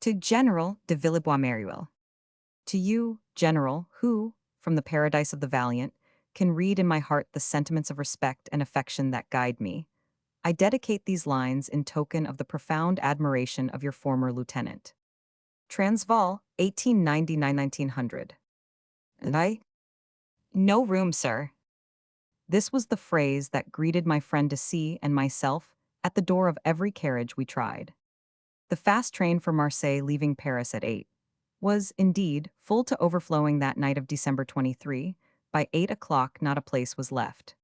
To General de Villebois-Meruel. To you, General, who, from the paradise of the valiant, can read in my heart the sentiments of respect and affection that guide me, I dedicate these lines in token of the profound admiration of your former lieutenant. Transvaal, 1899-1900. And I? No room, sir. This was the phrase that greeted my friend de C and myself at the door of every carriage we tried. The fast train for Marseille leaving Paris at 8 was, indeed, full to overflowing that night of December 23. By 8 o'clock not a place was left.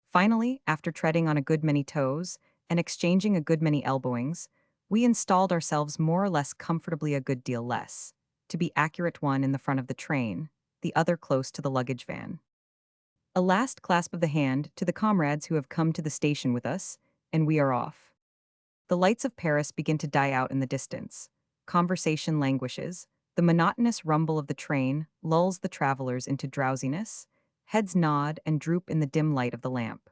Finally, after treading on a good many toes and exchanging a good many elbowings, we installed ourselves more or less comfortably a good deal less, to be accurate, one in the front of the train, the other close to the luggage van. A last clasp of the hand to the comrades who have come to the station with us, and we are off. The lights of Paris begin to die out in the distance. Conversation languishes. The monotonous rumble of the train lulls the travelers into drowsiness. Heads nod and droop in the dim light of the lamp.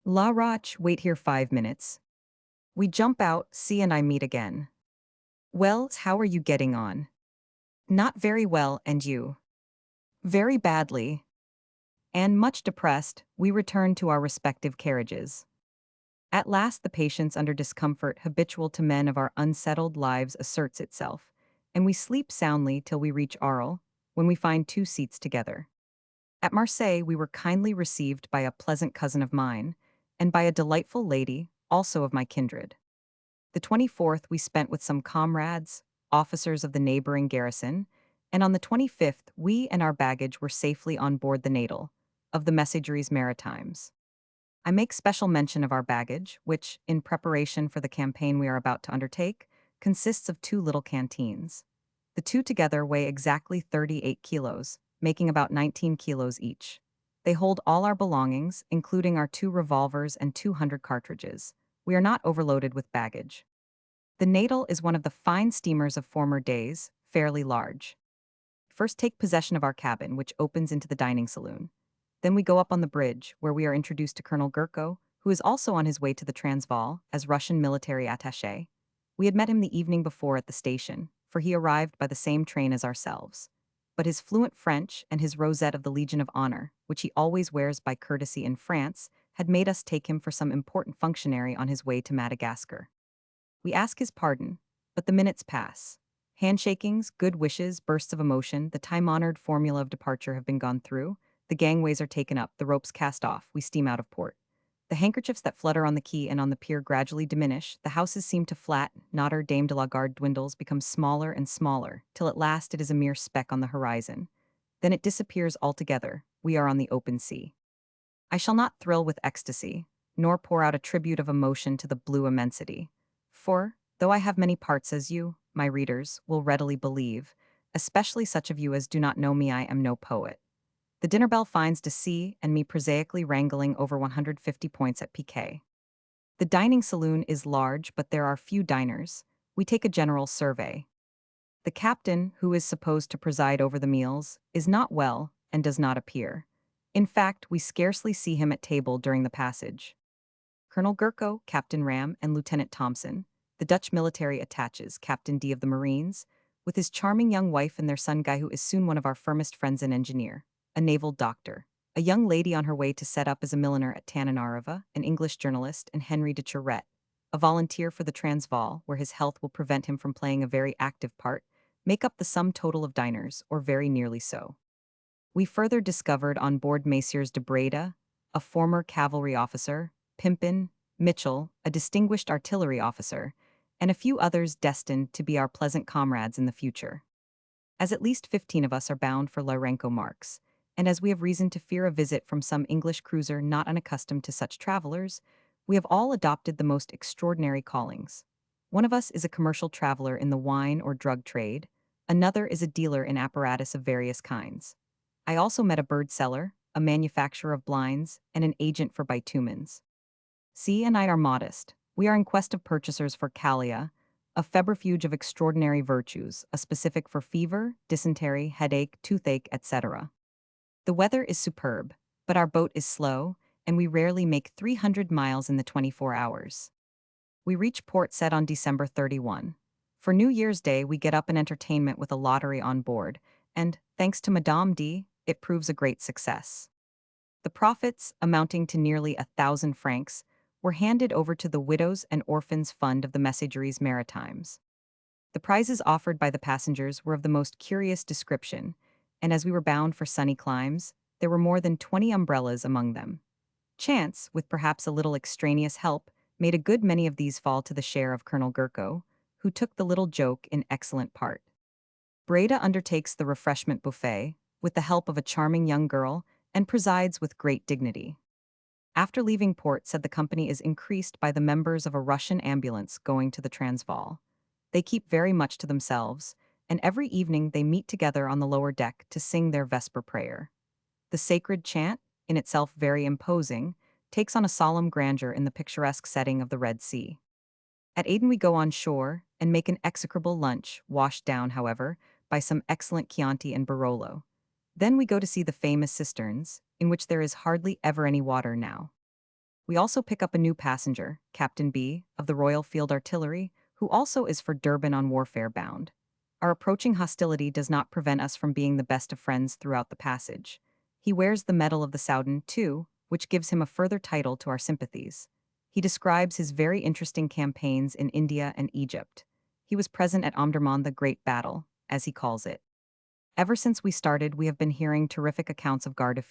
La Roche, wait here 5 minutes. We jump out, C and I meet again. Well, how are you getting on? Not very well, and you? Very badly. And much depressed, we return to our respective carriages. At last the patience under discomfort habitual to men of our unsettled lives asserts itself, and we sleep soundly till we reach Arles, when we find 2 seats together. At Marseille we were kindly received by a pleasant cousin of mine, and by a delightful lady, also of my kindred. The 24th we spent with some comrades, officers of the neighboring garrison, and on the 25th we and our baggage were safely on board the Natal, of the Messageries Maritimes. I make special mention of our baggage, which, in preparation for the campaign we are about to undertake, consists of 2 little canteens. The 2 together weigh exactly 38 kilos, making about 19 kilos each. They hold all our belongings, including our 2 revolvers and 200 cartridges. We are not overloaded with baggage. The Natal is one of the fine steamers of former days, fairly large. First take possession of our cabin, which opens into the dining saloon. Then we go up on the bridge, where we are introduced to Colonel Gurko, who is also on his way to the Transvaal as Russian military attaché. We had met him the evening before at the station, for he arrived by the same train as ourselves. But his fluent French and his rosette of the Legion of Honor, which he always wears by courtesy in France, had made us take him for some important functionary on his way to Madagascar. We ask his pardon, but the minutes pass. Handshakings, good wishes, bursts of emotion, the time-honored formula of departure have been gone through. The gangways are taken up, the ropes cast off, we steam out of port. The handkerchiefs that flutter on the quay and on the pier gradually diminish, the houses seem to flatten, Notre Dame de la Garde dwindles, becomes smaller and smaller, till at last it is a mere speck on the horizon. Then it disappears altogether, we are on the open sea. I shall not thrill with ecstasy, nor pour out a tribute of emotion to the blue immensity. For, though I have many parts as you, my readers, will readily believe, especially such of you as do not know me, I am no poet. The dinner bell finds de C and me prosaically wrangling over 150 points at piquet. The dining saloon is large, but there are few diners. We take a general survey. The captain, who is supposed to preside over the meals, is not well and does not appear. In fact, we scarcely see him at table during the passage. Colonel Gurko, Captain Ram, and Lieutenant Thompson, the Dutch military attaches, Captain D of the Marines, with his charming young wife and their son Guy, who is soon one of our firmest friends, an engineer, a naval doctor, a young lady on her way to set up as a milliner at Tananarive, an English journalist, and Henry de Charette, a volunteer for the Transvaal, where his health will prevent him from playing a very active part, make up the sum total of diners, or very nearly so. We further discovered on board Messrs. de Breda, a former cavalry officer, Pimpin, Mitchell, a distinguished artillery officer, and a few others destined to be our pleasant comrades in the future. As at least 15 of us are bound for Lourenço Marques, and as we have reason to fear a visit from some English cruiser not unaccustomed to such travelers, we have all adopted the most extraordinary callings. One of us is a commercial traveler in the wine or drug trade, another is a dealer in apparatus of various kinds. I also met a bird seller, a manufacturer of blinds, and an agent for bitumens. C and I are modest. We are in quest of purchasers for Callia, a febrifuge of extraordinary virtues, a specific for fever, dysentery, headache, toothache, etc. The weather is superb, but our boat is slow, and we rarely make 300 miles in the 24 hours. We reach Port Said on December 31. For New Year's Day, we get up an entertainment with a lottery on board, and, thanks to Madame D, it proves a great success. The profits, amounting to nearly 1,000 francs, were handed over to the Widows and Orphans Fund of the Messageries Maritimes. The prizes offered by the passengers were of the most curious description, and as we were bound for sunny climes, there were more than 20 umbrellas among them. Chance, with perhaps a little extraneous help, made a good many of these fall to the share of Colonel Gurko, who took the little joke in excellent part. Breda undertakes the refreshment buffet, with the help of a charming young girl, and presides with great dignity. After leaving port, said the company is increased by the members of a Russian ambulance going to the Transvaal. They keep very much to themselves, and every evening they meet together on the lower deck to sing their vesper prayer. The sacred chant, in itself very imposing, takes on a solemn grandeur in the picturesque setting of the Red Sea. At Aden we go on shore and make an execrable lunch, washed down, however, by some excellent Chianti and Barolo. Then we go to see the famous cisterns, in which there is hardly ever any water now. We also pick up a new passenger, Captain B, of the Royal Field Artillery, who also is for Durban on warfare bound. Our approaching hostility does not prevent us from being the best of friends throughout the passage. He wears the medal of the Soudan, too, which gives him a further title to our sympathies. He describes his very interesting campaigns in India and Egypt. He was present at Omdurman, the Great Battle, as he calls it. Ever since we started, we have been hearing terrific accounts of Garda.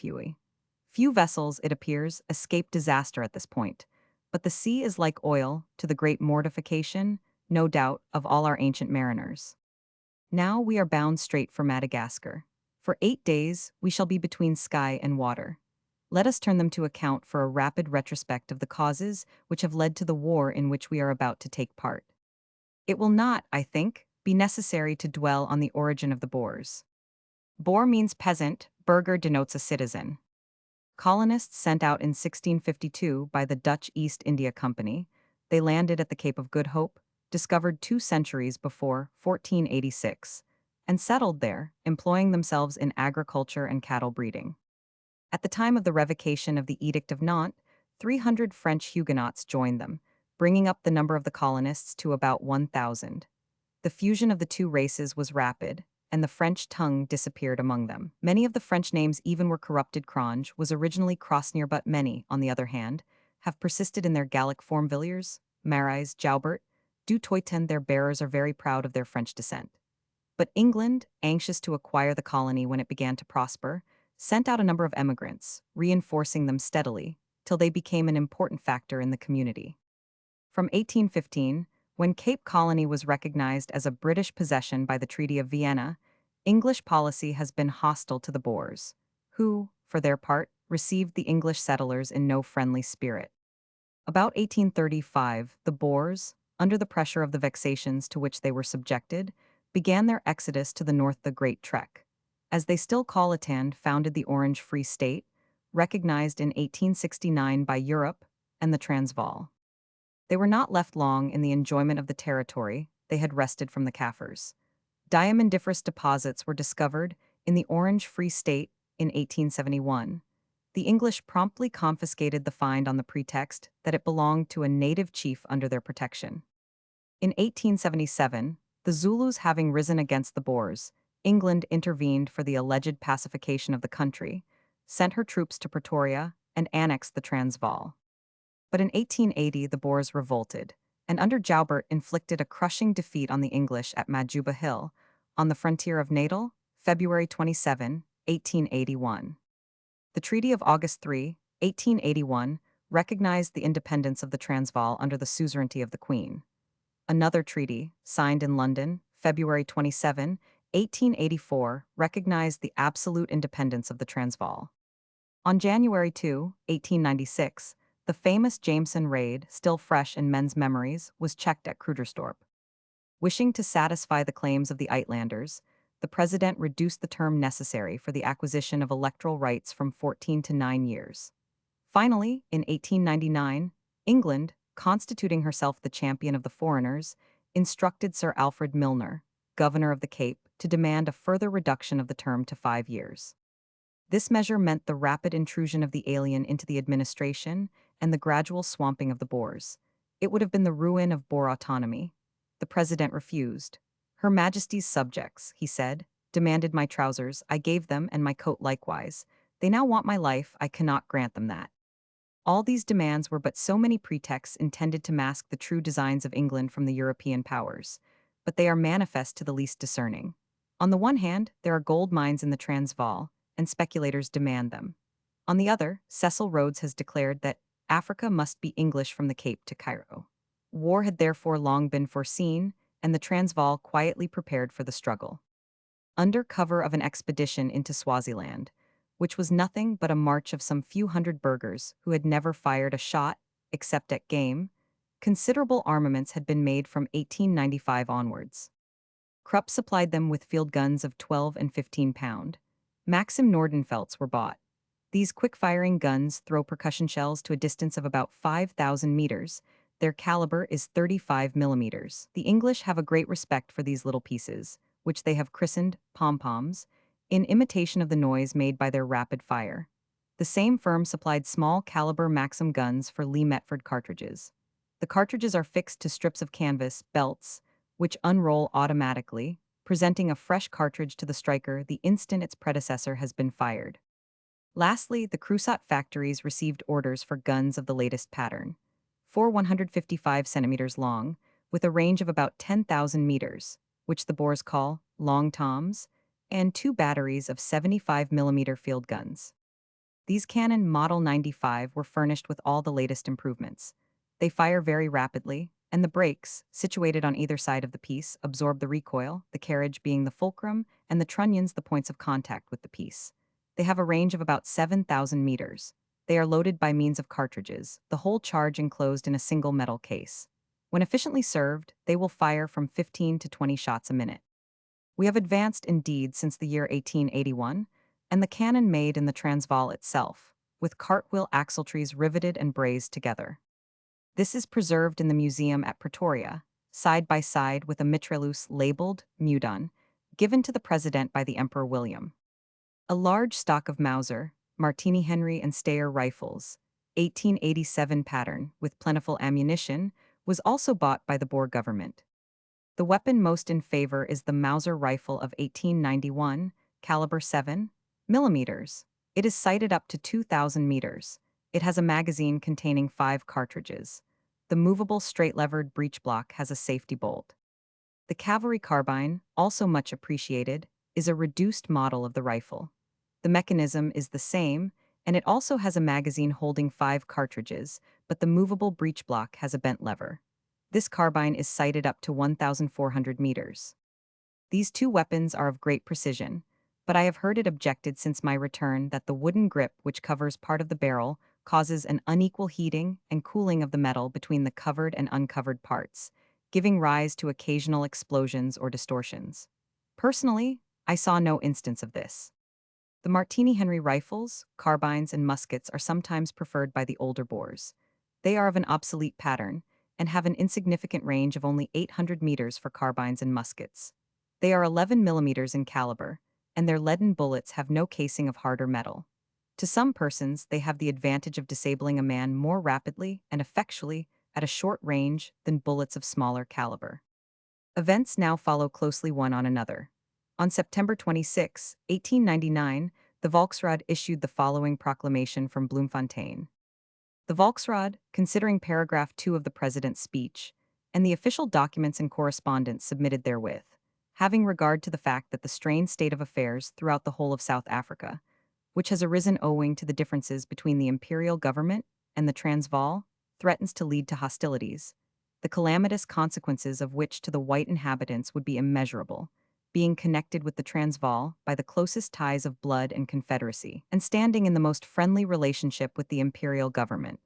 Few vessels, it appears, escape disaster at this point, but the sea is like oil, to the great mortification, no doubt, of all our ancient mariners. Now we are bound straight for Madagascar. For 8 days, we shall be between sky and water. Let us turn them to account for a rapid retrospect of the causes which have led to the war in which we are about to take part. It will not, I think, be necessary to dwell on the origin of the Boers. Boer means peasant, burgher denotes a citizen. Colonists sent out in 1652 by the Dutch East India Company, they landed at the Cape of Good Hope, discovered 2 centuries before 1486, and settled there, employing themselves in agriculture and cattle breeding. At the time of the revocation of the Edict of Nantes, 300 French Huguenots joined them, bringing up the number of the colonists to about 1,000. The fusion of the two races was rapid, and the French tongue disappeared among them. Many of the French names even were corrupted. Cronje was originally Crosnier, but many, on the other hand, have persisted in their Gallic form. Villiers, Marais, Joubert, Du Toitin, their bearers are very proud of their French descent. But England, anxious to acquire the colony when it began to prosper, sent out a number of emigrants, reinforcing them steadily, till they became an important factor in the community. From 1815, when Cape Colony was recognized as a British possession by the Treaty of Vienna, English policy has been hostile to the Boers, who, for their part, received the English settlers in no friendly spirit. About 1835, the Boers, under the pressure of the vexations to which they were subjected, began their exodus to the north. The Great Trek, as they still call Atand, founded the Orange Free State, recognized in 1869 by Europe and the Transvaal. They were not left long in the enjoyment of the territory they had wrested from the Kaffirs. Diamondiferous deposits were discovered in the Orange Free State in 1871. The English promptly confiscated the find on the pretext that it belonged to a native chief under their protection. In 1877, the Zulus having risen against the Boers, England intervened for the alleged pacification of the country, sent her troops to Pretoria, and annexed the Transvaal. But in 1880 the Boers revolted, and under Joubert inflicted a crushing defeat on the English at Majuba Hill, on the frontier of Natal, February 27, 1881. The Treaty of August 3, 1881, recognized the independence of the Transvaal under the suzerainty of the Queen. Another treaty, signed in London, February 27, 1884, recognized the absolute independence of the Transvaal. On January 2, 1896, the famous Jameson raid, still fresh in men's memories, was checked at Krugersdorp. Wishing to satisfy the claims of the Uitlanders, the president reduced the term necessary for the acquisition of electoral rights from 14 to 9 years. Finally, in 1899, England, constituting herself the champion of the foreigners, instructed Sir Alfred Milner, governor of the Cape, to demand a further reduction of the term to 5 years. This measure meant the rapid intrusion of the alien into the administration and the gradual swamping of the Boers. It would have been the ruin of Boer autonomy. The president refused. Her Majesty's subjects, he said, demanded my trousers. I gave them, and my coat likewise. They now want my life. I cannot grant them that. All these demands were but so many pretexts intended to mask the true designs of England from the European powers, but they are manifest to the least discerning. On the one hand, there are gold mines in the Transvaal, and speculators demand them. On the other, Cecil Rhodes has declared that Africa must be English from the Cape to Cairo. War had therefore long been foreseen, and the Transvaal quietly prepared for the struggle. Under cover of an expedition into Swaziland, which was nothing but a march of some few hundred burghers who had never fired a shot except at game, considerable armaments had been made from 1895 onwards. Krupp supplied them with field guns of 12 and 15 pound. Maxim Nordenfeldts were bought. These quick-firing guns throw percussion shells to a distance of about 5,000 meters. Their caliber is 35 millimeters. The English have a great respect for these little pieces, which they have christened pom-poms, in imitation of the noise made by their rapid fire. The same firm supplied small-caliber Maxim guns for Lee Metford cartridges. The cartridges are fixed to strips of canvas, belts, which unroll automatically, presenting a fresh cartridge to the striker the instant its predecessor has been fired. Lastly, the Creusot factories received orders for guns of the latest pattern, 155 centimeters long, with a range of about 10,000 meters, which the Boers call long toms, and 2 batteries of 75 millimeter field guns. These cannon Model 95 were furnished with all the latest improvements. They fire very rapidly, and the brakes, situated on either side of the piece, absorb the recoil, the carriage being the fulcrum, and the trunnions the points of contact with the piece. They have a range of about 7,000 meters. They are loaded by means of cartridges, the whole charge enclosed in a single metal case. When efficiently served, they will fire from 15 to 20 shots a minute. We have advanced indeed since the year 1881, and the cannon made in the Transvaal itself, with cartwheel axletrees riveted and brazed together. This is preserved in the museum at Pretoria, side by side with a mitrailleuse labeled Meudon, given to the president by the Emperor William. A large stock of Mauser, Martini Henry and Steyr rifles, 1887 pattern, with plentiful ammunition, was also bought by the Boer government. The weapon most in favor is the Mauser rifle of 1891, caliber 7 millimeters. It is sighted up to 2,000 meters. It has a magazine containing 5 cartridges. The movable straight-levered breech block has a safety bolt. The cavalry carbine, also much appreciated, is a reduced model of the rifle. The mechanism is the same, and it also has a magazine holding 5 cartridges, but the movable breech block has a bent lever. This carbine is sighted up to 1,400 meters. These 2 weapons are of great precision, but I have heard it objected since my return that the wooden grip which covers part of the barrel causes an unequal heating and cooling of the metal between the covered and uncovered parts, giving rise to occasional explosions or distortions. Personally, I saw no instance of this. The Martini Henry rifles, carbines, and muskets are sometimes preferred by the older Boers. They are of an obsolete pattern and have an insignificant range of only 800 meters for carbines and muskets. They are 11 millimeters in caliber, and their leaden bullets have no casing of harder metal. To some persons, they have the advantage of disabling a man more rapidly and effectually at a short range than bullets of smaller caliber. Events now follow closely one on another. On September 26, 1899, the Volksraad issued the following proclamation from Bloemfontein. The Volksraad, considering paragraph 2 of the President's speech, and the official documents and correspondence submitted therewith, having regard to the fact that the strained state of affairs throughout the whole of South Africa, which has arisen owing to the differences between the imperial government and the Transvaal, threatens to lead to hostilities, the calamitous consequences of which to the white inhabitants would be immeasurable, being connected with the Transvaal by the closest ties of blood and confederacy, and standing in the most friendly relationship with the imperial government.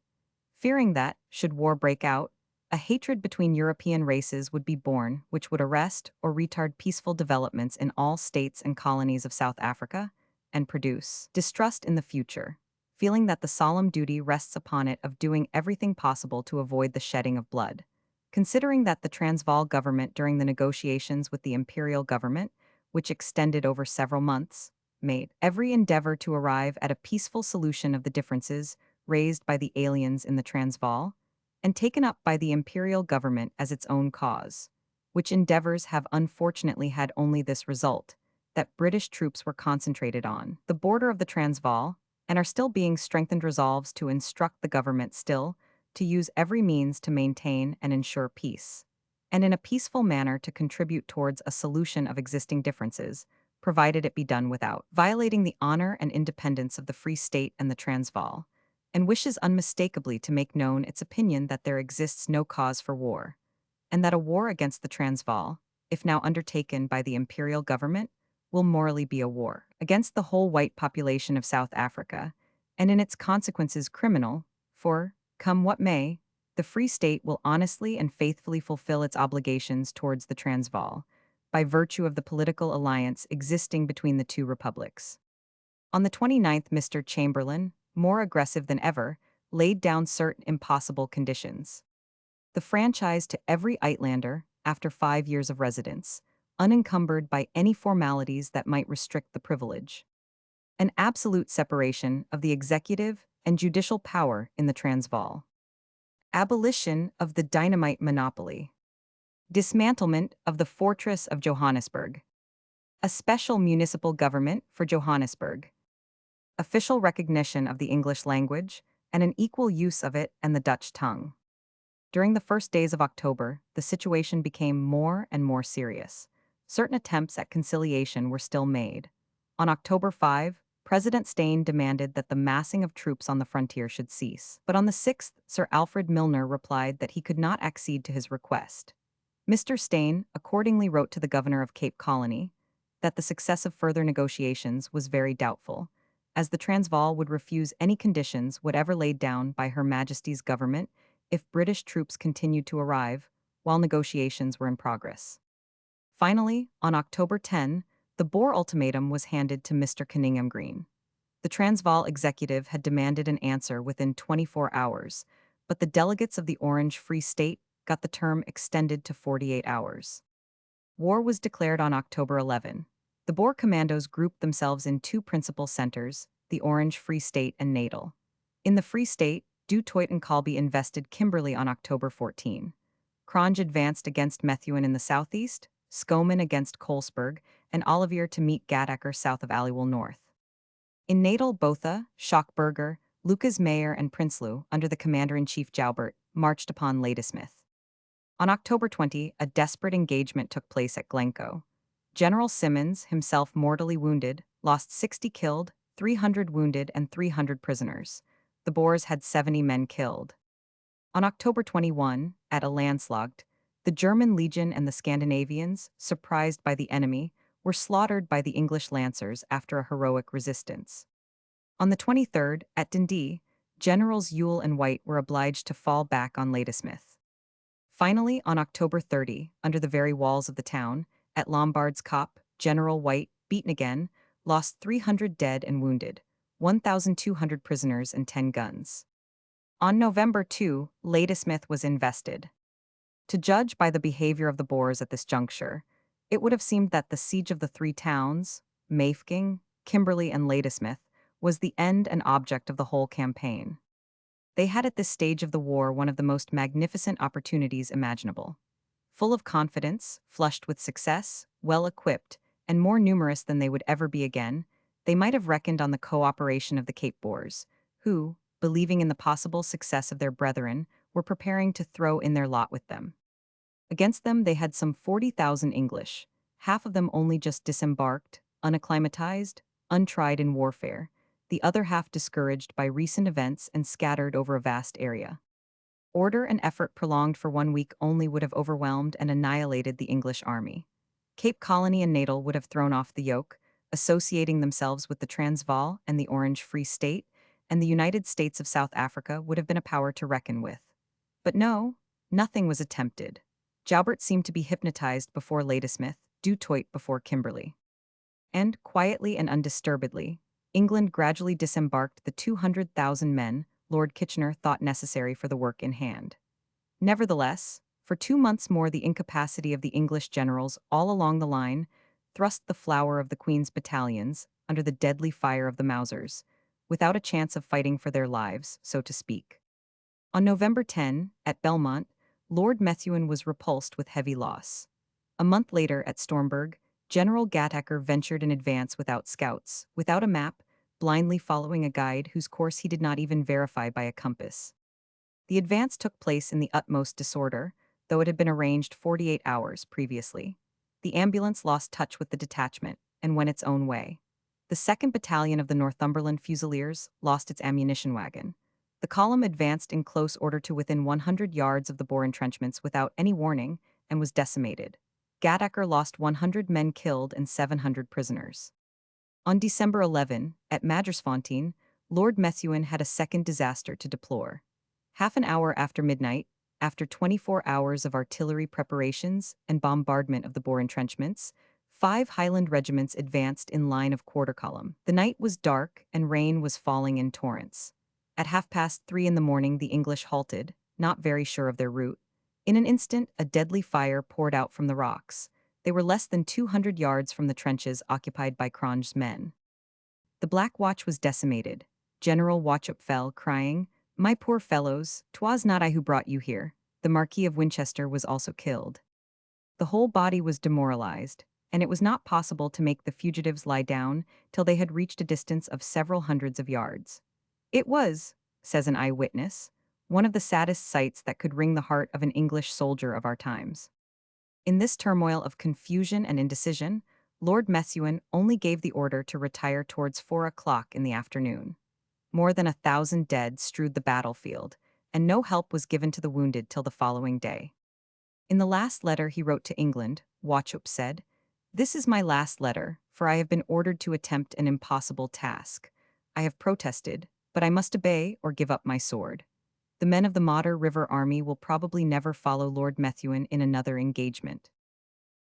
Fearing that, should war break out, a hatred between European races would be born which would arrest or retard peaceful developments in all states and colonies of South Africa, and produce distrust in the future, feeling that the solemn duty rests upon it of doing everything possible to avoid the shedding of blood. Considering that the Transvaal government during the negotiations with the imperial government, which extended over several months, made every endeavor to arrive at a peaceful solution of the differences raised by the aliens in the Transvaal, and taken up by the imperial government as its own cause, which endeavors have unfortunately had only this result, that British troops were concentrated on the border of the Transvaal, and are still being strengthened resolves to instruct the government still to use every means to maintain and ensure peace, and in a peaceful manner to contribute towards a solution of existing differences, provided it be done without violating the honor and independence of the Free State and the Transvaal, and wishes unmistakably to make known its opinion that there exists no cause for war, and that a war against the Transvaal, if now undertaken by the imperial government, will morally be a war against the whole white population of South Africa, and in its consequences criminal, for, come what may, the Free State will honestly and faithfully fulfill its obligations towards the Transvaal, by virtue of the political alliance existing between the two republics. On the 29th, Mr. Chamberlain, more aggressive than ever, laid down certain impossible conditions. The franchise to every Uitlander, after 5 years of residence, unencumbered by any formalities that might restrict the privilege. An absolute separation of the executive and judicial power in the Transvaal. Abolition of the dynamite monopoly. Dismantlement of the fortress of Johannesburg. A special municipal government for Johannesburg. Official recognition of the English language, and an equal use of it and the Dutch tongue. During the first days of October, the situation became more and more serious. Certain attempts at conciliation were still made. On October 5, President Steyn demanded that the massing of troops on the frontier should cease. But on the 6th, Sir Alfred Milner replied that he could not accede to his request. Mr. Steyn accordingly wrote to the governor of Cape Colony that the success of further negotiations was very doubtful, as the Transvaal would refuse any conditions whatever laid down by Her Majesty's government if British troops continued to arrive while negotiations were in progress. Finally, on October 10, the Boer ultimatum was handed to Mr. Cunningham Green. The Transvaal executive had demanded an answer within 24 hours, but the delegates of the Orange Free State got the term extended to 48 hours. War was declared on October 11. The Boer commandos grouped themselves in two principal centers, the Orange Free State and Natal. In the Free State, Du Toit and Colby invested Kimberley on October 14. Cronje advanced against Methuen in the southeast, Schoeman against Colesberg, and Olivier to meet Gadacker south of Aliwal north. In Natal, Botha, Schockburger, Lucas Meyer, and Prinsloo, under the commander-in-chief Joubert, marched upon Ladysmith. On October 20, a desperate engagement took place at Glencoe. General Simmons, himself mortally wounded, lost 60 killed, 300 wounded, and 300 prisoners. The Boers had 70 men killed. On October 21, at a landslagt, the German Legion and the Scandinavians, surprised by the enemy, were slaughtered by the English lancers after a heroic resistance. On the 23rd, at Dundee, Generals Ewell and White were obliged to fall back on Ladysmith. Finally, on October 30, under the very walls of the town, at Lombard's Kop, General White, beaten again, lost 300 dead and wounded, 1,200 prisoners and 10 guns. On November 2, Ladysmith was invested. To judge by the behavior of the Boers at this juncture, it would have seemed that the siege of the three towns, Mafeking, Kimberley, and Ladysmith, was the end and object of the whole campaign. They had at this stage of the war one of the most magnificent opportunities imaginable. Full of confidence, flushed with success, well-equipped, and more numerous than they would ever be again, they might have reckoned on the cooperation of the Cape Boers, who, believing in the possible success of their brethren, were preparing to throw in their lot with them. Against them they had some 40,000 English, half of them only just disembarked, unacclimatized, untried in warfare, the other half discouraged by recent events and scattered over a vast area. Order and effort prolonged for 1 week only would have overwhelmed and annihilated the English army. Cape Colony and Natal would have thrown off the yoke, associating themselves with the Transvaal and the Orange Free State, and the United States of South Africa would have been a power to reckon with. But no, nothing was attempted. Joubert seemed to be hypnotized before Ladysmith, Du Toit before Kimberley. And, quietly and undisturbedly, England gradually disembarked the 200,000 men Lord Kitchener thought necessary for the work in hand. Nevertheless, for 2 months more the incapacity of the English generals all along the line thrust the flower of the Queen's battalions under the deadly fire of the Mausers, without a chance of fighting for their lives, so to speak. On November 10, at Belmont, Lord Methuen was repulsed with heavy loss. A month later at Stormberg, General Gatacre ventured in advance without scouts, without a map, blindly following a guide whose course he did not even verify by a compass. The advance took place in the utmost disorder, though it had been arranged 48 hours previously. The ambulance lost touch with the detachment and went its own way. The 2nd Battalion of the Northumberland Fusiliers lost its ammunition wagon. The column advanced in close order to within 100 yards of the Boer entrenchments without any warning and was decimated. Gatacre lost 100 men killed and 700 prisoners. On December 11, at Magersfontein, Lord Methuen had a second disaster to deplore. Half an hour after midnight, after 24 hours of artillery preparations and bombardment of the Boer entrenchments, 5 Highland regiments advanced in line of quarter column. The night was dark and rain was falling in torrents. At 3:30 in the morning the English halted, not very sure of their route. In an instant, a deadly fire poured out from the rocks. They were less than 200 yards from the trenches occupied by Cronje's men. The Black Watch was decimated. General Wauchop fell, crying, "My poor fellows, 'twas not I who brought you here." The Marquis of Winchester was also killed. The whole body was demoralized, and it was not possible to make the fugitives lie down till they had reached a distance of several hundreds of yards. It was, says an eyewitness, one of the saddest sights that could wring the heart of an English soldier of our times. In this turmoil of confusion and indecision, Lord Methuen only gave the order to retire towards 4 o'clock in the afternoon. More than 1,000 dead strewed the battlefield, and no help was given to the wounded till the following day. In the last letter he wrote to England, Wauchop said, "This is my last letter, for I have been ordered to attempt an impossible task. I have protested, but I must obey or give up my sword. The men of the Modder River Army will probably never follow Lord Methuen in another engagement."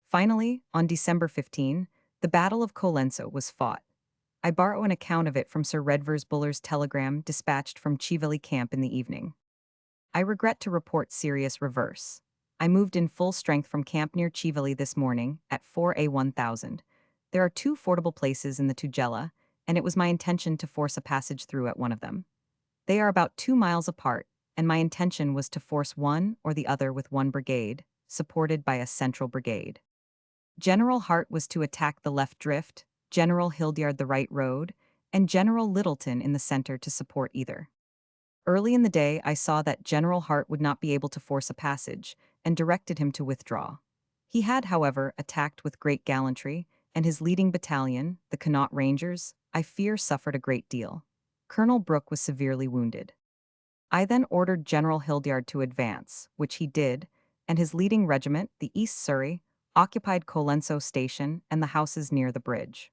Finally, on December 15, the Battle of Colenso was fought. I borrow an account of it from Sir Redvers Buller's telegram dispatched from Chively camp in the evening. "I regret to report serious reverse. I moved in full strength from camp near Chively this morning at 4 A 1000. There are 2 fordable places in the Tugela, and it was my intention to force a passage through at one of them. They are about 2 miles apart, and my intention was to force one or the other with one brigade, supported by a central brigade. General Hart was to attack the left drift, General Hildyard the right road, and General Littleton in the center to support either. Early in the day I saw that General Hart would not be able to force a passage, and directed him to withdraw. He had, however, attacked with great gallantry, and his leading battalion, the Connaught Rangers, I fear suffered a great deal. Colonel Brooke was severely wounded. I then ordered General Hildyard to advance, which he did, and his leading regiment, the East Surrey, occupied Colenso Station and the houses near the bridge.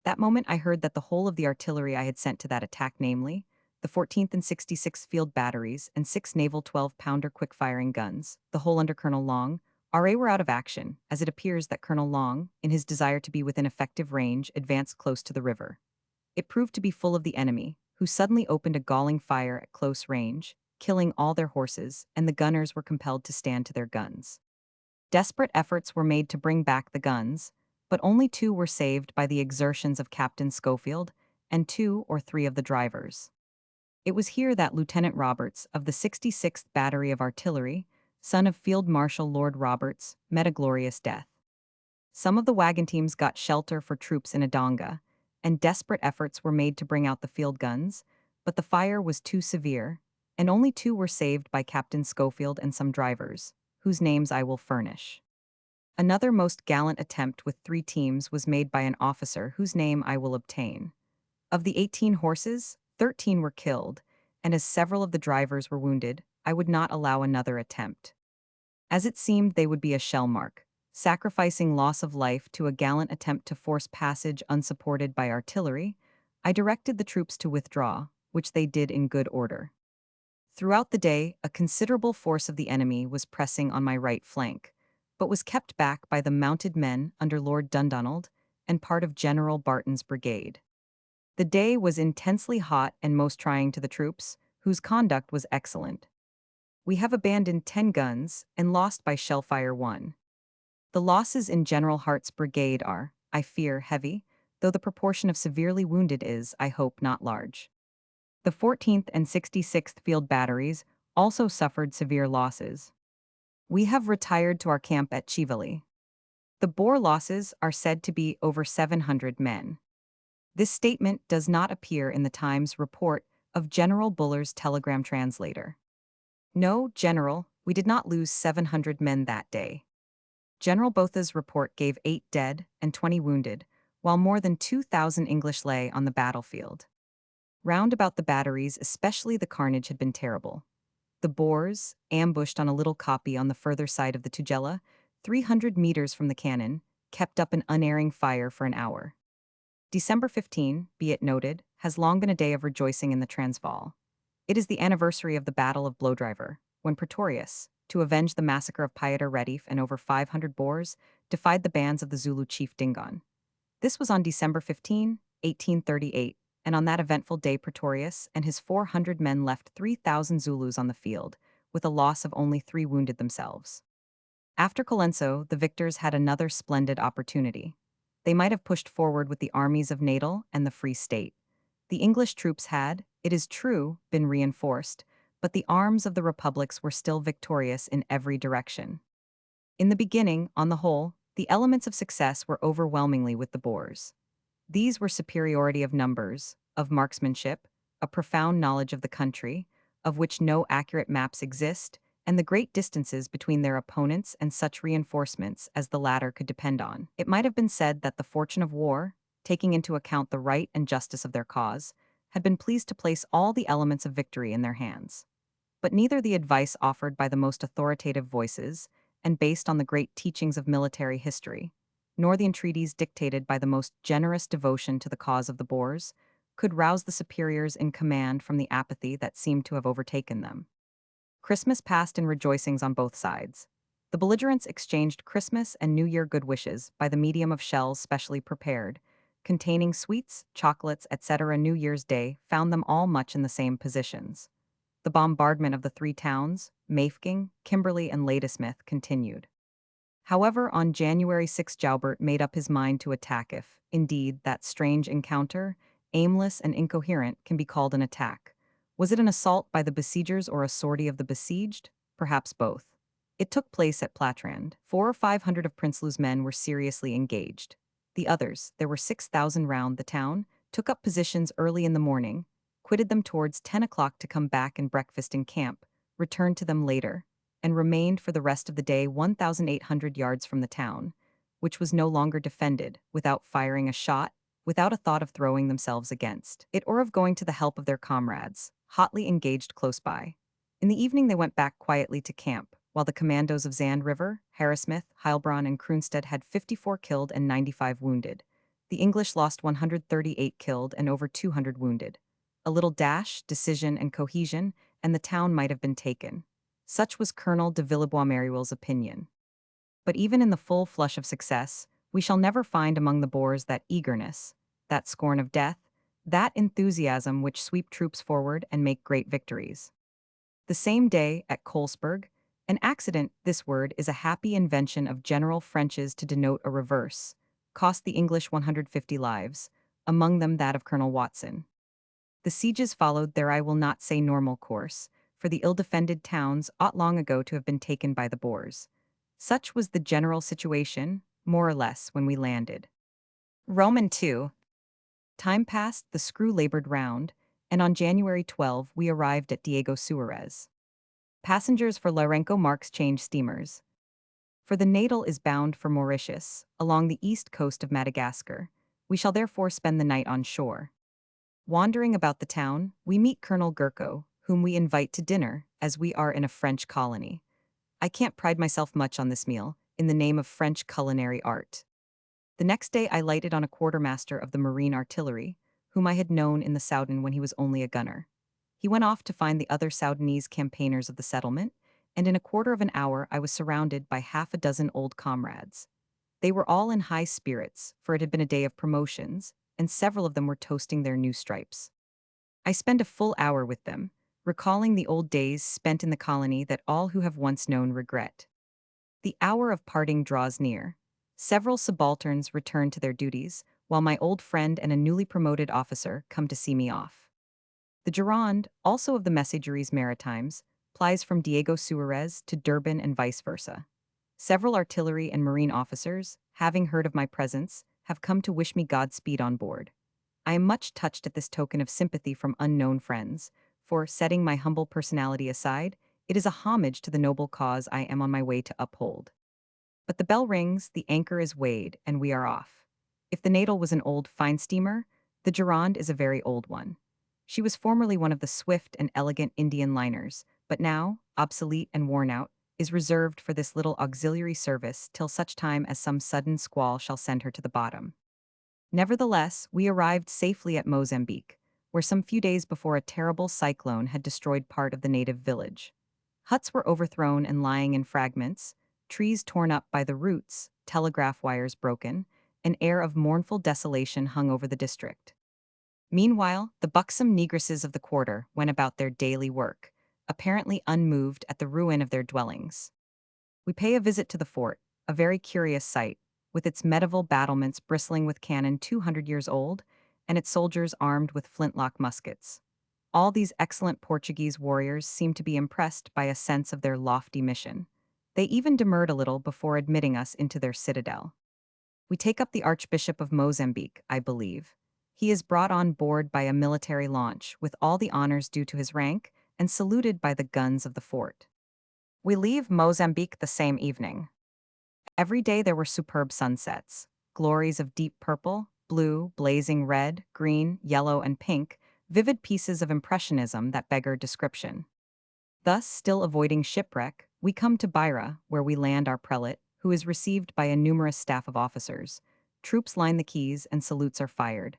That moment I heard that the whole of the artillery I had sent to that attack, namely, the 14th and 66th Field Batteries and 6 naval 12-pounder quick-firing guns, the whole under Colonel Long, RA were out of action, as it appears that Colonel Long, in his desire to be within effective range, advanced close to the river. It proved to be full of the enemy, who suddenly opened a galling fire at close range, killing all their horses, and the gunners were compelled to stand to their guns. Desperate efforts were made to bring back the guns, but only 2 were saved by the exertions of Captain Schofield and 2 or 3 of the drivers. It was here that Lieutenant Roberts of the 66th Battery of Artillery, son of Field Marshal Lord Roberts, met a glorious death. Some of the wagon teams got shelter for troops in Adonga, and desperate efforts were made to bring out the field guns, but the fire was too severe, and only 2 were saved by Captain Schofield and some drivers, whose names I will furnish. Another most gallant attempt with 3 teams was made by an officer whose name I will obtain. Of the 18 horses, 13 were killed, and as several of the drivers were wounded, I would not allow another attempt. As it seemed they would be a shell mark, sacrificing loss of life to a gallant attempt to force passage unsupported by artillery, I directed the troops to withdraw, which they did in good order. Throughout the day, a considerable force of the enemy was pressing on my right flank, but was kept back by the mounted men under Lord Dundonald and part of General Barton's brigade. The day was intensely hot and most trying to the troops, whose conduct was excellent. We have abandoned 10 guns and lost by shellfire 1. The losses in General Hart's brigade are, I fear, heavy, though the proportion of severely wounded is, I hope, not large. The 14th and 66th Field Batteries also suffered severe losses. We have retired to our camp at Chively. The Boer losses are said to be over 700 men. This statement does not appear in the Times report of General Buller's telegram translator. No, General, we did not lose 700 men that day. General Botha's report gave 8 dead and 20 wounded, while more than 2,000 English lay on the battlefield. Round about the batteries, especially the carnage had been terrible. The Boers, ambushed on a little kopje on the further side of the Tugela, 300 meters from the cannon, kept up an unerring fire for an hour. December 15, be it noted, has long been a day of rejoicing in the Transvaal. It is the anniversary of the Battle of Blodriver, when Pretorius, to avenge the massacre of Pieter Retief and over 500 Boers, defied the bands of the Zulu chief Dingaan. This was on December 15, 1838, and on that eventful day Pretorius and his 400 men left 3,000 Zulus on the field, with a loss of only 3 wounded themselves. After Colenso, the victors had another splendid opportunity. They might have pushed forward with the armies of Natal and the Free State. The English troops had, it is true, been reinforced, but the arms of the republics were still victorious in every direction. In the beginning, on the whole, the elements of success were overwhelmingly with the Boers. These were superiority of numbers, of marksmanship, a profound knowledge of the country, of which no accurate maps exist, and the great distances between their opponents and such reinforcements as the latter could depend on. It might have been said that the fortune of war, taking into account the right and justice of their cause, had been pleased to place all the elements of victory in their hands. But neither the advice offered by the most authoritative voices, and based on the great teachings of military history, nor the entreaties dictated by the most generous devotion to the cause of the Boers, could rouse the superiors in command from the apathy that seemed to have overtaken them. Christmas passed in rejoicings on both sides. The belligerents exchanged Christmas and New Year good wishes by the medium of shells specially prepared, containing sweets, chocolates, etc. New Year's Day found them all much in the same positions. The bombardment of the 3 towns, Mafeking, Kimberley, and Ladysmith, continued. However, on January 6 Joubert made up his mind to attack if, indeed, that strange encounter, aimless and incoherent, can be called an attack. Was it an assault by the besiegers or a sortie of the besieged? Perhaps both. It took place at Platrand. 400 or 500 of Prinsloo's men were seriously engaged. The others, there were 6,000 round the town, took up positions early in the morning, quitted them towards 10 o'clock to come back and breakfast in camp, returned to them later, and remained for the rest of the day 1,800 yards from the town, which was no longer defended, without firing a shot, without a thought of throwing themselves against it or of going to the help of their comrades, hotly engaged close by. In the evening they went back quietly to camp, while the commandos of Zand River, Harrismith, Heilbronn, and Kroonstedt had 54 killed and 95 wounded. The English lost 138 killed and over 200 wounded. A little dash, decision, and cohesion, and the town might have been taken. Such was Colonel de Villebois-Mareuil's opinion. But even in the full flush of success, we shall never find among the Boers that eagerness, that scorn of death, that enthusiasm which sweep troops forward and make great victories. The same day, at Colesberg, an accident, this word is a happy invention of General French's to denote a reverse, cost the English 150 lives, among them that of Colonel Watson. The sieges followed their I will not say normal course, for the ill-defended towns ought long ago to have been taken by the Boers. Such was the general situation, more or less, when we landed. Roman 2. Time passed, the screw labored round, and on January 12 we arrived at Diego Suarez. Passengers for Lourenco Marx change steamers. For the Natal is bound for Mauritius, along the east coast of Madagascar. We shall therefore spend the night on shore. Wandering about the town, we meet Colonel Gurko, whom we invite to dinner, as we are in a French colony. I can't pride myself much on this meal, in the name of French culinary art. The next day I lighted on a quartermaster of the Marine Artillery, whom I had known in the Soudan when he was only a gunner. He went off to find the other Soudanese campaigners of the settlement, and in a quarter of an hour I was surrounded by half a dozen old comrades. They were all in high spirits, for it had been a day of promotions, and several of them were toasting their new stripes. I spent a full hour with them, recalling the old days spent in the colony that all who have once known regret. The hour of parting draws near. Several subalterns return to their duties, while my old friend and a newly promoted officer come to see me off. The Gironde, also of the Messageries Maritimes, plies from Diego Suarez to Durban and vice versa. Several artillery and marine officers, having heard of my presence, have come to wish me Godspeed on board. I am much touched at this token of sympathy from unknown friends, for, setting my humble personality aside, it is a homage to the noble cause I am on my way to uphold. But the bell rings, the anchor is weighed, and we are off. If the Natal was an old, fine steamer, the Gironde is a very old one. She was formerly one of the swift and elegant Indian liners, but now, obsolete and worn out, is reserved for this little auxiliary service till such time as some sudden squall shall send her to the bottom. Nevertheless, we arrived safely at Mozambique, where some few days before a terrible cyclone had destroyed part of the native village. Huts were overthrown and lying in fragments, trees torn up by the roots, telegraph wires broken, an air of mournful desolation hung over the district. Meanwhile, the buxom negresses of the quarter went about their daily work, apparently unmoved at the ruin of their dwellings. We pay a visit to the fort, a very curious sight, with its medieval battlements bristling with cannon 200 years old, and its soldiers armed with flintlock muskets. All these excellent Portuguese warriors seem to be impressed by a sense of their lofty mission. They even demurred a little before admitting us into their citadel. We take up the Archbishop of Mozambique, I believe. He is brought on board by a military launch, with all the honors due to his rank, and saluted by the guns of the fort. We leave Mozambique the same evening. Every day there were superb sunsets, glories of deep purple, blue, blazing red, green, yellow, and pink, vivid pieces of impressionism that beggar description. Thus, still avoiding shipwreck, we come to Beira, where we land our prelate, who is received by a numerous staff of officers. Troops line the quays and salutes are fired.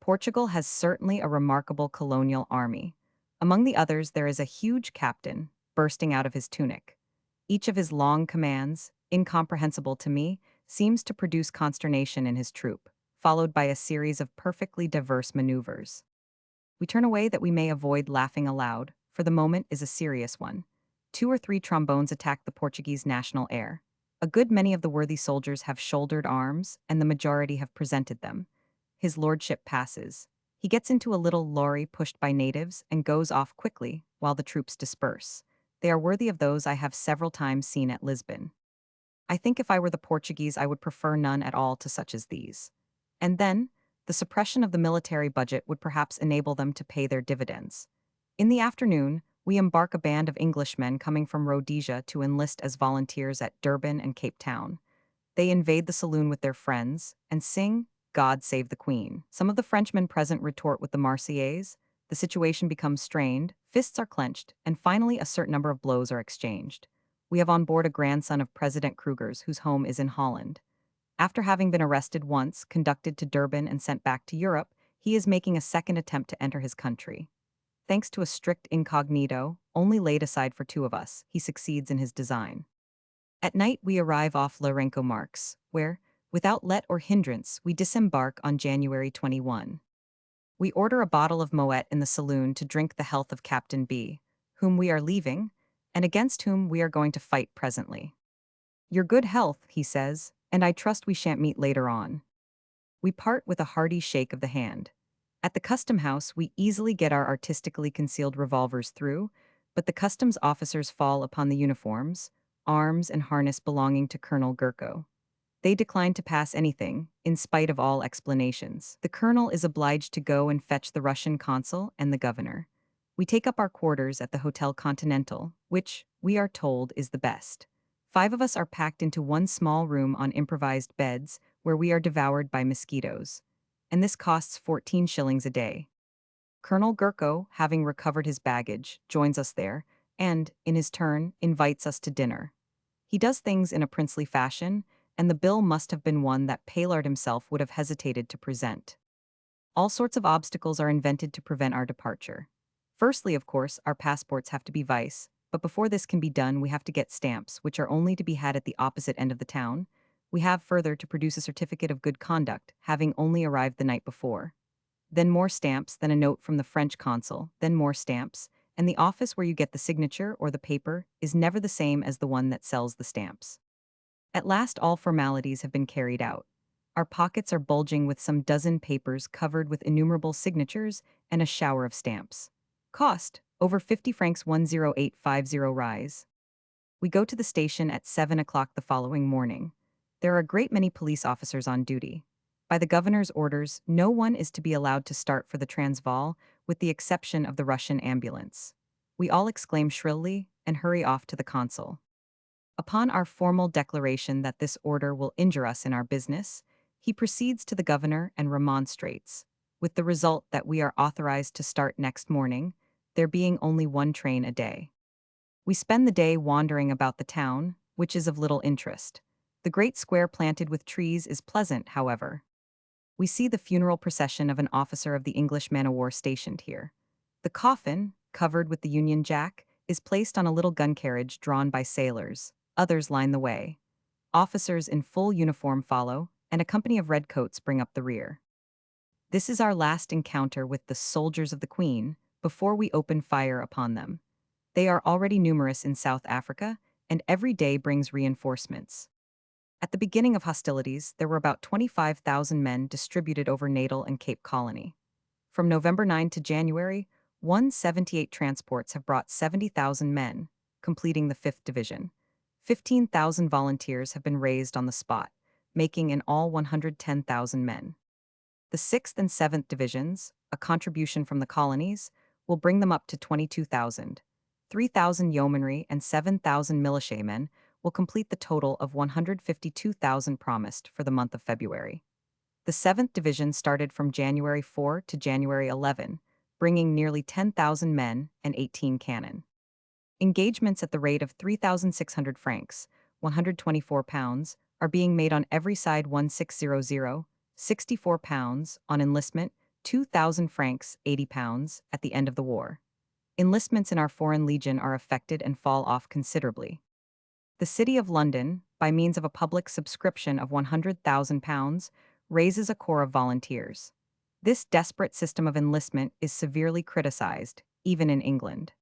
Portugal has certainly a remarkable colonial army. Among the others there is a huge captain, bursting out of his tunic. Each of his long commands, incomprehensible to me, seems to produce consternation in his troop, followed by a series of perfectly diverse maneuvers. We turn away that we may avoid laughing aloud, for the moment is a serious one. 2 or 3 trombones attack the Portuguese national air. A good many of the worthy soldiers have shouldered arms, and the majority have presented them. His lordship passes. He gets into a little lorry pushed by natives and goes off quickly, while the troops disperse. They are worthy of those I have several times seen at Lisbon. I think if I were the Portuguese I would prefer none at all to such as these. And then, the suppression of the military budget would perhaps enable them to pay their dividends. In the afternoon, we embark a band of Englishmen coming from Rhodesia to enlist as volunteers at Durban and Cape Town. They invade the saloon with their friends and sing God Save the Queen. Some of the Frenchmen present retort with the Marseillaise. The situation becomes strained, fists are clenched, and finally a certain number of blows are exchanged. We have on board a grandson of President Kruger's whose home is in Holland. After having been arrested once, conducted to Durban and sent back to Europe, he is making a second attempt to enter his country. Thanks to a strict incognito, only laid aside for 2 of us, he succeeds in his design. At night we arrive off Lourenço Marques, where, without let or hindrance, we disembark on January 21. We order a bottle of Moet in the saloon to drink the health of Captain B, whom we are leaving, and against whom we are going to fight presently. Your good health, he says, and I trust we shan't meet later on. We part with a hearty shake of the hand. At the custom house, we easily get our artistically concealed revolvers through, but the customs officers fall upon the uniforms, arms, and harness belonging to Colonel Gurko. They decline to pass anything, in spite of all explanations. The colonel is obliged to go and fetch the Russian consul and the governor. We take up our quarters at the Hotel Continental, which, we are told, is the best. 5 of us are packed into one small room on improvised beds, where we are devoured by mosquitoes. And this costs 14 shillings a day. Colonel Gurko, having recovered his baggage, joins us there, and, in his turn, invites us to dinner. He does things in a princely fashion, and the bill must have been one that Paillard himself would have hesitated to present. All sorts of obstacles are invented to prevent our departure. Firstly, of course, our passports have to be vice, but before this can be done we have to get stamps, which are only to be had at the opposite end of the town. We have further to produce a certificate of good conduct, having only arrived the night before. Then more stamps, then a note from the French consul, then more stamps, and the office where you get the signature or the paper is never the same as the one that sells the stamps. At last all formalities have been carried out. Our pockets are bulging with some dozen papers covered with innumerable signatures and a shower of stamps. Cost, over 50 francs 10850 rise. We go to the station at 7 o'clock the following morning. There are a great many police officers on duty. By the governor's orders, no one is to be allowed to start for the Transvaal, with the exception of the Russian ambulance. We all exclaim shrilly and hurry off to the consul. Upon our formal declaration that this order will injure us in our business, he proceeds to the governor and remonstrates, with the result that we are authorized to start next morning, there being only one train a day. We spend the day wandering about the town, which is of little interest. The great square planted with trees is pleasant, however. We see the funeral procession of an officer of the English man-o'-war stationed here. The coffin, covered with the Union Jack, is placed on a little gun carriage drawn by sailors. Others line the way. Officers in full uniform follow, and a company of redcoats bring up the rear. This is our last encounter with the soldiers of the Queen before we open fire upon them. They are already numerous in South Africa, and every day brings reinforcements. At the beginning of hostilities, there were about 25,000 men distributed over Natal and Cape Colony. From November 9 to January, 178 transports have brought 70,000 men, completing the 5th Division. 15,000 volunteers have been raised on the spot, making in all 110,000 men. The 6th and 7th Divisions, a contribution from the colonies, will bring them up to 22,000. 3,000 yeomanry and 7,000 militiamen will complete the total of 152,000 promised for the month of February. The 7th Division started from January 4 to January 11, bringing nearly 10,000 men and 18 cannon. Engagements at the rate of 3,600 francs, 124 pounds, are being made on every side. 1600, 64 pounds, on enlistment, 2,000 francs, 80 pounds, at the end of the war. Enlistments in our Foreign Legion are affected and fall off considerably. The City of London, by means of a public subscription of £100,000, raises a corps of volunteers. This desperate system of enlistment is severely criticized, even in England.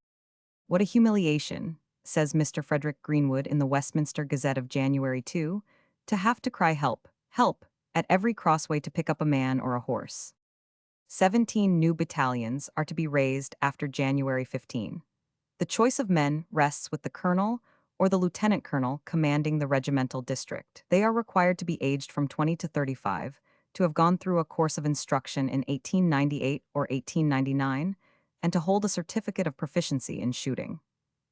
"What a humiliation," says Mr. Frederick Greenwood in the Westminster Gazette of January 2, "to have to cry help, help, at every crossway to pick up a man or a horse." 17 new battalions are to be raised after January 15. The choice of men rests with the colonel or the lieutenant colonel commanding the regimental district. They are required to be aged from 20 to 35, to have gone through a course of instruction in 1898 or 1899, and to hold a certificate of proficiency in shooting.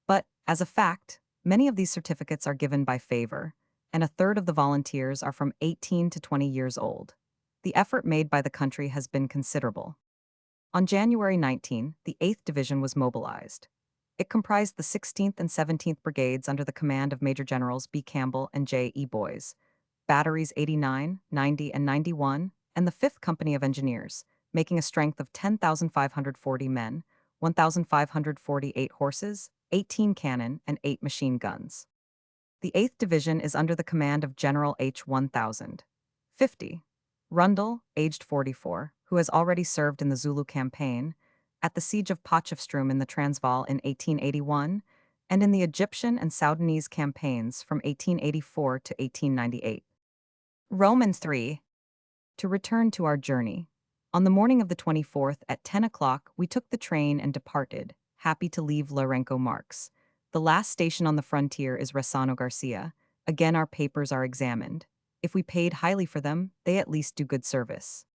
But, as a fact, many of these certificates are given by favor, and a third of the volunteers are from 18 to 20 years old. The effort made by the country has been considerable. On January 19, the 8th Division was mobilized. It comprised the 16th and 17th Brigades under the command of Major Generals B. Campbell and J. E. Boys, batteries 89, 90, and 91, and the 5th Company of Engineers, making a strength of 10,540 men, 1,548 horses, 18 cannon, and 8 machine guns. The 8th Division is under the command of General H. 1050. Rundle, aged 44, who has already served in the Zulu campaign, at the siege of Potchefstroom in the Transvaal in 1881, and in the Egyptian and Soudanese campaigns from 1884 to 1898. Romans 3. To return to our journey. On the morning of the 24th at 10 o'clock, we took the train and departed, happy to leave Lourenço Marques. The last station on the frontier is Ressano Garcia. Again, our papers are examined. If we paid highly for them, they at least do good service.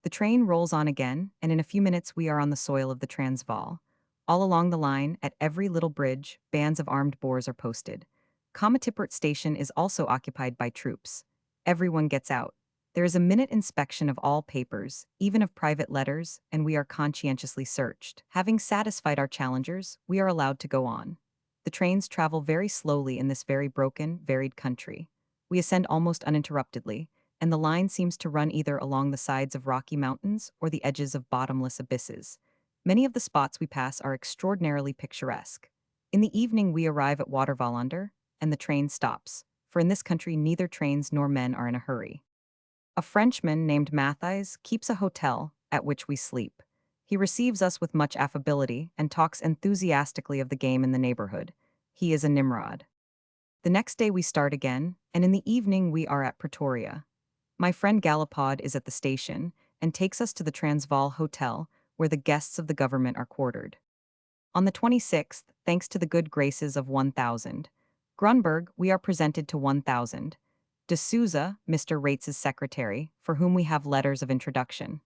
The train rolls on again, and in a few minutes we are on the soil of the Transvaal. All along the line, at every little bridge, bands of armed Boers are posted. Comatippert station is also occupied by troops. Everyone gets out. There is a minute inspection of all papers, even of private letters, and we are conscientiously searched. Having satisfied our challengers, we are allowed to go on. The trains travel very slowly in this very broken, varied country. We ascend almost uninterruptedly, and the line seems to run either along the sides of rocky mountains or the edges of bottomless abysses. Many of the spots we pass are extraordinarily picturesque. In the evening we arrive at Watervaalander, and the train stops, for in this country neither trains nor men are in a hurry. A Frenchman named Mathies keeps a hotel, at which we sleep. He receives us with much affability and talks enthusiastically of the game in the neighborhood. He is a Nimrod. The next day we start again, and in the evening we are at Pretoria. My friend Gallipod is at the station and takes us to the Transvaal Hotel, where the guests of the government are quartered. On the 26th, thanks to the good graces of 1,000, Grunberg, we are presented to 1,000. De Souza, Mr. Rates's secretary, for whom we have letters of introduction.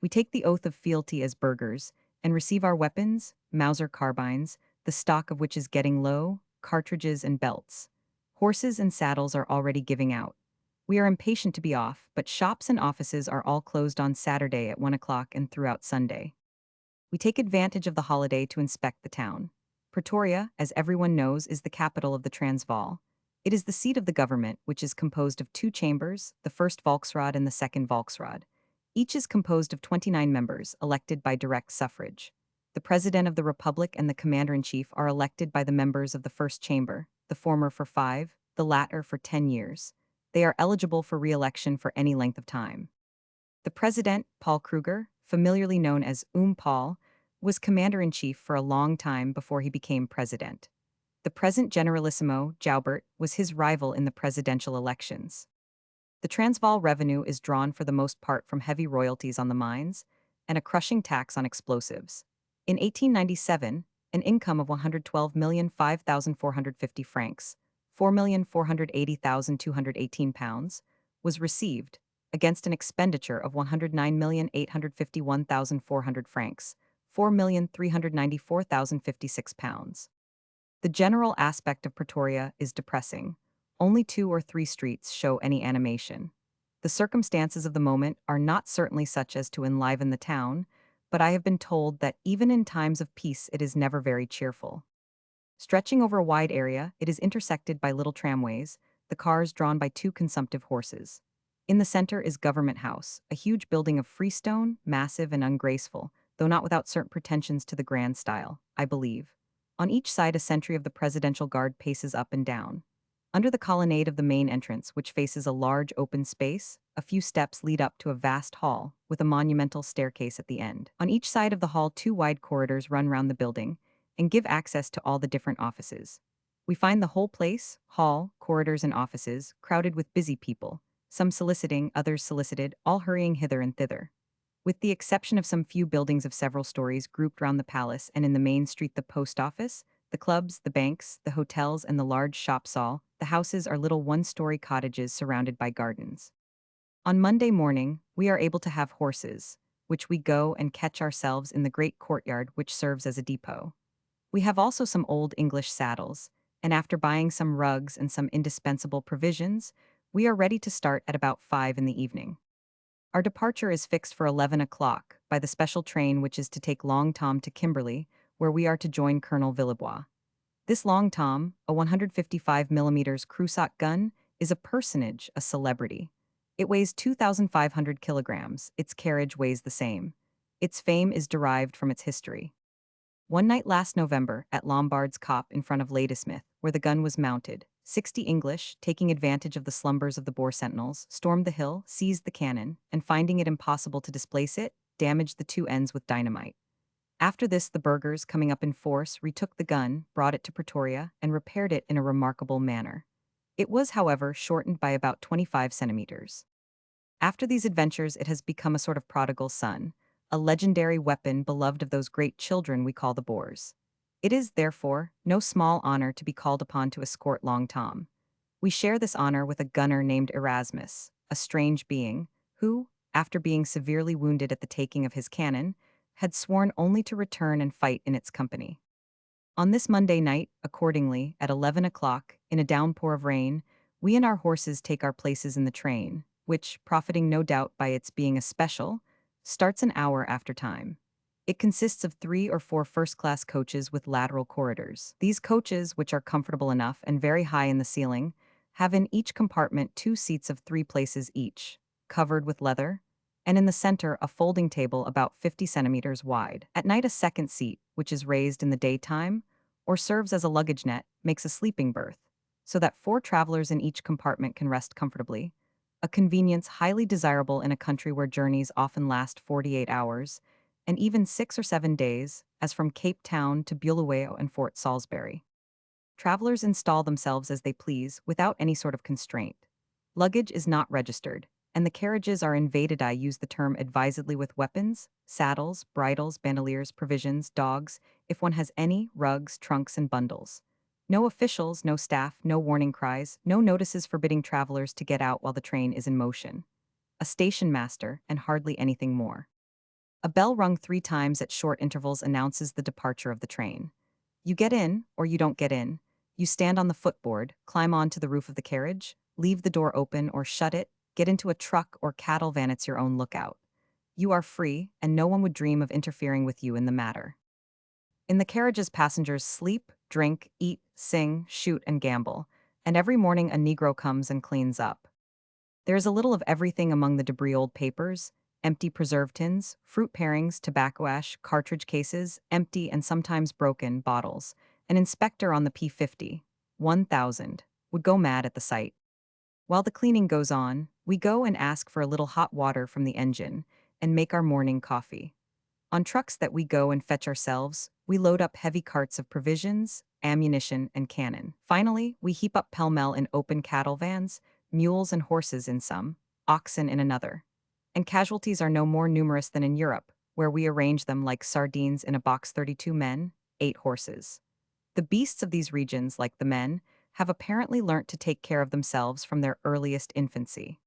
We take the oath of fealty as burghers, and receive our weapons, Mauser carbines, the stock of which is getting low, cartridges and belts. Horses and saddles are already giving out. We are impatient to be off, but shops and offices are all closed on Saturday at 1 o'clock and throughout Sunday. We take advantage of the holiday to inspect the town. Pretoria, as everyone knows, is the capital of the Transvaal. It is the seat of the government, which is composed of two chambers, the first Volksraad and the second Volksraad. Each is composed of 29 members, elected by direct suffrage. The President of the Republic and the Commander-in-Chief are elected by the members of the first chamber, the former for 5, the latter for 10 years. They are eligible for re-election for any length of time. The President, Paul Kruger, familiarly known as Paul, was Commander-in-Chief for a long time before he became President. The present Generalissimo, Joubert, was his rival in the presidential elections. The Transvaal revenue is drawn for the most part from heavy royalties on the mines and a crushing tax on explosives. In 1897, an income of 112,005,450 francs, 4,480,218 pounds, was received, against an expenditure of 109,851,400 francs, 4,394,056 pounds. The general aspect of Pretoria is depressing. Only 2 or 3 streets show any animation. The circumstances of the moment are not certainly such as to enliven the town, but I have been told that even in times of peace it is never very cheerful. Stretching over a wide area, it is intersected by little tramways, the cars drawn by 2 consumptive horses. In the center is Government House, a huge building of freestone, massive and ungraceful, though not without certain pretensions to the grand style, I believe. On each side a sentry of the Presidential Guard paces up and down. Under the colonnade of the main entrance, which faces a large open space, a few steps lead up to a vast hall, with a monumental staircase at the end. On each side of the hall 2 wide corridors run round the building, and give access to all the different offices. We find the whole place, hall, corridors and offices, crowded with busy people, some soliciting, others solicited, all hurrying hither and thither. With the exception of some few buildings of several stories grouped round the palace and in the main street the post office, the clubs, the banks, the hotels and the large shops all, the houses are little one-story cottages surrounded by gardens. On Monday morning, we are able to have horses, which we go and catch ourselves in the great courtyard which serves as a depot. We have also some old English saddles, and after buying some rugs and some indispensable provisions, we are ready to start at about 5 in the evening. Our departure is fixed for 11 o'clock by the special train which is to take Long Tom to Kimberley, where we are to join Colonel Villebois. This Long Tom, a 155mm Crusock gun, is a personage, a celebrity. It weighs 2,500 kilograms, its carriage weighs the same. Its fame is derived from its history. One night last November, at Lombard's Cop in front of Ladysmith, where the gun was mounted, 60 English, taking advantage of the slumbers of the Boer sentinels, stormed the hill, seized the cannon, and finding it impossible to displace it, damaged the 2 ends with dynamite. After this, the burghers, coming up in force, retook the gun, brought it to Pretoria, and repaired it in a remarkable manner. It was, however, shortened by about 25 centimeters. After these adventures, it has become a sort of prodigal son, a legendary weapon beloved of those great children we call the Boers. It is, therefore, no small honor to be called upon to escort Long Tom. We share this honor with a gunner named Erasmus, a strange being, who, after being severely wounded at the taking of his cannon, had sworn only to return and fight in its company. On this Monday night, accordingly, at 11 o'clock, in a downpour of rain, we and our horses take our places in the train, which, profiting no doubt by its being a special, starts an hour after time. It consists of 3 or 4 first-class coaches with lateral corridors. These coaches, which are comfortable enough and very high in the ceiling, have in each compartment 2 seats of 3 places each, covered with leather, and in the center a folding table about 50 centimeters wide. At night a second seat, which is raised in the daytime, or serves as a luggage net, makes a sleeping berth, so that 4 travelers in each compartment can rest comfortably, a convenience highly desirable in a country where journeys often last 48 hours, and even 6 or 7 days, as from Cape Town to Bulawayo and Fort Salisbury. Travelers install themselves as they please, without any sort of constraint. Luggage is not registered, and the carriages are invaded. I use the term advisedly with weapons, saddles, bridles, bandoliers, provisions, dogs, if one has any, rugs, trunks, and bundles. No officials, no staff, no warning cries, no notices forbidding travelers to get out while the train is in motion. A station master, and hardly anything more. A bell rung 3 times at short intervals announces the departure of the train. You get in, or you don't get in. You stand on the footboard, climb onto the roof of the carriage, leave the door open or shut it, get into a truck or cattle van at your own lookout. You are free, and no one would dream of interfering with you in the matter. In the carriages, passengers sleep, drink, eat, sing, shoot, and gamble, and every morning a Negro comes and cleans up. There is a little of everything among the debris: old papers, empty preserve tins, fruit parings, tobacco ash, cartridge cases, empty and sometimes broken bottles. An inspector on the P50, 1000, would go mad at the sight. While the cleaning goes on, we go and ask for a little hot water from the engine and make our morning coffee. On trucks that we go and fetch ourselves, we load up heavy carts of provisions, ammunition, and cannon. Finally, we heap up pell-mell in open cattle vans, mules and horses in some, oxen in another. And casualties are no more numerous than in Europe, where we arrange them like sardines in a box: 32 men, 8 horses. The beasts of these regions, like the men, have apparently learnt to take care of themselves from their earliest infancy.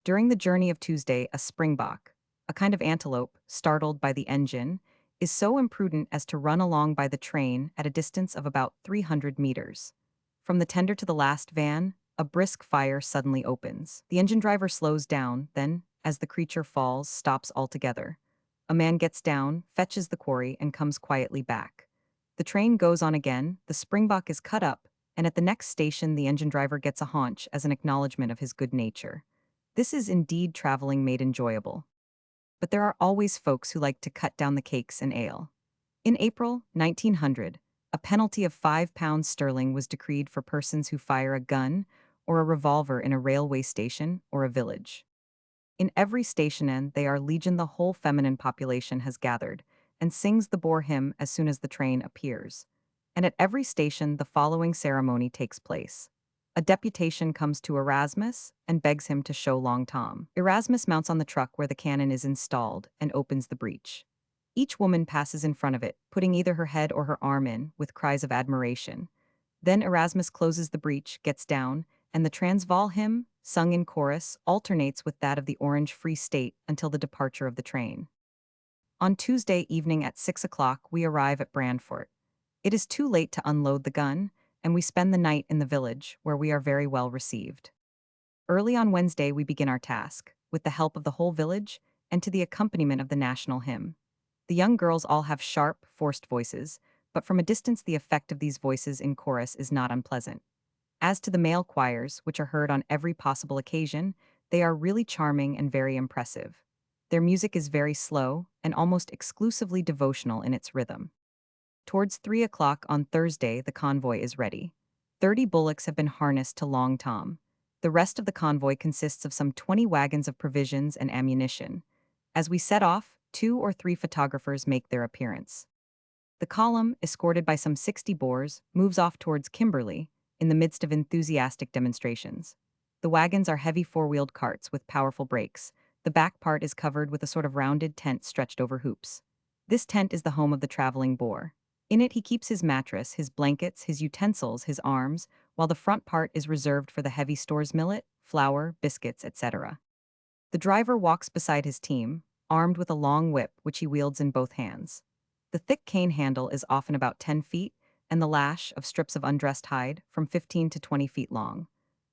During the journey of Tuesday, a springbok, a kind of antelope, startled by the engine, is so imprudent as to run along by the train at a distance of about 300 meters. From the tender to the last van, a brisk fire suddenly opens. The engine driver slows down, then, as the creature falls, stops altogether. A man gets down, fetches the quarry, and comes quietly back. The train goes on again, the springbok is cut up, and at the next station the engine driver gets a haunch as an acknowledgement of his good nature. This is indeed traveling made enjoyable. But there are always folks who like to cut down the cakes and ale. In April 1900, a penalty of £5 sterling was decreed for persons who fire a gun or a revolver in a railway station or a village. In every station end they are legion. The whole feminine population has gathered and sings the Boer hymn as soon as the train appears. And at every station the following ceremony takes place. A deputation comes to Erasmus and begs him to show Long Tom. Erasmus mounts on the truck where the cannon is installed and opens the breech. Each woman passes in front of it, putting either her head or her arm in, with cries of admiration. Then Erasmus closes the breech, gets down, and the Transvaal hymn, sung in chorus, alternates with that of the Orange Free State until the departure of the train. On Tuesday evening at 6 o'clock we arrive at Brandfort. It is too late to unload the gun, and we spend the night in the village, where we are very well received. Early on Wednesday we begin our task, with the help of the whole village, and to the accompaniment of the national hymn. The young girls all have sharp, forced voices, but from a distance the effect of these voices in chorus is not unpleasant. As to the male choirs, which are heard on every possible occasion, they are really charming and very impressive. Their music is very slow, and almost exclusively devotional in its rhythm. Towards 3 o'clock on Thursday the convoy is ready. 30 bullocks have been harnessed to Long Tom. The rest of the convoy consists of some 20 wagons of provisions and ammunition. As we set off, 2 or 3 photographers make their appearance. The column, escorted by some 60 Boers, moves off towards Kimberley, in the midst of enthusiastic demonstrations. The wagons are heavy 4-wheeled carts with powerful brakes. The back part is covered with a sort of rounded tent stretched over hoops. This tent is the home of the traveling Boer. In it he keeps his mattress, his blankets, his utensils, his arms, while the front part is reserved for the heavy stores: millet, flour, biscuits, etc. The driver walks beside his team, armed with a long whip which he wields in both hands. The thick cane handle is often about 10 feet, and the lash, of strips of undressed hide, from 15 to 20 feet long.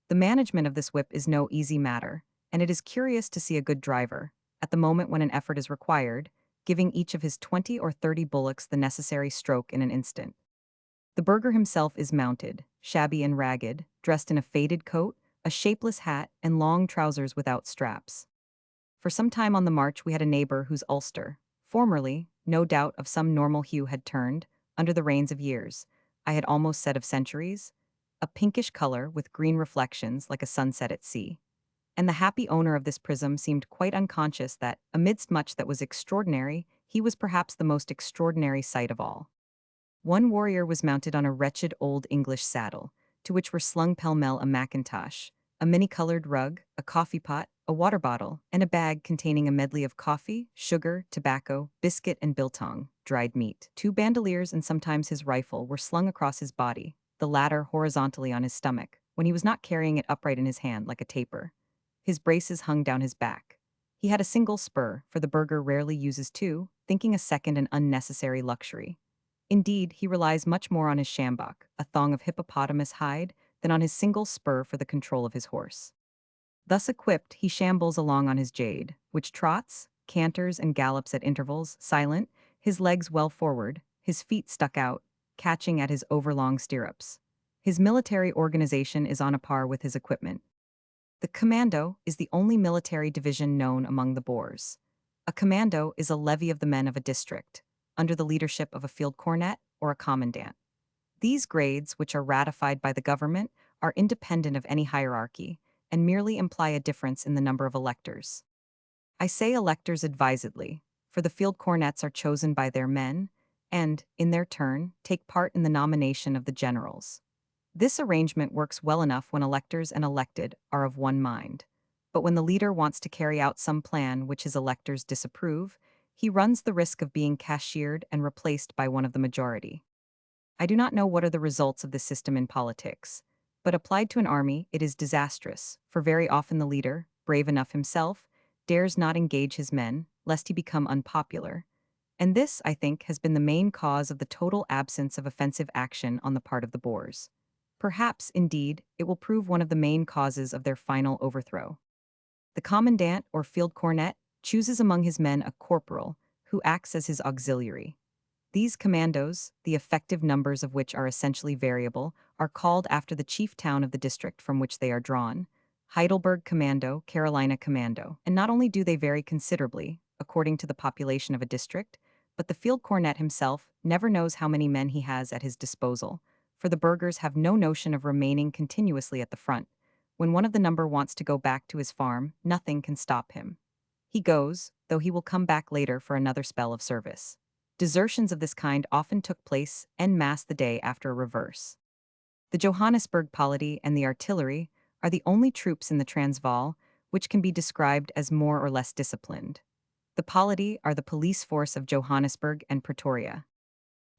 The management of this whip is no easy matter, and it is curious to see a good driver, at the moment when an effort is required, giving each of his 20 or 30 bullocks the necessary stroke in an instant. The burgher himself is mounted, shabby and ragged, dressed in a faded coat, a shapeless hat, and long trousers without straps. For some time on the march we had a neighbor whose ulster, formerly, no doubt of some normal hue, had turned, under the rains of years, I had almost said of centuries, a pinkish color with green reflections like a sunset at sea. And the happy owner of this prism seemed quite unconscious that, amidst much that was extraordinary, he was perhaps the most extraordinary sight of all. One warrior was mounted on a wretched old English saddle, to which were slung pell-mell a mackintosh, a many-colored rug, a coffee-pot, a water bottle, and a bag containing a medley of coffee, sugar, tobacco, biscuit and biltong, dried meat. 2 bandoliers and sometimes his rifle were slung across his body. the latter horizontally on his stomach, when he was not carrying it upright in his hand like a taper. His braces hung down his back. He had a single spur, for the burgher rarely uses two, thinking a second an unnecessary luxury. Indeed, he relies much more on his sjambok, a thong of hippopotamus hide, than on his single spur for the control of his horse. Thus equipped, he shambles along on his jade, which trots, canters, and gallops at intervals, silent, his legs well forward, his feet stuck out, catching at his overlong stirrups. His military organization is on a par with his equipment. The commando is the only military division known among the Boers. A commando is a levy of the men of a district, under the leadership of a field cornet or a commandant. These grades, which are ratified by the government, are independent of any hierarchy and merely imply a difference in the number of electors. I say electors advisedly, for the field cornets are chosen by their men and, in their turn, take part in the nomination of the generals. This arrangement works well enough when electors and elected are of one mind. But when the leader wants to carry out some plan which his electors disapprove, he runs the risk of being cashiered and replaced by one of the majority. I do not know what are the results of this system in politics, but applied to an army, it is disastrous, for very often the leader, brave enough himself, dares not engage his men, lest he become unpopular. And this, I think, has been the main cause of the total absence of offensive action on the part of the Boers. Perhaps, indeed, it will prove one of the main causes of their final overthrow. The commandant or field cornet chooses among his men a corporal, who acts as his auxiliary. These commandos, the effective numbers of which are essentially variable, are called after the chief town of the district from which they are drawn: Heidelberg Commando, Carolina Commando. And not only do they vary considerably, according to the population of a district, but the field cornet himself never knows how many men he has at his disposal, for the burghers have no notion of remaining continuously at the front. When one of the number wants to go back to his farm, nothing can stop him. He goes, though he will come back later for another spell of service. Desertions of this kind often took place en masse the day after a reverse. The Johannesburg polity and the artillery are the only troops in the Transvaal which can be described as more or less disciplined. The polity are the police force of Johannesburg and Pretoria.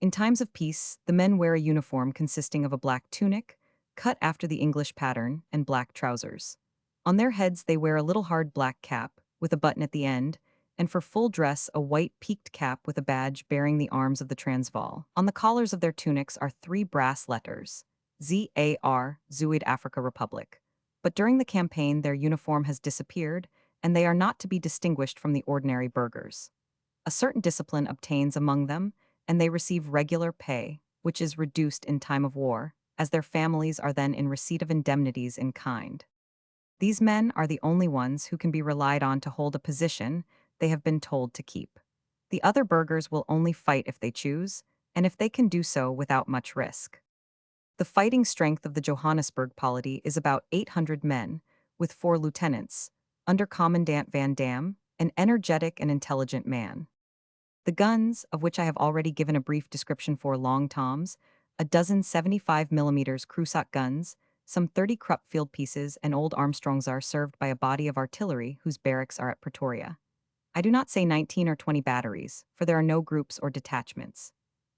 In times of peace, the men wear a uniform consisting of a black tunic, cut after the English pattern, and black trousers. On their heads they wear a little hard black cap, with a button at the end, and for full dress a white peaked cap with a badge bearing the arms of the Transvaal. On the collars of their tunics are three brass letters: ZAR, Zuid-Afrika Republic. But during the campaign their uniform has disappeared, and they are not to be distinguished from the ordinary burghers. A certain discipline obtains among them, and they receive regular pay, which is reduced in time of war, as their families are then in receipt of indemnities in kind. These men are the only ones who can be relied on to hold a position they have been told to keep. The other burghers will only fight if they choose, and if they can do so without much risk. The fighting strength of the Johannesburg polity is about 800 men, with 4 lieutenants, under Commandant Van Dam, an energetic and intelligent man. The guns, of which I have already given a brief description for long toms, a dozen 75mm Crusock guns, some 30 Krupp field pieces, and old Armstrongs are served by a body of artillery whose barracks are at Pretoria. I do not say 19 or 20 batteries, for there are no groups or detachments.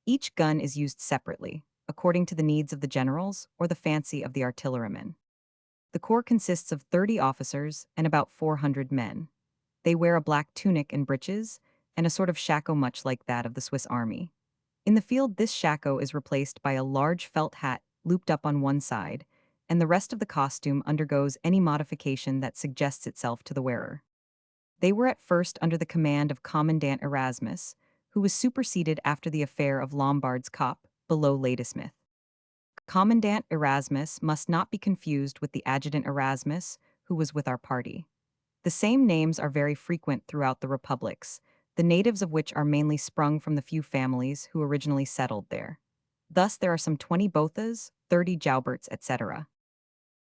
Each gun is used separately, according to the needs of the generals or the fancy of the artillerymen. The corps consists of 30 officers and about 400 men. They wear a black tunic and breeches, and a sort of shako much like that of the Swiss army. In the field this shako is replaced by a large felt hat looped up on one side, and the rest of the costume undergoes any modification that suggests itself to the wearer. They were at first under the command of Commandant Erasmus, who was superseded after the affair of Lombard's Kop, below Ladysmith. Commandant Erasmus must not be confused with the Adjutant Erasmus, who was with our party. The same names are very frequent throughout the republics, the natives of which are mainly sprung from the few families who originally settled there. Thus there are some 20 Bothas, 30 Jouberts, etc.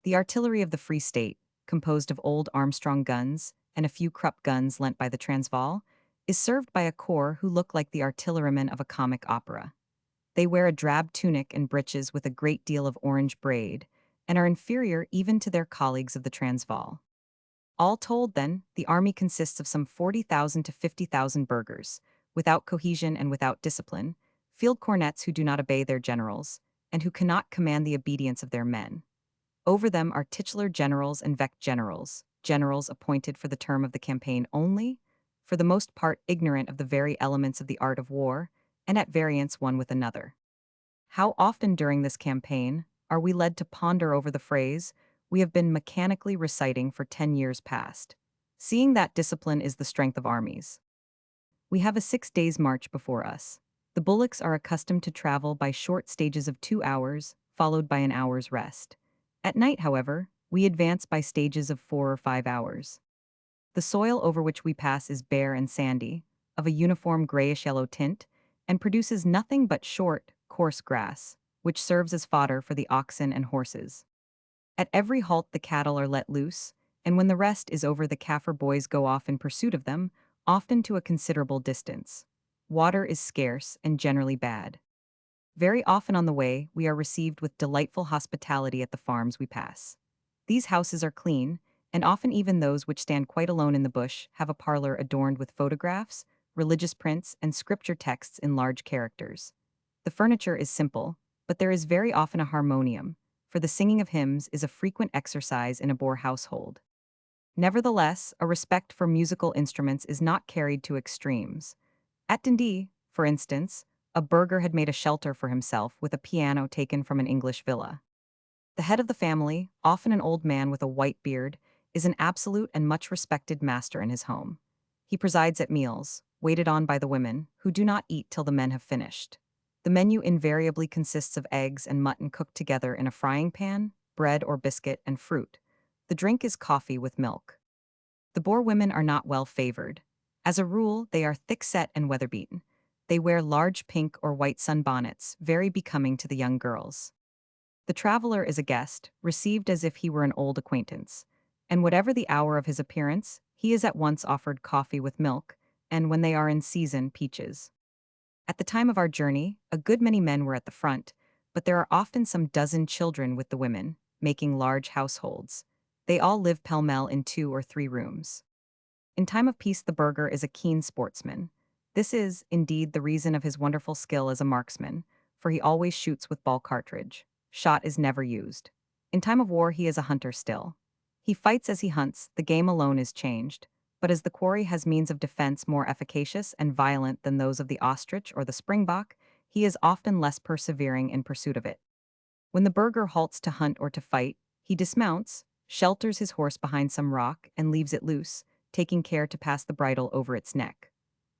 The artillery of the Free State, composed of old Armstrong guns and a few Krupp guns lent by the Transvaal, is served by a corps who look like the artillerymen of a comic opera. They wear a drab tunic and breeches with a great deal of orange braid, and are inferior even to their colleagues of the Transvaal. All told, then, the army consists of some 40,000 to 50,000 burghers, without cohesion and without discipline, field cornets who do not obey their generals, and who cannot command the obedience of their men. Over them are titular generals and vec generals, generals appointed for the term of the campaign only, for the most part ignorant of the very elements of the art of war, and at variance one with another. How often during this campaign are we led to ponder over the phrase we have been mechanically reciting for 10 years past, seeing that discipline is the strength of armies. We have a 6 days' march before us. The bullocks are accustomed to travel by short stages of 2 hours, followed by an hour's rest. At night, however, we advance by stages of 4 or 5 hours. The soil over which we pass is bare and sandy, of a uniform grayish-yellow tint, and produces nothing but short, coarse grass, which serves as fodder for the oxen and horses. At every halt the cattle are let loose, and when the rest is over the Kaffir boys go off in pursuit of them, often to a considerable distance. Water is scarce and generally bad. Very often on the way, we are received with delightful hospitality at the farms we pass. These houses are clean, and often even those which stand quite alone in the bush have a parlor adorned with photographs, religious prints, and scripture texts in large characters. The furniture is simple, but there is very often a harmonium, for the singing of hymns is a frequent exercise in a Boer household. Nevertheless, a respect for musical instruments is not carried to extremes. At Dundee, for instance, a burgher had made a shelter for himself with a piano taken from an English villa. The head of the family, often an old man with a white beard, is an absolute and much respected master in his home. He presides at meals, waited on by the women, who do not eat till the men have finished. The menu invariably consists of eggs and mutton cooked together in a frying pan, bread or biscuit, and fruit. The drink is coffee with milk. The Boer women are not well favored. As a rule, they are thick-set and weather-beaten. They wear large pink or white sunbonnets, very becoming to the young girls. The traveler is a guest, received as if he were an old acquaintance, and whatever the hour of his appearance, he is at once offered coffee with milk, and when they are in season, peaches. At the time of our journey, a good many men were at the front, but there are often some dozen children with the women, making large households. They all live pell-mell in 2 or 3 rooms. In time of peace the burgher is a keen sportsman. This is, indeed, the reason of his wonderful skill as a marksman, for he always shoots with ball cartridge. Shot is never used. In time of war he is a hunter still. He fights as he hunts, the game alone is changed, but as the quarry has means of defense more efficacious and violent than those of the ostrich or the springbok, he is often less persevering in pursuit of it. When the burgher halts to hunt or to fight, he dismounts, shelters his horse behind some rock, and leaves it loose, taking care to pass the bridle over its neck.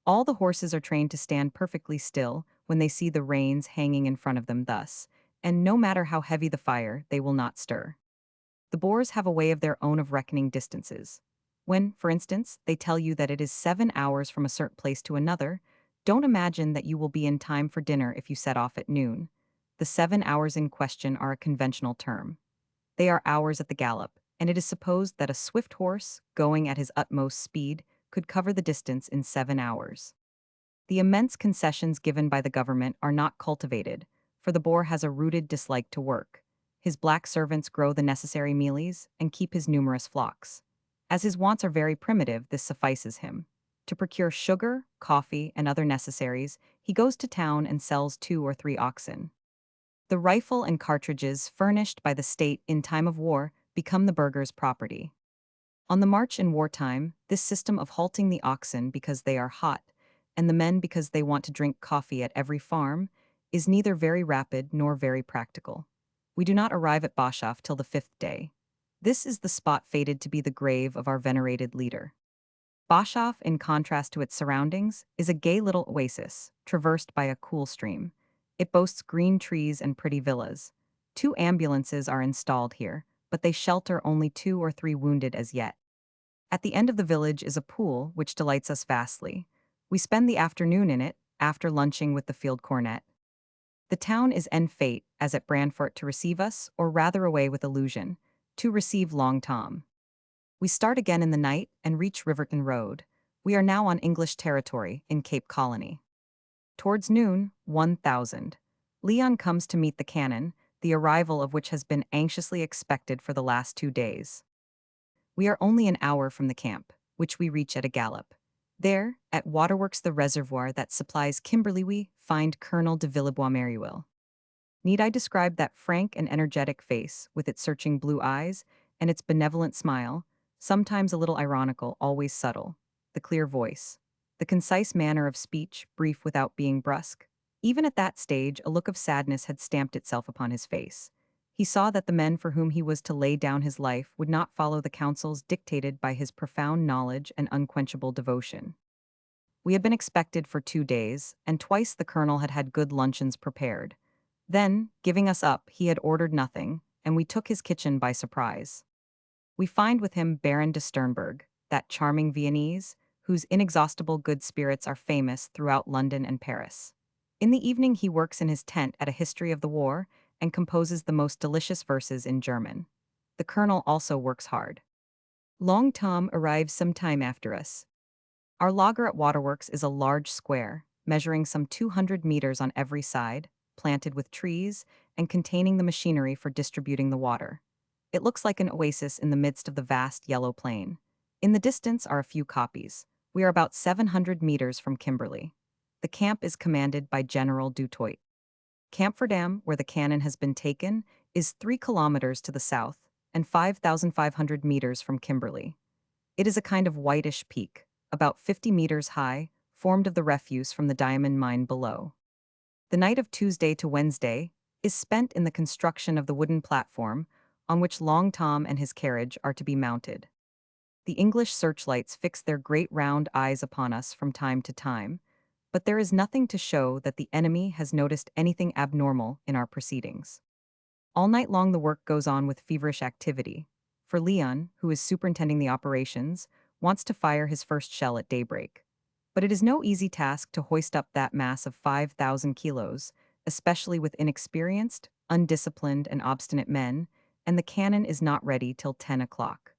All the horses are trained to stand perfectly still when they see the reins hanging in front of them thus, and no matter how heavy the fire, they will not stir. The Boers have a way of their own of reckoning distances. When, for instance, they tell you that it is 7 hours from a certain place to another, don't imagine that you will be in time for dinner if you set off at noon. The 7 hours in question are a conventional term. They are hours at the gallop, and it is supposed that a swift horse, going at his utmost speed, could cover the distance in 7 hours. The immense concessions given by the government are not cultivated, for the Boer has a rooted dislike to work. His black servants grow the necessary mealies and keep his numerous flocks. As his wants are very primitive, this suffices him. To procure sugar, coffee, and other necessaries, he goes to town and sells 2 or 3 oxen. The rifle and cartridges furnished by the state in time of war become the burgher's property. On the march in wartime, this system of halting the oxen because they are hot, and the men because they want to drink coffee at every farm, is neither very rapid nor very practical. We do not arrive at Boshoff till the 5th day. This is the spot fated to be the grave of our venerated leader. Boshoff, in contrast to its surroundings, is a gay little oasis, traversed by a cool stream. It boasts green trees and pretty villas. 2 ambulances are installed here, but they shelter only 2 or 3 wounded as yet. At the end of the village is a pool which delights us vastly. We spend the afternoon in it, after lunching with the field cornet. The town is en fete, as at Brandfort, to receive us, or rather away with illusion, to receive Long Tom. We start again in the night and reach Riverton Road. We are now on English territory, in Cape Colony. Towards noon, 1000. Leon comes to meet the cannon, the arrival of which has been anxiously expected for the last 2 days. We are only an hour from the camp, which we reach at a gallop. There, at Waterworks the reservoir that supplies Kimberley, we find Colonel de Villebois-Merriwil. Need I describe that frank and energetic face with its searching blue eyes and its benevolent smile, sometimes a little ironical, always subtle, the clear voice, the concise manner of speech, brief without being brusque? Even at that stage, a look of sadness had stamped itself upon his face. He saw that the men for whom he was to lay down his life would not follow the counsels dictated by his profound knowledge and unquenchable devotion. We had been expected for 2 days, and twice the colonel had had good luncheons prepared. Then, giving us up, he had ordered nothing, and we took his kitchen by surprise. We find with him Baron de Sternberg, that charming Viennese, whose inexhaustible good spirits are famous throughout London and Paris. In the evening he works in his tent at a history of the war and composes the most delicious verses in German. The colonel also works hard. Long Tom arrives some time after us. Our lager at Waterworks is a large square, measuring some 200 meters on every side, planted with trees, and containing the machinery for distributing the water. It looks like an oasis in the midst of the vast yellow plain. In the distance are a few copies. We are about 700 meters from Kimberley. The camp is commanded by General Du Toit. Campfordam, where the cannon has been taken, is 3 kilometers to the south and 5,500 meters from Kimberley. It is a kind of whitish peak, about 50 meters high, formed of the refuse from the diamond mine below. The night of Tuesday to Wednesday is spent in the construction of the wooden platform on which Long Tom and his carriage are to be mounted. The English searchlights fix their great round eyes upon us from time to time, but there is nothing to show that the enemy has noticed anything abnormal in our proceedings. All night long the work goes on with feverish activity, for Leon, who is superintending the operations, wants to fire his first shell at daybreak. But it is no easy task to hoist up that mass of 5,000 kilos, especially with inexperienced, undisciplined, and obstinate men, and the cannon is not ready till 10 o'clock.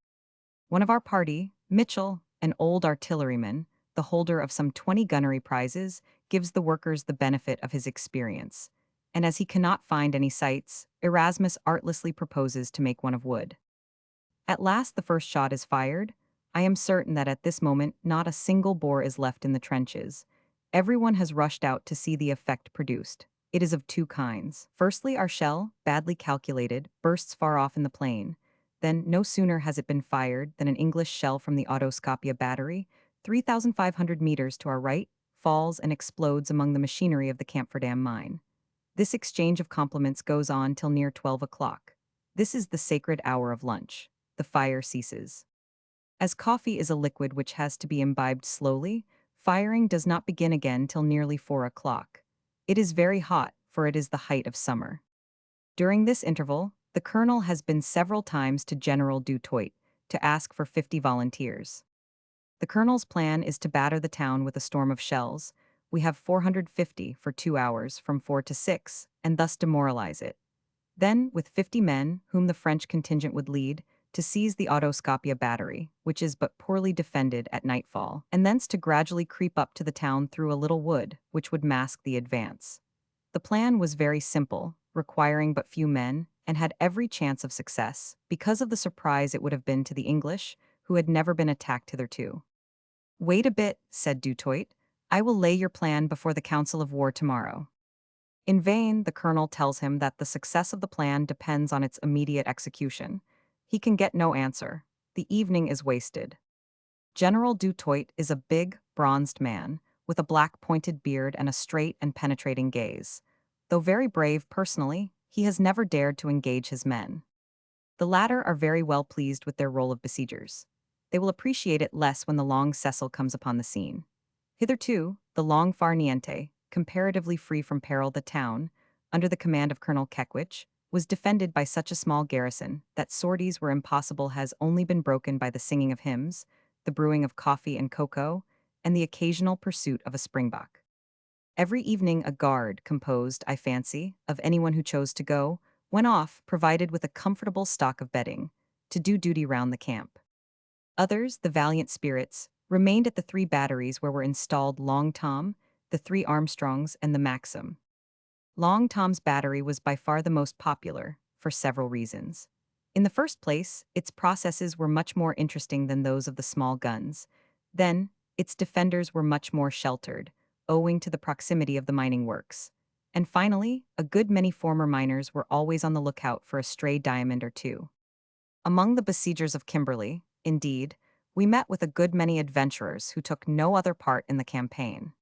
One of our party, Mitchell, an old artilleryman, the holder of some 20 gunnery prizes, gives the workers the benefit of his experience, and as he cannot find any sights, Erasmus artlessly proposes to make one of wood. At last the first shot is fired. I am certain that at this moment not a single Boer is left in the trenches. Everyone has rushed out to see the effect produced. It is of two kinds. Firstly, our shell, badly calculated, bursts far off in the plain. Then, no sooner has it been fired than an English shell from the Autoscopia battery, 3,500 meters to our right, falls and explodes among the machinery of the Campfordam mine. This exchange of compliments goes on till near 12 o'clock. This is the sacred hour of lunch. The fire ceases. As coffee is a liquid which has to be imbibed slowly, firing does not begin again till nearly 4 o'clock. It is very hot, for it is the height of summer. During this interval, the colonel has been several times to General Du Toit to ask for 50 volunteers. The colonel's plan is to batter the town with a storm of shells. We have 450 for 2 hours from 4 to 6, and thus demoralize it. Then, with 50 men, whom the French contingent would lead, to seize the Autoscopia battery, which is but poorly defended at nightfall, and thence to gradually creep up to the town through a little wood, which would mask the advance. The plan was very simple, requiring but few men, and had every chance of success, because of the surprise it would have been to the English, who had never been attacked hitherto. "Wait a bit," said Du Toit. "I will lay your plan before the Council of War tomorrow." In vain, the colonel tells him that the success of the plan depends on its immediate execution. He can get no answer. The evening is wasted. General Du Toit is a big, bronzed man, with a black pointed beard and a straight and penetrating gaze. Though very brave personally, he has never dared to engage his men. The latter are very well pleased with their role of besiegers. They will appreciate it less when the long Cecil comes upon the scene. Hitherto, the long Far Niente, comparatively free from peril the town, under the command of Colonel Kekwich, was defended by such a small garrison that sorties were impossible has only been broken by the singing of hymns, the brewing of coffee and cocoa, and the occasional pursuit of a springbok. Every evening a guard, composed, I fancy, of anyone who chose to go, went off, provided with a comfortable stock of bedding, to do duty round the camp. Others, the valiant spirits, remained at the 3 batteries where were installed Long Tom, the 3 Armstrongs, and the Maxim. Long Tom's battery was by far the most popular, for several reasons. In the first place, its processes were much more interesting than those of the small guns. Then, its defenders were much more sheltered, owing to the proximity of the mining works. And finally, a good many former miners were always on the lookout for a stray diamond or two. Among the besiegers of Kimberley, indeed, we met with a good many adventurers who took no other part in the campaign.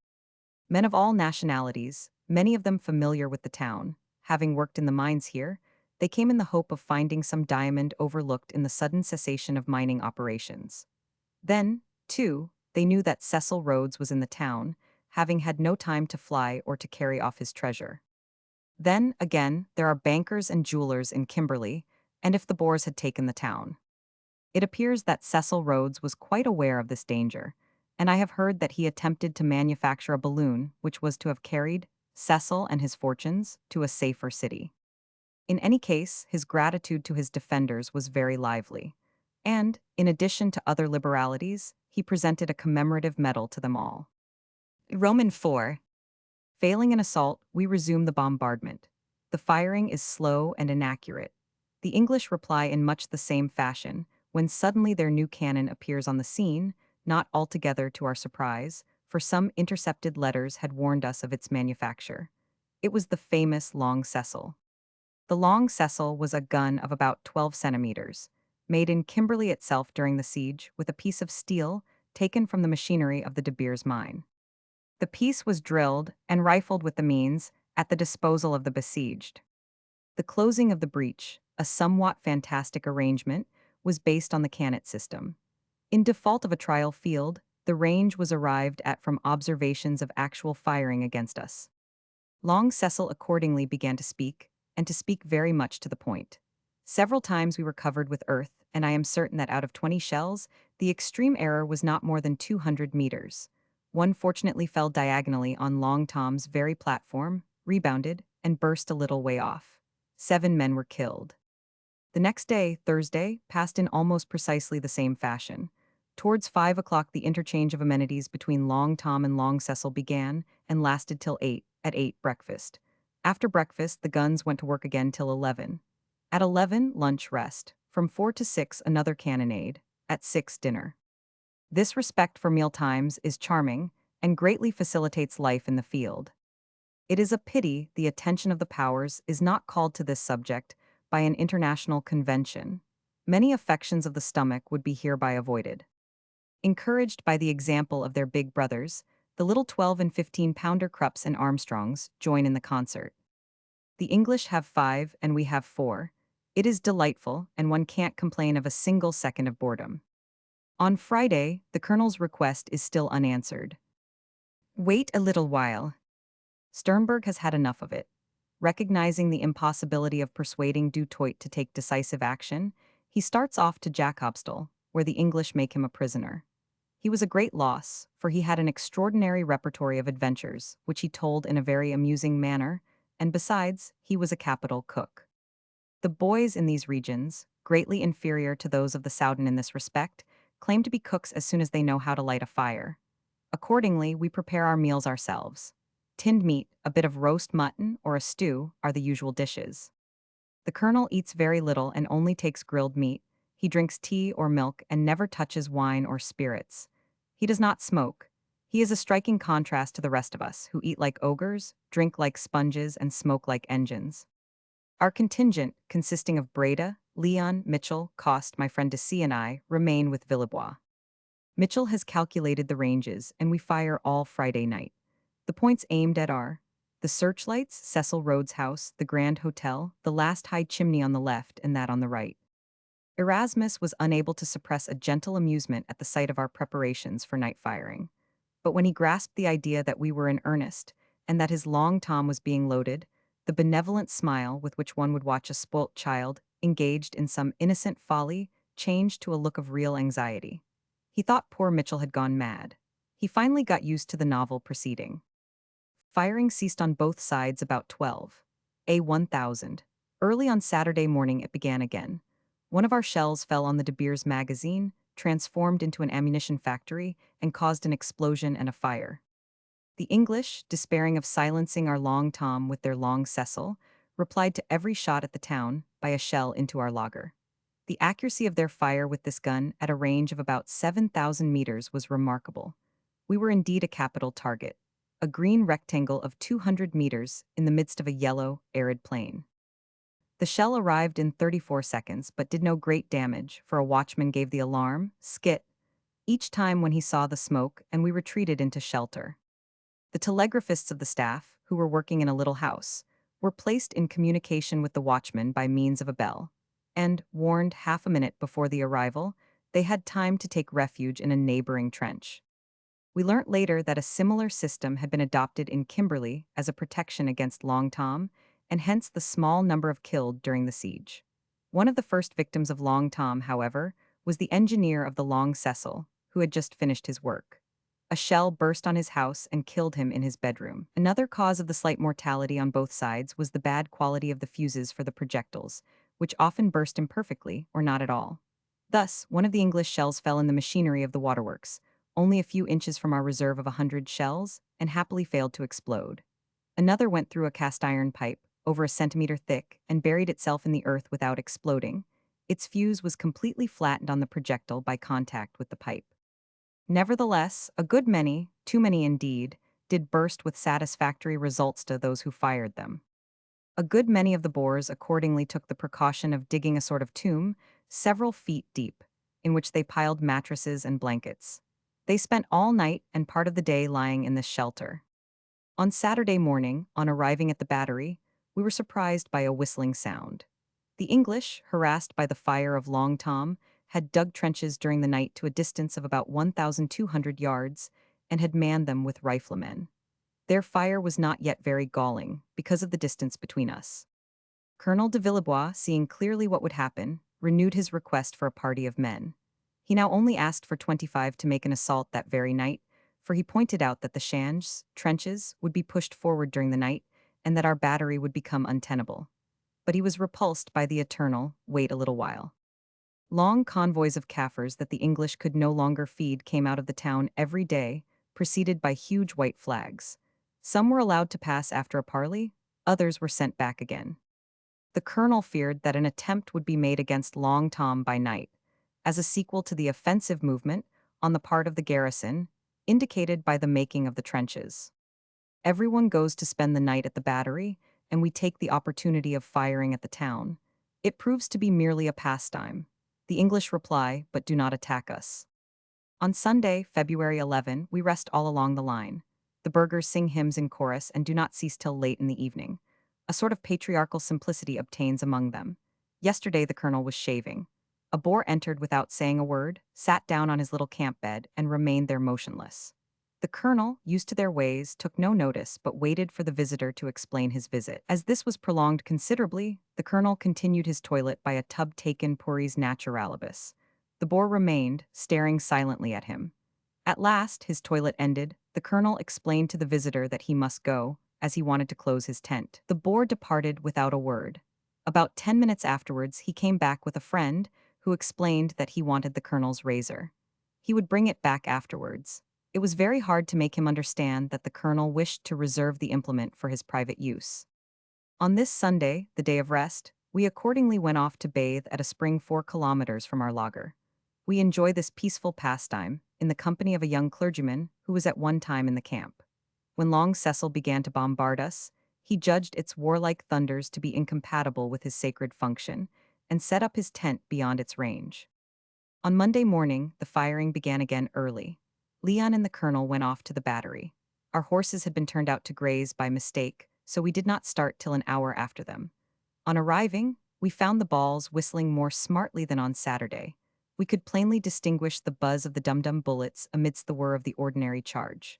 Men of all nationalities, many of them familiar with the town, having worked in the mines here, they came in the hope of finding some diamond overlooked in the sudden cessation of mining operations. Then, too, they knew that Cecil Rhodes was in the town, having had no time to fly or to carry off his treasure. Then, again, there are bankers and jewelers in Kimberley, and if the Boers had taken the town. It appears that Cecil Rhodes was quite aware of this danger, and I have heard that he attempted to manufacture a balloon which was to have carried Cecil and his fortunes to a safer city. In any case, his gratitude to his defenders was very lively, and, in addition to other liberalities, he presented a commemorative medal to them all. Roman 4. Failing an assault, we resume the bombardment. The firing is slow and inaccurate. The English reply in much the same fashion, when suddenly their new cannon appears on the scene, not altogether to our surprise, for some intercepted letters had warned us of its manufacture. It was the famous Long Cecil. The Long Cecil was a gun of about 12 centimeters, made in Kimberley itself during the siege with a piece of steel taken from the machinery of the De Beers mine. The piece was drilled and rifled with the means at the disposal of the besieged. The closing of the breach, a somewhat fantastic arrangement, was based on the Canet system. In default of a trial field, the range was arrived at from observations of actual firing against us. Long Cecil accordingly began to speak, and to speak very much to the point. Several times we were covered with earth, and I am certain that out of 20 shells, the extreme error was not more than 200 meters. One fortunately fell diagonally on Long Tom's very platform, rebounded, and burst a little way off. 7 men were killed. The next day, Thursday, passed in almost precisely the same fashion. Towards 5 o'clock the interchange of amenities between Long Tom and Long Cecil began, and lasted till 8, at 8 breakfast. After breakfast the guns went to work again till 11. At 11, lunch rest. From 4 to 6, another cannonade. At 6, dinner. This respect for meal times is charming, and greatly facilitates life in the field. It is a pity the attention of the powers is not called to this subject by an international convention. Many affections of the stomach would be hereby avoided. Encouraged by the example of their big brothers, the little 12 and 15-pounder Krupps and Armstrongs join in the concert. The English have 5 and we have 4. It is delightful, and one can't complain of a single second of boredom. On Friday, the Colonel's request is still unanswered. Wait a little while. Sternberg has had enough of it. Recognizing the impossibility of persuading Du Toit to take decisive action, he starts off to Jacobstal, where the English make him a prisoner. He was a great loss, for he had an extraordinary repertory of adventures, which he told in a very amusing manner, and besides, he was a capital cook. The boys in these regions, greatly inferior to those of the Soudan in this respect, claim to be cooks as soon as they know how to light a fire. Accordingly, we prepare our meals ourselves. Tinned meat, a bit of roast mutton, or a stew are the usual dishes. The Colonel eats very little and only takes grilled meat. He drinks tea or milk and never touches wine or spirits. He does not smoke. He is a striking contrast to the rest of us, who eat like ogres, drink like sponges, and smoke like engines. Our contingent, consisting of Breda, Leon, Mitchell, Cost, my friend Deci, and I, remain with Villebois. Mitchell has calculated the ranges, and we fire all Friday night. The points aimed at are the searchlights, Cecil Rhodes' house, the Grand Hotel, the last high chimney on the left, and that on the right. Erasmus was unable to suppress a gentle amusement at the sight of our preparations for night firing. But when he grasped the idea that we were in earnest, and that his Long Tom was being loaded, the benevolent smile with which one would watch a spoilt child, engaged in some innocent folly, changed to a look of real anxiety. He thought poor Mitchell had gone mad. He finally got used to the novel proceeding. Firing ceased on both sides about 12. A1000. Early on Saturday morning it began again. One of our shells fell on the De Beers magazine, transformed into an ammunition factory, and caused an explosion and a fire. The English, despairing of silencing our Long Tom with their Long Cecil, replied to every shot at the town by a shell into our laager. The accuracy of their fire with this gun at a range of about 7,000 meters was remarkable. We were indeed a capital target. a green rectangle of 200 meters in the midst of a yellow, arid plain. The shell arrived in 34 seconds but did no great damage, for a watchman gave the alarm, skit, each time when he saw the smoke, and we retreated into shelter. The telegraphists of the staff, who were working in a little house, were placed in communication with the watchman by means of a bell, and, warned half a minute before the arrival, they had time to take refuge in a neighboring trench. We learnt later that a similar system had been adopted in Kimberley as a protection against Long Tom, and hence the small number of killed during the siege. One of the first victims of Long Tom, however, was the engineer of the Long Cecil, who had just finished his work. A shell burst on his house and killed him in his bedroom. Another cause of the slight mortality on both sides was the bad quality of the fuses for the projectiles, which often burst imperfectly or not at all. Thus, one of the English shells fell in the machinery of the waterworks, only a few inches from our reserve of 100 shells, and happily failed to explode. Another went through a cast iron pipe, over a centimeter thick, and buried itself in the earth without exploding. Its fuse was completely flattened on the projectile by contact with the pipe. Nevertheless, a good many, too many indeed, did burst with satisfactory results to those who fired them. A good many of the Boers accordingly took the precaution of digging a sort of tomb, several feet deep, in which they piled mattresses and blankets. They spent all night and part of the day lying in this shelter. On Saturday morning, on arriving at the battery, we were surprised by a whistling sound. The English, harassed by the fire of Long Tom, had dug trenches during the night to a distance of about 1,200 yards and had manned them with riflemen. Their fire was not yet very galling, because of the distance between us. Colonel de Villebois, seeing clearly what would happen, renewed his request for a party of men. He now only asked for 25 to make an assault that very night, for he pointed out that the Shanges, trenches, would be pushed forward during the night, and that our battery would become untenable. But he was repulsed by the eternal, wait a little while. Long convoys of Kaffirs that the English could no longer feed came out of the town every day, preceded by huge white flags. Some were allowed to pass after a parley, others were sent back again. The colonel feared that an attempt would be made against Long Tom by night, as a sequel to the offensive movement, on the part of the garrison, indicated by the making of the trenches. Everyone goes to spend the night at the battery, and we take the opportunity of firing at the town. It proves to be merely a pastime. The English reply, but do not attack us. On Sunday, February 11, we rest all along the line. The burghers sing hymns in chorus and do not cease till late in the evening. A sort of patriarchal simplicity obtains among them. Yesterday the colonel was shaving. A Boer entered without saying a word, sat down on his little camp bed, and remained there motionless. The colonel, used to their ways, took no notice but waited for the visitor to explain his visit. As this was prolonged considerably, the colonel continued his toilet by a tub taken puris naturalibus. The Boer remained, staring silently at him. At last, his toilet ended, the colonel explained to the visitor that he must go, as he wanted to close his tent. The Boer departed without a word. About 10 minutes afterwards, he came back with a friend, who explained that he wanted the colonel's razor. He would bring it back afterwards. It was very hard to make him understand that the colonel wished to reserve the implement for his private use. On this Sunday, the day of rest, we accordingly went off to bathe at a spring 4 kilometers from our lager. We enjoy this peaceful pastime in the company of a young clergyman who was at one time in the camp. When Long Cecil began to bombard us, he judged its warlike thunders to be incompatible with his sacred function, and set up his tent beyond its range. On Monday morning, the firing began again early. Leon and the colonel went off to the battery. Our horses had been turned out to graze by mistake, so we did not start till an hour after them. On arriving, we found the balls whistling more smartly than on Saturday. We could plainly distinguish the buzz of the dum-dum bullets amidst the whir of the ordinary charge.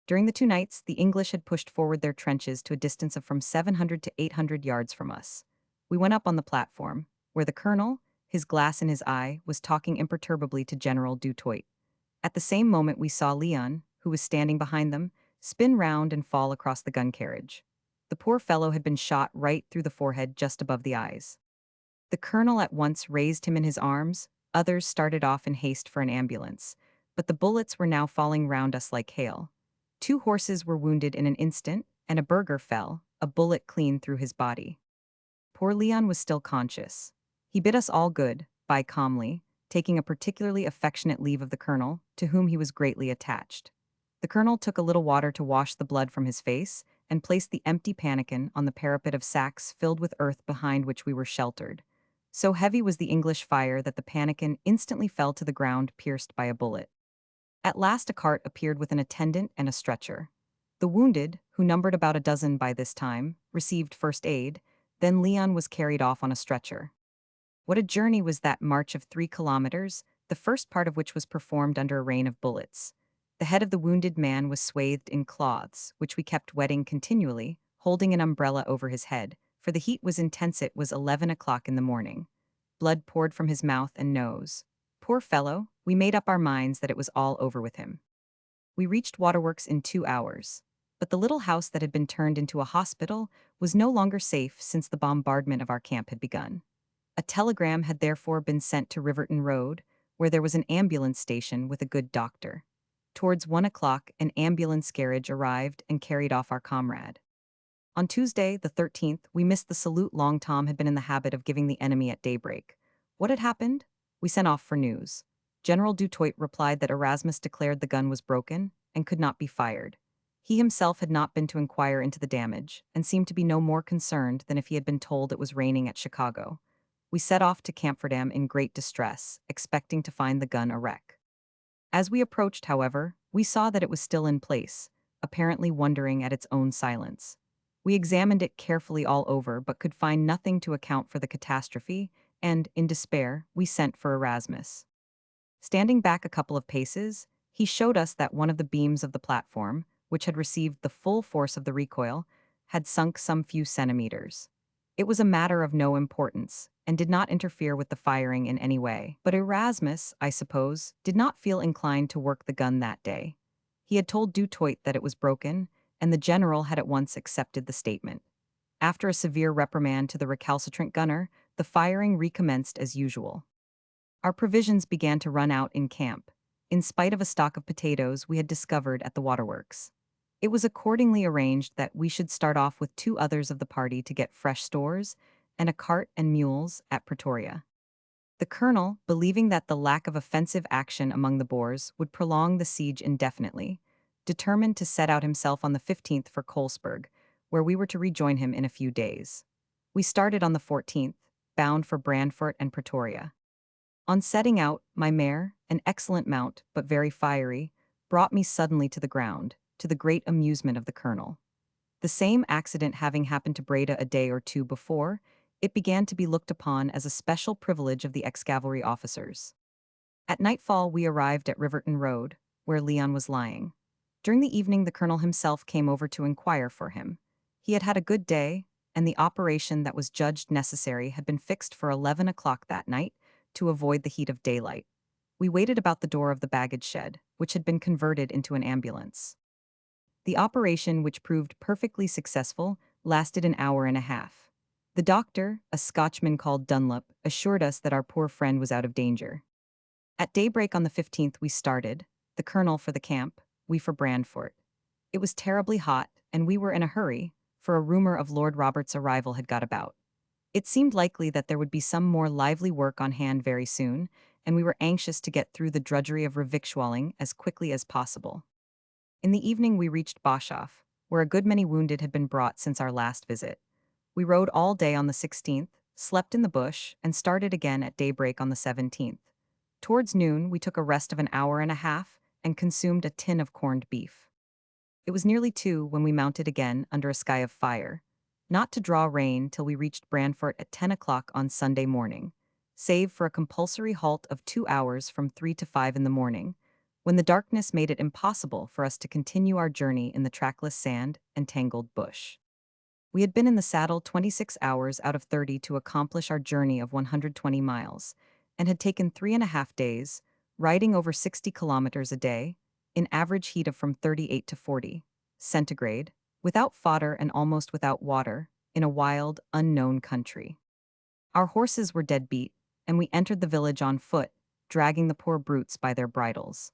During the 2 nights, the English had pushed forward their trenches to a distance of from 700 to 800 yards from us. We went up on the platform, where the colonel, his glass in his eye, was talking imperturbably to General Du Toit. At the same moment we saw Leon, who was standing behind them, spin round and fall across the gun carriage. The poor fellow had been shot right through the forehead just above the eyes. The colonel at once raised him in his arms, others started off in haste for an ambulance, but the bullets were now falling round us like hail. 2 horses were wounded in an instant, and a burgher fell, a bullet clean through his body. Poor Leon was still conscious. He bid us all good, bye calmly, taking a particularly affectionate leave of the colonel, to whom he was greatly attached. The colonel took a little water to wash the blood from his face and placed the empty pannikin on the parapet of sacks filled with earth behind which we were sheltered. So heavy was the English fire that the pannikin instantly fell to the ground, pierced by a bullet. At last a cart appeared with an attendant and a stretcher. The wounded, who numbered about a dozen by this time, received first aid, then Leon was carried off on a stretcher. What a journey was that march of 3 kilometers, the first part of which was performed under a rain of bullets. The head of the wounded man was swathed in cloths, which we kept wetting continually, holding an umbrella over his head, for the heat was intense. It was 11 o'clock in the morning. Blood poured from his mouth and nose. Poor fellow, we made up our minds that it was all over with him. We reached Waterworks in 2 hours. But the little house that had been turned into a hospital was no longer safe since the bombardment of our camp had begun. A telegram had therefore been sent to Riverton Road, where there was an ambulance station with a good doctor. Towards 1 o'clock, an ambulance carriage arrived and carried off our comrade. On Tuesday, the 13th, we missed the salute Long Tom had been in the habit of giving the enemy at daybreak. What had happened? We sent off for news. General Du Toit replied that Erasmus declared the gun was broken and could not be fired. He himself had not been to inquire into the damage, and seemed to be no more concerned than if he had been told it was raining at Chicago. We set off to Camphordam in great distress, expecting to find the gun a wreck. As we approached, however, we saw that it was still in place, apparently wondering at its own silence. We examined it carefully all over, but could find nothing to account for the catastrophe, and, in despair, we sent for Erasmus. Standing back a couple of paces, he showed us that one of the beams of the platform, which had received the full force of the recoil, had sunk some few centimeters. It was a matter of no importance, and did not interfere with the firing in any way. But Erasmus, I suppose, did not feel inclined to work the gun that day. He had told Du Toit that it was broken, and the general had at once accepted the statement. After a severe reprimand to the recalcitrant gunner, the firing recommenced as usual. Our provisions began to run out in camp, in spite of a stock of potatoes we had discovered at the waterworks. It was accordingly arranged that we should start off with 2 others of the party to get fresh stores, and a cart and mules at Pretoria. The colonel, believing that the lack of offensive action among the Boers would prolong the siege indefinitely, determined to set out himself on the 15th for Colesberg, where we were to rejoin him in a few days. We started on the 14th, bound for Brandfort and Pretoria. On setting out, my mare, an excellent mount, but very fiery, brought me suddenly to the ground, to the great amusement of the colonel. The same accident having happened to Breda a day or two before, it began to be looked upon as a special privilege of the ex-cavalry officers. At nightfall we arrived at Riverton Road, where Leon was lying. During the evening the colonel himself came over to inquire for him. He had had a good day, and the operation that was judged necessary had been fixed for 11 o'clock that night, to avoid the heat of daylight. We waited about the door of the baggage shed, which had been converted into an ambulance. The operation, which proved perfectly successful, lasted an hour and a half. The doctor, a Scotchman called Dunlop, assured us that our poor friend was out of danger. At daybreak on the 15th we started, the colonel for the camp, we for Brandfort. It was terribly hot, and we were in a hurry, for a rumor of Lord Robert's arrival had got about. It seemed likely that there would be some more lively work on hand very soon, and we were anxious to get through the drudgery of revictualling as quickly as possible. In the evening we reached Boshoff, where a good many wounded had been brought since our last visit. We rode all day on the 16th, slept in the bush, and started again at daybreak on the 17th. Towards noon we took a rest of an hour and a half, and consumed a tin of corned beef. It was nearly 2 when we mounted again under a sky of fire, not to draw rein till we reached Brandfort at 10 o'clock on Sunday morning, save for a compulsory halt of 2 hours from 3 to 5 in the morning, when the darkness made it impossible for us to continue our journey in the trackless sand and tangled bush. We had been in the saddle 26 hours out of 30 to accomplish our journey of 120 miles, and had taken 3.5 days, riding over 60 kilometers a day, in average heat of from 38 to 40 centigrade, without fodder and almost without water, in a wild, unknown country. Our horses were dead beat, and we entered the village on foot, dragging the poor brutes by their bridles.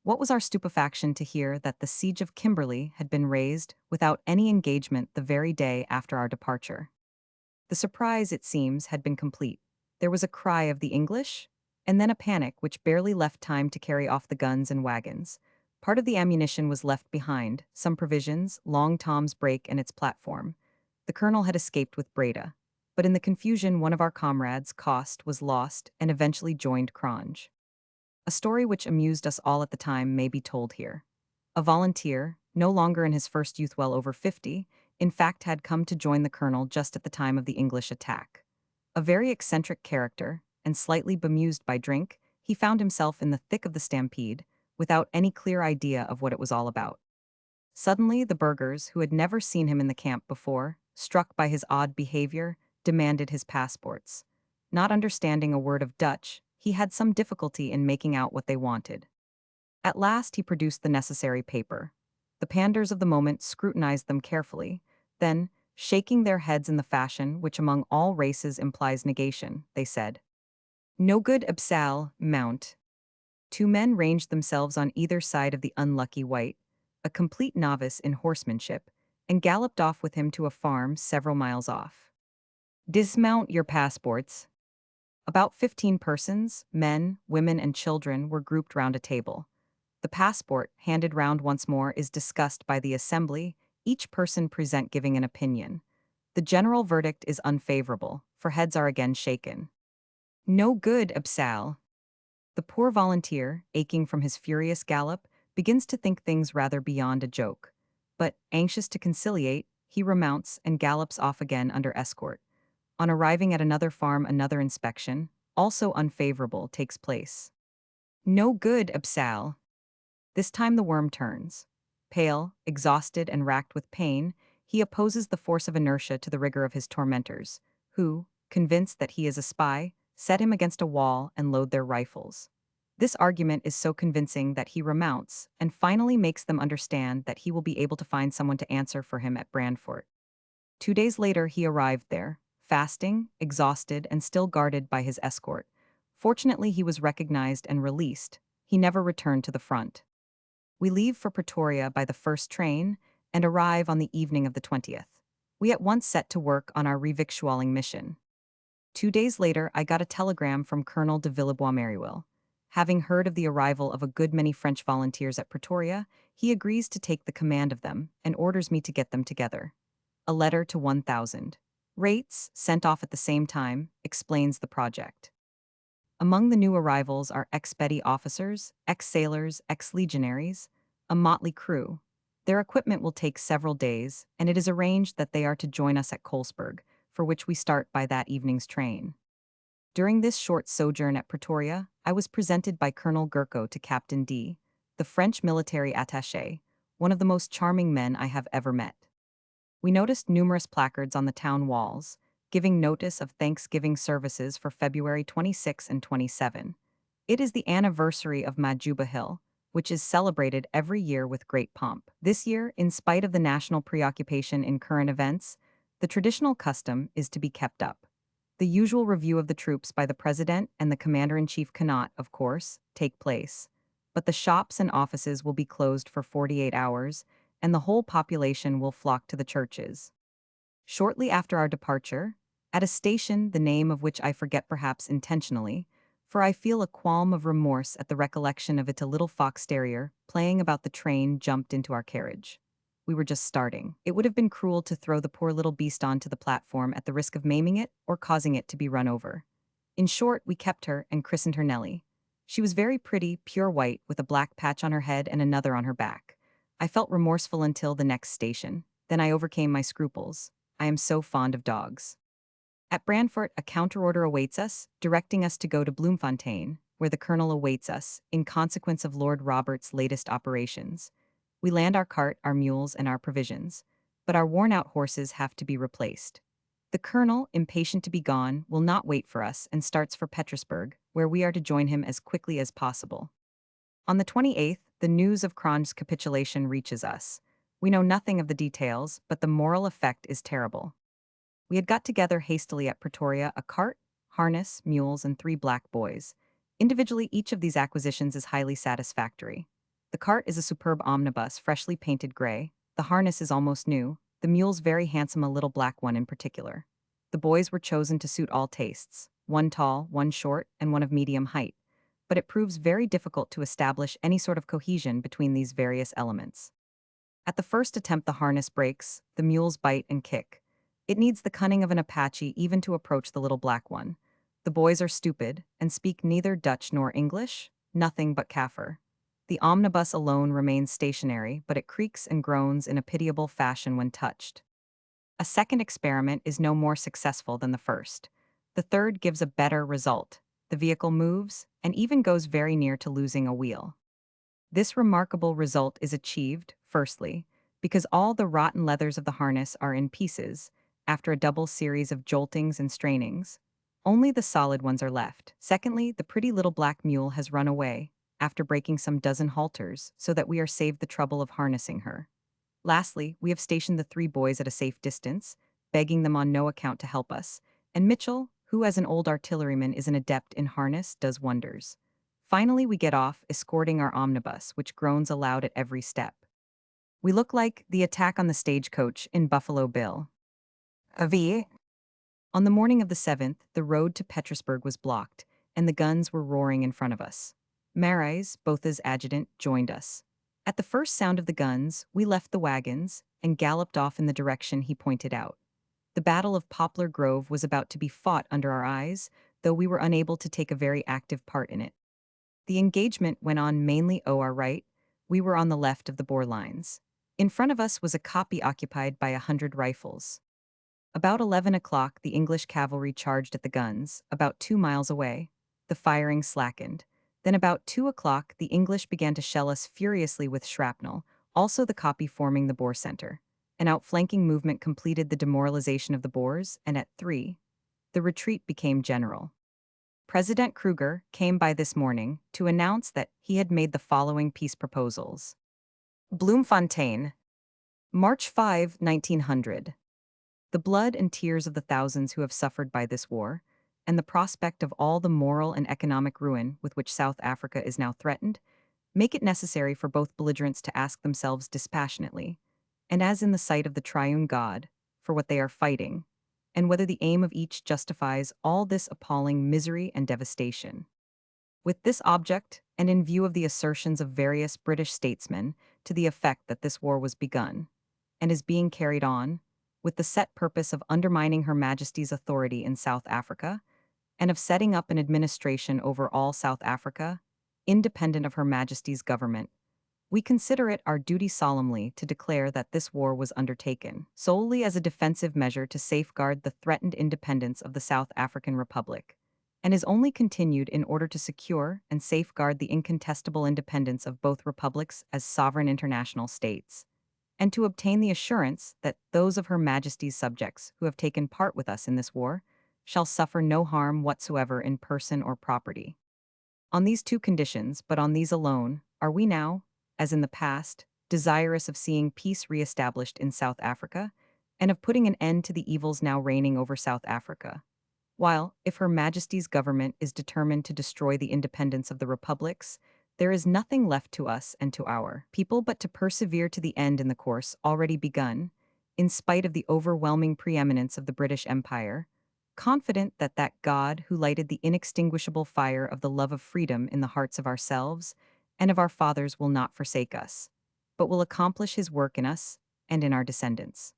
What was our stupefaction to hear that the siege of Kimberley had been raised without any engagement the very day after our departure. The surprise, it seems, had been complete. There was a cry of the English, and then a panic which barely left time to carry off the guns and wagons. Part of the ammunition was left behind, some provisions, Long Tom's brake and its platform. The colonel had escaped with Breda. But in the confusion, one of our comrades, Cost, was lost and eventually joined Cronje. A story which amused us all at the time may be told here. A volunteer, no longer in his first youth well over 50, in fact had come to join the colonel just at the time of the English attack. A very eccentric character, and slightly bemused by drink, he found himself in the thick of the stampede, without any clear idea of what it was all about. Suddenly, the burghers, who had never seen him in the camp before, struck by his odd behavior, demanded his passports. Not understanding a word of Dutch, he had some difficulty in making out what they wanted. At last he produced the necessary paper. The panders of the moment scrutinized them carefully, then, shaking their heads in the fashion which among all races implies negation, they said, "No good absal, mount." Two men ranged themselves on either side of the unlucky wight, a complete novice in horsemanship, and galloped off with him to a farm several miles off. "Dismount your passports." About 15 persons, men, women, and children, were grouped round a table. The passport, handed round once more, is discussed by the assembly, each person present giving an opinion. The general verdict is unfavorable, for heads are again shaken. "No good, Absal." The poor volunteer, aching from his furious gallop, begins to think things rather beyond a joke. But, anxious to conciliate, he remounts and gallops off again under escort. On arriving at another farm, another inspection, also unfavorable, takes place. "No good, Absal." This time the worm turns. Pale, exhausted, and racked with pain, he opposes the force of inertia to the rigor of his tormentors, who, convinced that he is a spy, set him against a wall and load their rifles. This argument is so convincing that he remounts and finally makes them understand that he will be able to find someone to answer for him at Brandfort. 2 days later he arrived there, fasting, exhausted, and still guarded by his escort. Fortunately, he was recognized and released. He never returned to the front. We leave for Pretoria by the first train and arrive on the evening of the 20th. We at once set to work on our revictualling mission. 2 days later, I got a telegram from Colonel de Villebois-Meriville. Having heard of the arrival of a good many French volunteers at Pretoria, he agrees to take the command of them and orders me to get them together. A letter to 1,000. Rates, sent off at the same time, explains the project. Among the new arrivals are ex-petty officers, ex-sailors, ex-legionaries, a motley crew. Their equipment will take several days, and it is arranged that they are to join us at Colesberg, for which we start by that evening's train. During this short sojourn at Pretoria, I was presented by Colonel Gurko to Captain D, the French military attaché, one of the most charming men I have ever met. We noticed numerous placards on the town walls, giving notice of Thanksgiving services for February 26 and 27. It is the anniversary of Majuba Hill, which is celebrated every year with great pomp. This year, in spite of the national preoccupation in current events, the traditional custom is to be kept up. The usual review of the troops by the President and the Commander-in-Chief cannot, of course, take place, but the shops and offices will be closed for 48 hours, and the whole population will flock to the churches. Shortly after our departure, at a station the name of which I forget perhaps intentionally, for I feel a qualm of remorse at the recollection of it, a little fox terrier, playing about the train, jumped into our carriage. We were just starting. It would have been cruel to throw the poor little beast onto the platform at the risk of maiming it or causing it to be run over. In short, we kept her and christened her Nellie. She was very pretty, pure white, with a black patch on her head and another on her back. I felt remorseful until the next station. Then I overcame my scruples. I am so fond of dogs. At Brandfort, a counter-order awaits us, directing us to go to Bloemfontein, where the colonel awaits us, in consequence of Lord Robert's latest operations. We land our cart, our mules, and our provisions, but our worn-out horses have to be replaced. The colonel, impatient to be gone, will not wait for us and starts for Petersburg, where we are to join him as quickly as possible. On the 28th, the news of Cronje's capitulation reaches us. We know nothing of the details, but the moral effect is terrible. We had got together hastily at Pretoria a cart, harness, mules, and 3 black boys. Individually, each of these acquisitions is highly satisfactory. The cart is a superb omnibus, freshly painted gray. The harness is almost new. The mules very handsome, a little black one in particular. The boys were chosen to suit all tastes, one tall, one short, and one of medium height. but it proves very difficult to establish any sort of cohesion between these various elements. At the first attempt, the harness breaks, the mules bite and kick. It needs the cunning of an Apache even to approach the little black one. The boys are stupid and speak neither Dutch nor English, nothing but Kaffir. The omnibus alone remains stationary, but it creaks and groans in a pitiable fashion when touched. A second experiment is no more successful than the first. The third gives a better result. The vehicle moves and even goes very near to losing a wheel. This remarkable result is achieved, firstly, because all the rotten leathers of the harness are in pieces, after a double series of joltings and strainings. Only the solid ones are left. Secondly, the pretty little black mule has run away, after breaking some dozen halters, so that we are saved the trouble of harnessing her. Lastly, we have stationed the three boys at a safe distance, begging them on no account to help us, and Mitchell, who as an old artilleryman is an adept in harness, does wonders. Finally, we get off, escorting our omnibus, which groans aloud at every step. We look like the attack on the stagecoach in Buffalo Bill. V. On the morning of the 7th, the road to Petersburg was blocked, and the guns were roaring in front of us. Marais, both as adjutant, joined us. At the first sound of the guns, we left the wagons and galloped off in the direction he pointed out. The Battle of Poplar Grove was about to be fought under our eyes, though we were unable to take a very active part in it. The engagement went on mainly our right, we were on the left of the Boer lines. In front of us was a copy occupied by 100 rifles. About 11 o'clock, the English cavalry charged at the guns, about 2 miles away. The firing slackened. Then about 2 o'clock, the English began to shell us furiously with shrapnel, also the copy forming the Boer center. An outflanking movement completed the demoralization of the Boers, and at 3, the retreat became general. President Kruger came by this morning to announce that he had made the following peace proposals. Bloemfontein, March 5, 1900. The blood and tears of the thousands who have suffered by this war, and the prospect of all the moral and economic ruin with which South Africa is now threatened, make it necessary for both belligerents to ask themselves dispassionately, and as in the sight of the triune God, for what they are fighting, and whether the aim of each justifies all this appalling misery and devastation. With this object, and in view of the assertions of various British statesmen to the effect that this war was begun, and is being carried on, with the set purpose of undermining Her Majesty's authority in South Africa, and of setting up an administration over all South Africa, independent of Her Majesty's government, we consider it our duty solemnly to declare that this war was undertaken solely as a defensive measure to safeguard the threatened independence of the South African Republic, and is only continued in order to secure and safeguard the incontestable independence of both republics as sovereign international states, and to obtain the assurance that those of Her Majesty's subjects who have taken part with us in this war shall suffer no harm whatsoever in person or property. On these two conditions, but on these alone, are we now, as in the past, desirous of seeing peace re-established in South Africa, and of putting an end to the evils now reigning over South Africa. While, if Her Majesty's government is determined to destroy the independence of the republics, there is nothing left to us and to our people but to persevere to the end in the course already begun, in spite of the overwhelming preeminence of the British Empire, confident that that God who lighted the inextinguishable fire of the love of freedom in the hearts of ourselves and of our fathers will not forsake us, but will accomplish his work in us and in our descendants.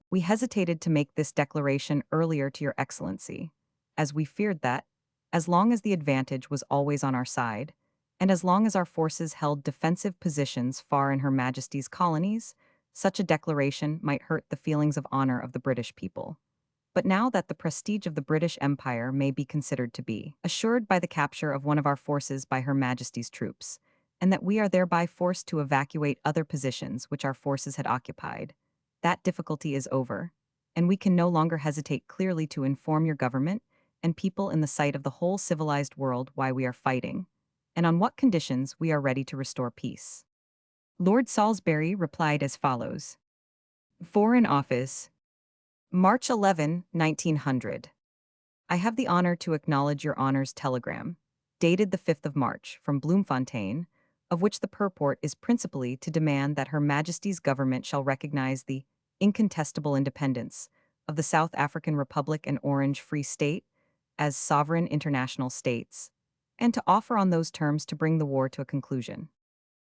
We hesitated to make this declaration earlier to your Excellency, as we feared that, as long as the advantage was always on our side, and as long as our forces held defensive positions far in Her Majesty's colonies, such a declaration might hurt the feelings of honor of the British people. But now that the prestige of the British Empire may be considered to be assured by the capture of one of our forces by Her Majesty's troops, and that we are thereby forced to evacuate other positions which our forces had occupied, that difficulty is over, and we can no longer hesitate clearly to inform your government and people in the sight of the whole civilized world why we are fighting, and on what conditions we are ready to restore peace. Lord Salisbury replied as follows. Foreign Office, March 11, 1900. I have the honor to acknowledge your honor's telegram, dated the 5th of March, from Bloemfontein, of which the purport is principally to demand that Her Majesty's government shall recognize the incontestable independence of the South African Republic and Orange Free State as sovereign international states, and to offer on those terms to bring the war to a conclusion.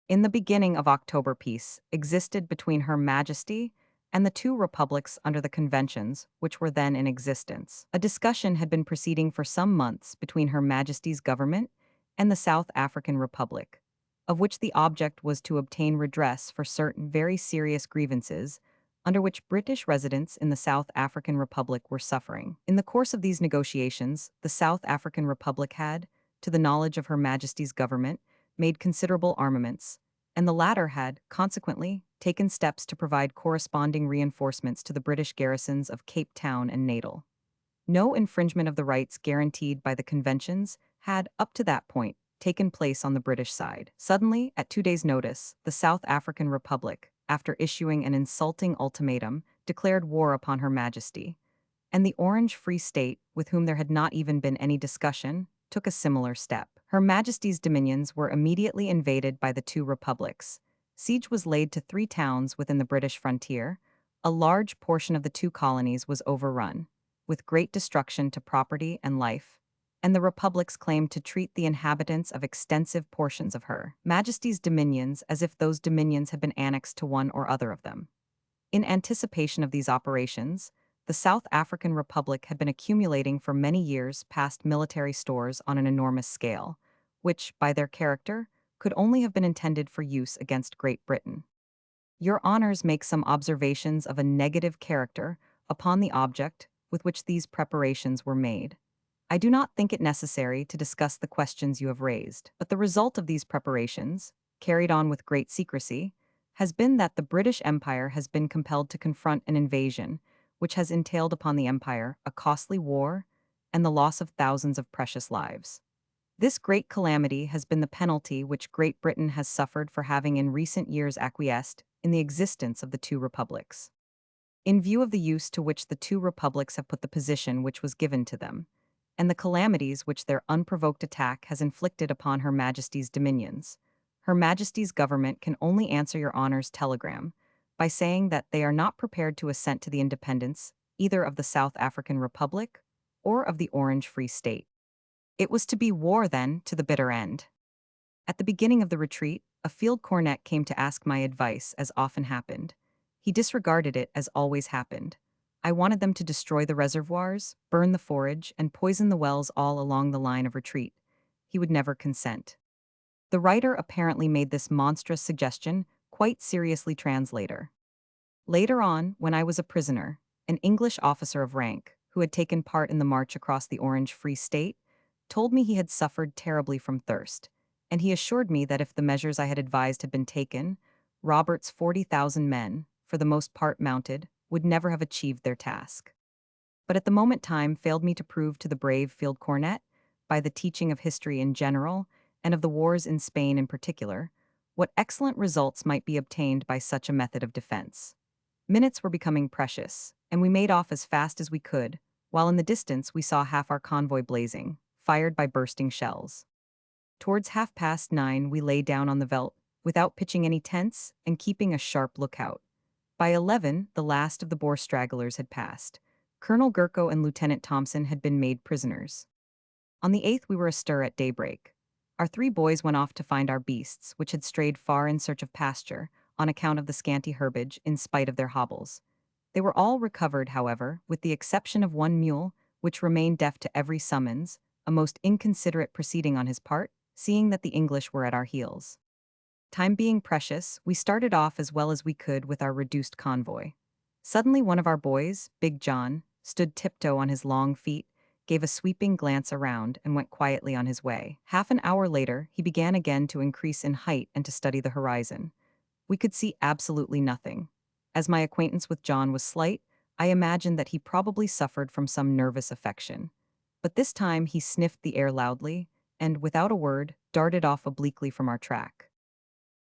In the beginning of October, peace existed between Her Majesty and the two republics under the conventions which were then in existence. A discussion had been proceeding for some months between Her Majesty's government and the South African Republic, of which the object was to obtain redress for certain very serious grievances under which British residents in the South African Republic were suffering. In the course of these negotiations, the South African Republic had, to the knowledge of Her Majesty's government, made considerable armaments, and the latter had, consequently, taken steps to provide corresponding reinforcements to the British garrisons of Cape Town and Natal. No infringement of the rights guaranteed by the conventions had, up to that point, taken place on the British side. Suddenly, at 2 days' notice, the South African Republic, after issuing an insulting ultimatum, declared war upon Her Majesty, and the Orange Free State, with whom there had not even been any discussion, took a similar step. Her Majesty's dominions were immediately invaded by the two republics. Siege was laid to 3 towns within the British frontier. A large portion of the 2 colonies was overrun, with great destruction to property and life, and the republics claimed to treat the inhabitants of extensive portions of Her Majesty's dominions as if those dominions had been annexed to one or other of them. In anticipation of these operations, the South African Republic had been accumulating for many years past military stores on an enormous scale, which, by their character, could only have been intended for use against Great Britain. Your honors make some observations of a negative character upon the object with which these preparations were made. I do not think it necessary to discuss the questions you have raised, but the result of these preparations, carried on with great secrecy, has been that the British Empire has been compelled to confront an invasion which has entailed upon the empire a costly war and the loss of thousands of precious lives. This great calamity has been the penalty which Great Britain has suffered for having in recent years acquiesced in the existence of the two republics. In view of the use to which the two republics have put the position which was given to them, and the calamities which their unprovoked attack has inflicted upon Her Majesty's dominions, Her Majesty's government can only answer your honor's telegram by saying that they are not prepared to assent to the independence either of the South African Republic or of the Orange Free State. It was to be war, then, to the bitter end. At the beginning of the retreat, a field cornet came to ask my advice, as often happened. He disregarded it, as always happened. I wanted them to destroy the reservoirs, burn the forage, and poison the wells all along the line of retreat. He would never consent. The writer apparently made this monstrous suggestion quite seriously translator. Later on, when I was a prisoner, an English officer of rank, who had taken part in the march across the Orange Free State, told me he had suffered terribly from thirst, and he assured me that if the measures I had advised had been taken, Robert's 40,000 men, for the most part mounted, would never have achieved their task. But at the moment time failed me to prove to the brave field cornet, by the teaching of history in general, and of the wars in Spain in particular, what excellent results might be obtained by such a method of defense. Minutes were becoming precious, and we made off as fast as we could, while in the distance we saw half our convoy blazing, fired by bursting shells. Towards 9:30 we lay down on the veldt, without pitching any tents and keeping a sharp lookout. By 11 the last of the Boer stragglers had passed. Colonel Gurko and Lieutenant Thompson had been made prisoners. On the 8th we were astir at daybreak. Our 3 boys went off to find our beasts, which had strayed far in search of pasture, on account of the scanty herbage, in spite of their hobbles. They were all recovered, however, with the exception of 1 mule, which remained deaf to every summons, a most inconsiderate proceeding on his part, seeing that the English were at our heels. Time being precious, we started off as well as we could with our reduced convoy. Suddenly one of our boys, Big John, stood tiptoe on his long feet, gave a sweeping glance around, and went quietly on his way. Half an hour later, he began again to increase in height and to study the horizon. We could see absolutely nothing. As my acquaintance with John was slight, I imagined that he probably suffered from some nervous affection. But this time he sniffed the air loudly, and, without a word, darted off obliquely from our track.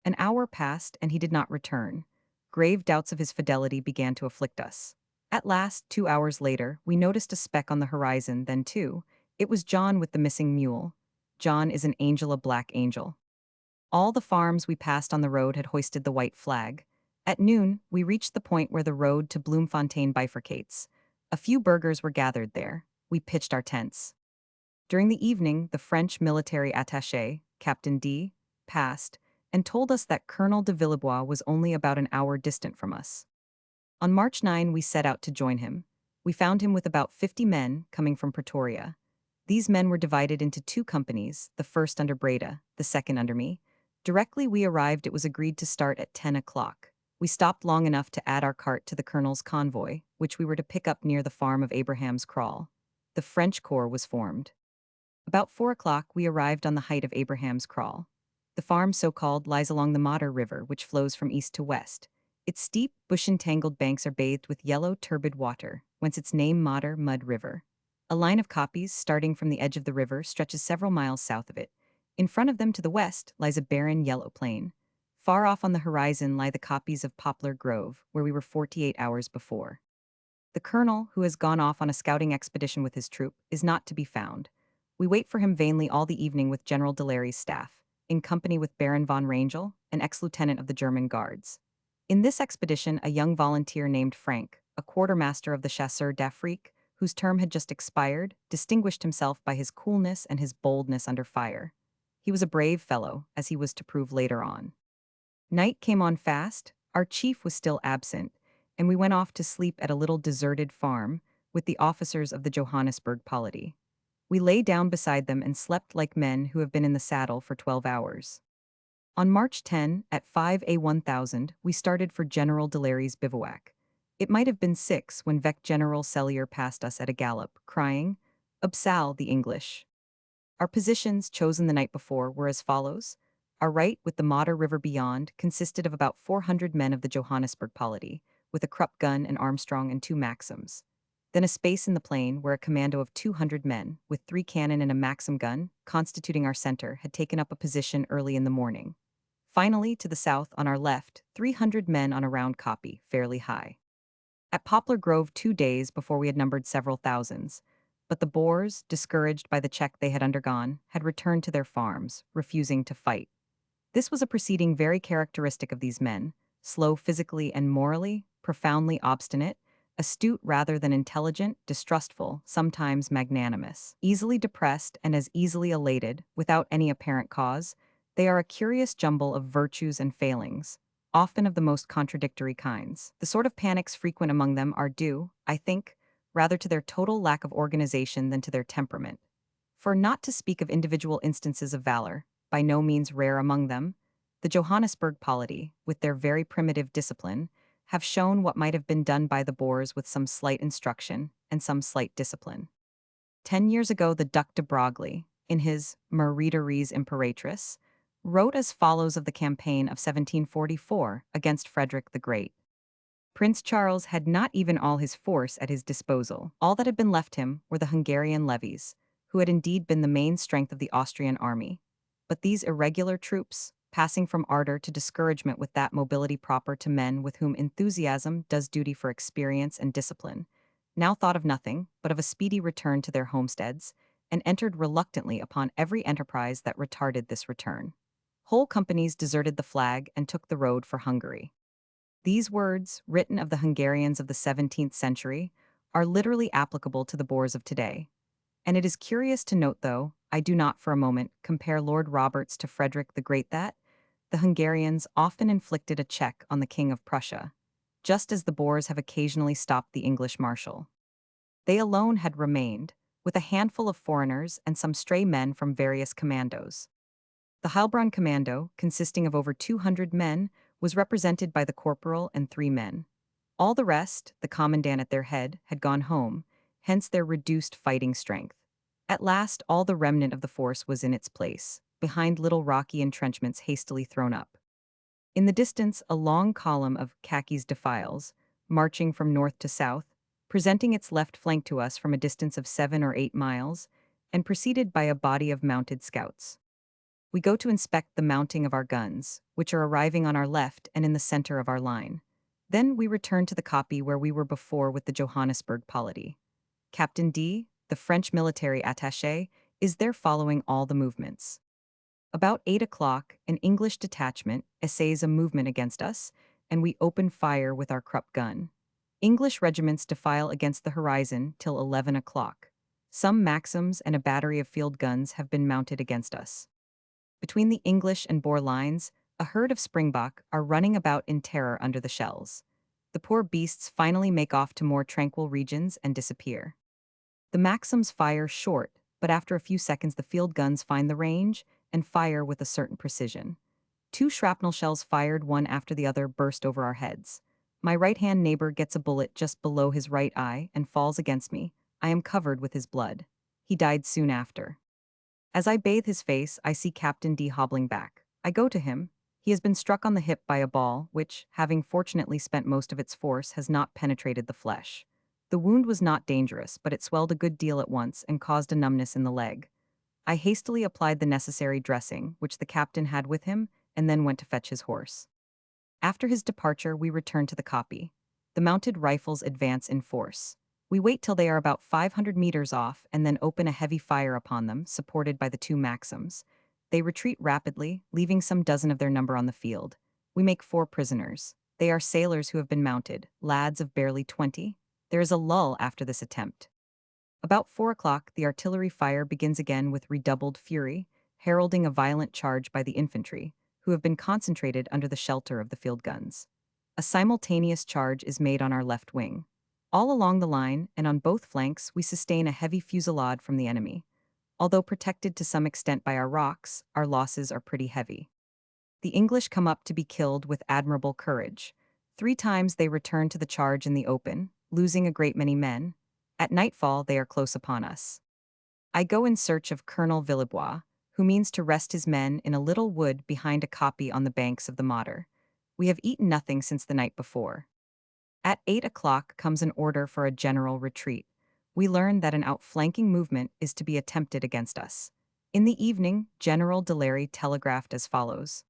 An hour passed, and he did not return. Grave doubts of his fidelity began to afflict us. At last, 2 hours later, we noticed a speck on the horizon, then 2. It was John with the missing mule. John is an angel, a black angel. All the farms we passed on the road had hoisted the white flag. At noon, we reached the point where the road to Bloemfontein bifurcates. A few burghers were gathered there. We pitched our tents. During the evening, the French military attaché, Captain D, passed and told us that Colonel de Villebois was only about an hour distant from us. On March 9, we set out to join him. We found him with about 50 men coming from Pretoria. These men were divided into two companies, the first under Breda, the second under me. Directly we arrived, it was agreed to start at 10 o'clock. We stopped long enough to add our cart to the colonel's convoy, which we were to pick up near the farm of Abraham's Kraal. The French corps was formed. About 4 o'clock, we arrived on the height of Abraham's Kraal. The farm, so-called, lies along the Modder River, which flows from east to west. Its steep, bush-entangled banks are bathed with yellow, turbid water, whence its name Modder Mud River. A line of koppies, starting from the edge of the river, stretches several miles south of it. In front of them, to the west, lies a barren, yellow plain. Far off on the horizon lie the koppies of Poplar Grove, where we were 48 hours before. The colonel, who has gone off on a scouting expedition with his troop, is not to be found. We wait for him vainly all the evening with General Delaire's staff, in company with Baron von Rangel, an ex-lieutenant of the German Guards. In this expedition, a young volunteer named Frank, a quartermaster of the Chasseurs d'Afrique, whose term had just expired, distinguished himself by his coolness and his boldness under fire. He was a brave fellow, as he was to prove later on. Night came on fast, our chief was still absent, and we went off to sleep at a little deserted farm with the officers of the Johannesburg polity. We lay down beside them and slept like men who have been in the saddle for 12 hours. On March 10, at 5 a.m, we started for General Delaire's bivouac. It might have been 6 when General Sellier passed us at a gallop, crying, "Upsal, the English." Our positions, chosen the night before, were as follows. Our right, with the Modder River beyond, consisted of about 400 men of the Johannesburg polity, with a Krupp gun, an Armstrong, and 2 Maxims. Then a space in the plain where a commando of 200 men, with 3 cannon and a Maxim gun, constituting our center, had taken up a position early in the morning. Finally, to the south, on our left, 300 men on a round kopje, fairly high. At Poplar Grove 2 days before we had numbered several thousands, but the Boers, discouraged by the check they had undergone, had returned to their farms, refusing to fight. This was a proceeding very characteristic of these men, slow physically and morally, profoundly obstinate, astute rather than intelligent, distrustful, sometimes magnanimous, easily depressed and as easily elated, without any apparent cause. They are a curious jumble of virtues and failings, often of the most contradictory kinds. The sort of panics frequent among them are due, I think, rather to their total lack of organization than to their temperament. For not to speak of individual instances of valor, by no means rare among them, the Johannesburg polity, with their very primitive discipline, have shown what might have been done by the Boers with some slight instruction and some slight discipline. 10 years ago, the Duc de Broglie, in his Maritaries Imperatrice, wrote as follows of the campaign of 1744 against Frederick the Great. Prince Charles had not even all his force at his disposal. All that had been left him were the Hungarian levies, who had indeed been the main strength of the Austrian army. But these irregular troops, passing from ardor to discouragement with that mobility proper to men with whom enthusiasm does duty for experience and discipline, now thought of nothing but of a speedy return to their homesteads, and entered reluctantly upon every enterprise that retarded this return. Whole companies deserted the flag and took the road for Hungary. These words, written of the Hungarians of the 17th century, are literally applicable to the Boers of today. And it is curious to note, though I do not for a moment compare Lord Roberts to Frederick the Great, that the Hungarians often inflicted a check on the King of Prussia, just as the Boers have occasionally stopped the English marshal. They alone had remained, with a handful of foreigners and some stray men from various commandos. The Heilbronn commando, consisting of over 200 men, was represented by the corporal and 3 men. All the rest, the commandant at their head, had gone home, hence their reduced fighting strength. At last, all the remnant of the force was in its place, behind little rocky entrenchments hastily thrown up. In the distance, a long column of khakis defiles, marching from north to south, presenting its left flank to us from a distance of 7 or 8 miles, and preceded by a body of mounted scouts. We go to inspect the mounting of our guns, which are arriving on our left and in the center of our line. Then we return to the kopje where we were before with the Johannesburg polity. Captain D, the French military attaché, is there following all the movements. About 8 o'clock, an English detachment essays a movement against us, and we open fire with our Krupp gun. English regiments defile against the horizon till 11 o'clock. Some Maxims and a battery of field guns have been mounted against us. Between the English and Boer lines, a herd of springbok are running about in terror under the shells. The poor beasts finally make off to more tranquil regions and disappear. The Maxims fire short, but after a few seconds the field guns find the range and fire with a certain precision. Two shrapnel shells fired one after the other burst over our heads. My right-hand neighbor gets a bullet just below his right eye and falls against me. I am covered with his blood. He died soon after. As I bathe his face, I see Captain D hobbling back. I go to him. He has been struck on the hip by a ball, which, having fortunately spent most of its force, has not penetrated the flesh. The wound was not dangerous, but it swelled a good deal at once and caused a numbness in the leg. I hastily applied the necessary dressing, which the captain had with him, and then went to fetch his horse. After his departure, we return to the copy. The mounted rifles advance in force. We wait till they are about 500 meters off and then open a heavy fire upon them, supported by the two Maxims. They retreat rapidly, leaving some dozen of their number on the field. We make 4 prisoners. They are sailors who have been mounted, lads of barely 20. There is a lull after this attempt. About 4 o'clock, the artillery fire begins again with redoubled fury, heralding a violent charge by the infantry, who have been concentrated under the shelter of the field guns. A simultaneous charge is made on our left wing. All along the line and on both flanks, we sustain a heavy fusillade from the enemy. Although protected to some extent by our rocks, our losses are pretty heavy. The English come up to be killed with admirable courage. 3 times they return to the charge in the open, losing a great many men. At nightfall, they are close upon us. I go in search of Colonel Villebois, who means to rest his men in a little wood behind a kopje on the banks of the Modder. We have eaten nothing since the night before. At 8 o'clock comes an order for a general retreat. We learn that an outflanking movement is to be attempted against us. In the evening, General Delary telegraphed as follows.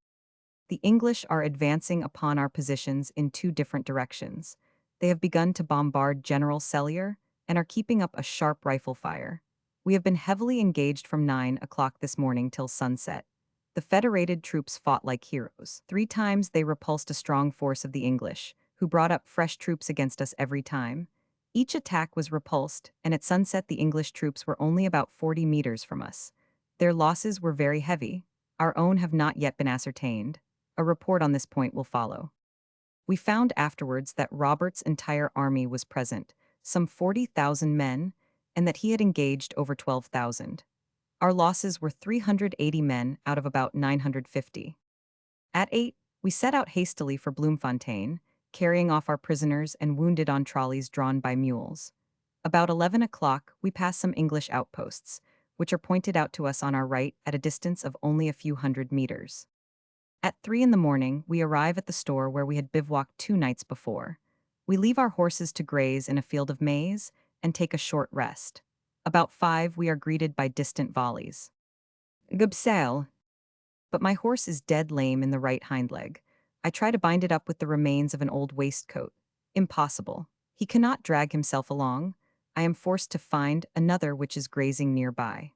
The English are advancing upon our positions in 2 different directions. They have begun to bombard General Sellier and are keeping up a sharp rifle fire. We have been heavily engaged from 9 o'clock this morning till sunset. The Federated troops fought like heroes. 3 times they repulsed a strong force of the English, who brought up fresh troops against us every time. Each attack was repulsed, and at sunset the English troops were only about 40 meters from us. Their losses were very heavy. Our own have not yet been ascertained. A report on this point will follow. We found afterwards that Robert's entire army was present, some 40,000 men, and that he had engaged over 12,000. Our losses were 380 men out of about 950. At 8, we set out hastily for Bloemfontein, carrying off our prisoners and wounded on trolleys drawn by mules. About 11 o'clock, we pass some English outposts, which are pointed out to us on our right at a distance of only a few hundred meters. At 3 in the morning, we arrive at the store where we had bivouacked 2 nights before. We leave our horses to graze in a field of maize and take a short rest. About 5, we are greeted by distant volleys. Gubsel. But my horse is dead lame in the right hind leg. I try to bind it up with the remains of an old waistcoat. Impossible. He cannot drag himself along. I am forced to find another which is grazing nearby.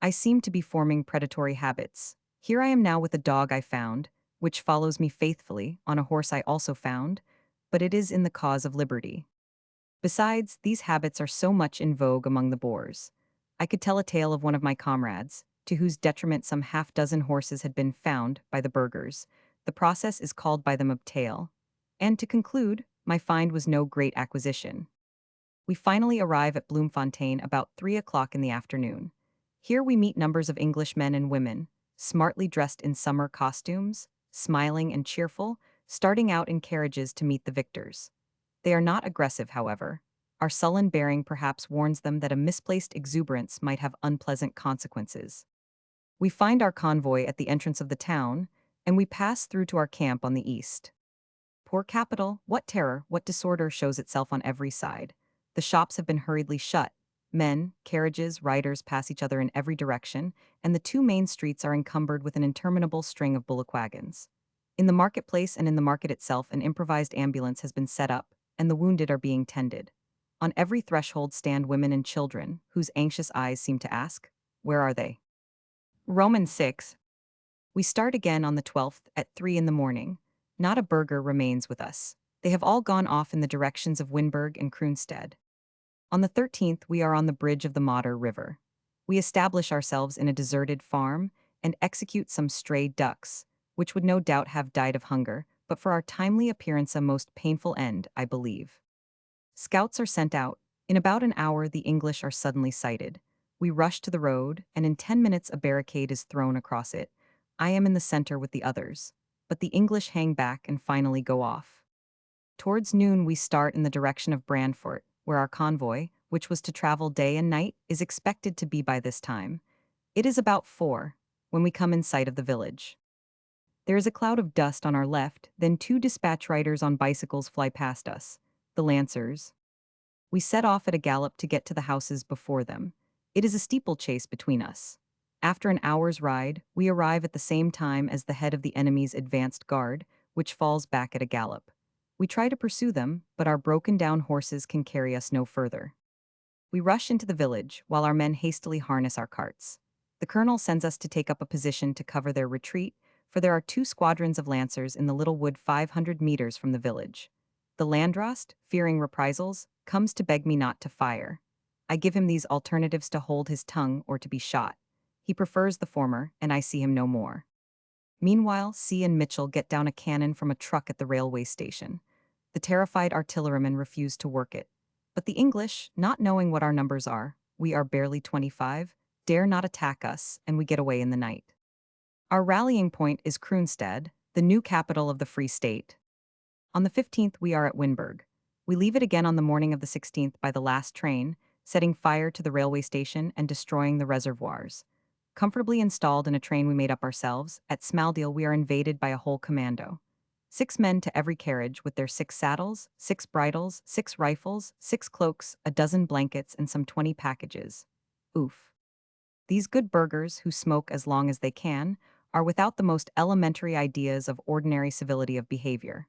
I seem to be forming predatory habits. Here I am now with a dog I found, which follows me faithfully, on a horse I also found, but it is in the cause of liberty. Besides, these habits are so much in vogue among the Boers. I could tell a tale of one of my comrades, to whose detriment some half-dozen horses had been found by the burghers. The process is called by them obtail. And to conclude, my find was no great acquisition. We finally arrive at Bloemfontein about 3 o'clock in the afternoon. Here we meet numbers of English men and women, smartly dressed in summer costumes, smiling and cheerful, starting out in carriages to meet the victors. They are not aggressive, however. Our sullen bearing perhaps warns them that a misplaced exuberance might have unpleasant consequences. We find our convoy at the entrance of the town, and we pass through to our camp on the east. Poor capital, what terror, what disorder shows itself on every side. The shops have been hurriedly shut. Men, carriages, riders pass each other in every direction, and the 2 main streets are encumbered with an interminable string of bullock wagons. In the marketplace and in the market itself, an improvised ambulance has been set up, and the wounded are being tended. On every threshold stand women and children, whose anxious eyes seem to ask, "Where are they?" Romans 6. We start again on the 12th at 3 in the morning. Not a burgher remains with us. They have all gone off in the directions of Winburg and Kroonstad. On the 13th, we are on the bridge of the Modder River. We establish ourselves in a deserted farm and execute some stray ducks, which would no doubt have died of hunger, but for our timely appearance a most painful end, I believe. Scouts are sent out. In about an hour, the English are suddenly sighted. We rush to the road, and in 10 minutes a barricade is thrown across it. I am in the center with the others, but the English hang back and finally go off. Towards noon, we start in the direction of Brandfort, where our convoy, which was to travel day and night, is expected to be by this time. It is about 4 when we come in sight of the village. There is a cloud of dust on our left, then 2 dispatch riders on bicycles fly past us. The Lancers. We set off at a gallop to get to the houses before them. It is a steeplechase between us. After an hour's ride, we arrive at the same time as the head of the enemy's advanced guard, which falls back at a gallop. We try to pursue them, but our broken-down horses can carry us no further. We rush into the village, while our men hastily harness our carts. The colonel sends us to take up a position to cover their retreat, for there are 2 squadrons of lancers in the little wood 500 meters from the village. The Landrost, fearing reprisals, comes to beg me not to fire. I give him these alternatives: to hold his tongue or to be shot. He prefers the former, and I see him no more. Meanwhile, C and Mitchell get down a cannon from a truck at the railway station. The terrified artillerymen refuse to work it. But the English, not knowing what our numbers are, we are barely 25, dare not attack us, and we get away in the night. Our rallying point is Kroonstad, the new capital of the Free State. On the 15th, we are at Winburg. We leave it again on the morning of the 16th by the last train, setting fire to the railway station and destroying the reservoirs. Comfortably installed in a train we made up ourselves, at Smaldeel we are invaded by a whole commando. 6 men to every carriage with their 6 saddles, 6 bridles, 6 rifles, 6 cloaks, a dozen blankets, and some 20 packages. Oof. These good burghers, who smoke as long as they can, are without the most elementary ideas of ordinary civility of behavior.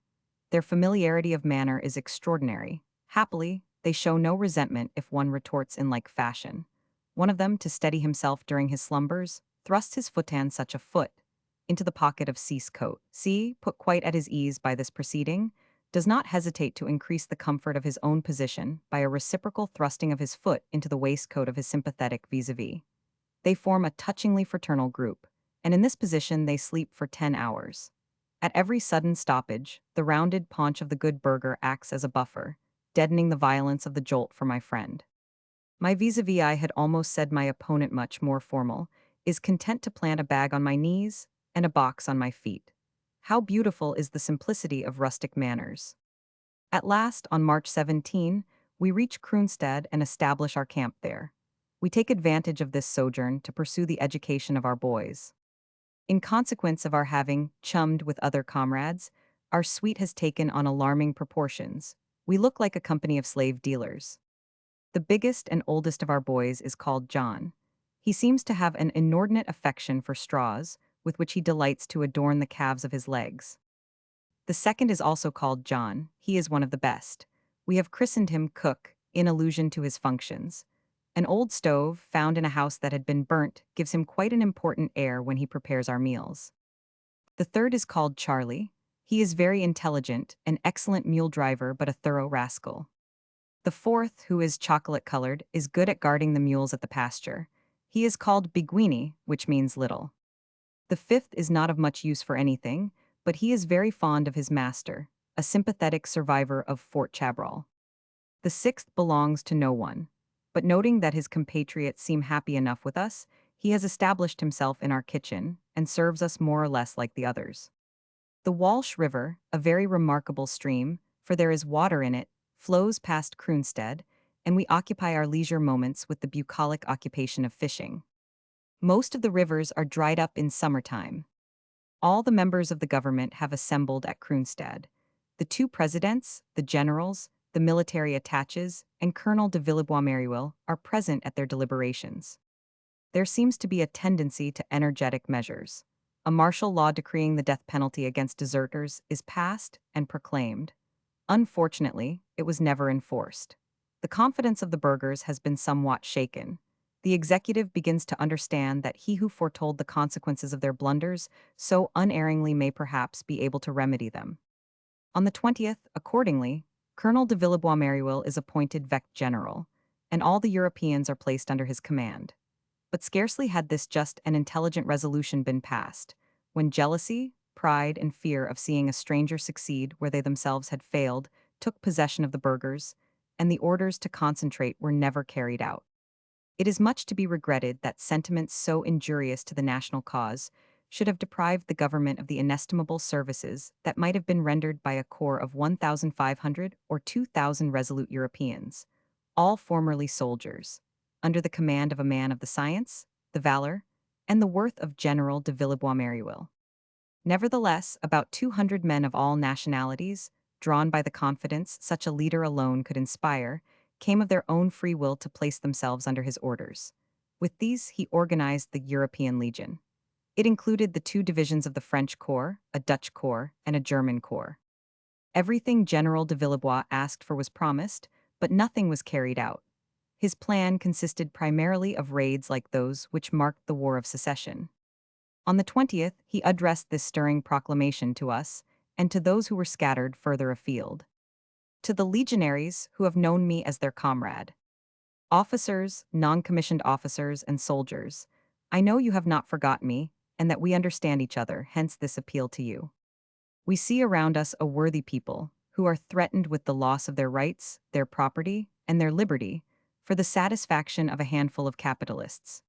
Their familiarity of manner is extraordinary. Happily, they show no resentment if one retorts in like fashion. One of them, to steady himself during his slumbers, thrusts his footan such a foot into the pocket of C's coat. C, put quite at his ease by this proceeding, does not hesitate to increase the comfort of his own position by a reciprocal thrusting of his foot into the waistcoat of his sympathetic vis-a-vis. They form a touchingly fraternal group, and in this position they sleep for 10 hours. At every sudden stoppage, the rounded paunch of the good burgher acts as a buffer, deadening the violence of the jolt for my friend. My vis-a-vis, I had almost said my opponent, much more formal, is content to plant a bag on my knees and a box on my feet. How beautiful is the simplicity of rustic manners. At last, on March 17, we reach Kroonstad and establish our camp there. We take advantage of this sojourn to pursue the education of our boys. In consequence of our having chummed with other comrades, our suite has taken on alarming proportions. We look like a company of slave dealers. The biggest and oldest of our boys is called John. He seems to have an inordinate affection for straws, with which he delights to adorn the calves of his legs. The second is also called John. He is one of the best. We have christened him Cook, in allusion to his functions. An old stove, found in a house that had been burnt, gives him quite an important air when he prepares our meals. The third is called Charlie. He is very intelligent, an excellent mule driver, but a thorough rascal. The fourth, who is chocolate-colored, is good at guarding the mules at the pasture. He is called Biguini, which means little. The fifth is not of much use for anything, but he is very fond of his master, a sympathetic survivor of Fort Chabrol. The sixth belongs to no one, but noting that his compatriots seem happy enough with us, he has established himself in our kitchen and serves us more or less like the others. The Walsh River, a very remarkable stream, for there is water in it, flows past Kroonstad, and we occupy our leisure moments with the bucolic occupation of fishing. Most of the rivers are dried up in summertime. All the members of the government have assembled at Kroonstad. The 2 presidents, the generals, the military attaches, and Colonel de Villebois-Meriville are present at their deliberations. There seems to be a tendency to energetic measures. A martial law decreeing the death penalty against deserters is passed and proclaimed. Unfortunately, it was never enforced. The confidence of the burghers has been somewhat shaken. The executive begins to understand that he who foretold the consequences of their blunders so unerringly may perhaps be able to remedy them. On the 20th, accordingly, Colonel de Villebois-Meriville is appointed Vec General. and all the Europeans are placed under his command. But scarcely had this just and intelligent resolution been passed, when jealousy, pride, and fear of seeing a stranger succeed where they themselves had failed took possession of the burghers, and the orders to concentrate were never carried out. It is much to be regretted that sentiments so injurious to the national cause should have deprived the government of the inestimable services that might have been rendered by a corps of 1,500 or 2,000 resolute Europeans, all formerly soldiers, under the command of a man of the science, the valor, and the worth of General de Villebois-Mareuil. Nevertheless, about 200 men of all nationalities, drawn by the confidence such a leader alone could inspire, came of their own free will to place themselves under his orders. With these, he organized the European Legion. It included the two divisions of the French Corps, a Dutch Corps, and a German Corps. Everything General de Villebois asked for was promised, but nothing was carried out. His plan consisted primarily of raids like those which marked the War of Secession. On the 20th, he addressed this stirring proclamation to us, and to those who were scattered further afield. To the legionaries who have known me as their comrade. Officers, non-commissioned officers, and soldiers, I know you have not forgotten me, and that we understand each other, hence this appeal to you. We see around us a worthy people, who are threatened with the loss of their rights, their property, and their liberty, for the satisfaction of a handful of capitalists.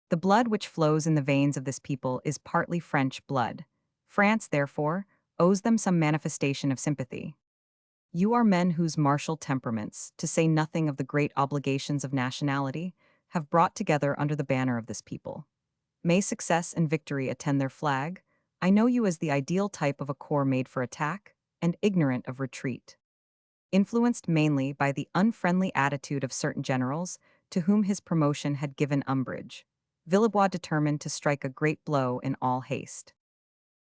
The blood which flows in the veins of this people is partly French blood. France, therefore, owes them some manifestation of sympathy. You are men whose martial temperaments, to say nothing of the great obligations of nationality, have brought together under the banner of this people. May success and victory attend their flag. I know you as the ideal type of a corps made for attack, and ignorant of retreat. Influenced mainly by the unfriendly attitude of certain generals, to whom his promotion had given umbrage, Villebois determined to strike a great blow in all haste.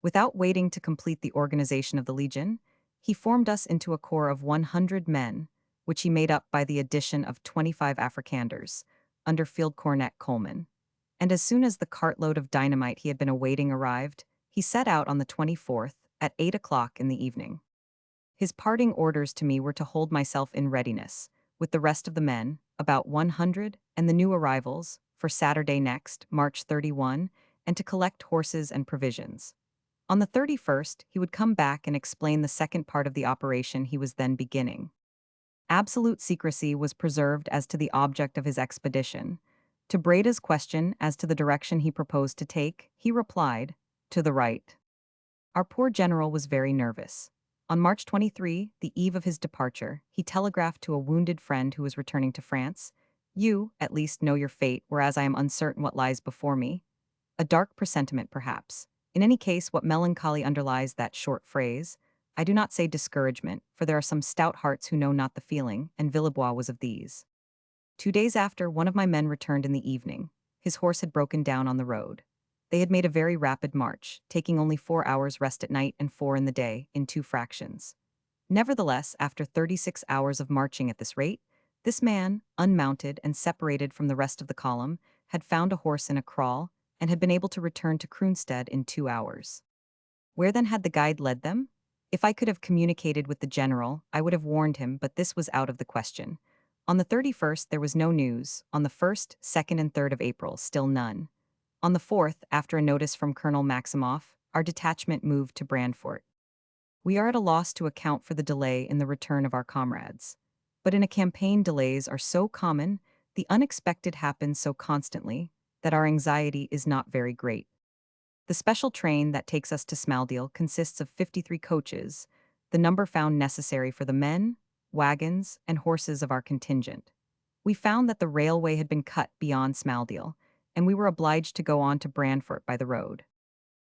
Without waiting to complete the organization of the Legion, he formed us into a corps of 100 men, which he made up by the addition of 25 Afrikanders, under Field Cornet Coleman. And as soon as the cartload of dynamite he had been awaiting arrived, he set out on the 24th at 8 o'clock in the evening. His parting orders to me were to hold myself in readiness, with the rest of the men, about 100, and the new arrivals, for Saturday next, March 31, and to collect horses and provisions. On the 31st, he would come back and explain the second part of the operation he was then beginning. Absolute secrecy was preserved as to the object of his expedition. To Breda's question as to the direction he proposed to take, he replied, "To the right." Our poor general was very nervous. On March 23, the eve of his departure, he telegraphed to a wounded friend who was returning to France, "You, at least, know your fate, whereas I am uncertain what lies before me." A dark presentiment, perhaps. In any case, what melancholy underlies that short phrase? I do not say discouragement, for there are some stout hearts who know not the feeling, and Villebois was of these. 2 days after, one of my men returned in the evening. His horse had broken down on the road. They had made a very rapid march, taking only 4 hours rest at night and 4 in the day, in 2 fractions. Nevertheless, after 36 hours of marching at this rate, this man, unmounted and separated from the rest of the column, had found a horse in a kraal, and had been able to return to Kroonstad in 2 hours. Where then had the guide led them? If I could have communicated with the general, I would have warned him, but this was out of the question. On the 31st there was no news, on the 1st, 2nd, and 3rd of April still none. On the 4th, after a notice from Colonel Maximoff, our detachment moved to Brandfort. We are at a loss to account for the delay in the return of our comrades. But in a campaign delays are so common, the unexpected happens so constantly, that our anxiety is not very great. The special train that takes us to Smaaldeel consists of 53 coaches, the number found necessary for the men, wagons, and horses of our contingent. We found that the railway had been cut beyond Smaaldeel, and we were obliged to go on to Brandfort by the road.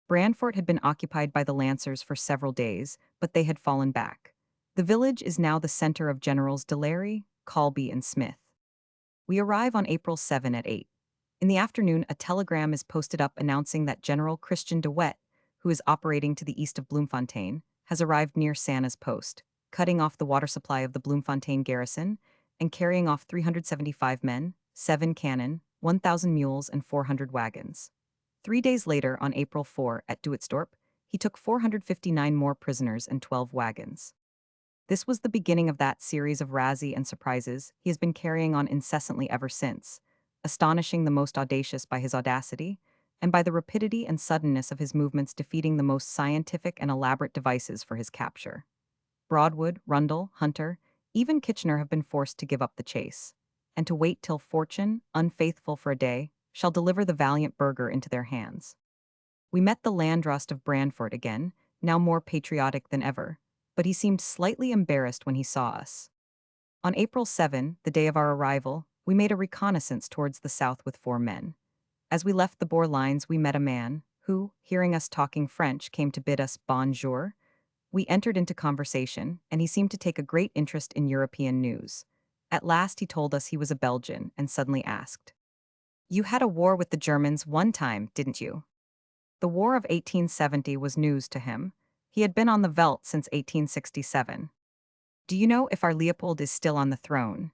Brandfort had been occupied by the Lancers for several days, but they had fallen back. The village is now the center of Generals Delary, Colby, and Smith. We arrive on April 7 at 8. In the afternoon, a telegram is posted up announcing that General Christian de Wet, who is operating to the east of Bloemfontein, has arrived near Sanna's post, cutting off the water supply of the Bloemfontein garrison and carrying off 375 men, 7 cannon, 1,000 mules, and 400 wagons. 3 days later, on April 4, at Duitsdorp, he took 459 more prisoners and 12 wagons. This was the beginning of that series of razzie and surprises he has been carrying on incessantly ever since, astonishing the most audacious by his audacity, and by the rapidity and suddenness of his movements defeating the most scientific and elaborate devices for his capture. Broadwood, Rundle, Hunter, even Kitchener have been forced to give up the chase, and to wait till fortune, unfaithful for a day, shall deliver the valiant burgher into their hands. We met the Landrost of Brandfort again, now more patriotic than ever, but he seemed slightly embarrassed when he saw us. On April 7, the day of our arrival, we made a reconnaissance towards the south with 4 men. As we left the Boer lines, we met a man who, hearing us talking French, came to bid us bonjour. We entered into conversation, and he seemed to take a great interest in European news. At last he told us he was a Belgian and suddenly asked, "You had a war with the Germans one time, didn't you?" The War of 1870 was news to him. He had been on the veldt since 1867. "Do you know if our Leopold is still on the throne?"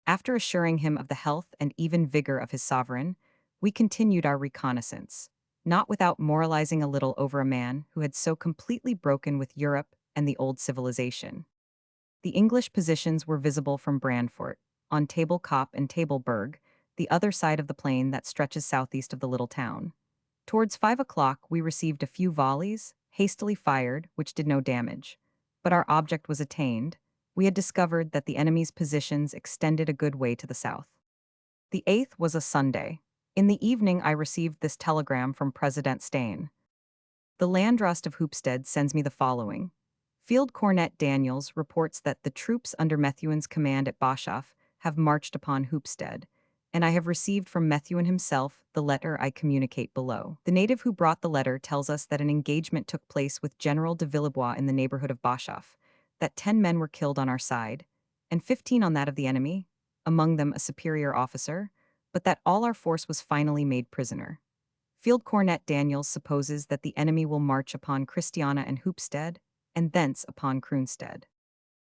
After assuring him of the health and even vigor of his sovereign, we continued our reconnaissance, not without moralizing a little over a man who had so completely broken with Europe and the old civilization. The English positions were visible from Brandfort, on Table Kop and Tableberg, the other side of the plain that stretches southeast of the little town. Towards 5 o'clock, we received a few volleys, hastily fired, which did no damage. But our object was attained. We had discovered that the enemy's positions extended a good way to the south. The 8th was a Sunday. In the evening, I received this telegram from President Steyn. The Landrost of Hoopstead sends me the following. Field Cornet Daniels reports that the troops under Methuen's command at Boshoff have marched upon Hoopstead, and I have received from Methuen himself the letter I communicate below. The native who brought the letter tells us that an engagement took place with General de Villebois in the neighborhood of Boshoff, that 10 men were killed on our side, and 15 on that of the enemy, among them a superior officer, but that all our force was finally made prisoner. Field Cornet Daniels supposes that the enemy will march upon Christiana and Hoopstead, and thence upon Kroonstead.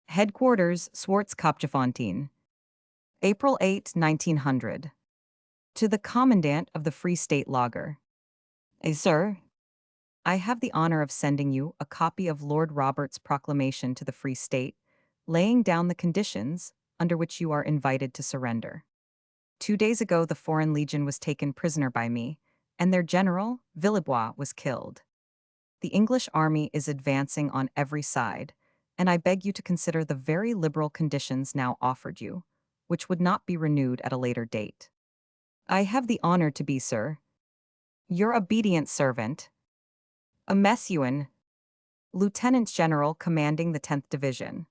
Headquarters, Swartskopjefontein. April 8, 1900. To the Commandant of the Free State Lager. Sir, I have the honor of sending you a copy of Lord Robert's proclamation to the Free State, laying down the conditions under which you are invited to surrender. 2 days ago, the Foreign Legion was taken prisoner by me, and their general, Villebois, was killed. The English army is advancing on every side, and I beg you to consider the very liberal conditions now offered you, which would not be renewed at a later date. I have the honor to be, sir, your obedient servant, a Methuen, Lieutenant General commanding the 10th Division.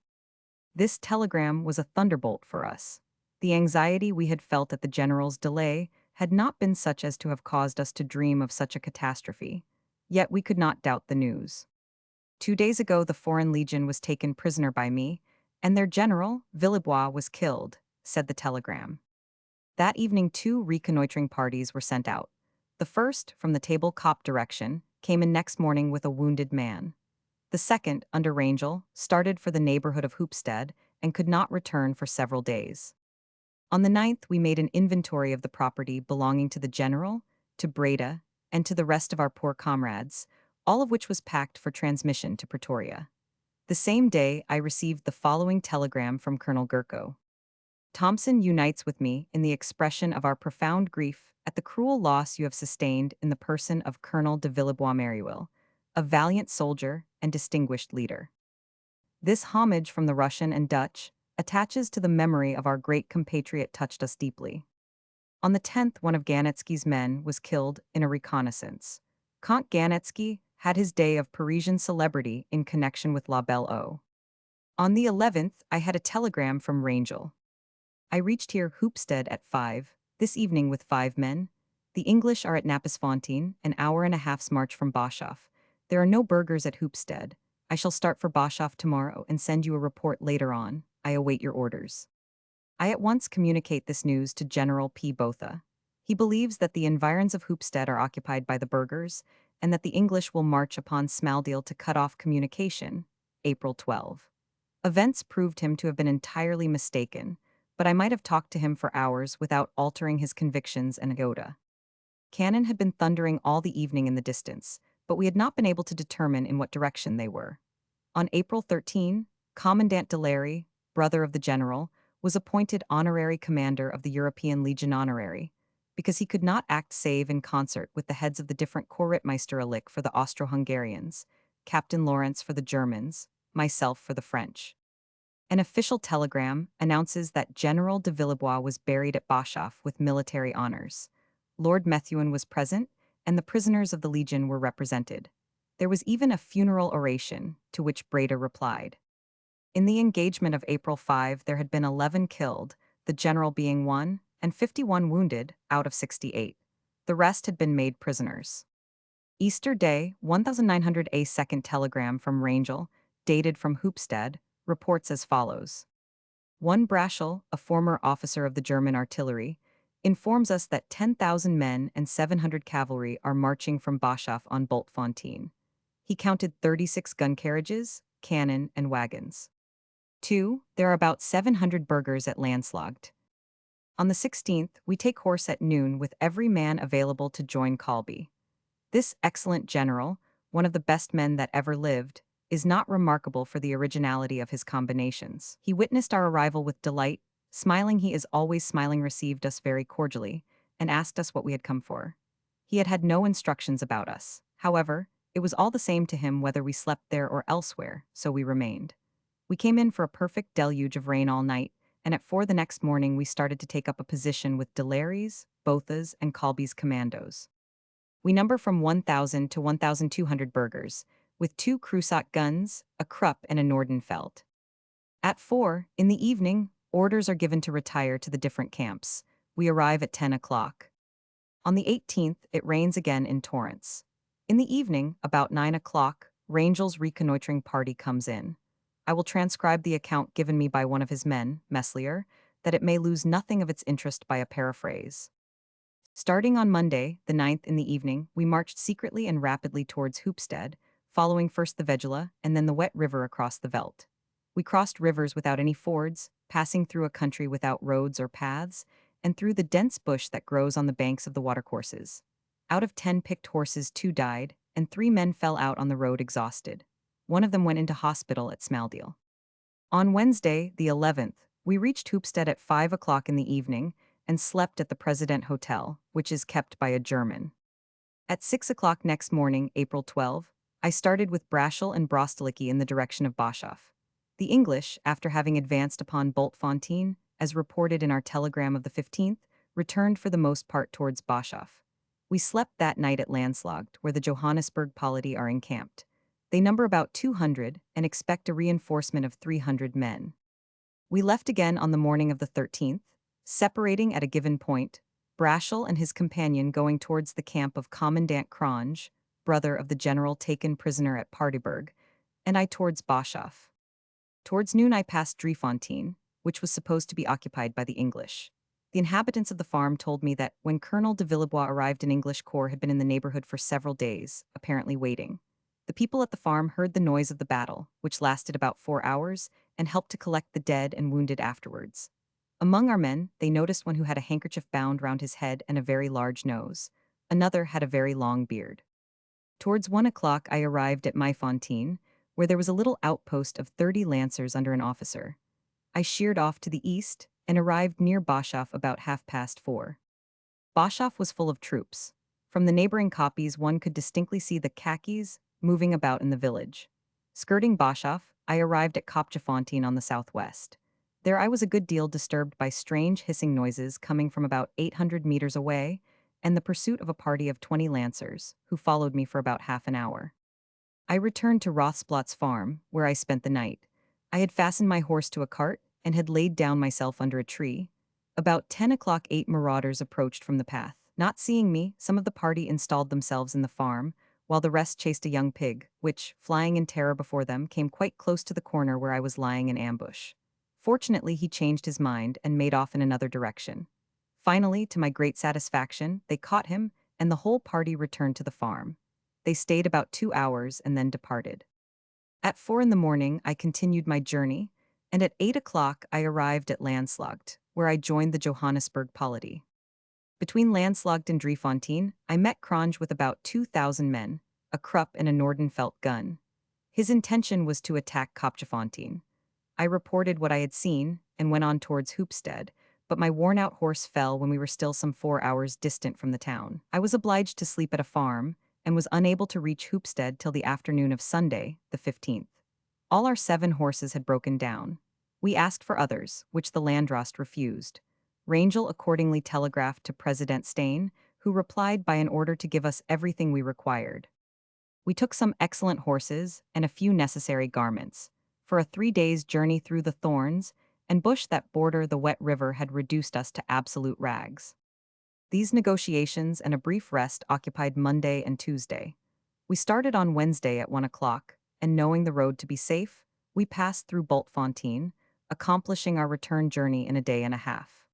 This telegram was a thunderbolt for us. The anxiety we had felt at the general's delay had not been such as to have caused us to dream of such a catastrophe, yet we could not doubt the news. 2 days ago, the Foreign Legion was taken prisoner by me, and their general, Villebois, was killed, said the telegram. That evening 2 reconnoitering parties were sent out. The first, from the Table Kop direction, came in next morning with a wounded man. The second, under Rangel, started for the neighborhood of Hoopstead and could not return for several days. On the 9th, we made an inventory of the property belonging to the general, to Breda, and to the rest of our poor comrades, all of which was packed for transmission to Pretoria. The same day, I received the following telegram from Colonel Gurko. Thompson unites with me in the expression of our profound grief at the cruel loss you have sustained in the person of Colonel de Villebois Merriwell, a valiant soldier and distinguished leader. This homage from the Russian and Dutch attaches to the memory of our great compatriot touched us deeply. On the 10th, one of Ganetsky's men was killed in a reconnaissance. Count Ganetsky had his day of Parisian celebrity in connection with La Belle Eau. On the 11th, I had a telegram from Rangel. I reached here Hoopstead at 5, this evening with 5 men. The English are at Nappisfontein, an hour and a half's march from Boshoff. There are no burghers at Hoopstead. I shall start for Boshoff tomorrow and send you a report later on. I await your orders. I at once communicate this news to General P. Botha. He believes that the environs of Hoopstead are occupied by the burghers, and that the English will march upon Smaldeel to cut off communication, April 12. Events proved him to have been entirely mistaken, but I might have talked to him for hours without altering his convictions an iota. Cannon had been thundering all the evening in the distance, but we had not been able to determine in what direction they were. On April 13, Commandant de Larry, brother of the general, was appointed honorary commander of the European Legion Honorary, because he could not act save in concert with the heads of the different Korpsmeisterlich for the Austro-Hungarians, Captain Lawrence for the Germans, myself for the French. An official telegram announces that General de Villebois was buried at Boshof with military honors. Lord Methuen was present, and the prisoners of the Legion were represented. There was even a funeral oration, to which Breda replied. In the engagement of April 5, there had been 11 killed, the general being 1, and 51 wounded, out of 68. The rest had been made prisoners. Easter Day, 1900 A second telegram from Rangel, dated from Hoopstad, reports as follows. One Braschel, a former officer of the German artillery, informs us that 10,000 men and 700 cavalry are marching from Boshof on Bultfontein. He counted 36 gun carriages, cannon, and wagons. 2. There are about 700 burghers at Landslacht. On the 16th, we take horse at noon with every man available to join Colby. This excellent general, one of the best men that ever lived, is not remarkable for the originality of his combinations. He witnessed our arrival with delight, smiling he is always smiling received us very cordially, and asked us what we had come for. He had had no instructions about us. However, it was all the same to him whether we slept there or elsewhere, so we remained. We came in for a perfect deluge of rain all night, and at 4 the next morning we started to take up a position with Delary's, Botha's, and Colby's commandos. We number from 1,000 to 1,200 burghers, with 2 Krusat guns, a Krupp, and a Nordenfeld. At 4, in the evening, orders are given to retire to the different camps. We arrive at 10 o'clock. On the 18th, it rains again in torrents. In the evening, about 9 o'clock, Rangel's reconnoitering party comes in. I will transcribe the account given me by one of his men, Meslier, that it may lose nothing of its interest by a paraphrase. Starting on Monday, the 9th in the evening, we marched secretly and rapidly towards Hoopstad, following first the Vegela and then the wet river across the veldt. We crossed rivers without any fords, passing through a country without roads or paths, and through the dense bush that grows on the banks of the watercourses. Out of 10 picked horses 2 died, and 3 men fell out on the road exhausted. One of them went into hospital at Smaldeel. On Wednesday, the 11th, we reached Hoopstad at 5 o'clock in the evening and slept at the President Hotel, which is kept by a German. At 6 o'clock next morning, April 12, I started with Braschel and Brostelicki in the direction of Boshof. The English, after having advanced upon Bultfontein, as reported in our telegram of the 15th, returned for the most part towards Boshof. We slept that night at Landslacht, where the Johannesburg polity are encamped. They number about 200 and expect a reinforcement of 300 men. We left again on the morning of the 13th, separating at a given point, Braschel and his companion going towards the camp of Commandant Cronje, brother of the general taken prisoner at Paardeberg, and I towards Boshof. Towards noon I passed Driefontein, which was supposed to be occupied by the English. The inhabitants of the farm told me that when Colonel de Villebois arrived an English corps had been in the neighborhood for several days, apparently waiting. The people at the farm heard the noise of the battle, which lasted about 4 hours, and helped to collect the dead and wounded afterwards. Among our men, they noticed one who had a handkerchief bound round his head and a very large nose. Another had a very long beard. Towards 1 o'clock I arrived at Myfontein, where there was a little outpost of 30 lancers under an officer. I sheered off to the east and arrived near Boshof about 4:30. Boshof was full of troops. From the neighboring copies one could distinctly see the khakis moving about in the village. Skirting Boshof, I arrived at Kopjefontein on the southwest. There I was a good deal disturbed by strange hissing noises coming from about 800 meters away, and the pursuit of a party of 20 lancers, who followed me for about half an hour. I returned to Rothsblatt's farm, where I spent the night. I had fastened my horse to a cart and had laid down myself under a tree. About 10 o'clock 8 marauders approached from the path. Not seeing me, some of the party installed themselves in the farm, while the rest chased a young pig, which, flying in terror before them, came quite close to the corner where I was lying in ambush. Fortunately, he changed his mind and made off in another direction. Finally, to my great satisfaction, they caught him, and the whole party returned to the farm. They stayed about 2 hours and then departed. At 4 in the morning, I continued my journey, and at 8 o'clock I arrived at Landslacht, where I joined the Johannesburg polity. Between Landslacht and Driefontein, I met Cronje with about 2,000 men, a Krupp and a Nordenfelt gun. His intention was to attack Kopjefontein. I reported what I had seen and went on towards Hoopstead, but my worn-out horse fell when we were still some 4 hours distant from the town. I was obliged to sleep at a farm and was unable to reach Hoopstead till the afternoon of Sunday, the 15th. All our 7 horses had broken down. We asked for others, which the Landdrost refused. Rangel accordingly telegraphed to President Steyn, who replied by an order to give us everything we required. We took some excellent horses and a few necessary garments. For a 3 days' journey through the thorns and bush that border the wet river had reduced us to absolute rags. These negotiations and a brief rest occupied Monday and Tuesday. We started on Wednesday at 1 o'clock, and knowing the road to be safe, we passed through Bultfontein, accomplishing our return journey in a day and a half.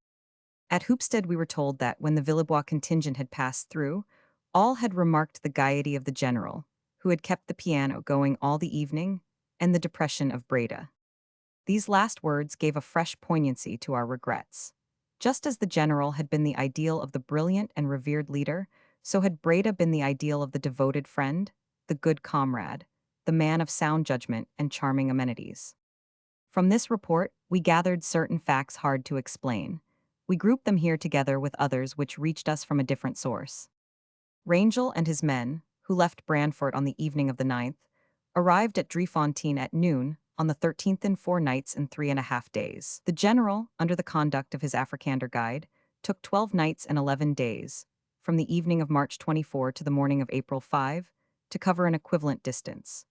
At Hoopstead we were told that when the Villebois contingent had passed through, all had remarked the gaiety of the general, who had kept the piano going all the evening, and the depression of Breda. These last words gave a fresh poignancy to our regrets. Just as the general had been the ideal of the brilliant and revered leader, so had Breda been the ideal of the devoted friend, the good comrade, the man of sound judgment and charming amenities. From this report, we gathered certain facts hard to explain. We grouped them here together with others which reached us from a different source. Rangel and his men, who left Brandfort on the evening of the 9th, arrived at Driefontein at noon on the 13th in 4 nights and 3.5 days. The general, under the conduct of his Afrikander guide, took 12 nights and 11 days, from the evening of March 24 to the morning of April 5, to cover an equivalent distance.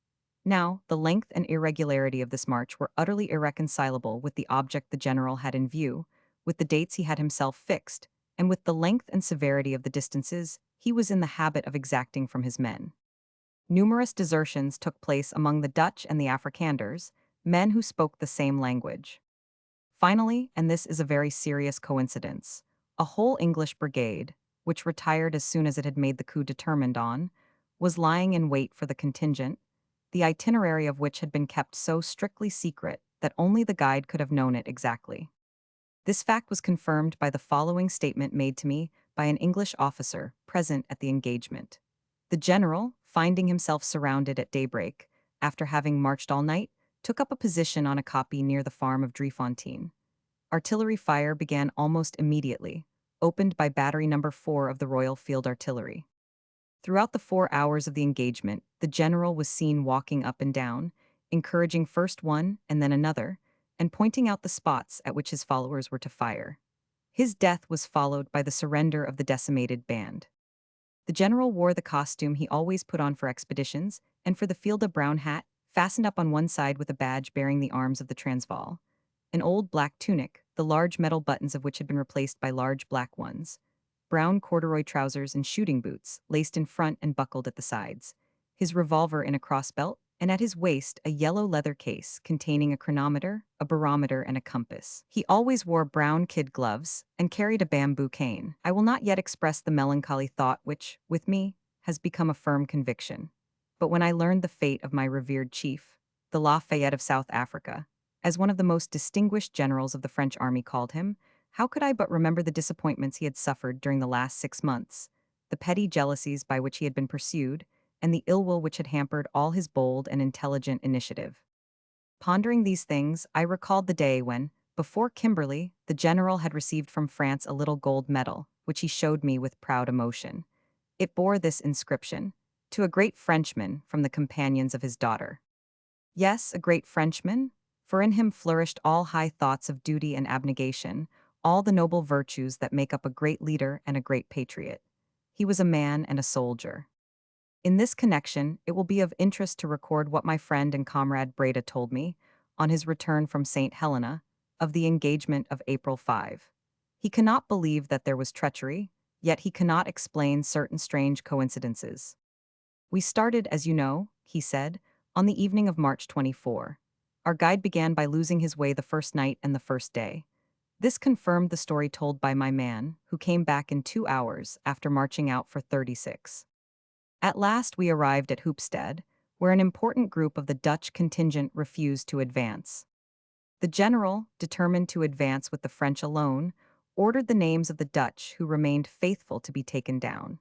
Now, the length and irregularity of this march were utterly irreconcilable with the object the general had in view, with the dates he had himself fixed, and with the length and severity of the distances he was in the habit of exacting from his men. Numerous desertions took place among the Dutch and the Afrikanders, men who spoke the same language. Finally, and this is a very serious coincidence, a whole English brigade, which retired as soon as it had made the coup determined on, was lying in wait for the contingent, the itinerary of which had been kept so strictly secret that only the guide could have known it exactly. This fact was confirmed by the following statement made to me by an English officer present at the engagement. The general, finding himself surrounded at daybreak, after having marched all night, took up a position on a kopje near the farm of Driefontein. Artillery fire began almost immediately, opened by battery number 4 of the Royal Field Artillery. Throughout the 4 hours of the engagement, the general was seen walking up and down, encouraging first one and then another, and pointing out the spots at which his followers were to fire. His death was followed by the surrender of the decimated band. The general wore the costume he always put on for expeditions, and for the field a brown hat, fastened up on one side with a badge bearing the arms of the Transvaal, an old black tunic, the large metal buttons of which had been replaced by large black ones, brown corduroy trousers and shooting boots, laced in front and buckled at the sides, his revolver in a crossbelt, and at his waist a yellow leather case containing a chronometer, a barometer, and a compass. He always wore brown kid gloves and carried a bamboo cane. I will not yet express the melancholy thought which, with me, has become a firm conviction. But when I learned the fate of my revered chief, the Lafayette of South Africa, as one of the most distinguished generals of the French army called him, how could I but remember the disappointments he had suffered during the last 6 months, the petty jealousies by which he had been pursued, and the ill will which had hampered all his bold and intelligent initiative. Pondering these things, I recalled the day when, before Kimberley, the general had received from France a little gold medal, which he showed me with proud emotion. It bore this inscription: "To a great Frenchman from the companions of his daughter." Yes, a great Frenchman, for in him flourished all high thoughts of duty and abnegation, all the noble virtues that make up a great leader and a great patriot. He was a man and a soldier. In this connection, it will be of interest to record what my friend and comrade Breda told me, on his return from St. Helena, of the engagement of April 5. He cannot believe that there was treachery, yet he cannot explain certain strange coincidences. "We started, as you know," he said, "on the evening of March 24. Our guide began by losing his way the first night and the first day. This confirmed the story told by my man, who came back in 2 hours after marching out for 36. At last we arrived at Hoopstead, where an important group of the Dutch contingent refused to advance. The general, determined to advance with the French alone, ordered the names of the Dutch who remained faithful to be taken down.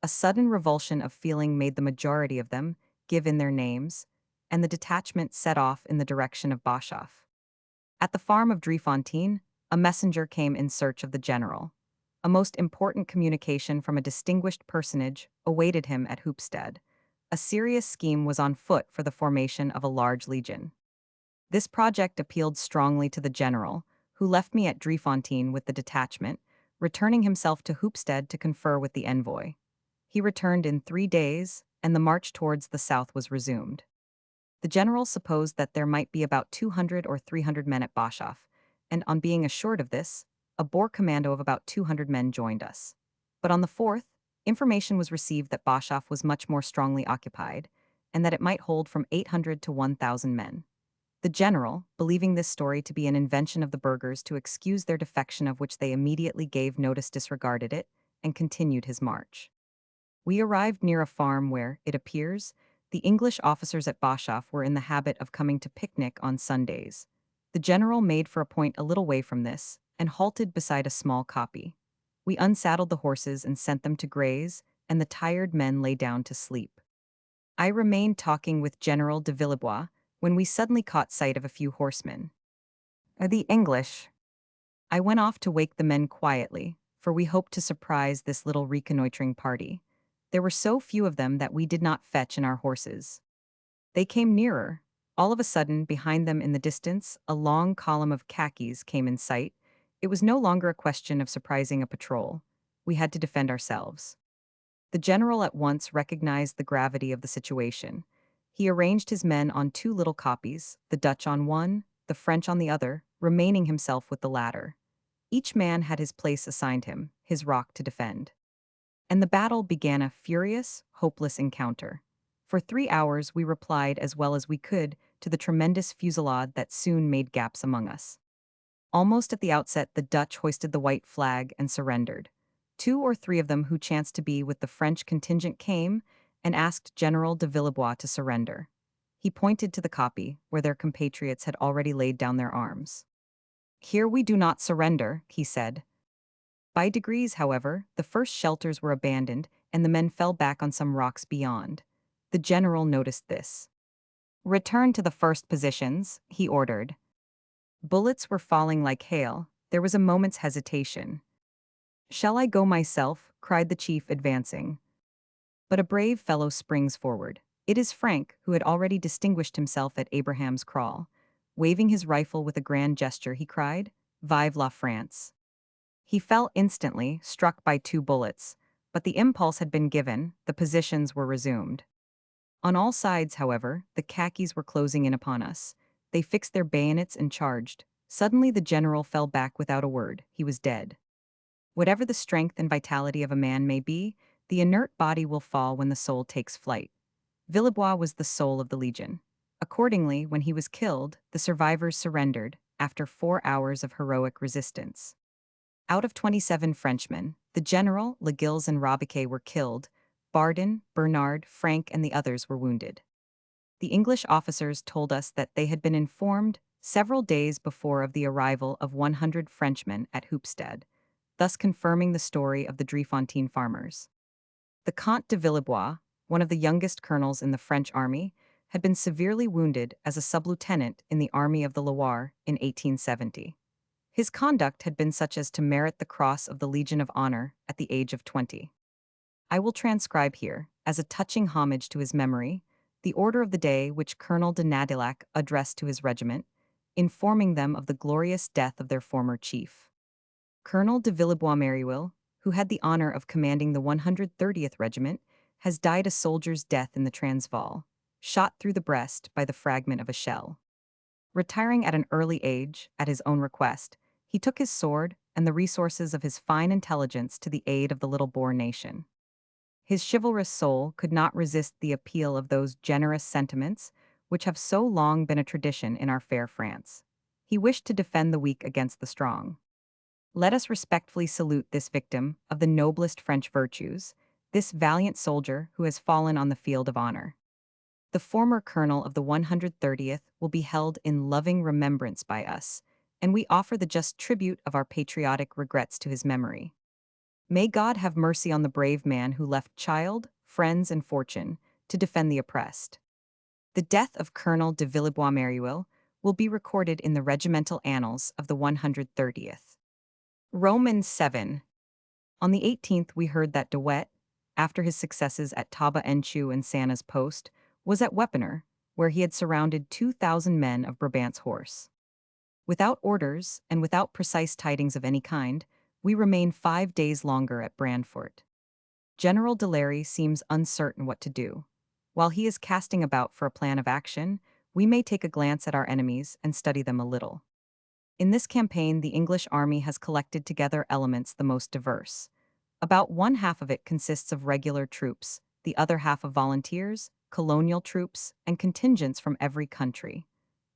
A sudden revulsion of feeling made the majority of them give in their names, and the detachment set off in the direction of Boshoff. At the farm of Driefontein, a messenger came in search of the general. A most important communication from a distinguished personage awaited him at Hoopstead. A serious scheme was on foot for the formation of a large legion. This project appealed strongly to the general, who left me at Driefontein with the detachment, returning himself to Hoopstead to confer with the envoy. He returned in 3 days, and the march towards the south was resumed. The general supposed that there might be about 200 or 300 men at Boshoff, and on being assured of this, a Boer commando of about 200 men joined us. But on the 4th, information was received that Boshoff was much more strongly occupied, and that it might hold from 800 to 1,000 men. The general, believing this story to be an invention of the burghers to excuse their defection of which they immediately gave notice, disregarded it, and continued his march. We arrived near a farm where, it appears, the English officers at Boshoff were in the habit of coming to picnic on Sundays. The general made for a point a little way from this, and halted beside a small kopje. We unsaddled the horses and sent them to graze, and the tired men lay down to sleep. I remained talking with General de Villebois when we suddenly caught sight of a few horsemen. The English. I went off to wake the men quietly, for we hoped to surprise this little reconnoitering party. There were so few of them that we did not fetch in our horses. They came nearer. All of a sudden, behind them in the distance, a long column of khakis came in sight. It was no longer a question of surprising a patrol. We had to defend ourselves. The general at once recognized the gravity of the situation. He arranged his men on 2 little kopjes, the Dutch on one, the French on the other, remaining himself with the latter. Each man had his place assigned him, his rock to defend. And the battle began, a furious, hopeless encounter. For 3 hours we replied as well as we could to the tremendous fusillade that soon made gaps among us. Almost at the outset the Dutch hoisted the white flag and surrendered. 2 or 3 of them who chanced to be with the French contingent came and asked General de Villebois to surrender. He pointed to the kopje, where their compatriots had already laid down their arms. "Here we do not surrender," he said. By degrees, however, the first shelters were abandoned, and the men fell back on some rocks beyond. The general noticed this. "Return to the first positions," he ordered. Bullets were falling like hail. There was a moment's hesitation. "Shall I go myself?" cried the chief, advancing. But a brave fellow springs forward. It is Frank, who had already distinguished himself at Abraham's Kraal. Waving his rifle with a grand gesture, he cried, "Vive la France!" He fell instantly, struck by 2 bullets, but the impulse had been given, the positions were resumed. On all sides, however, the khakis were closing in upon us. They fixed their bayonets and charged. Suddenly the general fell back without a word. He was dead. Whatever the strength and vitality of a man may be, the inert body will fall when the soul takes flight. Villebois was the soul of the legion. Accordingly, when he was killed, the survivors surrendered, after 4 hours of heroic resistance. Out of 27 Frenchmen, the general, Legilles and Robiquet were killed. Bardin, Bernard, Frank, and the others were wounded. The English officers told us that they had been informed several days before of the arrival of 100 Frenchmen at Hoopstead, thus confirming the story of the Driefontein farmers. The Comte de Villebois, one of the youngest colonels in the French army, had been severely wounded as a sub-lieutenant in the Army of the Loire in 1870. His conduct had been such as to merit the Cross of the Legion of Honor at the age of 20. I will transcribe here, as a touching homage to his memory, the order of the day which Colonel de Nadillac addressed to his regiment, informing them of the glorious death of their former chief. Colonel de Villebois Merriwil, who had the honor of commanding the 130th Regiment, has died a soldier's death in the Transvaal, shot through the breast by the fragment of a shell. Retiring at an early age, at his own request, he took his sword and the resources of his fine intelligence to the aid of the little Boer nation. His chivalrous soul could not resist the appeal of those generous sentiments which have so long been a tradition in our fair France. He wished to defend the weak against the strong. Let us respectfully salute this victim of the noblest French virtues, this valiant soldier who has fallen on the field of honor. The former colonel of the 130th will be held in loving remembrance by us, and we offer the just tribute of our patriotic regrets to his memory. May God have mercy on the brave man who left child, friends, and fortune to defend the oppressed. The death of Colonel de Villebois Merriwil will be recorded in the regimental annals of the 130th. Romans 7. On the 18th, we heard that De Wet, after his successes at Taba Enchu and Sanna's Post, was at Wepener, where he had surrounded 2,000 men of Brabant's horse. Without orders and without precise tidings of any kind, we remain 5 days longer at Brandfort. General Delary seems uncertain what to do. While he is casting about for a plan of action, we may take a glance at our enemies and study them a little. In this campaign, the English army has collected together elements the most diverse. About one half of it consists of regular troops, the other half of volunteers, colonial troops, and contingents from every country.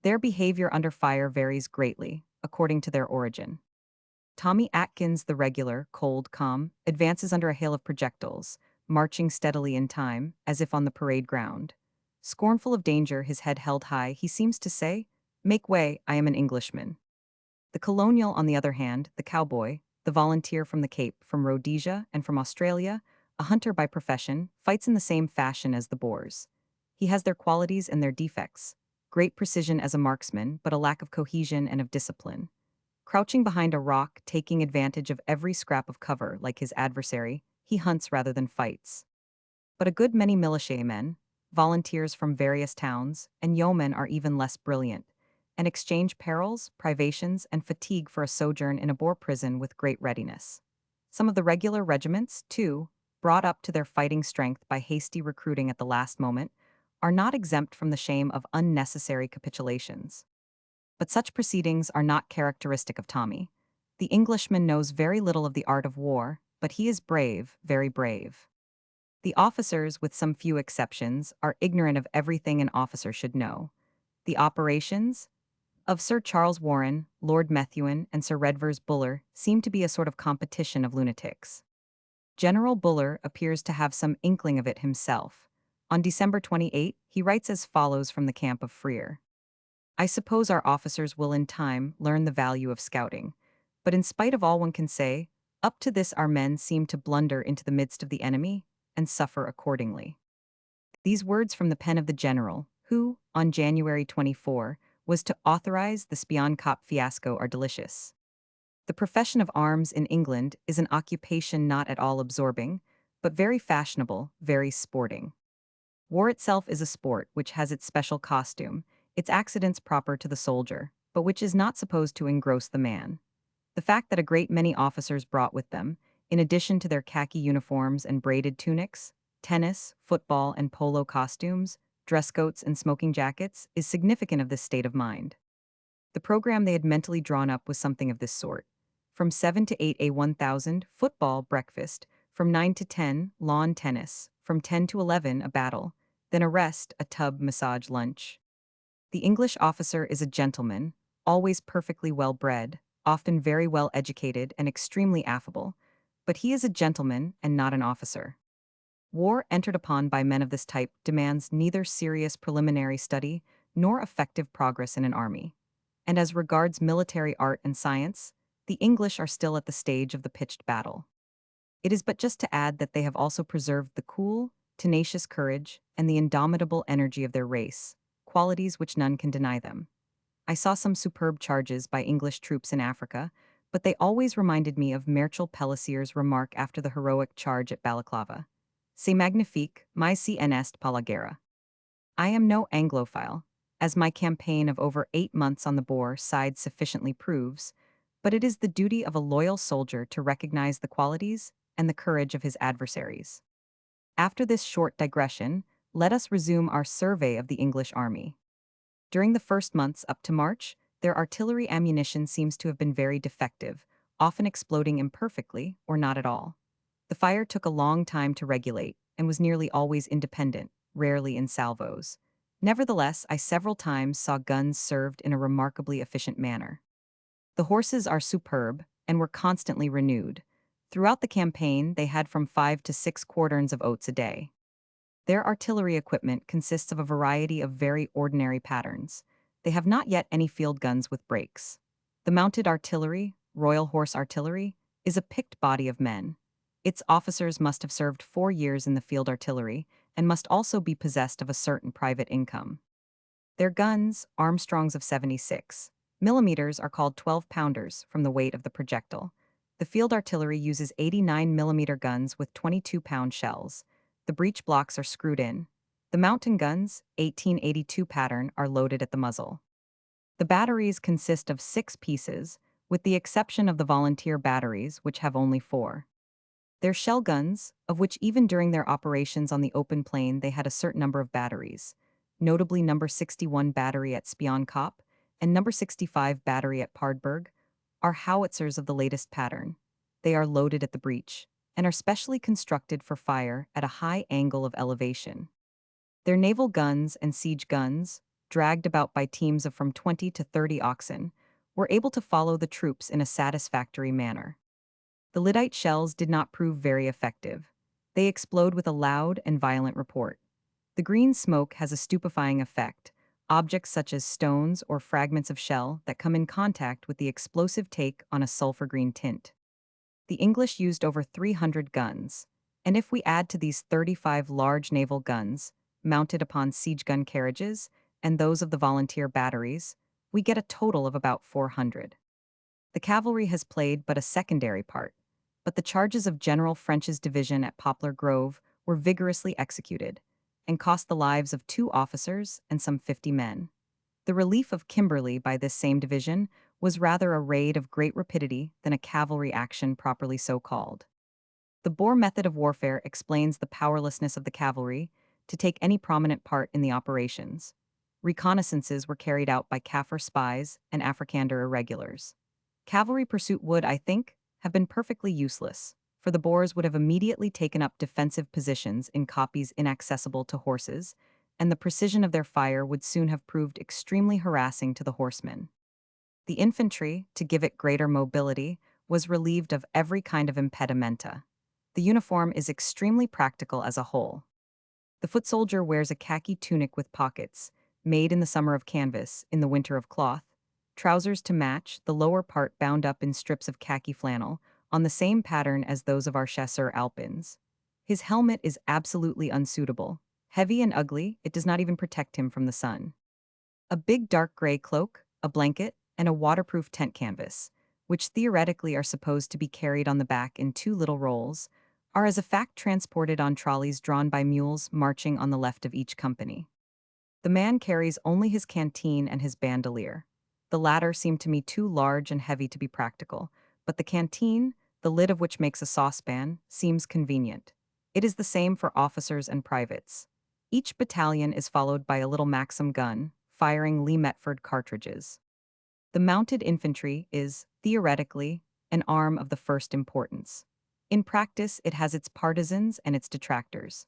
Their behavior under fire varies greatly, according to their origin. Tommy Atkins, the regular, cold, calm, advances under a hail of projectiles, marching steadily in time, as if on the parade ground. Scornful of danger, his head held high, he seems to say, "Make way, I am an Englishman." The colonial, on the other hand, the cowboy, the volunteer from the Cape, from Rhodesia, and from Australia, a hunter by profession, fights in the same fashion as the Boers. He has their qualities and their defects. Great precision as a marksman, but a lack of cohesion and of discipline. Crouching behind a rock, taking advantage of every scrap of cover, like his adversary, he hunts rather than fights. But a good many militiamen, volunteers from various towns, and yeomen are even less brilliant, and exchange perils, privations, and fatigue for a sojourn in a Boer prison with great readiness. Some of the regular regiments, too, brought up to their fighting strength by hasty recruiting at the last moment, are not exempt from the shame of unnecessary capitulations. But such proceedings are not characteristic of Tommy. The Englishman knows very little of the art of war, but he is brave, very brave. The officers, with some few exceptions, are ignorant of everything an officer should know. The operations of Sir Charles Warren, Lord Methuen, and Sir Redvers Buller seem to be a sort of competition of lunatics. General Buller appears to have some inkling of it himself. On December 28, he writes as follows from the camp of Freer. I suppose our officers will in time learn the value of scouting, but in spite of all one can say, up to this our men seem to blunder into the midst of the enemy and suffer accordingly. These words from the pen of the general, who, on January 24, was to authorize the Spionkop fiasco are delicious. The profession of arms in England is an occupation not at all absorbing, but very fashionable, very sporting. War itself is a sport which has its special costume, its accidents proper to the soldier, but which is not supposed to engross the man. The fact that a great many officers brought with them, in addition to their khaki uniforms and braided tunics, tennis, football, and polo costumes, dress coats, and smoking jackets, is significant of this state of mind. The program they had mentally drawn up was something of this sort. From 7 to 8 a 1000, football, breakfast, from 9 to 10, lawn tennis, from 10 to 11, a battle, then a rest, a tub massage lunch. The English officer is a gentleman, always perfectly well bred, often very well educated and extremely affable, but he is a gentleman and not an officer. War entered upon by men of this type demands neither serious preliminary study nor effective progress in an army. And as regards military art and science, the English are still at the stage of the pitched battle. It is but just to add that they have also preserved the cool, tenacious courage and the indomitable energy of their race, qualities which none can deny them. I saw some superb charges by English troops in Africa, but they always reminded me of Marshal Pellicier's remark after the heroic charge at Balaclava. C'est magnifique, mais si en est pas la guerre. I am no Anglophile, as my campaign of over 8 months on the Boer side sufficiently proves, but it is the duty of a loyal soldier to recognize the qualities and the courage of his adversaries. After this short digression, let us resume our survey of the English army. During the first months up to March, their artillery ammunition seems to have been very defective, often exploding imperfectly or not at all. The fire took a long time to regulate and was nearly always independent, rarely in salvos. Nevertheless, I several times saw guns served in a remarkably efficient manner. The horses are superb and were constantly renewed. Throughout the campaign, they had from 5 to 6 quarterns of oats a day. Their artillery equipment consists of a variety of very ordinary patterns. They have not yet any field guns with brakes. The mounted artillery, Royal Horse Artillery, is a picked body of men. Its officers must have served 4 years in the field artillery and must also be possessed of a certain private income. Their guns, Armstrongs of 76 millimeters, are called 12-pounders from the weight of the projectile. The field artillery uses 89-millimeter guns with 22-pound shells. The breech blocks are screwed in. The mountain guns, 1882 pattern, are loaded at the muzzle. The batteries consist of 6 pieces, with the exception of the volunteer batteries, which have only 4. They're shell guns, of which even during their operations on the open plain they had a certain number of batteries, notably number 61 battery at Spionkop and number 65 battery at Paardeberg, are howitzers of the latest pattern. They are loaded at the breech and are specially constructed for fire at a high angle of elevation. Their naval guns and siege guns, dragged about by teams of from 20 to 30 oxen, were able to follow the troops in a satisfactory manner. The lyddite shells did not prove very effective. They explode with a loud and violent report. The green smoke has a stupefying effect. Objects such as stones or fragments of shell that come in contact with the explosive take on a sulfur green tint. The English used over 300 guns, and if we add to these 35 large naval guns, mounted upon siege gun carriages, and those of the volunteer batteries, we get a total of about 400. The cavalry has played but a secondary part, but the charges of General French's division at Poplar Grove were vigorously executed, and cost the lives of 2 officers and some 50 men. The relief of Kimberley by this same division was rather a raid of great rapidity than a cavalry action properly so called. The Boer method of warfare explains the powerlessness of the cavalry to take any prominent part in the operations. Reconnaissances were carried out by Kaffir spies and Afrikander irregulars. Cavalry pursuit would, I think, have been perfectly useless, for the Boers would have immediately taken up defensive positions in koppies inaccessible to horses, and the precision of their fire would soon have proved extremely harassing to the horsemen. The infantry, to give it greater mobility, was relieved of every kind of impedimenta. The uniform is extremely practical as a whole. The foot soldier wears a khaki tunic with pockets, made in the summer of canvas, in the winter of cloth, trousers to match, the lower part bound up in strips of khaki flannel, on the same pattern as those of our chasseurs alpins. His helmet is absolutely unsuitable. Heavy and ugly, it does not even protect him from the sun. A big dark gray cloak, a blanket, and a waterproof tent canvas, which theoretically are supposed to be carried on the back in 2 little rolls, are as a fact transported on trolleys drawn by mules marching on the left of each company. The man carries only his canteen and his bandolier. The latter seem to me too large and heavy to be practical, but the canteen, the lid of which makes a saucepan, seems convenient. It is the same for officers and privates. Each battalion is followed by a little Maxim gun, firing Lee Metford cartridges. The mounted infantry is, theoretically, an arm of the first importance. In practice, it has its partisans and its detractors.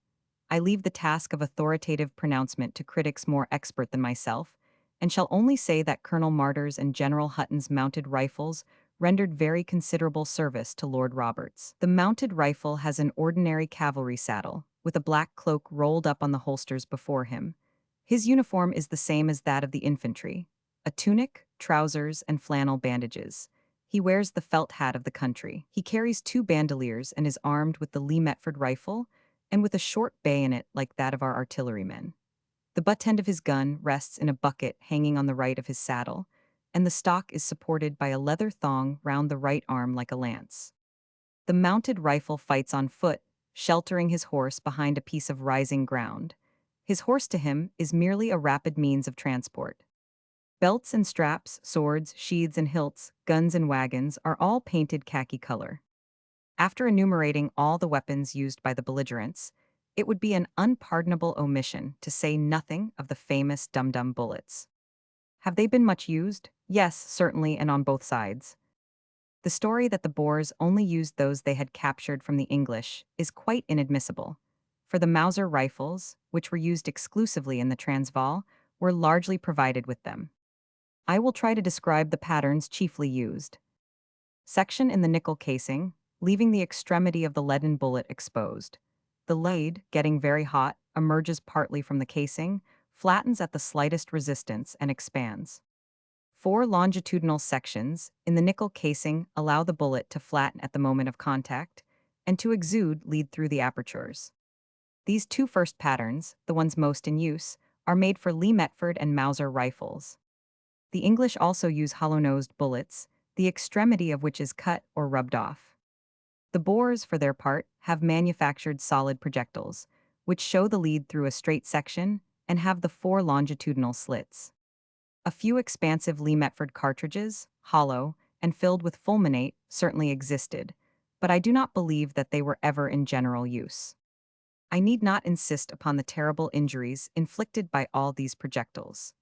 I leave the task of authoritative pronouncement to critics more expert than myself, and shall only say that Colonel Martyr's and General Hutton's mounted rifles rendered very considerable service to Lord Roberts. The mounted rifle has an ordinary cavalry saddle, with a black cloak rolled up on the holsters before him. His uniform is the same as that of the infantry, a tunic, trousers, and flannel bandages. He wears the felt hat of the country. He carries 2 bandoliers and is armed with the Lee Metford rifle and with a short bayonet like that of our artillerymen. The butt end of his gun rests in a bucket hanging on the right of his saddle, and the stock is supported by a leather thong round the right arm like a lance. The mounted rifle fights on foot, sheltering his horse behind a piece of rising ground. His horse to him is merely a rapid means of transport. Belts and straps, swords, sheaths and hilts, guns and wagons are all painted khaki color. After enumerating all the weapons used by the belligerents, it would be an unpardonable omission to say nothing of the famous dum-dum bullets. Have they been much used? Yes, certainly, and on both sides. The story that the Boers only used those they had captured from the English is quite inadmissible, for the Mauser rifles, which were used exclusively in the Transvaal, were largely provided with them. I will try to describe the patterns chiefly used. Section in the nickel casing, leaving the extremity of the leaden bullet exposed. The lead, getting very hot, emerges partly from the casing, flattens at the slightest resistance, and expands. 4 longitudinal sections in the nickel casing allow the bullet to flatten at the moment of contact, and to exude lead through the apertures. These 2 first patterns, the ones most in use, are made for Lee Metford and Mauser rifles. The English also use hollow-nosed bullets, the extremity of which is cut or rubbed off. The Boers, for their part, have manufactured solid projectiles, which show the lead through a straight section and have the 4 longitudinal slits. A few expansive Lee Metford cartridges, hollow, and filled with fulminate, certainly existed, but I do not believe that they were ever in general use. I need not insist upon the terrible injuries inflicted by all these projectiles.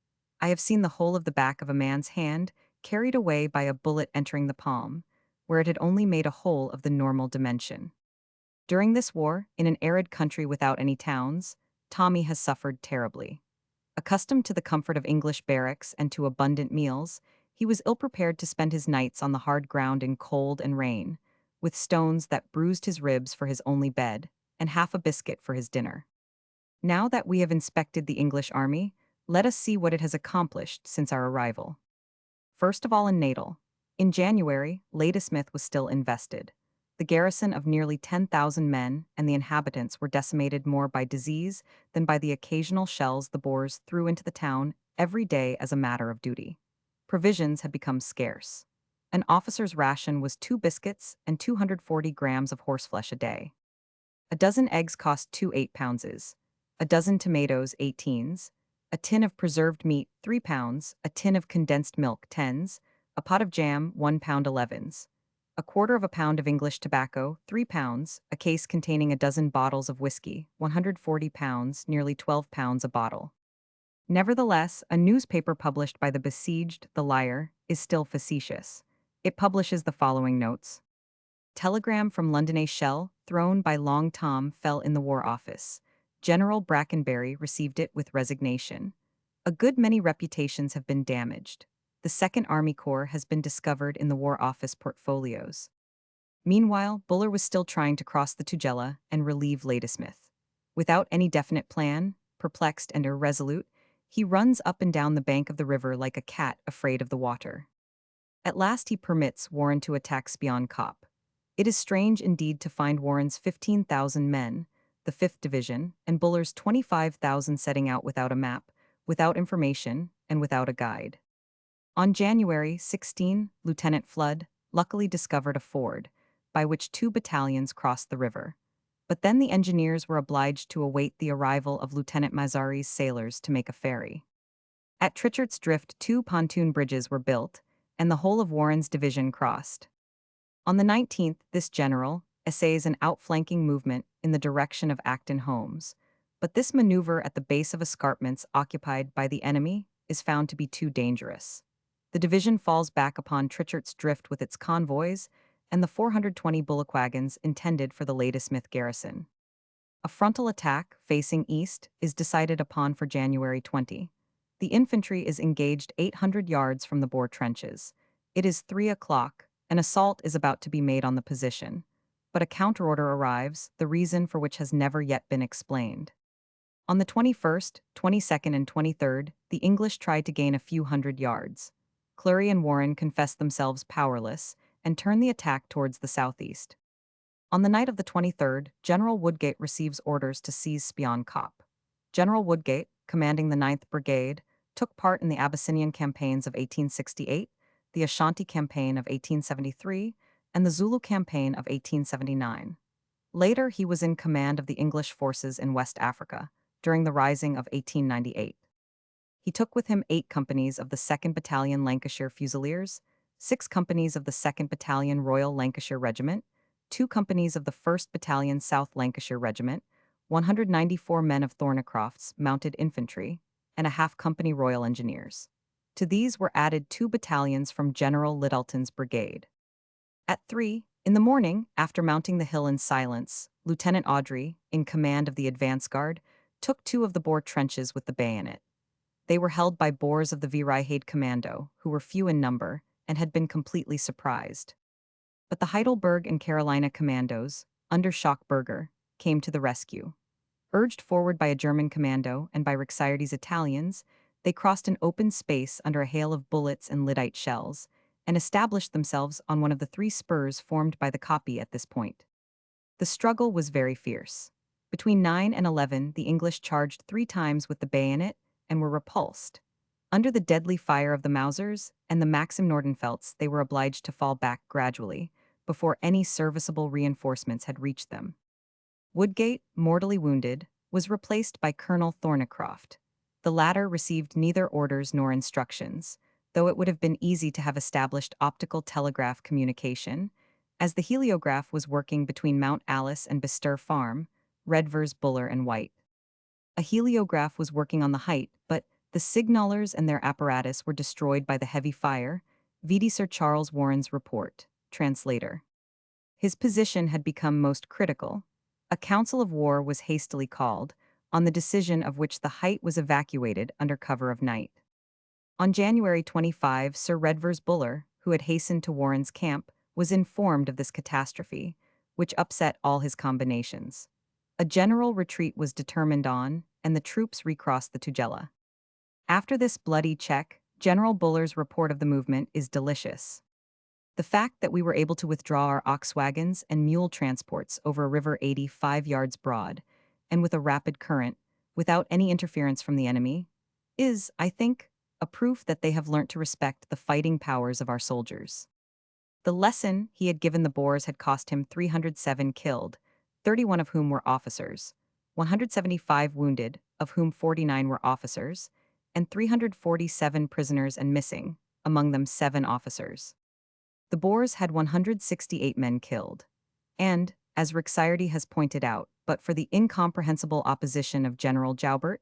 I have seen the whole of the back of a man's hand carried away by a bullet entering the palm, where it had only made a hole of the normal dimension. During this war, in an arid country without any towns, Tommy has suffered terribly. Accustomed to the comfort of English barracks and to abundant meals, he was ill-prepared to spend his nights on the hard ground in cold and rain, with stones that bruised his ribs for his only bed, and half a biscuit for his dinner. Now that we have inspected the English army, let us see what it has accomplished since our arrival. First of all, in Natal. In January, Ladysmith was still invested. The garrison of nearly 10,000 men and the inhabitants were decimated more by disease than by the occasional shells the Boers threw into the town every day as a matter of duty. Provisions had become scarce. An officer's ration was 2 biscuits and 240 grams of horseflesh a day. A dozen eggs cost 2 8-poundses, a dozen tomatoes 18s, a tin of preserved meat 3 pounds, a tin of condensed milk 10s, a pot of jam 1 pound 11s, a quarter of a pound of English tobacco 3 pounds, a case containing a dozen bottles of whiskey 140 pounds, nearly 12 pounds a bottle. Nevertheless, a newspaper published by the besieged, The Lyre, is still facetious. It publishes the following notes. Telegram from London: a shell thrown by Long Tom fell in the War Office. General Brackenbury received it with resignation. A good many reputations have been damaged. The Second Army Corps has been discovered in the War Office portfolios. Meanwhile, Buller was still trying to cross the Tugela and relieve Ladysmith. Without any definite plan, perplexed and irresolute, he runs up and down the bank of the river like a cat afraid of the water. At last he permits Warren to attack Spion Kop. It is strange indeed to find Warren's 15,000 men, the 5th Division, and Buller's 25,000 setting out without a map, without information, and without a guide. On January 16, Lieutenant Flood luckily discovered a ford, by which 2 battalions crossed the river. But then the engineers were obliged to await the arrival of Lieutenant Mazzari's sailors to make a ferry. At Trichart's Drift 2 pontoon bridges were built, and the whole of Warren's division crossed. On the 19th, this general essays an outflanking movement in the direction of Acton Holmes, but this maneuver at the base of escarpments occupied by the enemy is found to be too dangerous. The division falls back upon Trichart's Drift with its convoys and the 420 bullock wagons intended for the Ladysmith garrison. A frontal attack, facing east, is decided upon for January 20. The infantry is engaged 800 yards from the Boer trenches. It is 3 o'clock. An assault is about to be made on the position, but a counterorder arrives, the reason for which has never yet been explained. On the 21st, 22nd, and 23rd, the English tried to gain a few hundred yards. Clury and Warren confessed themselves powerless and turned the attack towards the southeast. On the night of the 23rd, General Woodgate receives orders to seize Spion Kop. General Woodgate, commanding the 9th Brigade, took part in the Abyssinian campaigns of 1868, the Ashanti Campaign of 1873, and the Zulu Campaign of 1879. Later, he was in command of the English forces in West Africa during the Rising of 1898. He took with him 8 companies of the 2nd Battalion Lancashire Fusiliers, 6 companies of the 2nd Battalion Royal Lancashire Regiment, 2 companies of the 1st Battalion South Lancashire Regiment, 194 men of Thornycroft's mounted infantry, and a half-company Royal Engineers. To these were added 2 battalions from General Littleton's brigade. At 3 in the morning, after mounting the hill in silence, Lieutenant Audrey, in command of the advance guard, took 2 of the Boer trenches with the bayonet. They were held by Boers of the Vryheid Commando, who were few in number and had been completely surprised. But the Heidelberg and Carolina commandos, under Schockberger, came to the rescue. Urged forward by a German commando and by Rixardi's Italians, they crossed an open space under a hail of bullets and lyddite shells, and established themselves on one of the 3 spurs formed by the kopje at this point. The struggle was very fierce. Between 9 and 11, the English charged 3 times with the bayonet and were repulsed. Under the deadly fire of the Mausers and the Maxim Nordenfeldts, they were obliged to fall back gradually, before any serviceable reinforcements had reached them. Woodgate, mortally wounded, was replaced by Colonel Thornycroft. The latter received neither orders nor instructions, though it would have been easy to have established optical telegraph communication, as the heliograph was working between Mount Alice and Bistir Farm, Redvers, Buller, and White. A heliograph was working on the height, but the signallers and their apparatus were destroyed by the heavy fire. Vide Sir Charles Warren's report. Translator. His position had become most critical. A council of war was hastily called, on the decision of which the height was evacuated under cover of night. On January 25, Sir Redvers Buller, who had hastened to Warren's camp, was informed of this catastrophe, which upset all his combinations. A general retreat was determined on, and the troops recrossed the Tugela. After this bloody check, General Buller's report of the movement is delicious. The fact that we were able to withdraw our ox wagons and mule transports over a river 85 yards broad, and with a rapid current, without any interference from the enemy, is, I think, a proof that they have learnt to respect the fighting powers of our soldiers. The lesson he had given the Boers had cost him 307 killed, 31 of whom were officers, 175 wounded, of whom 49 were officers, and 347 prisoners and missing, among them 7 officers. The Boers had 168 men killed. And, as Rixardi has pointed out, but for the incomprehensible opposition of General Joubert,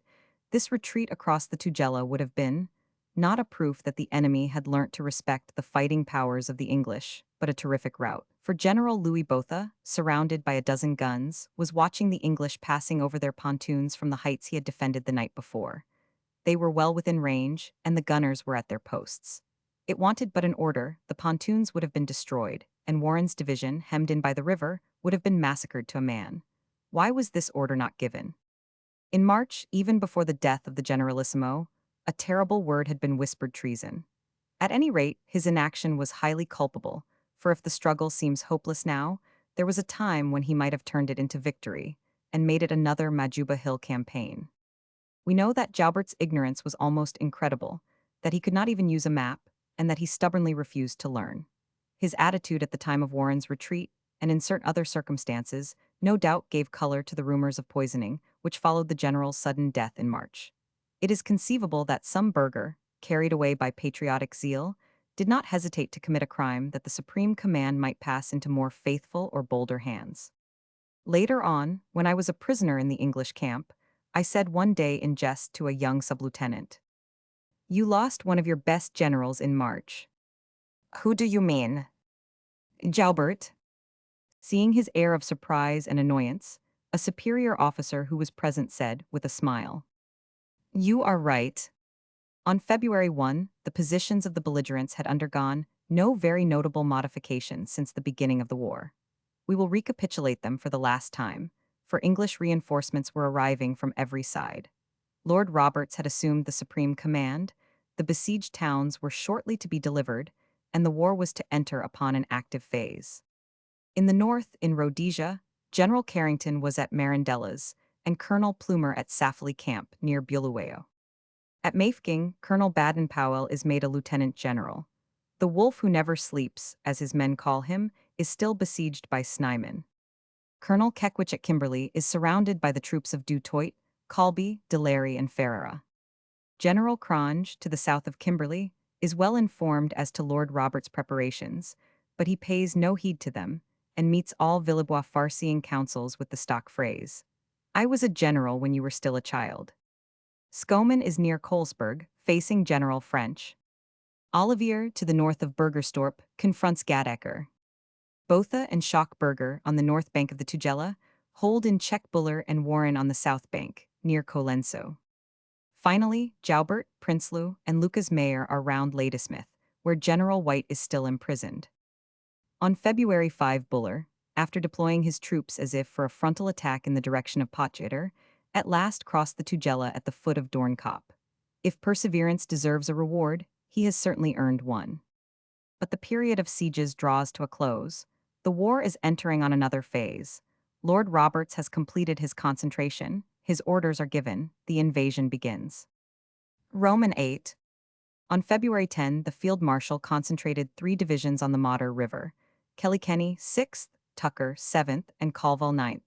this retreat across the Tugela would have been, not a proof that the enemy had learnt to respect the fighting powers of the English, but a terrific rout. For General Louis Botha, surrounded by a dozen guns, was watching the English passing over their pontoons from the heights he had defended the night before. They were well within range, and the gunners were at their posts. It wanted but an order, the pontoons would have been destroyed, and Warren's division, hemmed in by the river, would have been massacred to a man. Why was this order not given? In March, even before the death of the Generalissimo, a terrible word had been whispered: treason. At any rate, his inaction was highly culpable, for if the struggle seems hopeless now, there was a time when he might have turned it into victory, and made it another Majuba Hill campaign. We know that Joubert's ignorance was almost incredible, that he could not even use a map, and that he stubbornly refused to learn. His attitude at the time of Warren's retreat, and in certain other circumstances, no doubt gave color to the rumors of poisoning which followed the general's sudden death in March. It is conceivable that some burgher, carried away by patriotic zeal, did not hesitate to commit a crime that the supreme command might pass into more faithful or bolder hands. Later on, when I was a prisoner in the English camp, I said one day in jest to a young sub-lieutenant, "You lost one of your best generals in March." "Who do you mean?" "Joubert." Seeing his air of surprise and annoyance, a superior officer who was present said, with a smile, "You are right." On February 1, the positions of the belligerents had undergone no very notable modifications since the beginning of the war. We will recapitulate them for the last time, for English reinforcements were arriving from every side. Lord Roberts had assumed the supreme command, the besieged towns were shortly to be delivered, and the war was to enter upon an active phase. In the north, in Rhodesia, General Carrington was at Marandellas, and Colonel Plumer at Safley Camp, near Bulawayo. At Mafeking, Colonel Baden-Powell is made a lieutenant general. The wolf who never sleeps, as his men call him, is still besieged by Snyman. Colonel Keckwich at Kimberley is surrounded by the troops of Du Toit, Colby, Delary, and Ferrara. General Cronje, to the south of Kimberley, is well informed as to Lord Robert's preparations, but he pays no heed to them, and meets all Villebois farseeing counsels with the stock phrase, "I was a general when you were still a child." Schoeman is near Colesburg, facing General French. Olivier, to the north of Burgerstorp, confronts Gadecker. Botha and Schockberger, on the north bank of the Tugela, hold in check Buller and Warren on the south bank, near Colenso. Finally, Joubert, Prinsloo, and Lucas Mayer are round Ladysmith, where General White is still imprisoned. On February 5, Buller, after deploying his troops as if for a frontal attack in the direction of Potgieter, at last crossed the Tugela at the foot of Doornkop. If perseverance deserves a reward, he has certainly earned one. But the period of sieges draws to a close. The war is entering on another phase. Lord Roberts has completed his concentration, his orders are given, the invasion begins. Roman 8. On February 10, the field marshal concentrated 3 divisions on the Modder River: Kilkenny 6th, Tucker 7th, and Colville 9th.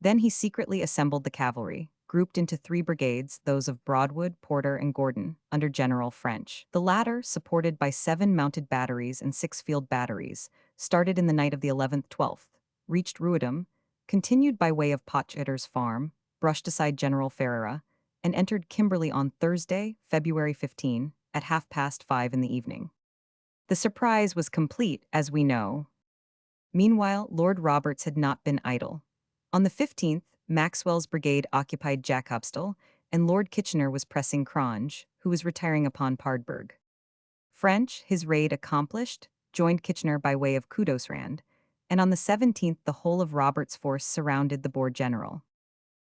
Then he secretly assembled the cavalry, grouped into 3 brigades, those of Broadwood, Porter, and Gordon, under General French. The latter, supported by 7 mounted batteries and 6 field batteries, started in the night of the 11th-12th, reached Ruidham, continued by way of Potchitter's Farm, brushed aside General Ferreira, and entered Kimberley on Thursday, February 15, at 5:30 in the evening. The surprise was complete, as we know. Meanwhile, Lord Roberts had not been idle. On the 15th, Maxwell's brigade occupied Jacobstal, and Lord Kitchener was pressing Cronje, who was retiring upon Paardeberg. French, his raid accomplished, joined Kitchener by way of Kudosrand, and on the 17th the whole of Roberts' force surrounded the Boer general.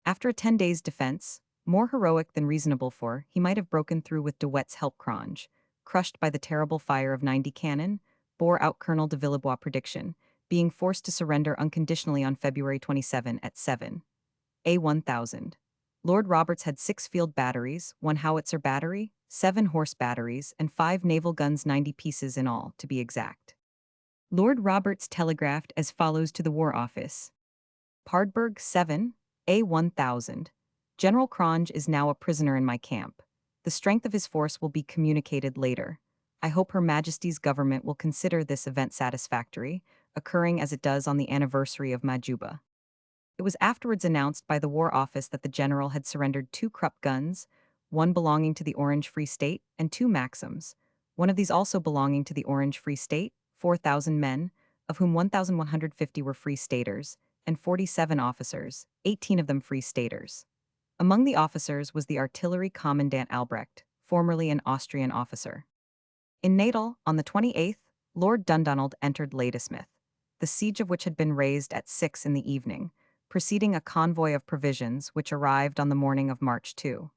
After a 10 days' defense, more heroic than reasonable for, he might have broken through with De Wet's help. Cronje, crushed by the terrible fire of 90 cannon, bore out Colonel de Villebois' prediction, being forced to surrender unconditionally on February 27 at 1000. Lord Roberts had 6 field batteries, 1 howitzer battery, 7 horse batteries, and 5 naval guns, 90 pieces in all, to be exact. Lord Roberts telegraphed as follows to the War Office: Paardeberg 7, A1000. General Cronje is now a prisoner in my camp. The strength of his force will be communicated later. I hope Her Majesty's government will consider this event satisfactory, occurring as it does on the anniversary of Majuba. It was afterwards announced by the War Office that the general had surrendered 2 Krupp guns, 1 belonging to the Orange Free State, and 2 Maxims, one of these also belonging to the Orange Free State, 4,000 men, of whom 1,150 were Free Staters, and 47 officers, 18 of them Free Staters. Among the officers was the artillery commandant Albrecht, formerly an Austrian officer. In Natal, on the 28th, Lord Dundonald entered Ladysmith, the siege of which had been raised at 6 in the evening, preceding a convoy of provisions which arrived on the morning of March 2.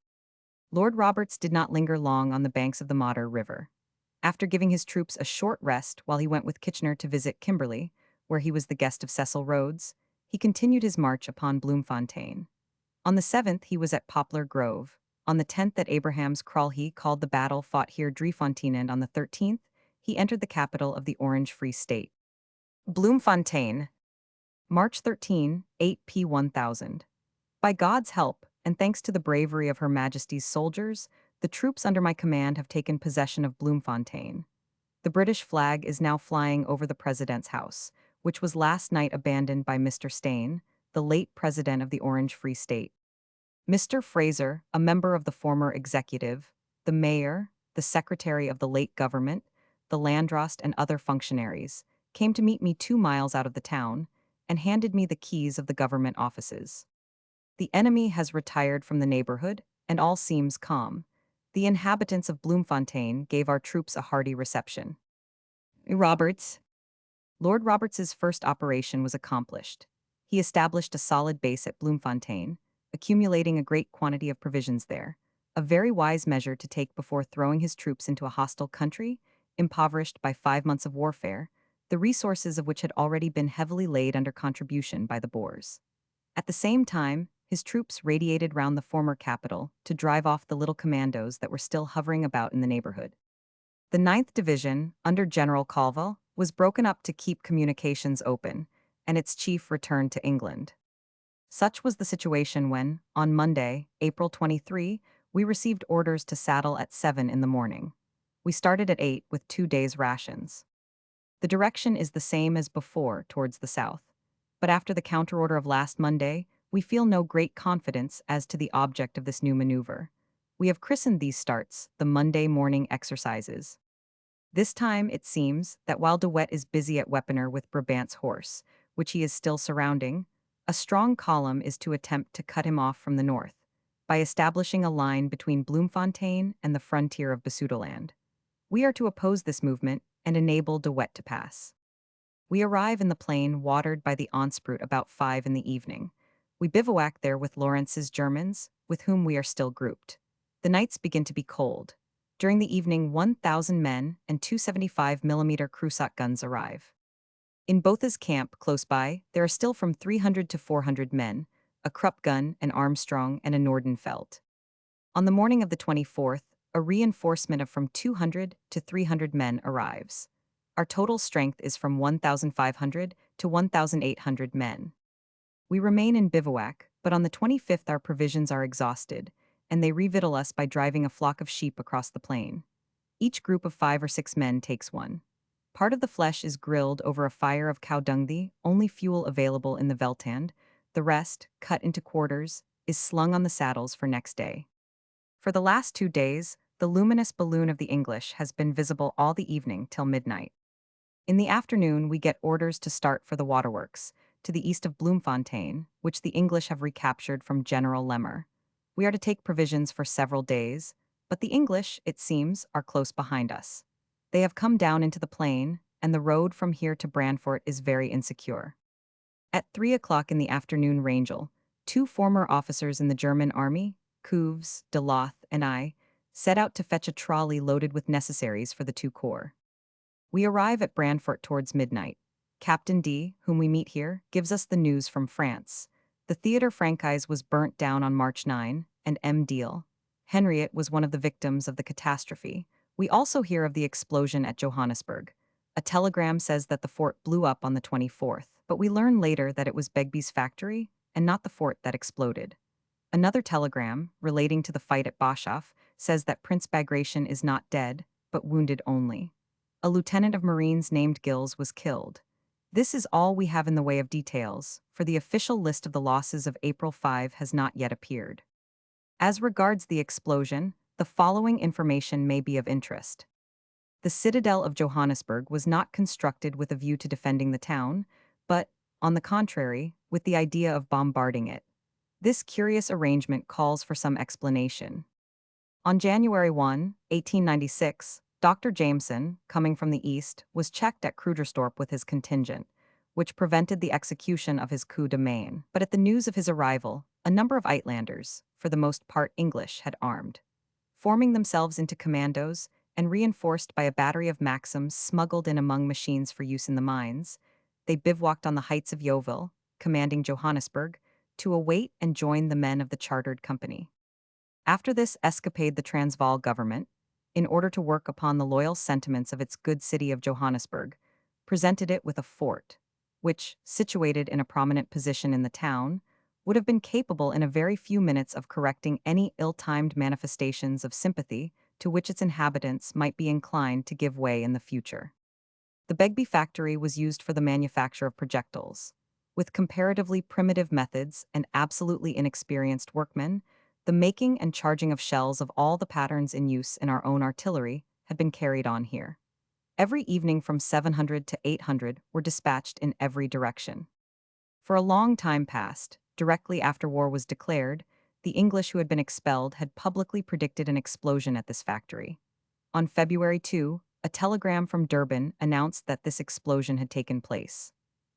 Lord Roberts did not linger long on the banks of the Modder River. After giving his troops a short rest while he went with Kitchener to visit Kimberley, where he was the guest of Cecil Rhodes, he continued his march upon Bloemfontein. On the 7th he was at Poplar Grove, on the 10th at Abraham's Kraal. He called the battle fought here Driefontein, and on the 13th he entered the capital of the Orange Free State. Bloemfontein, March 13, 8 p.1000. By God's help, and thanks to the bravery of Her Majesty's soldiers, the troops under my command have taken possession of Bloemfontein. The British flag is now flying over the President's house, which was last night abandoned by Mr. Steyn, the late President of the Orange Free State. Mr. Fraser, a member of the former executive, the mayor, the secretary of the late government, the Landdrost, and other functionaries, came to meet me 2 miles out of the town, and handed me the keys of the government offices. The enemy has retired from the neighborhood, and all seems calm. The inhabitants of Bloemfontein gave our troops a hearty reception. Roberts. Lord Roberts's first operation was accomplished. He established a solid base at Bloemfontein, accumulating a great quantity of provisions there, a very wise measure to take before throwing his troops into a hostile country, impoverished by 5 months of warfare, the resources of which had already been heavily laid under contribution by the Boers. At the same time, his troops radiated round the former capital to drive off the little commandos that were still hovering about in the neighborhood. The 9th Division, under General Colville, was broken up to keep communications open, and its chief returned to England. Such was the situation when, on Monday, April 23, we received orders to saddle at 7 in the morning. We started at 8 with 2 days' rations. The direction is the same as before towards the south, but after the counterorder of last Monday, we feel no great confidence as to the object of this new maneuver. We have christened these starts the Monday morning exercises. This time it seems that while De Wet is busy at Wepener with Brabant's horse, which he is still surrounding, a strong column is to attempt to cut him off from the north, by establishing a line between Bloemfontein and the frontier of Basutoland. We are to oppose this movement and enable De Wet to pass. We arrive in the plain watered by the Onsprout about 5 in the evening. We bivouac there with Lawrence's Germans, with whom we are still grouped. The nights begin to be cold. During the evening 1,000 men and 275mm Creusot guns arrive. In Botha's camp, close by, there are still from 300 to 400 men, a Krupp gun, an Armstrong, and a Nordenfeldt. On the morning of the 24th, a reinforcement of from 200 to 300 men arrives. Our total strength is from 1,500 to 1,800 men. We remain in bivouac, but on the 25th our provisions are exhausted, and they revictual us by driving a flock of sheep across the plain. Each group of 5 or 6 men takes one. Part of the flesh is grilled over a fire of cow dung, the only fuel available in the Veltand. The rest, cut into quarters, is slung on the saddles for next day. For the last 2 days, the luminous balloon of the English has been visible all the evening till midnight. In the afternoon, we get orders to start for the waterworks, to the east of Bloemfontein, which the English have recaptured from General Lemmer. We are to take provisions for several days, but the English, it seems, are close behind us. They have come down into the plain, and the road from here to Brandfort is very insecure. At 3 o'clock in the afternoon, Rangel, 2 former officers in the German army, Coeves, de Loth, and I, set out to fetch a trolley loaded with necessaries for the 2 corps. We arrive at Brandfort towards midnight. Captain D, whom we meet here, gives us the news from France. The Theatre Francais was burnt down on March 9, and M. Deal, Henriette, was one of the victims of the catastrophe. We also hear of the explosion at Johannesburg. A telegram says that the fort blew up on the 24th, but we learn later that it was Begbie's factory and not the fort that exploded. Another telegram, relating to the fight at Boshoff, says that Prince Bagration is not dead, but wounded only. A lieutenant of Marines named Gills was killed. This is all we have in the way of details, for the official list of the losses of April 5 has not yet appeared. As regards the explosion, the following information may be of interest. The citadel of Johannesburg was not constructed with a view to defending the town, but, on the contrary, with the idea of bombarding it. This curious arrangement calls for some explanation. On January 1, 1896, Dr. Jameson, coming from the east, was checked at Krugersdorp with his contingent, which prevented the execution of his coup de main. But at the news of his arrival, a number of Uitlanders, for the most part English, had armed. Forming themselves into commandos, and reinforced by a battery of Maxims smuggled in among machines for use in the mines, they bivouacked on the heights of Yeovil, commanding Johannesburg, to await and join the men of the chartered company. After this escapade, the Transvaal government, in order to work upon the loyal sentiments of its good city of Johannesburg, presented it with a fort, which, situated in a prominent position in the town, would have been capable in a very few minutes of correcting any ill-timed manifestations of sympathy to which its inhabitants might be inclined to give way in the future. The Begbie factory was used for the manufacture of projectiles. With comparatively primitive methods and absolutely inexperienced workmen, the making and charging of shells of all the patterns in use in our own artillery had been carried on here. Every evening from 700 to 800 were dispatched in every direction. For a long time past, directly after war was declared, the English who had been expelled had publicly predicted an explosion at this factory. On February 2, a telegram from Durban announced that this explosion had taken place.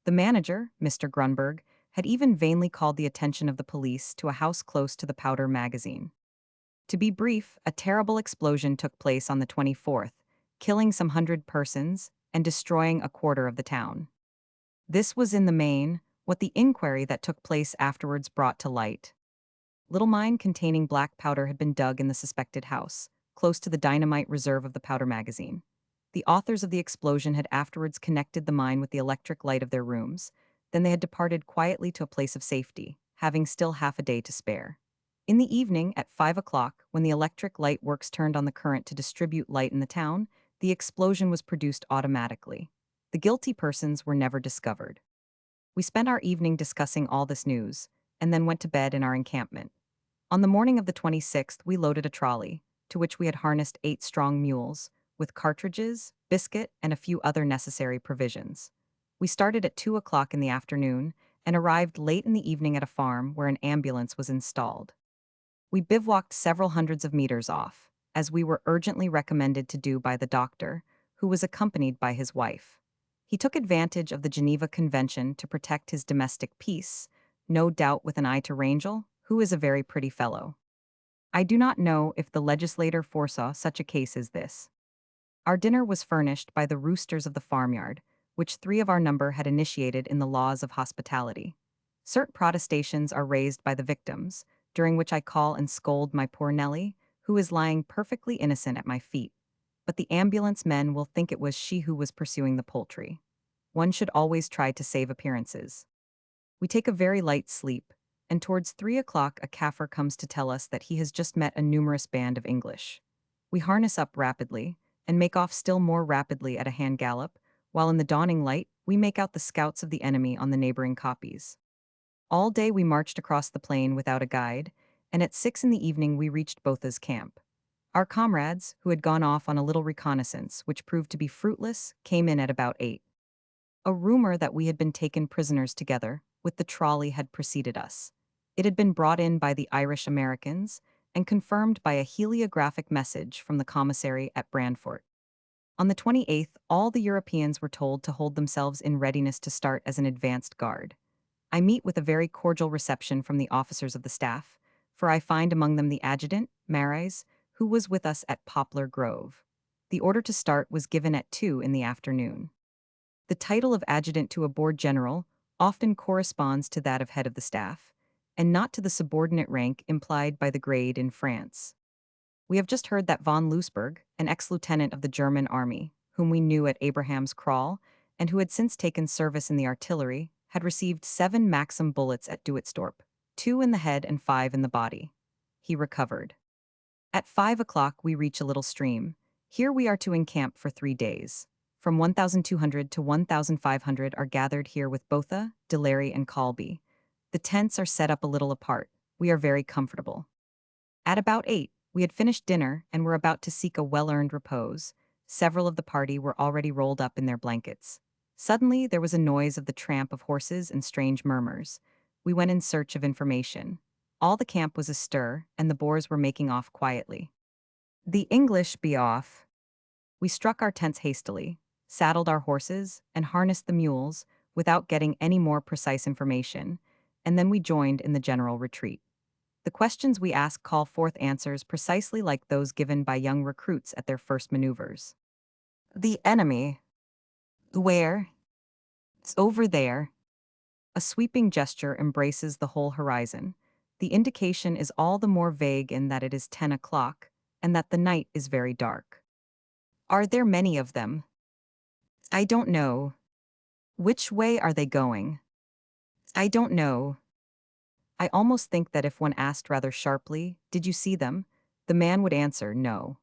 The manager, Mr. Grunberg, had even vainly called the attention of the police to a house close to the powder magazine. To be brief, a terrible explosion took place on the 24th, killing some 100 persons and destroying a quarter of the town. This was in the main what the inquiry that took place afterwards brought to light. Little mine containing black powder had been dug in the suspected house, close to the dynamite reserve of the powder magazine. The authors of the explosion had afterwards connected the mine with the electric light of their rooms. Then they had departed quietly to a place of safety, having still half a day to spare. In the evening, at 5 o'clock, when the electric light works turned on the current to distribute light in the town, the explosion was produced automatically. The guilty persons were never discovered. We spent our evening discussing all this news, and then went to bed in our encampment. On the morning of the 26th, we loaded a trolley, to which we had harnessed 8 strong mules, with cartridges, biscuit, and a few other necessary provisions. We started at 2 o'clock in the afternoon and arrived late in the evening at a farm where an ambulance was installed. We bivouacked several hundreds of meters off, as we were urgently recommended to do by the doctor, who was accompanied by his wife. He took advantage of the Geneva Convention to protect his domestic peace, no doubt with an eye to Rangel, who is a very pretty fellow. I do not know if the legislator foresaw such a case as this. Our dinner was furnished by the roosters of the farmyard, which 3 of our number had initiated in the laws of hospitality. Certain protestations are raised by the victims, during which I call and scold my poor Nellie, who is lying perfectly innocent at my feet, but the ambulance men will think it was she who was pursuing the poultry. One should always try to save appearances. We take a very light sleep, and towards 3 o'clock a Kaffir comes to tell us that he has just met a numerous band of English. We harness up rapidly, and make off still more rapidly at a hand gallop, while in the dawning light we make out the scouts of the enemy on the neighboring koppies. All day we marched across the plain without a guide, and at 6 in the evening we reached Botha's camp. Our comrades, who had gone off on a little reconnaissance, which proved to be fruitless, came in at about 8. A rumor that we had been taken prisoners together, with the trolley, had preceded us. It had been brought in by the Irish Americans, and confirmed by a heliographic message from the commissary at Brandfort. On the 28th, all the Europeans were told to hold themselves in readiness to start as an advanced guard. I meet with a very cordial reception from the officers of the staff, for I find among them the adjutant, Marais, who was with us at Poplar Grove. The order to start was given at 2 in the afternoon. The title of adjutant to a board general often corresponds to that of head of the staff, and not to the subordinate rank implied by the grade in France. We have just heard that von Leusberg, an ex-lieutenant of the German army, whom we knew at Abraham's Kraal, and who had since taken service in the artillery, had received 7 Maxim bullets at Duitstorp, 2 in the head and 5 in the body. He recovered. At 5 o'clock we reach a little stream. Here we are to encamp for 3 days. From 1,200 to 1,500 are gathered here with Botha, Delary, and Colby. The tents are set up a little apart. We are very comfortable. At about 8, we had finished dinner and were about to seek a well-earned repose. Several of the party were already rolled up in their blankets. Suddenly, there was a noise of the tramp of horses and strange murmurs. We went in search of information. All the camp was astir, and the Boers were making off quietly. The English be off. We struck our tents hastily, saddled our horses, and harnessed the mules, without getting any more precise information, and then we joined in the general retreat. The questions we ask call forth answers precisely like those given by young recruits at their first maneuvers. The enemy. Where? It's over there. A sweeping gesture embraces the whole horizon. The indication is all the more vague in that it is 10 o'clock, and that the night is very dark. Are there many of them? I don't know. Which way are they going? I don't know. I almost think that if one asked rather sharply, "Did you see them?" the man would answer, "No."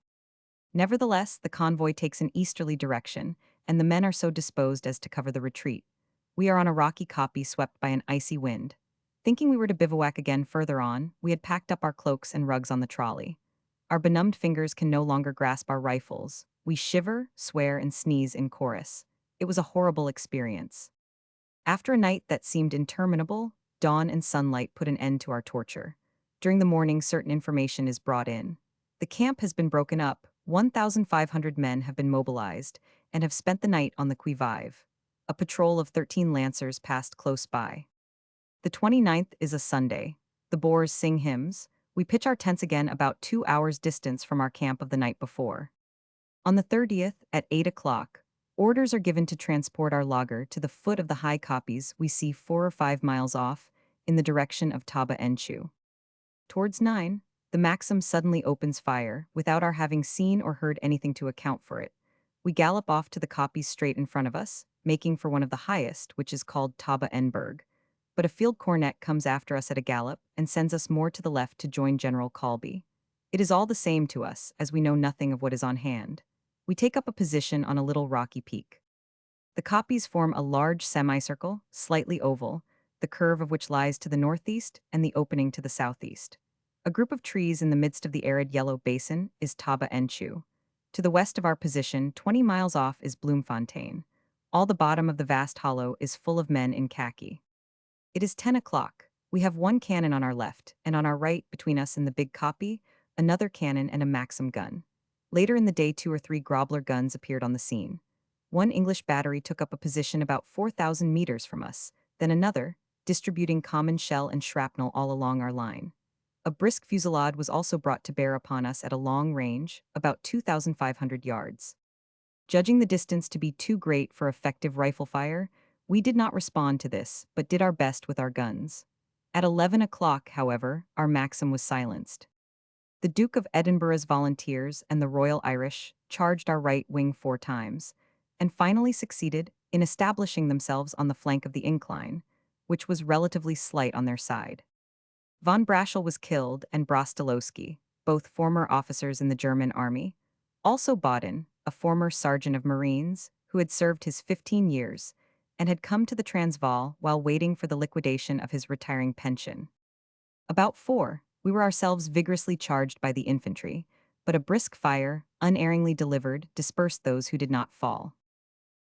Nevertheless, the convoy takes an easterly direction, and the men are so disposed as to cover the retreat. We are on a rocky koppie swept by an icy wind. Thinking we were to bivouac again further on, we had packed up our cloaks and rugs on the trolley. Our benumbed fingers can no longer grasp our rifles. We shiver, swear, and sneeze in chorus. It was a horrible experience. After a night that seemed interminable, dawn and sunlight put an end to our torture. During the morning, certain information is brought in. The camp has been broken up, 1,500 men have been mobilized, and have spent the night on the qui-vive. A patrol of 13 lancers passed close by. The 29th is a Sunday. The Boers sing hymns. We pitch our tents again about 2 hours' distance from our camp of the night before. On the 30th, at 8 o'clock, orders are given to transport our laager to the foot of the high koppies we see 4 or 5 miles off, in the direction of Taba Enchu. Towards 9, the Maxim suddenly opens fire, without our having seen or heard anything to account for it. We gallop off to the koppies straight in front of us, making for one of the highest, which is called Taba Enberg. But a field cornet comes after us at a gallop, and sends us more to the left to join General Colby. It is all the same to us, as we know nothing of what is on hand. We take up a position on a little rocky peak. The koppies form a large semicircle, slightly oval, the curve of which lies to the northeast and the opening to the southeast. A group of trees in the midst of the arid yellow basin is Taba Enchu. To the west of our position, 20 miles off, is Bloemfontein. All the bottom of the vast hollow is full of men in khaki. It is 10 o'clock. We have 1 cannon on our left, and on our right, between us and the big koppie, another cannon and a Maxim gun. Later in the day, 2 or 3 Grobler guns appeared on the scene. One English battery took up a position about 4,000 meters from us, then another, distributing common shell and shrapnel all along our line. A brisk fusillade was also brought to bear upon us at a long range, about 2,500 yards. Judging the distance to be too great for effective rifle fire, we did not respond to this, but did our best with our guns. At 11 o'clock, however, our Maxim was silenced. The Duke of Edinburgh's volunteers and the Royal Irish charged our right wing 4 times, and finally succeeded in establishing themselves on the flank of the incline, which was relatively slight on their side. Von Braschel was killed and Brostilowski, both former officers in the German army. Also Baudin, a former sergeant of Marines, who had served his 15 years and had come to the Transvaal while waiting for the liquidation of his retiring pension. About 4, we were ourselves vigorously charged by the infantry, but a brisk fire, unerringly delivered, dispersed those who did not fall.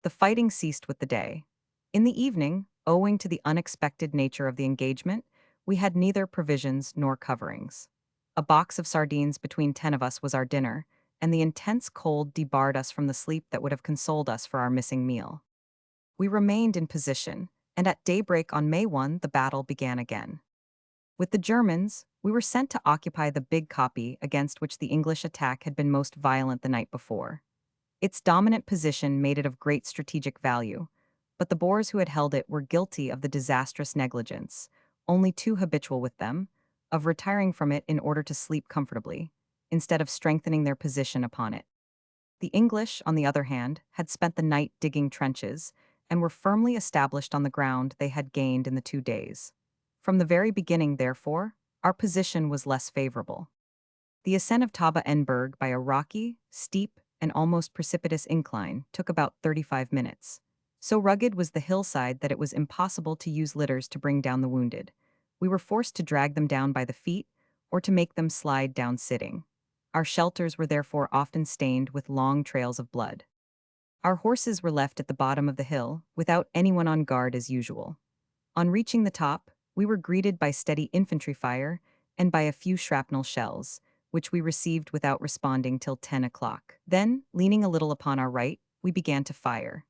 The fighting ceased with the day. In the evening, owing to the unexpected nature of the engagement, we had neither provisions nor coverings. A box of sardines between 10 of us was our dinner, and the intense cold debarred us from the sleep that would have consoled us for our missing meal. We remained in position, and at daybreak on May 1 the battle began again. With the Germans, we were sent to occupy the big kopje against which the English attack had been most violent the night before. Its dominant position made it of great strategic value, but the Boers who had held it were guilty of the disastrous negligence, only too habitual with them, of retiring from it in order to sleep comfortably, instead of strengthening their position upon it. The English, on the other hand, had spent the night digging trenches, and were firmly established on the ground they had gained in the 2 days. From the very beginning, therefore, our position was less favorable. The ascent of Taba Enberg by a rocky, steep, and almost precipitous incline took about 35 minutes. So rugged was the hillside that it was impossible to use litters to bring down the wounded. We were forced to drag them down by the feet or to make them slide down sitting. Our shelters were therefore often stained with long trails of blood. Our horses were left at the bottom of the hill, without anyone on guard as usual. On reaching the top, we were greeted by steady infantry fire and by a few shrapnel shells, which we received without responding till 10 o'clock. Then, leaning a little upon our right, we began to fire.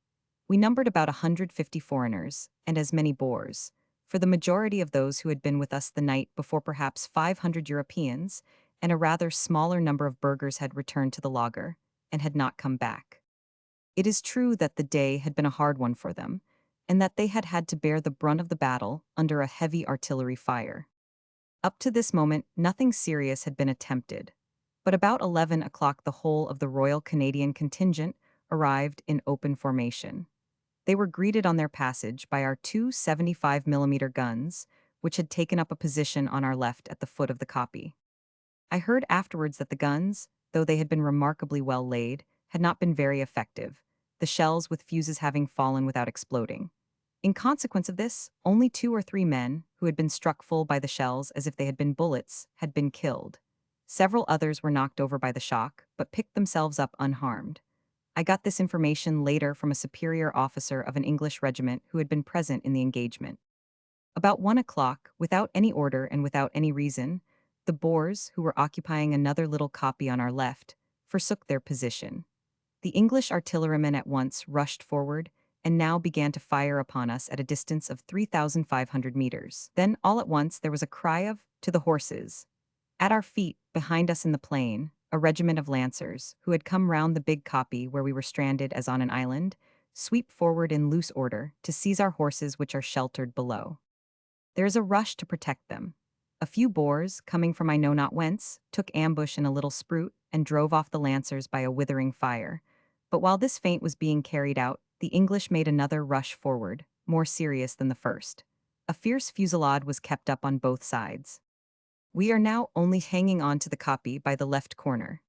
We numbered about 150 foreigners, and as many Boers. For the majority of those who had been with us the night before, perhaps 500 Europeans, and a rather smaller number of burghers had returned to the lager, and had not come back. It is true that the day had been a hard one for them, and that they had had to bear the brunt of the battle under a heavy artillery fire. Up to this moment, nothing serious had been attempted, but about 11 o'clock the whole of the Royal Canadian contingent arrived in open formation. They were greeted on their passage by our 2 75mm guns, which had taken up a position on our left at the foot of the kopje. I heard afterwards that the guns, though they had been remarkably well laid, had not been very effective, the shells with fuses having fallen without exploding. In consequence of this, only 2 or 3 men, who had been struck full by the shells as if they had been bullets, had been killed. Several others were knocked over by the shock, but picked themselves up unharmed. I got this information later from a superior officer of an English regiment who had been present in the engagement. About 1 o'clock, without any order and without any reason, the Boers, who were occupying another little kopje on our left, forsook their position. The English artillerymen at once rushed forward, and now began to fire upon us at a distance of 3,500 meters. Then, all at once, there was a cry of, "To the horses!" At our feet, behind us in the plain, a regiment of lancers, who had come round the big kopje where we were stranded as on an island, sweep forward in loose order to seize our horses which are sheltered below. There is a rush to protect them. A few Boers, coming from I know not whence, took ambush in a little spruit and drove off the lancers by a withering fire. But while this feint was being carried out, the English made another rush forward, more serious than the first. A fierce fusillade was kept up on both sides. We are now only hanging on to the kopje by the left corner.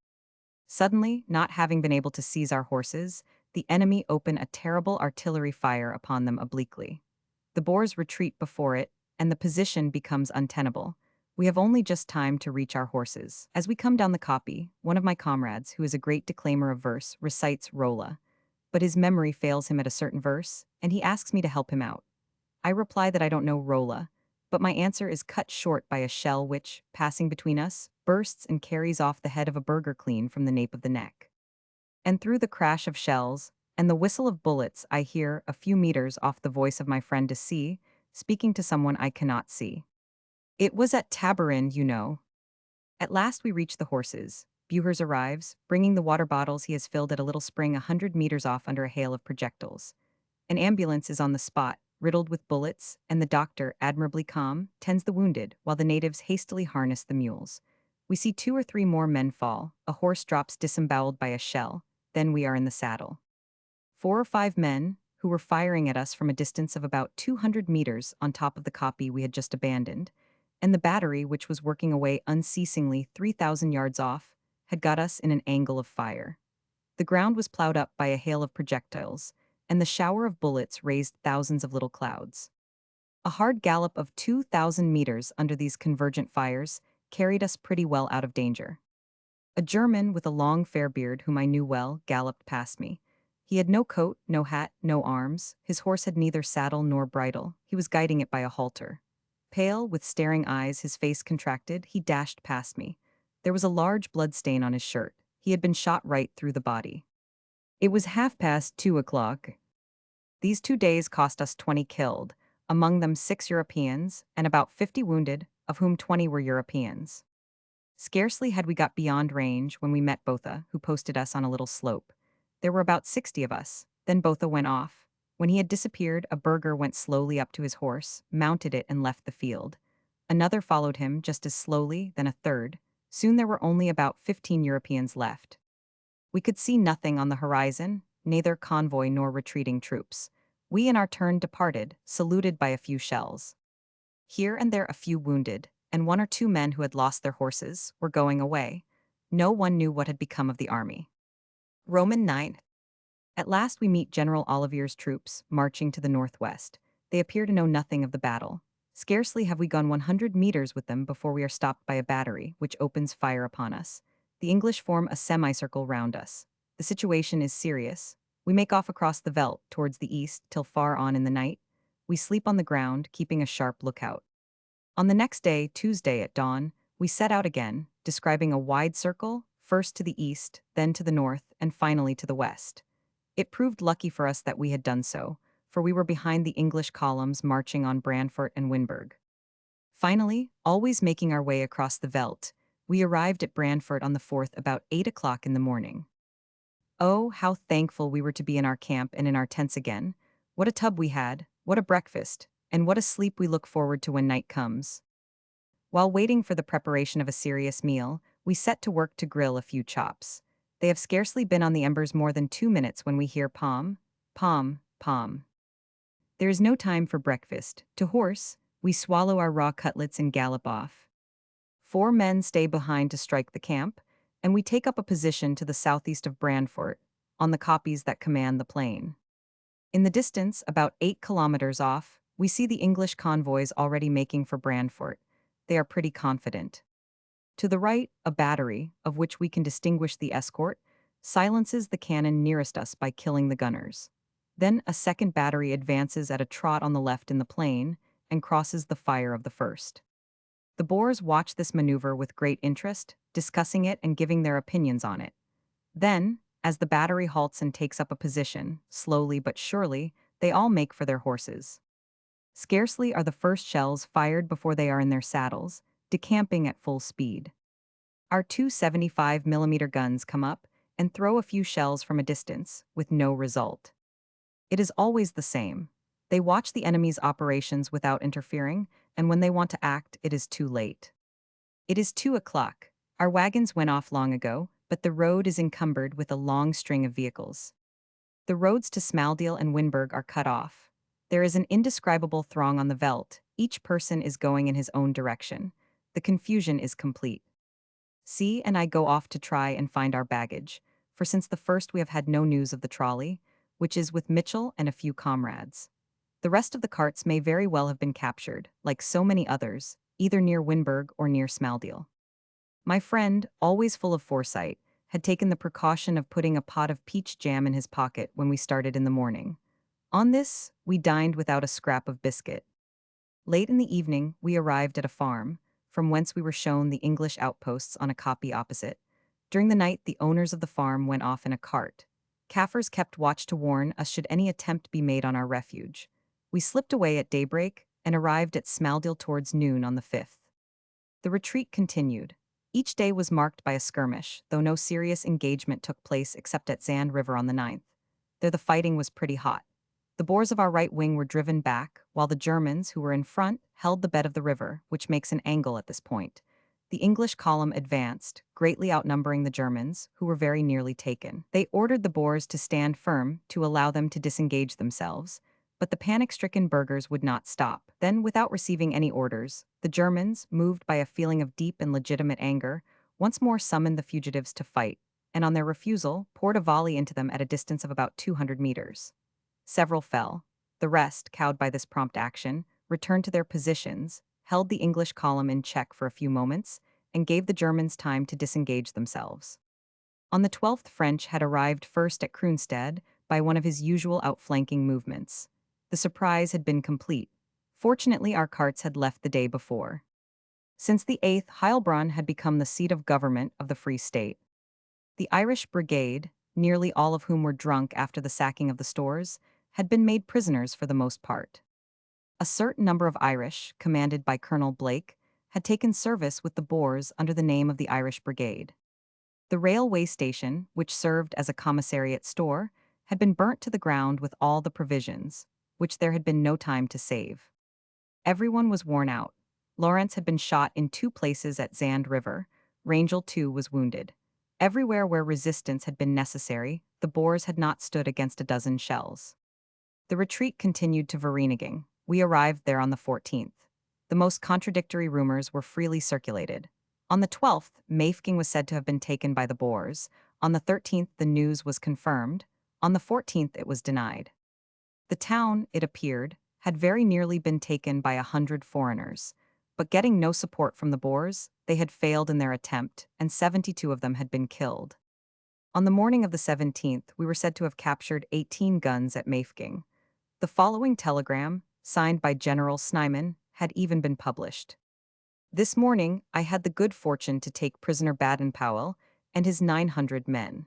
Suddenly, not having been able to seize our horses, the enemy open a terrible artillery fire upon them obliquely. The Boers retreat before it, and the position becomes untenable. We have only just time to reach our horses. As we come down the kopje, one of my comrades, who is a great declaimer of verse, recites Rolla. But his memory fails him at a certain verse, and he asks me to help him out. I reply that I don't know Rolla, but my answer is cut short by a shell which, passing between us, bursts and carries off the head of a burgher clean from the nape of the neck. And through the crash of shells and the whistle of bullets, I hear, a few meters off, the voice of my friend de C, speaking to someone I cannot see. It was at Tabarin, you know. At last we reach the horses. Boers arrives, bringing the water bottles he has filled at a little spring 100 meters off under a hail of projectiles. An ambulance is on the spot, riddled with bullets, and the doctor, admirably calm, tends the wounded, while the natives hastily harness the mules. We see 2 or 3 more men fall, a horse drops disemboweled by a shell, then we are in the saddle. 4 or 5 men, who were firing at us from a distance of about 200 meters on top of the copy we had just abandoned, and the battery, which was working away unceasingly 3,000 yards off, had got us in an angle of fire. The ground was plowed up by a hail of projectiles, and the shower of bullets raised thousands of little clouds. A hard gallop of 2,000 meters under these convergent fires carried us pretty well out of danger. A German with a long fair beard whom I knew well galloped past me. He had no coat, no hat, no arms. His horse had neither saddle nor bridle. He was guiding it by a halter. Pale, with staring eyes, his face contracted, he dashed past me. There was a large blood stain on his shirt. He had been shot right through the body. It was 2:30. These 2 days cost us 20 killed, among them 6 Europeans, and about 50 wounded, of whom 20 were Europeans. Scarcely had we got beyond range when we met Botha, who posted us on a little slope. There were about 60 of us. Then Botha went off. When he had disappeared, a burgher went slowly up to his horse, mounted it, and left the field. Another followed him just as slowly, then a third. Soon there were only about 15 Europeans left. We could see nothing on the horizon, neither convoy nor retreating troops. We in our turn departed, saluted by a few shells. Here and there a few wounded, and 1 or 2 men who had lost their horses, were going away. No one knew what had become of the army. Roman 9. At last we meet General Olivier's troops, marching to the northwest. They appear to know nothing of the battle. Scarcely have we gone 100 meters with them before we are stopped by a battery, which opens fire upon us. The English form a semicircle round us. The situation is serious. We make off across the veldt, towards the east, till far on in the night. We sleep on the ground, keeping a sharp lookout. On the next day, Tuesday at dawn, we set out again, describing a wide circle, first to the east, then to the north, and finally to the west. It proved lucky for us that we had done so, for we were behind the English columns marching on Brandfort and Winburg. Finally, always making our way across the veldt, we arrived at Brandfort on the 4th about 8 o'clock in the morning. Oh, how thankful we were to be in our camp and in our tents again. What a tub we had, what a breakfast, and what a sleep we look forward to when night comes. While waiting for the preparation of a serious meal, we set to work to grill a few chops. They have scarcely been on the embers more than 2 minutes when we hear pom, pom, pom. There is no time for breakfast. To horse, we swallow our raw cutlets and gallop off. 4 men stay behind to strike the camp, and we take up a position to the southeast of Brandfort, on the koppies that command the plain. In the distance, about 8 kilometers off, we see the English convoys already making for Brandfort. They are pretty confident. To the right, a battery, of which we can distinguish the escort, silences the cannon nearest us by killing the gunners. Then a second battery advances at a trot on the left in the plain and crosses the fire of the first. The Boers watch this maneuver with great interest, discussing it and giving their opinions on it. Then, as the battery halts and takes up a position, slowly but surely, they all make for their horses. Scarcely are the first shells fired before they are in their saddles, decamping at full speed. Our 2 75mm guns come up and throw a few shells from a distance, with no result. It is always the same. They watch the enemy's operations without interfering, and when they want to act, it is too late. It is 2 o'clock. Our wagons went off long ago, but the road is encumbered with a long string of vehicles. The roads to Smaaldeel and Winburg are cut off. There is an indescribable throng on the veldt. Each person is going in his own direction. The confusion is complete. C and I go off to try and find our baggage, for since the first we have had no news of the trolley, which is with Mitchell and a few comrades. The rest of the carts may very well have been captured, like so many others, either near Winburg or near Smaaldeel. My friend, always full of foresight, had taken the precaution of putting a pot of peach jam in his pocket when we started in the morning. On this, we dined without a scrap of biscuit. Late in the evening, we arrived at a farm, from whence we were shown the English outposts on a koppie opposite. During the night, the owners of the farm went off in a cart. Kaffirs kept watch to warn us should any attempt be made on our refuge. We slipped away at daybreak and arrived at Smaaldeel towards noon on the 5th. The retreat continued. Each day was marked by a skirmish, though no serious engagement took place except at Zand River on the 9th. There the fighting was pretty hot. The Boers of our right wing were driven back, while the Germans, who were in front, held the bed of the river, which makes an angle at this point. The English column advanced, greatly outnumbering the Germans, who were very nearly taken. They ordered the Boers to stand firm to allow them to disengage themselves, but the panic-stricken burghers would not stop. Then, without receiving any orders, the Germans, moved by a feeling of deep and legitimate anger, once more summoned the fugitives to fight, and on their refusal, poured a volley into them at a distance of about 200 meters. Several fell. The rest, cowed by this prompt action, returned to their positions, held the English column in check for a few moments, and gave the Germans time to disengage themselves. On the 12th, French had arrived first at Kroonstad by one of his usual outflanking movements. The surprise had been complete. Fortunately, our carts had left the day before. Since the 8th, Heilbronn had become the seat of government of the Free State. The Irish Brigade, nearly all of whom were drunk after the sacking of the stores, had been made prisoners for the most part. A certain number of Irish, commanded by Colonel Blake, had taken service with the Boers under the name of the Irish Brigade. The railway station, which served as a commissariat store, had been burnt to the ground with all the provisions, which there had been no time to save. Everyone was worn out. Lawrence had been shot in 2 places at Zand River. Rangel, too, was wounded. Everywhere where resistance had been necessary, the Boers had not stood against a dozen shells. The retreat continued to Vereeniging. We arrived there on the 14th. The most contradictory rumors were freely circulated. On the 12th, Mafeking was said to have been taken by the Boers. On the 13th, the news was confirmed. On the 14th, it was denied. The town, it appeared, had very nearly been taken by 100 foreigners, but getting no support from the Boers, they had failed in their attempt, and 72 of them had been killed. On the morning of the 17th, we were said to have captured 18 guns at Mafeking. The following telegram, signed by General Snyman, had even been published. This morning, I had the good fortune to take prisoner Baden-Powell and his 900 men.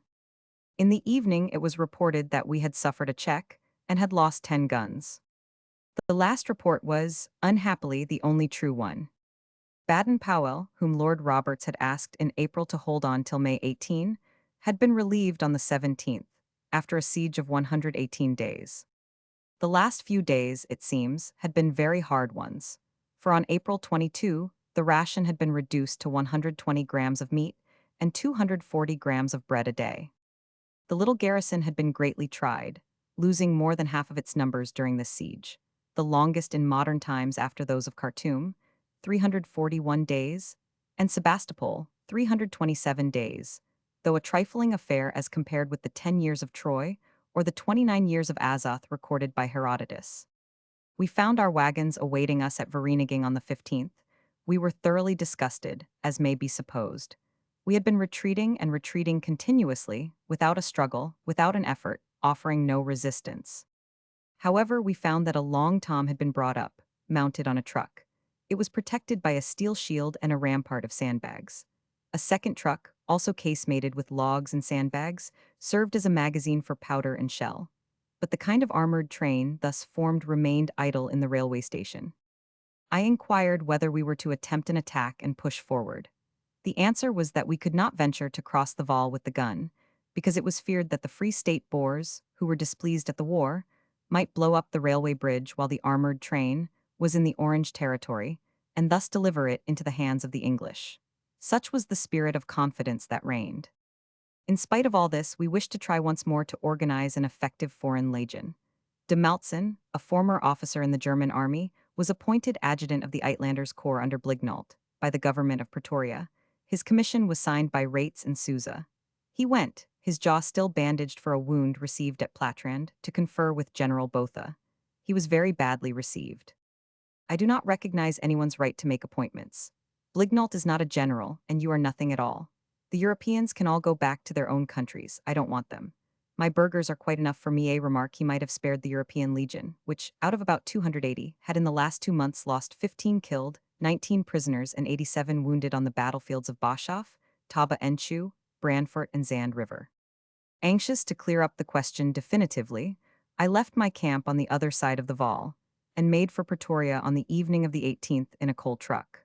In the evening, it was reported that we had suffered a check and had lost 10 guns. The last report was, unhappily, the only true one. Baden-Powell, whom Lord Roberts had asked in April to hold on till May 18, had been relieved on the 17th, after a siege of 118 days. The last few days, it seems, had been very hard ones, for on April 22, the ration had been reduced to 120 grams of meat and 240 grams of bread a day. The little garrison had been greatly tried, losing more than half of its numbers during this siege, the longest in modern times after those of Khartoum, 341 days, and Sebastopol, 327 days, though a trifling affair as compared with the 10 years of Troy or the 29 years of Azoth recorded by Herodotus. We found our wagons awaiting us at Vereeniging on the 15th. We were thoroughly disgusted, as may be supposed. We had been retreating and retreating continuously, without a struggle, without an effort, offering no resistance. However, we found that a long tom had been brought up, mounted on a truck. It was protected by a steel shield and a rampart of sandbags. A second truck, also casemated with logs and sandbags, served as a magazine for powder and shell. But the kind of armored train thus formed remained idle in the railway station. I inquired whether we were to attempt an attack and push forward. The answer was that we could not venture to cross the Vaal with the gun, because it was feared that the Free State Boers, who were displeased at the war, might blow up the railway bridge while the armored train was in the Orange territory, and thus deliver it into the hands of the English. Such was the spirit of confidence that reigned. In spite of all this, we wished to try once more to organize an effective foreign legion. De Maltsen, a former officer in the German army, was appointed adjutant of the Uitlanders Corps under Blignalt, by the government of Pretoria. His commission was signed by Rates and Souza. He went, his jaw still bandaged for a wound received at Platrand, to confer with General Botha. He was very badly received. I do not recognize anyone's right to make appointments. Blignalt is not a general, and you are nothing at all. The Europeans can all go back to their own countries. I don't want them. My burghers are quite enough for me. A remark he might have spared the European Legion, which, out of about 280, had in the last 2 months lost 15 killed, 19 prisoners and 87 wounded on the battlefields of Boshoff, Taba Enchu, Brandfort and Zand River. Anxious to clear up the question definitively, I left my camp on the other side of the Vaal, and made for Pretoria on the evening of the 18th in a coal truck.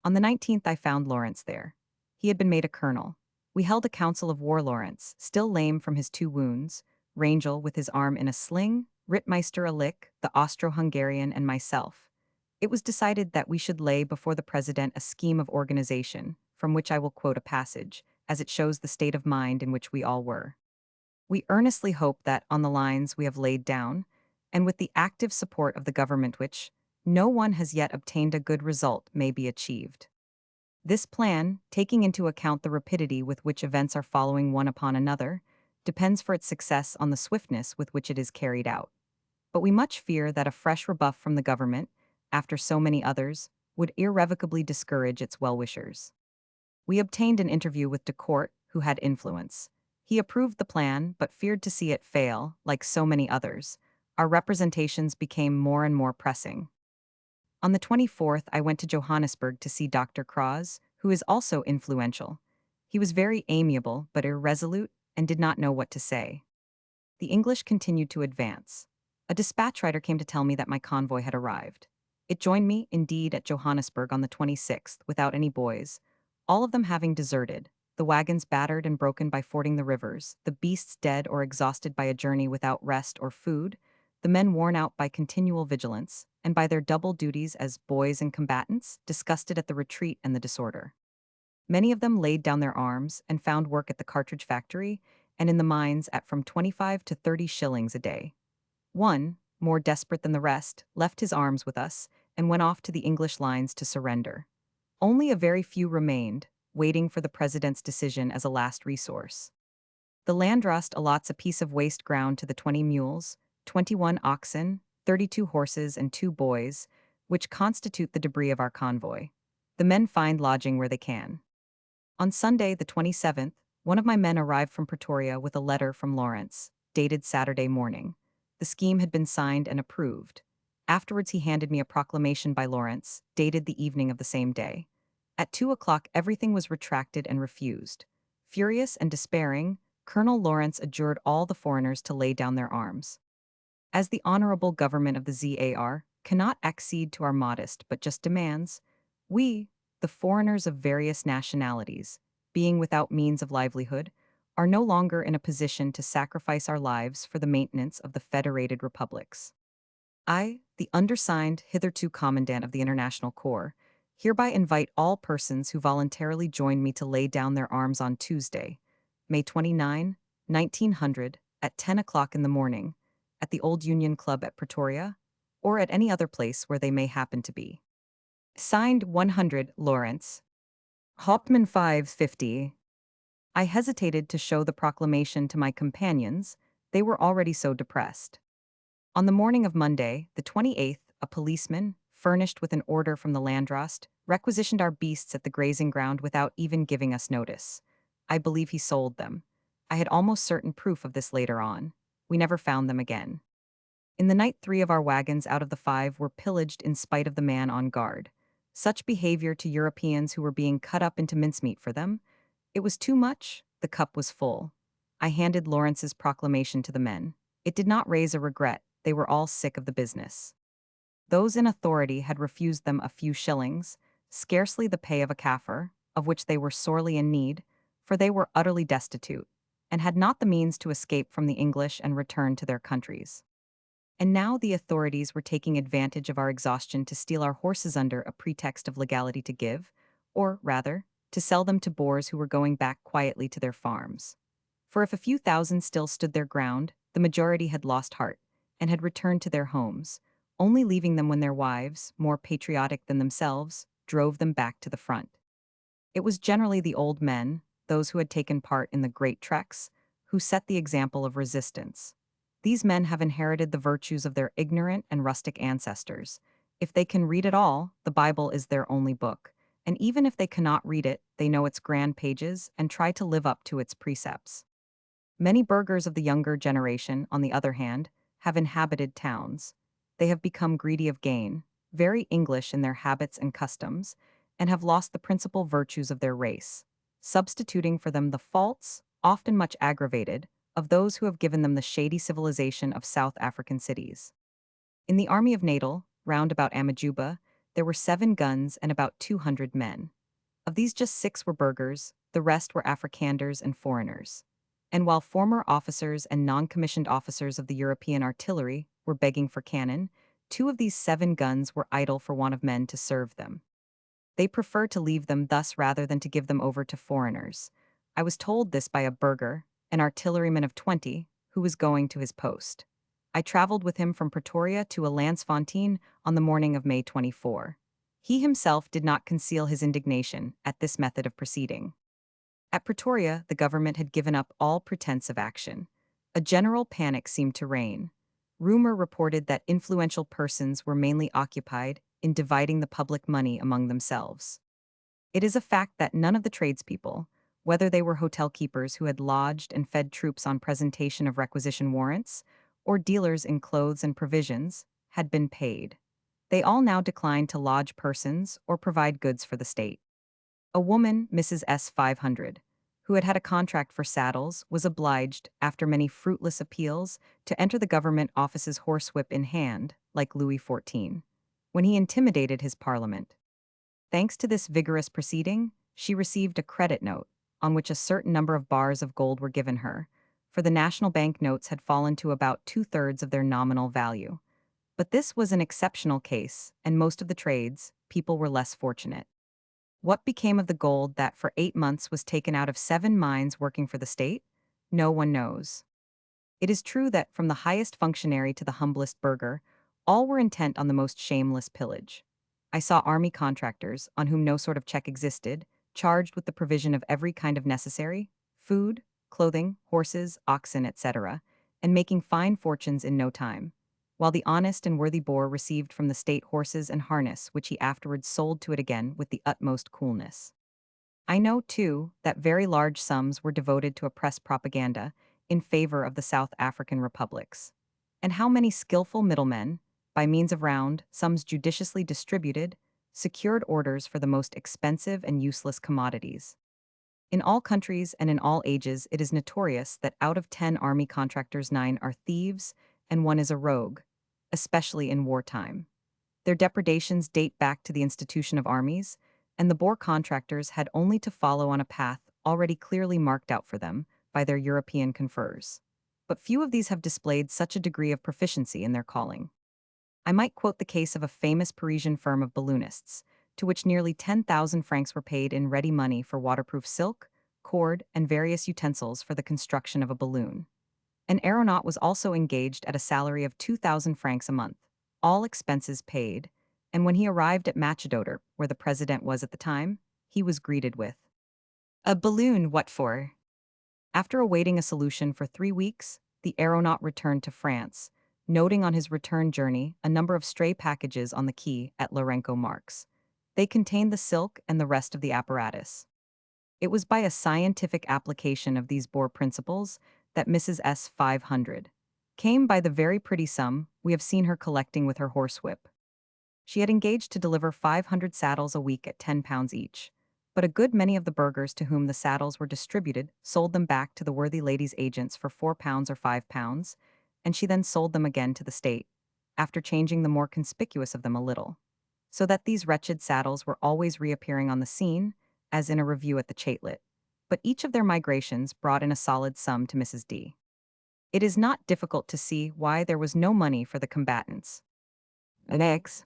On the 19th I found Lawrence there. He had been made a colonel. We held a council of war. Lawrence, still lame from his 2 wounds, Rangel with his arm in a sling, Rittmeister a lick, the Austro-Hungarian and myself. It was decided that we should lay before the president a scheme of organization, from which I will quote a passage, as it shows the state of mind in which we all were. We earnestly hope that, on the lines we have laid down, and with the active support of the government which no one has yet obtained a good result may be achieved. This plan, taking into account the rapidity with which events are following one upon another, depends for its success on the swiftness with which it is carried out. But we much fear that a fresh rebuff from the government, after so many others, would irrevocably discourage its well-wishers. We obtained an interview with de Court, who had influence. He approved the plan, but feared to see it fail, like so many others. Our representations became more and more pressing. On the 24th, I went to Johannesburg to see Dr. Cross, who is also influential. He was very amiable, but irresolute, and did not know what to say. The English continued to advance. A dispatch rider came to tell me that my convoy had arrived. It joined me, indeed, at Johannesburg on the 26th, without any boys, all of them having deserted, the wagons battered and broken by fording the rivers, the beasts dead or exhausted by a journey without rest or food, the men worn out by continual vigilance, and by their double duties as boys and combatants, disgusted at the retreat and the disorder. Many of them laid down their arms and found work at the cartridge factory and in the mines at from 25 to 30 shillings a day. One, more desperate than the rest, left his arms with us and went off to the English lines to surrender. Only a very few remained, waiting for the president's decision as a last resource. The Landtrust allots a piece of waste ground to the 20 mules, 21 oxen, 32 horses, and 2 boys, which constitute the debris of our convoy. The men find lodging where they can. On Sunday, the 27th, one of my men arrived from Pretoria with a letter from Lawrence, dated Saturday morning. The scheme had been signed and approved. Afterwards, he handed me a proclamation by Lawrence, dated the evening of the same day. At 2 o'clock, everything was retracted and refused. Furious and despairing, Colonel Lawrence adjured all the foreigners to lay down their arms. As the honorable government of the ZAR cannot accede to our modest but just demands, we, the foreigners of various nationalities, being without means of livelihood, are no longer in a position to sacrifice our lives for the maintenance of the federated republics. I, the undersigned, hitherto commandant of the International Corps, hereby invite all persons who voluntarily join me to lay down their arms on Tuesday, May 29, 1900, at 10 o'clock in the morning, at the Old Union Club at Pretoria, or at any other place where they may happen to be. Signed 100, Lawrence. Hauptmann 550. I hesitated to show the proclamation to my companions, they were already so depressed. On the morning of Monday, the 28th, a policeman, furnished with an order from the Landtrust, requisitioned our beasts at the grazing ground without even giving us notice. I believe he sold them. I had almost certain proof of this later on. We never found them again. In the night, 3 of our wagons out of the 5 were pillaged in spite of the man on guard. Such behavior to Europeans who were being cut up into mincemeat for them. It was too much, the cup was full. I handed Lawrence's proclamation to the men. It did not raise a regret, they were all sick of the business. Those in authority had refused them a few shillings, scarcely the pay of a Kaffir, of which they were sorely in need, for they were utterly destitute, and had not the means to escape from the English and return to their countries. And now the authorities were taking advantage of our exhaustion to steal our horses under a pretext of legality to give, or, rather, to sell them to Boers who were going back quietly to their farms. For if a few thousand still stood their ground, the majority had lost heart, and had returned to their homes, only leaving them when their wives, more patriotic than themselves, drove them back to the front. It was generally the old men, those who had taken part in the great treks, who set the example of resistance. These men have inherited the virtues of their ignorant and rustic ancestors. If they can read at all, the Bible is their only book, and even if they cannot read it, they know its grand pages and try to live up to its precepts. Many burghers of the younger generation, on the other hand, have inhabited towns. They have become greedy of gain, very English in their habits and customs, and have lost the principal virtues of their race, substituting for them the faults, often much aggravated, of those who have given them the shady civilization of South African cities. In the army of Natal, round about Amajuba, there were 7 guns and about 200 men. Of these just 6 were burghers, the rest were Afrikanders and foreigners. And while former officers and non-commissioned officers of the European artillery were begging for cannon, 2 of these 7 guns were idle for want of men to serve them. They preferred to leave them thus rather than to give them over to foreigners. I was told this by a burgher, an artilleryman of 20, who was going to his post. I traveled with him from Pretoria to a Lansfontein on the morning of May 24. He himself did not conceal his indignation at this method of proceeding. At Pretoria, the government had given up all pretense of action. A general panic seemed to reign. Rumor reported that influential persons were mainly occupied in dividing the public money among themselves. It is a fact that none of the tradespeople, whether they were hotel keepers who had lodged and fed troops on presentation of requisition warrants, or dealers in clothes and provisions, had been paid. They all now declined to lodge persons or provide goods for the state. A woman, Mrs. S. 500, who had had a contract for saddles, was obliged, after many fruitless appeals, to enter the government office's horsewhip in hand, like Louis XIV, when he intimidated his parliament. Thanks to this vigorous proceeding, she received a credit note, on which a certain number of bars of gold were given her, for the national bank notes had fallen to about 2/3 of their nominal value. But this was an exceptional case, and most of the trades, people were less fortunate. What became of the gold that for 8 months was taken out of 7 mines working for the state? No one knows. It is true that from the highest functionary to the humblest burgher, all were intent on the most shameless pillage. I saw army contractors, on whom no sort of check existed, charged with the provision of every kind of necessary, food, clothing, horses, oxen, etc., and making fine fortunes in no time, while the honest and worthy Boer received from the state horses and harness which he afterwards sold to it again with the utmost coolness. I know, too, that very large sums were devoted to a press propaganda in favor of the South African republics. And how many skillful middlemen, by means of round sums judiciously distributed, secured orders for the most expensive and useless commodities. In all countries and in all ages, it is notorious that out of 10 army contractors, 9 are thieves and 1 is a rogue, especially in wartime. Their depredations date back to the institution of armies, and the Boer contractors had only to follow on a path already clearly marked out for them by their European conferors. But few of these have displayed such a degree of proficiency in their calling. I might quote the case of a famous Parisian firm of balloonists, to which nearly 10,000 francs were paid in ready money for waterproof silk, cord, and various utensils for the construction of a balloon. An aeronaut was also engaged at a salary of 2,000 francs a month, all expenses paid, and when he arrived at Machadoder, where the president was at the time, he was greeted with, "A balloon, what for?" After awaiting a solution for 3 weeks, the aeronaut returned to France, noting on his return journey a number of stray packages on the quay at Lourenço Marques. They contained the silk and the rest of the apparatus. It was by a scientific application of these Boer principles that Mrs. S. 500 came by the very pretty sum we have seen her collecting with her horsewhip. She had engaged to deliver 500 saddles a week at £10 each, but a good many of the burghers to whom the saddles were distributed sold them back to the worthy lady's agents for £4 or £5, and she then sold them again to the state, after changing the more conspicuous of them a little, so that these wretched saddles were always reappearing on the scene, as in a review at the Chatelet, but each of their migrations brought in a solid sum to Mrs. D. It is not difficult to see why there was no money for the combatants. Next,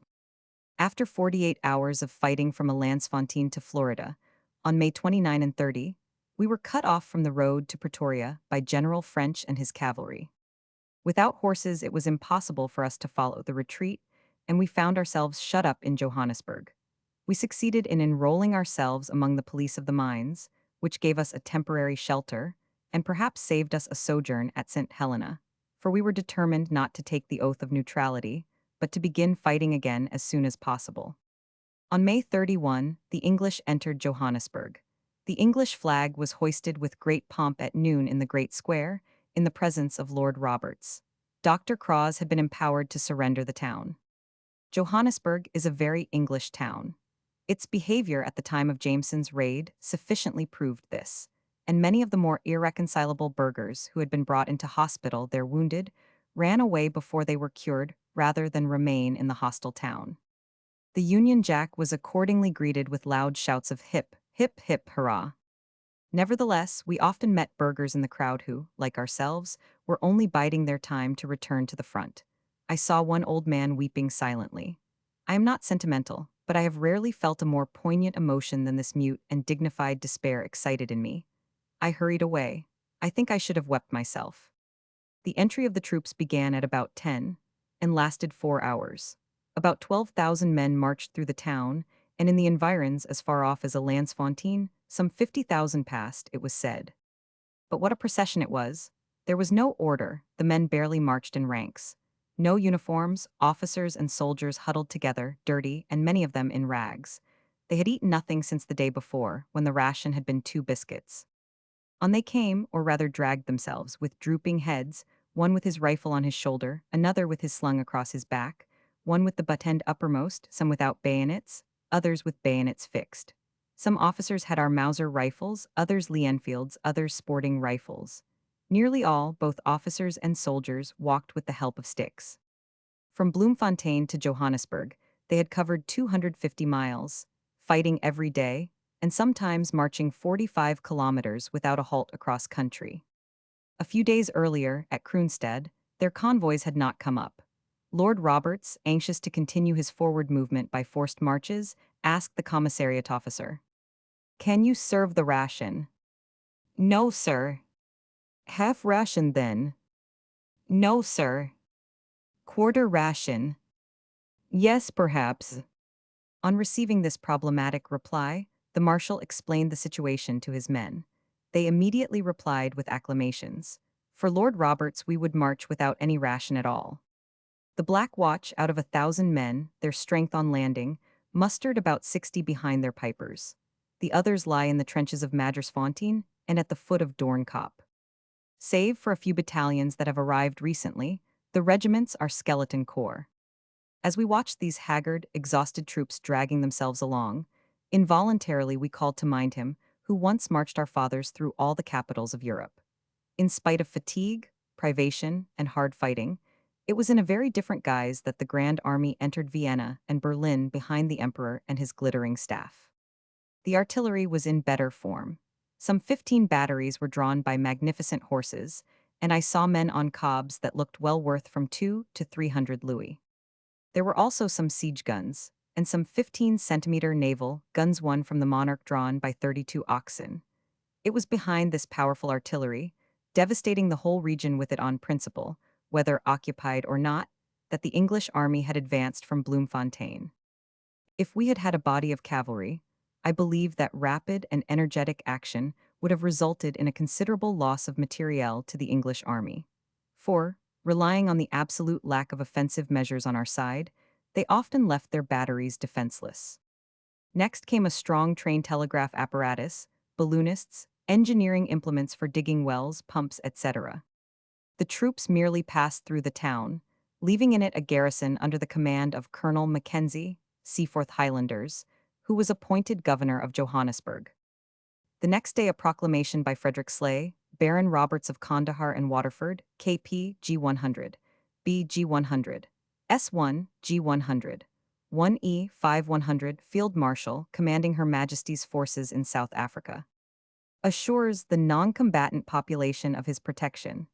after 48 hours of fighting from Lansfontein to Florida, on May 29 and 30, we were cut off from the road to Pretoria by General French and his cavalry. Without horses, it was impossible for us to follow the retreat, and we found ourselves shut up in Johannesburg. We succeeded in enrolling ourselves among the police of the mines, which gave us a temporary shelter, and perhaps saved us a sojourn at St. Helena, for we were determined not to take the oath of neutrality, but to begin fighting again as soon as possible. On May 31, the English entered Johannesburg. The English flag was hoisted with great pomp at noon in the Great Square, in the presence of Lord Roberts. Dr. Cross had been empowered to surrender the town. Johannesburg is a very English town. Its behavior at the time of Jameson's raid sufficiently proved this, and many of the more irreconcilable burghers who had been brought into hospital there wounded ran away before they were cured rather than remain in the hostile town. The Union Jack was accordingly greeted with loud shouts of hip, hip, hip, hurrah. Nevertheless, we often met burghers in the crowd who, like ourselves, were only biding their time to return to the front. I saw one old man weeping silently. I am not sentimental, but I have rarely felt a more poignant emotion than this mute and dignified despair excited in me. I hurried away. I think I should have wept myself. The entry of the troops began at about 10 and lasted 4 hours. About 12,000 men marched through the town, and in the environs as far off as a Lansfontein, some 50,000 passed, it was said. But what a procession it was! There was no order, the men barely marched in ranks. No uniforms, officers and soldiers huddled together, dirty, and many of them in rags. They had eaten nothing since the day before, when the ration had been 2 biscuits. On they came, or rather dragged themselves, with drooping heads, one with his rifle on his shoulder, another with his slung across his back, one with the butt end uppermost, some without bayonets, others with bayonets fixed. Some officers had our Mauser rifles, others Lee Enfields, others sporting rifles. Nearly all, both officers and soldiers, walked with the help of sticks. From Bloemfontein to Johannesburg, they had covered 250 miles, fighting every day, and sometimes marching 45 kilometers without a halt across country. A few days earlier, at Kroonstad, their convoys had not come up. Lord Roberts, anxious to continue his forward movement by forced marches, asked the commissariat officer, "Can you serve the ration?" "No, sir." "Half ration, then?" "No, sir." "Quarter ration?" "Yes, perhaps." On receiving this problematic reply, the marshal explained the situation to his men. They immediately replied with acclamations. For Lord Roberts, we would march without any ration at all. The Black Watch, out of 1,000 men, their strength on landing, mustered about 60 behind their pipers. The others lie in the trenches of Madgersfontein and at the foot of Doornkop. Save for a few battalions that have arrived recently, the regiments are skeleton corps. As we watched these haggard, exhausted troops dragging themselves along, involuntarily we called to mind him who once marched our fathers through all the capitals of Europe. In spite of fatigue, privation, and hard fighting, it was in a very different guise that the Grand Army entered Vienna and Berlin behind the Emperor and his glittering staff. The artillery was in better form. Some 15 batteries were drawn by magnificent horses, and I saw men on cobs that looked well worth from 2 to 300 louis. There were also some siege guns, and some 15-centimeter naval guns, one from the Monarch drawn by 32 oxen. It was behind this powerful artillery, devastating the whole region with it on principle, whether occupied or not, that the English army had advanced from Bloemfontein. If we had had a body of cavalry, I believe that rapid and energetic action would have resulted in a considerable loss of materiel to the English army. For, relying on the absolute lack of offensive measures on our side, they often left their batteries defenseless. Next came a strong train telegraph apparatus, balloonists, engineering implements for digging wells, pumps, etc. The troops merely passed through the town, leaving in it a garrison under the command of Colonel Mackenzie, Seaforth Highlanders, who was appointed governor of Johannesburg. The next day a proclamation by Frederick Slay, Baron Roberts of Kandahar and Waterford, KP G100, BG100, S1 G100, 1E 5100 Field Marshal commanding Her Majesty's forces in South Africa, assures the non-combatant population of his protection.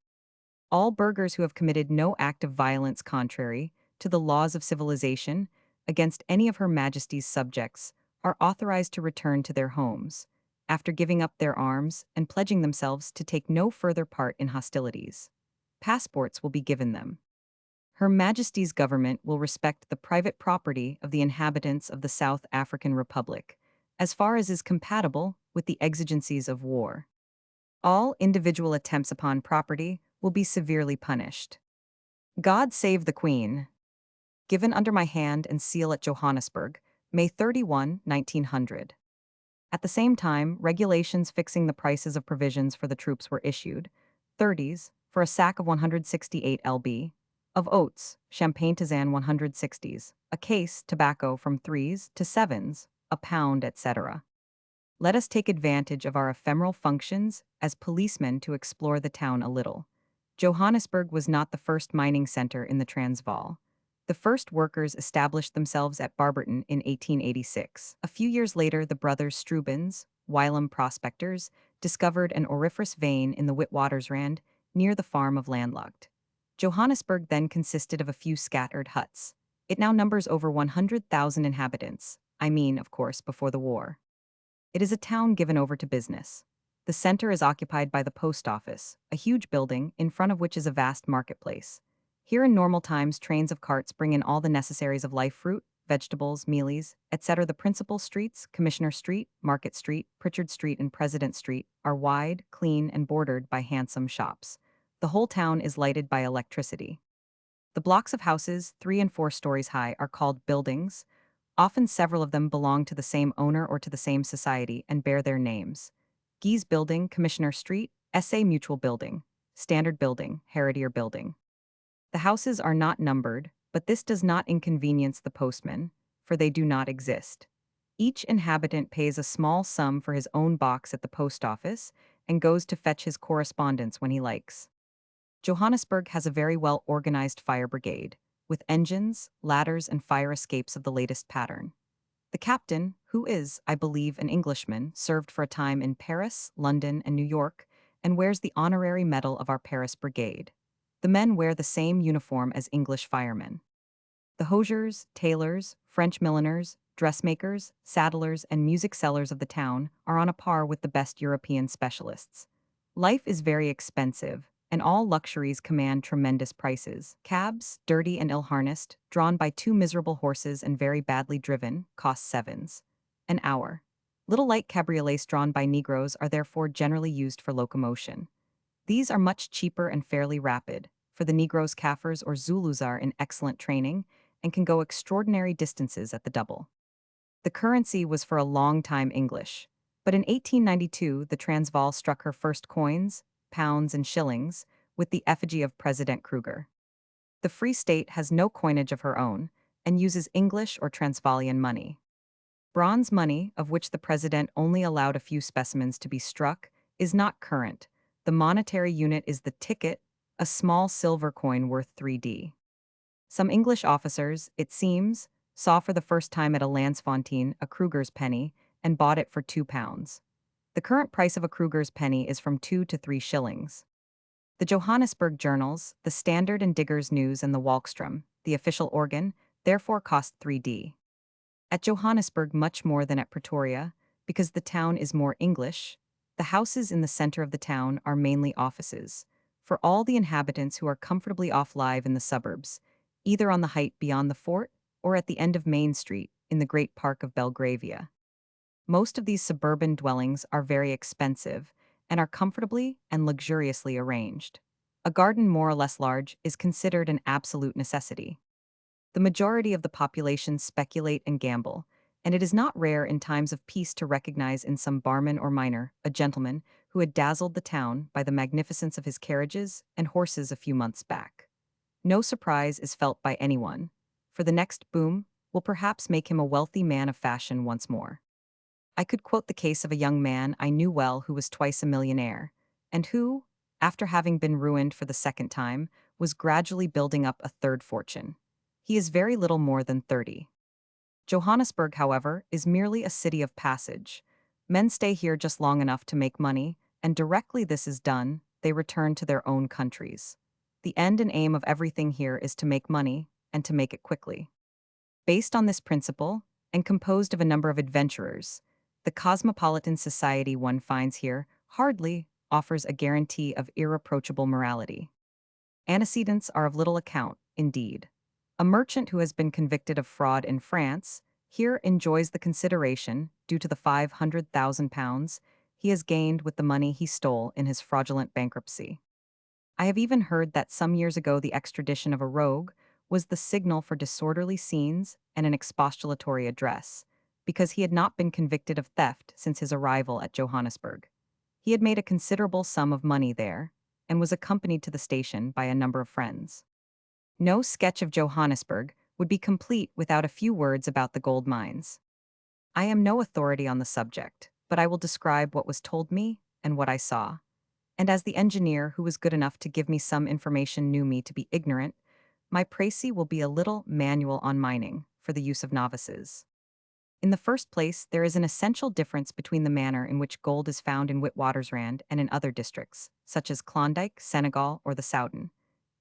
All burghers who have committed no act of violence contrary to the laws of civilization against any of Her Majesty's subjects are authorized to return to their homes, after giving up their arms and pledging themselves to take no further part in hostilities. Passports will be given them. Her Majesty's government will respect the private property of the inhabitants of the South African Republic, as far as is compatible with the exigencies of war. All individual attempts upon property will be severely punished. God save the Queen. Given under my hand and seal at Johannesburg, May 31, 1900. At the same time, regulations fixing the prices of provisions for the troops were issued, 30s, for a sack of 168 lb, of oats, champagne tisane 160s, a case, tobacco from 3s to 7s, a pound, etc. Let us take advantage of our ephemeral functions as policemen to explore the town a little. Johannesburg was not the first mining center in the Transvaal. The first workers established themselves at Barberton in 1886. A few years later, the brothers Strubens, whilom prospectors, discovered an auriferous vein in the Witwatersrand near the farm of Landlocked. Johannesburg then consisted of a few scattered huts. It now numbers over 100,000 inhabitants. I mean, of course, before the war. It is a town given over to business. The center is occupied by the post office, a huge building in front of which is a vast marketplace. Here in normal times, trains of carts bring in all the necessaries of life: fruit, vegetables, mealies, etc. The principal streets, Commissioner Street, Market Street, Pritchard Street, and President Street, are wide, clean, and bordered by handsome shops. The whole town is lighted by electricity. The blocks of houses, 3 and 4 stories high, are called buildings. Often several of them belong to the same owner or to the same society and bear their names. Geese Building, Commissioner Street, SA Mutual Building, Standard Building, Heritier Building. The houses are not numbered, but this does not inconvenience the postman, for they do not exist. Each inhabitant pays a small sum for his own box at the post office and goes to fetch his correspondence when he likes. Johannesburg has a very well organized fire brigade, with engines, ladders, and fire escapes of the latest pattern. The captain, who is, I believe, an Englishman, served for a time in Paris, London, and New York, and wears the honorary medal of our Paris brigade. The men wear the same uniform as English firemen. The hosiers, tailors, French milliners, dressmakers, saddlers, and music sellers of the town are on a par with the best European specialists. Life is very expensive, and all luxuries command tremendous prices. Cabs, dirty and ill-harnessed, drawn by 2 miserable horses and very badly driven, cost sevens an hour. Little light cabriolets drawn by Negroes are therefore generally used for locomotion. These are much cheaper and fairly rapid, for the Negroes Kaffirs or Zulus are in excellent training and can go extraordinary distances at the double. The currency was for a long time English, but in 1892 the Transvaal struck her first coins, pounds, and shillings, with the effigy of President Kruger. The Free State has no coinage of her own and uses English or Transvaalian money. Bronze money, of which the president only allowed a few specimens to be struck, is not current. The monetary unit is the ticket, a small silver coin worth 3d. Some English officers, it seems, saw for the first time at a Lansfontein a Kruger's penny and bought it for £2. The current price of a Kruger's penny is from 2 to 3 shillings. The Johannesburg journals, the Standard and Diggers News and the Walkstrom, the official organ, therefore cost 3d. At Johannesburg much more than at Pretoria, because the town is more English. The houses in the center of the town are mainly offices, for all the inhabitants who are comfortably off live in the suburbs, either on the height beyond the fort or at the end of Main Street in the great park of Belgravia. Most of these suburban dwellings are very expensive and are comfortably and luxuriously arranged. A garden more or less large is considered an absolute necessity. The majority of the population speculate and gamble, and it is not rare in times of peace to recognize in some barman or miner a gentleman who had dazzled the town by the magnificence of his carriages and horses a few months back. No surprise is felt by anyone, for the next boom will perhaps make him a wealthy man of fashion once more. I could quote the case of a young man I knew well who was twice a millionaire, and who, after having been ruined for the second time, was gradually building up a third fortune. He is very little more than 30. Johannesburg, however, is merely a city of passage. Men stay here just long enough to make money, and directly this is done, they return to their own countries. The end and aim of everything here is to make money, and to make it quickly. Based on this principle, and composed of a number of adventurers, the cosmopolitan society one finds here hardly offers a guarantee of irreproachable morality. Antecedents are of little account, indeed. A merchant who has been convicted of fraud in France here enjoys the consideration, due to the £500,000 he has gained with the money he stole in his fraudulent bankruptcy. I have even heard that some years ago the extradition of a rogue was the signal for disorderly scenes and an expostulatory address, because he had not been convicted of theft since his arrival at Johannesburg. He had made a considerable sum of money there, and was accompanied to the station by a number of friends. No sketch of Johannesburg would be complete without a few words about the gold mines. I am no authority on the subject, but I will describe what was told me and what I saw. And as the engineer who was good enough to give me some information knew me to be ignorant, my précis will be a little manual on mining for the use of novices. In the first place, there is an essential difference between the manner in which gold is found in Witwatersrand and in other districts, such as Klondike, Senegal, or the Soudan.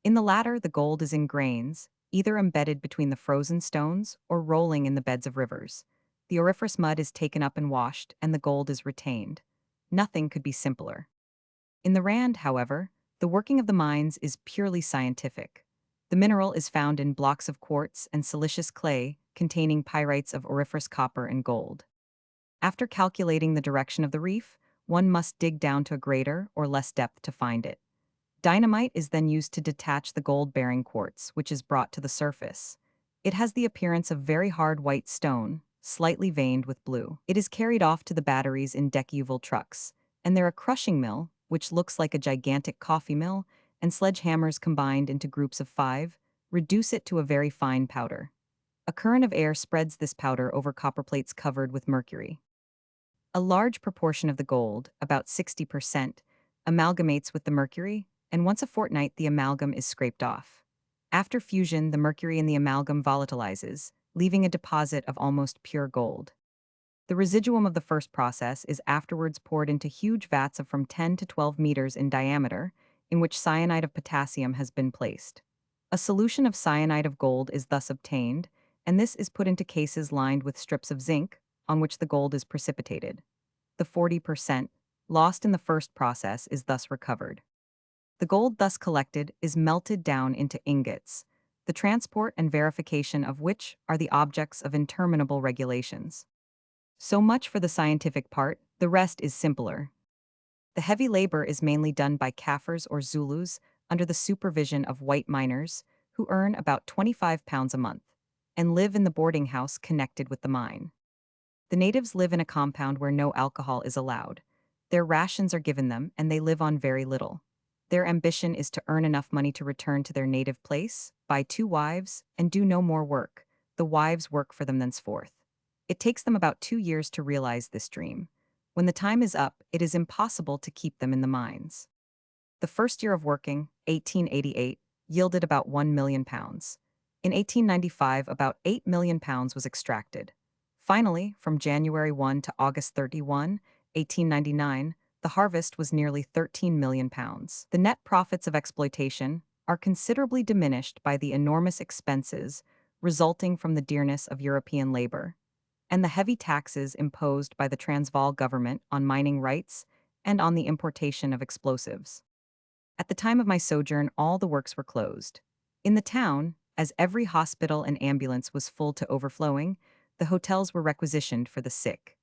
In the latter, the gold is in grains, either embedded between the frozen stones or rolling in the beds of rivers. The auriferous mud is taken up and washed, and the gold is retained. Nothing could be simpler. In the Rand, however, the working of the mines is purely scientific. The mineral is found in blocks of quartz and silicious clay containing pyrites of auriferous copper and gold. After calculating the direction of the reef, one must dig down to a greater or less depth to find it. Dynamite is then used to detach the gold-bearing quartz, which is brought to the surface. It has the appearance of very hard white stone, slightly veined with blue. It is carried off to the batteries in decuval trucks, and there a crushing mill, which looks like a gigantic coffee mill, and sledgehammers combined into groups of 5, reduce it to a very fine powder. A current of air spreads this powder over copper plates covered with mercury. A large proportion of the gold, about 60%, amalgamates with the mercury, and once a fortnight the amalgam is scraped off. After fusion, the mercury in the amalgam volatilizes, leaving a deposit of almost pure gold. The residuum of the first process is afterwards poured into huge vats of from 10 to 12 meters in diameter, in which cyanide of potassium has been placed. A solution of cyanide of gold is thus obtained, and this is put into cases lined with strips of zinc, on which the gold is precipitated. The 40% lost in the first process is thus recovered. The gold thus collected is melted down into ingots, the transport and verification of which are the objects of interminable regulations. So much for the scientific part, the rest is simpler. The heavy labor is mainly done by Kaffirs or Zulus under the supervision of white miners who earn about £25 a month and live in the boarding house connected with the mine. The natives live in a compound where no alcohol is allowed. Their rations are given them and they live on very little. Their ambition is to earn enough money to return to their native place, buy 2 wives, and do no more work. The wives work for them thenceforth. It takes them about 2 years to realize this dream. When the time is up, it is impossible to keep them in the mines. The first year of working, 1888, yielded about £1 million. In 1895, about £8 million was extracted. Finally, from January 1 to August 31, 1899, the harvest was nearly £13 million. The net profits of exploitation are considerably diminished by the enormous expenses resulting from the dearness of European labor and the heavy taxes imposed by the Transvaal government on mining rights and on the importation of explosives. At the time of my sojourn, all the works were closed. In the town, as every hospital and ambulance was full to overflowing, the hotels were requisitioned for the sick.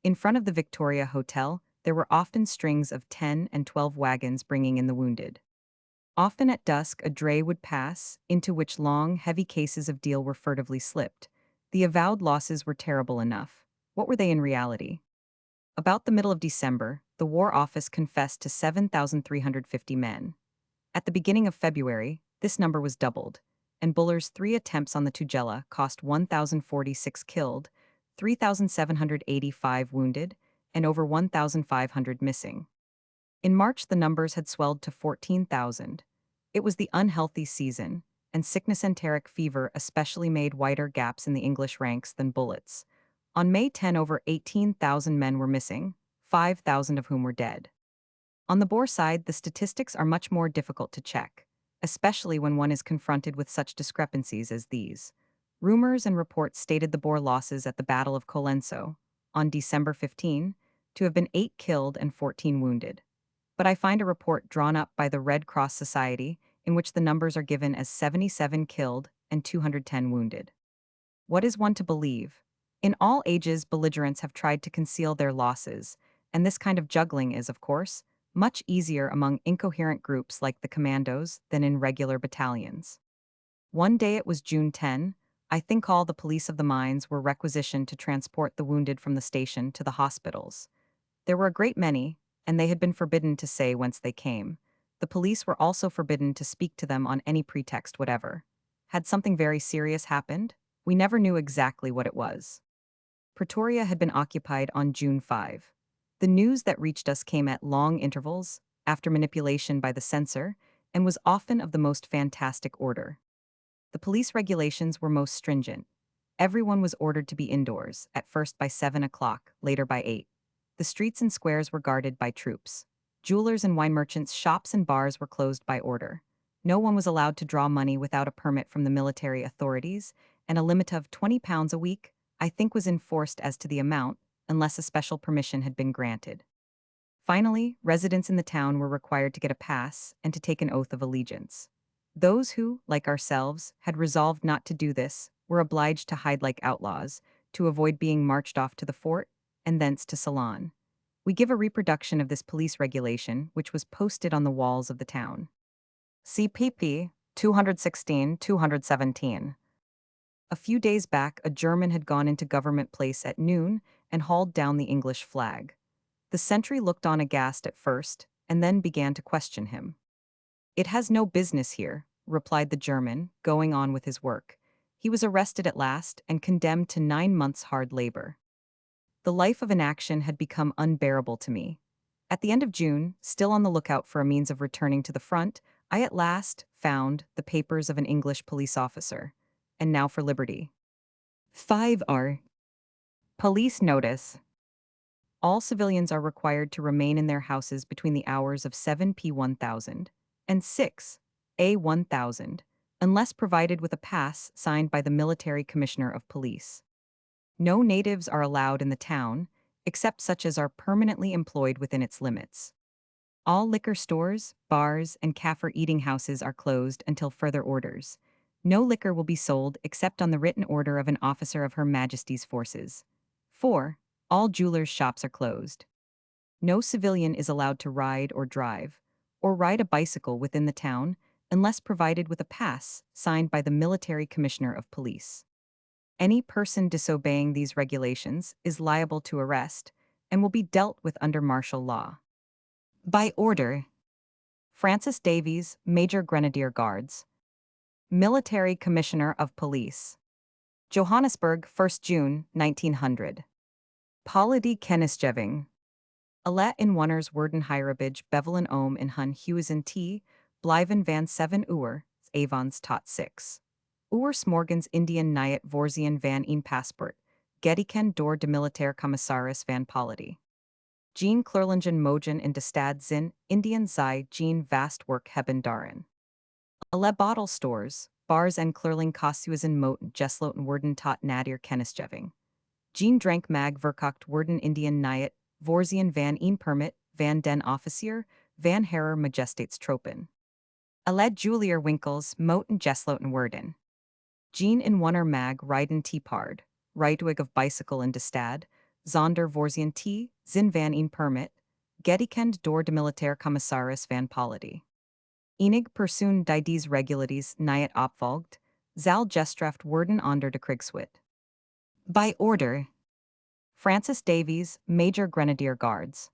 In front of the Victoria Hotel, there were often strings of 10 and 12 wagons bringing in the wounded. Often at dusk a dray would pass, into which long, heavy cases of deal were furtively slipped. The avowed losses were terrible enough. What were they in reality? About the middle of December, the War Office confessed to 7,350 men. At the beginning of February, this number was doubled, and Buller's 3 attempts on the Tugela cost 1,046 killed, 3,785 wounded, and over 1,500 missing. In March, the numbers had swelled to 14,000. It was the unhealthy season, and sickness enteric fever especially made wider gaps in the English ranks than bullets. On May 10, over 18,000 men were missing, 5,000 of whom were dead. On the Boer side, the statistics are much more difficult to check, especially when one is confronted with such discrepancies as these. Rumors and reports stated the Boer losses at the Battle of Colenso, on December 15, to have been 8 killed and 14 wounded. But I find a report drawn up by the Red Cross Society in which the numbers are given as 77 killed and 210 wounded. What is one to believe? In all ages, belligerents have tried to conceal their losses, and this kind of juggling is, of course, much easier among incoherent groups like the commandos than in regular battalions. One day, it was June 10, I think all the police of the mines were requisitioned to transport the wounded from the station to the hospitals. There were a great many, and they had been forbidden to say whence they came. The police were also forbidden to speak to them on any pretext whatever. Had something very serious happened? We never knew exactly what it was. Pretoria had been occupied on June 5. The news that reached us came at long intervals, after manipulation by the censor, and was often of the most fantastic order. The police regulations were most stringent. Everyone was ordered to be indoors, at first by 7 o'clock, later by 8. The streets and squares were guarded by troops. Jewelers and wine merchants' shops and bars were closed by order. No one was allowed to draw money without a permit from the military authorities, and a limit of £20 a week, I think, was enforced as to the amount, unless a special permission had been granted. Finally, residents in the town were required to get a pass and to take an oath of allegiance. Those who, like ourselves, had resolved not to do this were obliged to hide like outlaws, to avoid being marched off to the fort, and thence to Ceylon. We give a reproduction of this police regulation, which was posted on the walls of the town. CPP 216-217. A few days back, a German had gone into Government Place at noon and hauled down the English flag. The sentry looked on aghast at first, and then began to question him. "It has no business here," replied the German, going on with his work. He was arrested at last and condemned to 9 months' hard labor. The life of inaction had become unbearable to me. At the end of June, still on the lookout for a means of returning to the front, I at last found the papers of an English police officer. And now for liberty. 5R. Police notice. All civilians are required to remain in their houses between the hours of 7 p. 1000 and 6 a. 1000, unless provided with a pass signed by the Military Commissioner of Police. No natives are allowed in the town, except such as are permanently employed within its limits. All liquor stores, bars, and Kaffir eating houses are closed until further orders. No liquor will be sold except on the written order of an officer of Her Majesty's forces. 4. All jewelers' shops are closed. No civilian is allowed to ride or drive, or ride a bicycle within the town unless provided with a pass signed by the Military Commissioner of Police. Any person disobeying these regulations is liable to arrest and will be dealt with under martial law. By order. Francis Davies, Major Grenadier Guards. Military Commissioner of Police. Johannesburg, 1st June, 1900. Polity Kennisgeving. Alet in Wonners Worden Hyrabij Bevelen Oom in Hun Huizen T. Blijven van 7 uur, avonds tot 6. Uur Smorgens Indian Nyet Voorzien van een paspoort, Gediken door de Militair Commissaris van Polity. Jean Klurlingen Mogen in de Stad Zin, Indian Zij Jean Vast Work Hebben Darin. Alle bottle stores, bars en Klurling Kossuizen Moten Jesloten Worden tot Nadir Kennisgeving. Jean Drank Mag Verkocht Worden Indian Nyet, Voorzien van een permit, van den officier, van Herrer Majestates Tropen. Aled Julier Winkels Moten Jesloten Worden. Jean in Wonner Mag Rijden Teapard, Rijtwig of Bicycle in de Stad, Zonder Voorzien T, Zin van een permit, Gedikend door de Militair Commissaris van Polity. Enig persoon die dies regulities Nyet opvolgt, zal gestraft worden onder de Kriegswet. By order. Francis Davies, Major Grenadier Guards.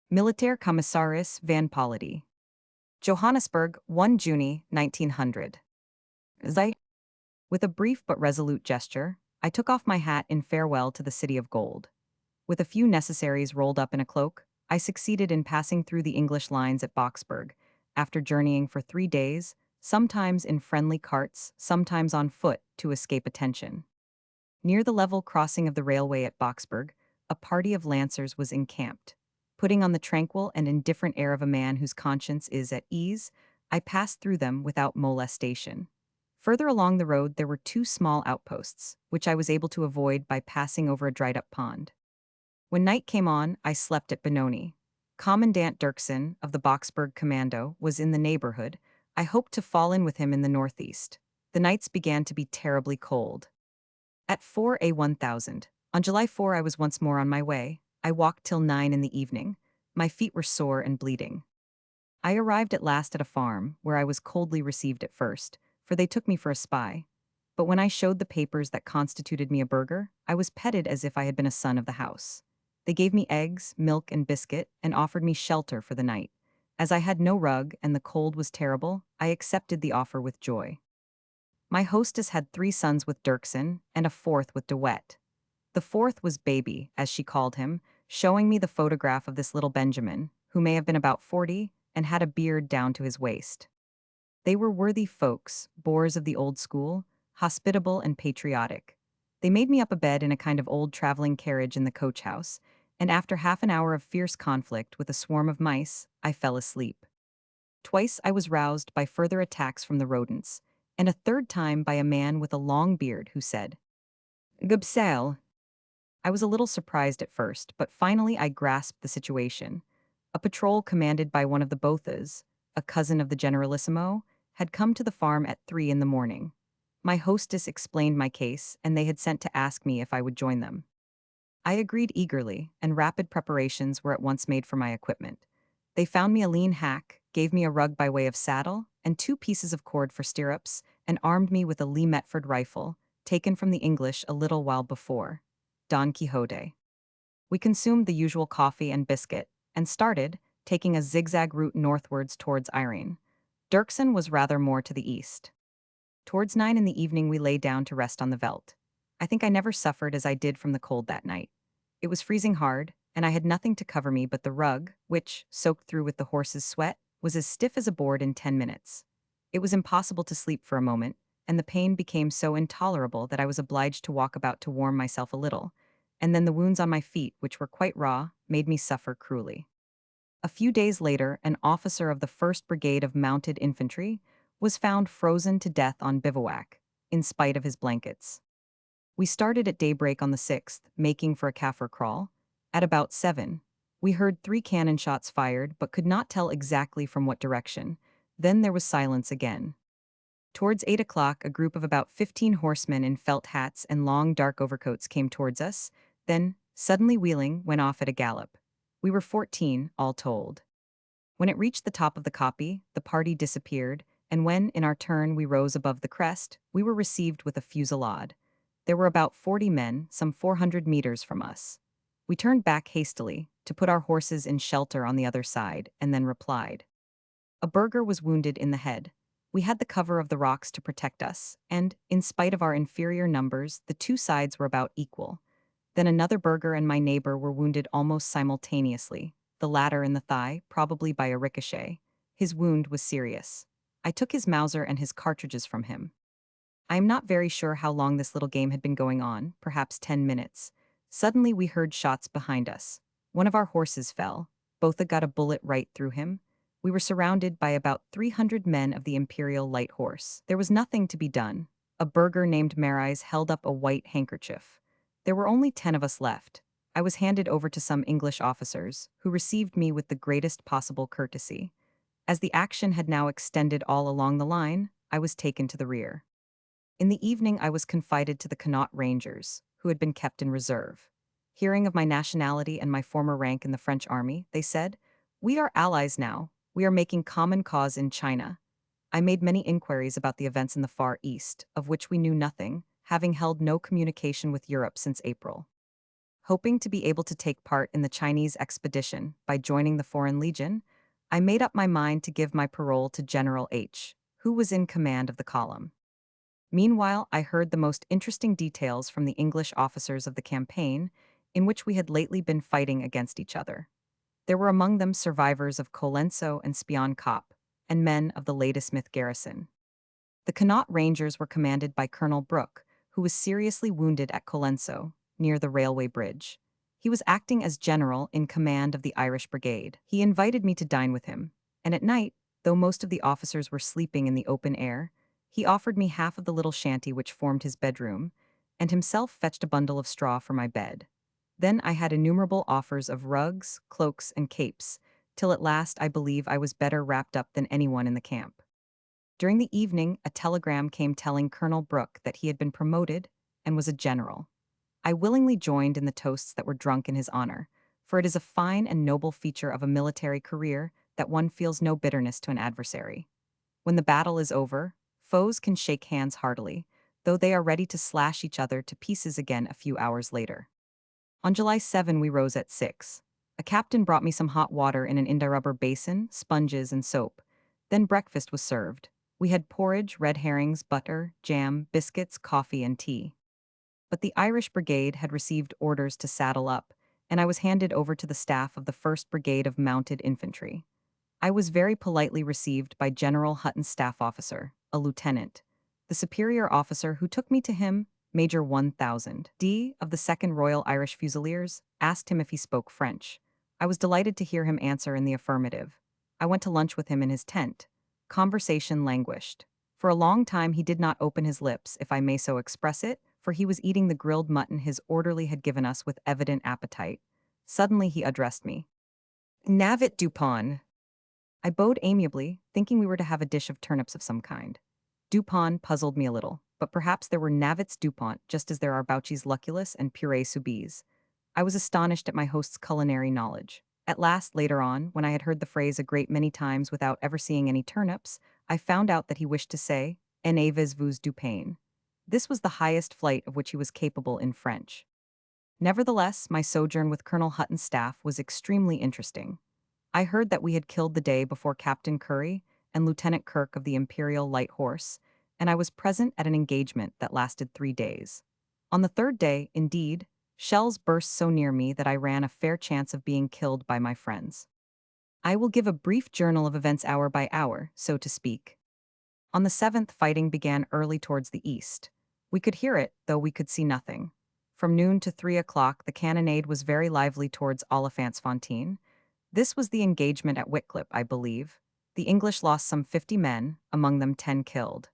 Militair Commissaris van Polity. Johannesburg, 1 Juni, 1900. Zij. With a brief but resolute gesture, I took off my hat in farewell to the city of gold. With a few necessaries rolled up in a cloak, I succeeded in passing through the English lines at Boksburg, after journeying for 3 days, sometimes in friendly carts, sometimes on foot, to escape attention. Near the level crossing of the railway at Boksburg, a party of lancers was encamped. Putting on the tranquil and indifferent air of a man whose conscience is at ease, I passed through them without molestation. Further along the road there were 2 small outposts, which I was able to avoid by passing over a dried-up pond. When night came on, I slept at Benoni. Commandant Dirksen, of the Boksburg Commando, was in the neighborhood. I hoped to fall in with him in the northeast. The nights began to be terribly cold. At 4 a. 1000, on July 4 I was once more on my way. I walked till 9 in the evening. My feet were sore and bleeding. I arrived at last at a farm, where I was coldly received at first, for they took me for a spy. But when I showed the papers that constituted me a burgher, I was petted as if I had been a son of the house. They gave me eggs, milk, and biscuit, and offered me shelter for the night. As I had no rug and the cold was terrible, I accepted the offer with joy. My hostess had 3 sons with Dirksen, and a 4th with De Wet. The 4th was Baby, as she called him, showing me the photograph of this little Benjamin, who may have been about 40, and had a beard down to his waist. They were worthy folks, Boers of the old school, hospitable and patriotic. They made me up a bed in a kind of old traveling carriage in the coach-house, and after half an hour of fierce conflict with a swarm of mice, I fell asleep. Twice I was roused by further attacks from the rodents, and a third time by a man with a long beard who said, Gubsale. I was a little surprised at first, but finally I grasped the situation. A patrol commanded by one of the Bothas, a cousin of the Generalissimo, had come to the farm at 3 in the morning. My hostess explained my case, and they had sent to ask me if I would join them. I agreed eagerly, and rapid preparations were at once made for my equipment. They found me a lean hack, gave me a rug by way of saddle, and 2 pieces of cord for stirrups, and armed me with a Lee Metford rifle, taken from the English a little while before. Don Quixote. We consumed the usual coffee and biscuit, and started, taking a zigzag route northwards towards Irene. Dirksen was rather more to the east. Towards 9 in the evening we lay down to rest on the veldt. I think I never suffered as I did from the cold that night. It was freezing hard, and I had nothing to cover me but the rug, which, soaked through with the horse's sweat, was as stiff as a board in 10 minutes. It was impossible to sleep for a moment, and the pain became so intolerable that I was obliged to walk about to warm myself a little, and then the wounds on my feet, which were quite raw, made me suffer cruelly. A few days later, an officer of the 1st Brigade of Mounted Infantry was found frozen to death on bivouac, in spite of his blankets. We started at daybreak on the 6th, making for a Kaffir crawl. At about 7, we heard 3 cannon shots fired but could not tell exactly from what direction. Then there was silence again. Towards 8 o'clock, a group of about 15 horsemen in felt hats and long dark overcoats came towards us, then, suddenly wheeling, went off at a gallop. We were 14, all told. When it reached the top of the kopje, the party disappeared, and when, in our turn, we rose above the crest, we were received with a fusillade. There were about 40 men, some 400 meters from us. We turned back hastily, to put our horses in shelter on the other side, and then replied. A burgher was wounded in the head. We had the cover of the rocks to protect us, and, in spite of our inferior numbers, the 2 sides were about equal. Then another burgher and my neighbor were wounded almost simultaneously, the latter in the thigh, probably by a ricochet. His wound was serious. I took his Mauser and his cartridges from him. I am not very sure how long this little game had been going on, perhaps 10 minutes. Suddenly we heard shots behind us. One of our horses fell. Botha got a bullet right through him. We were surrounded by about 300 men of the Imperial Light Horse. There was nothing to be done. A burgher named Marais held up a white handkerchief. There were only 10 of us left. I was handed over to some English officers, who received me with the greatest possible courtesy. As the action had now extended all along the line, I was taken to the rear. In the evening I was confided to the Connaught Rangers, who had been kept in reserve. Hearing of my nationality and my former rank in the French army, they said, "We are allies now. We are making common cause in China." I made many inquiries about the events in the Far East, of which we knew nothing, having held no communication with Europe since April. Hoping to be able to take part in the Chinese expedition by joining the Foreign Legion, I made up my mind to give my parole to General H., who was in command of the column. Meanwhile, I heard the most interesting details from the English officers of the campaign, in which we had lately been fighting against each other. There were among them survivors of Colenso and Spion Kop, and men of the Ladysmith garrison. The Connaught Rangers were commanded by Colonel Brooke, who was seriously wounded at Colenso, near the railway bridge. He was acting as general in command of the Irish Brigade. He invited me to dine with him, and at night, though most of the officers were sleeping in the open air, he offered me half of the little shanty which formed his bedroom, and himself fetched a bundle of straw for my bed. Then I had innumerable offers of rugs, cloaks, and capes, till at last I believe I was better wrapped up than anyone in the camp. During the evening, a telegram came telling Colonel Brooke that he had been promoted and was a general. I willingly joined in the toasts that were drunk in his honor, for it is a fine and noble feature of a military career that one feels no bitterness to an adversary. When the battle is over, foes can shake hands heartily, though they are ready to slash each other to pieces again a few hours later. On July 7 we rose at 6. A captain brought me some hot water in an india-rubber basin, sponges, and soap. Then breakfast was served. We had porridge, red herrings, butter, jam, biscuits, coffee, and tea. But the Irish Brigade had received orders to saddle up, and I was handed over to the staff of the 1st Brigade of Mounted Infantry. I was very politely received by General Hutton's staff officer, a lieutenant. The superior officer who took me to him, Major 1000 D of the 2nd Royal Irish Fusiliers, asked him if he spoke French. I was delighted to hear him answer in the affirmative. I went to lunch with him in his tent. Conversation languished. For a long time he did not open his lips, if I may so express it, for he was eating the grilled mutton his orderly had given us with evident appetite. Suddenly he addressed me. Navit Dupont. I bowed amiably, thinking we were to have a dish of turnips of some kind. Dupont puzzled me a little, but perhaps there were navets Dupont just as there are Bauchis luculus and puree soubise. I was astonished at my host's culinary knowledge. At last, later on, when I had heard the phrase a great many times without ever seeing any turnips, I found out that he wished to say, "En avez-vous du pain?" This was the highest flight of which he was capable in French. Nevertheless, my sojourn with Colonel Hutton's staff was extremely interesting. I heard that we had killed the day before Captain Curry and Lieutenant Kirk of the Imperial Light Horse, and I was present at an engagement that lasted 3 days. On the third day, indeed, shells burst so near me that I ran a fair chance of being killed by my friends. I will give a brief journal of events hour by hour, so to speak. On the 7th, fighting began early towards the east. We could hear it, though we could see nothing. From noon to 3 o'clock, the cannonade was very lively towards Oliphants-Fontaine. This was the engagement at Whitcliffe, I believe. The English lost some 50 men, among them 10 killed.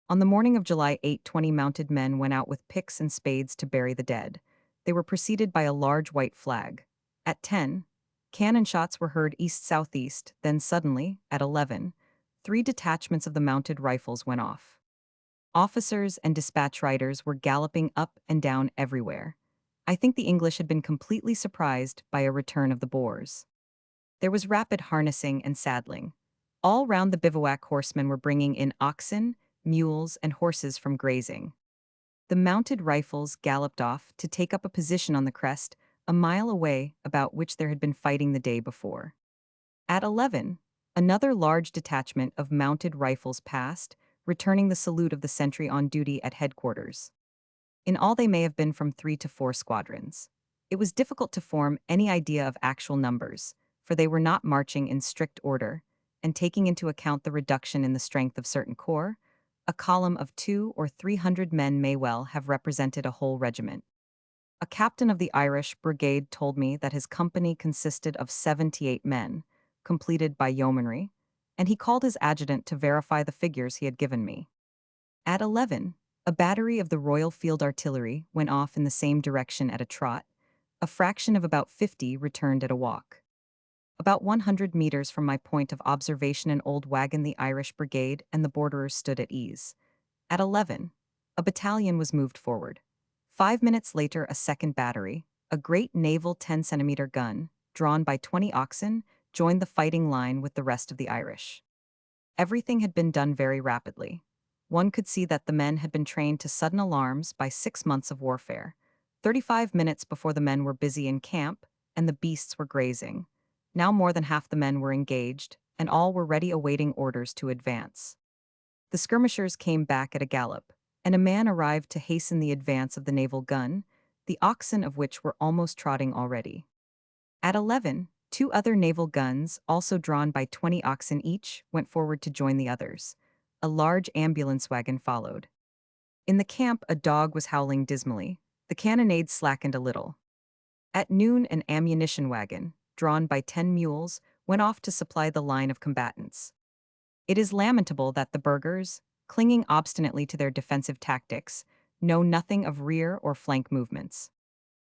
On the morning of July 8, 20 mounted men went out with picks and spades to bury the dead. They were preceded by a large white flag. At 10, cannon shots were heard east-southeast, then suddenly, at 11, 3 detachments of the mounted rifles went off. Officers and dispatch riders were galloping up and down everywhere. I think the English had been completely surprised by a return of the Boers. There was rapid harnessing and saddling. All round the bivouac horsemen were bringing in oxen, mules, and horses from grazing. The mounted rifles galloped off to take up a position on the crest, a mile away, about which there had been fighting the day before. At 11, another large detachment of mounted rifles passed, returning the salute of the sentry on duty at headquarters. In all they may have been from 3 to 4 squadrons. It was difficult to form any idea of actual numbers, for they were not marching in strict order, and taking into account the reduction in the strength of certain corps, a column of 200 or 300 men may well have represented a whole regiment. A captain of the Irish brigade told me that his company consisted of 78 men, completed by yeomanry, and he called his adjutant to verify the figures he had given me. At 11, a battery of the Royal Field Artillery went off in the same direction at a trot. A fraction of about 50 returned at a walk. About 100 meters from my point of observation an old wagon the Irish brigade and the borderers stood at ease. At 11, a battalion was moved forward. 5 minutes later a second battery, a great naval 10-centimeter gun, drawn by 20 oxen, joined the fighting line with the rest of the Irish. Everything had been done very rapidly. One could see that the men had been trained to sudden alarms by 6 months of warfare. 35 minutes before the men were busy in camp, and the beasts were grazing. Now more than half the men were engaged, and all were ready awaiting orders to advance. The skirmishers came back at a gallop, and a man arrived to hasten the advance of the naval gun, the oxen of which were almost trotting already. At 11, 2 other naval guns, also drawn by 20 oxen each, went forward to join the others. A large ambulance wagon followed. In the camp a dog was howling dismally. The cannonade slackened a little. At noon an ammunition wagon, drawn by 10 mules, went off to supply the line of combatants. It is lamentable that the burghers, clinging obstinately to their defensive tactics, know nothing of rear or flank movements.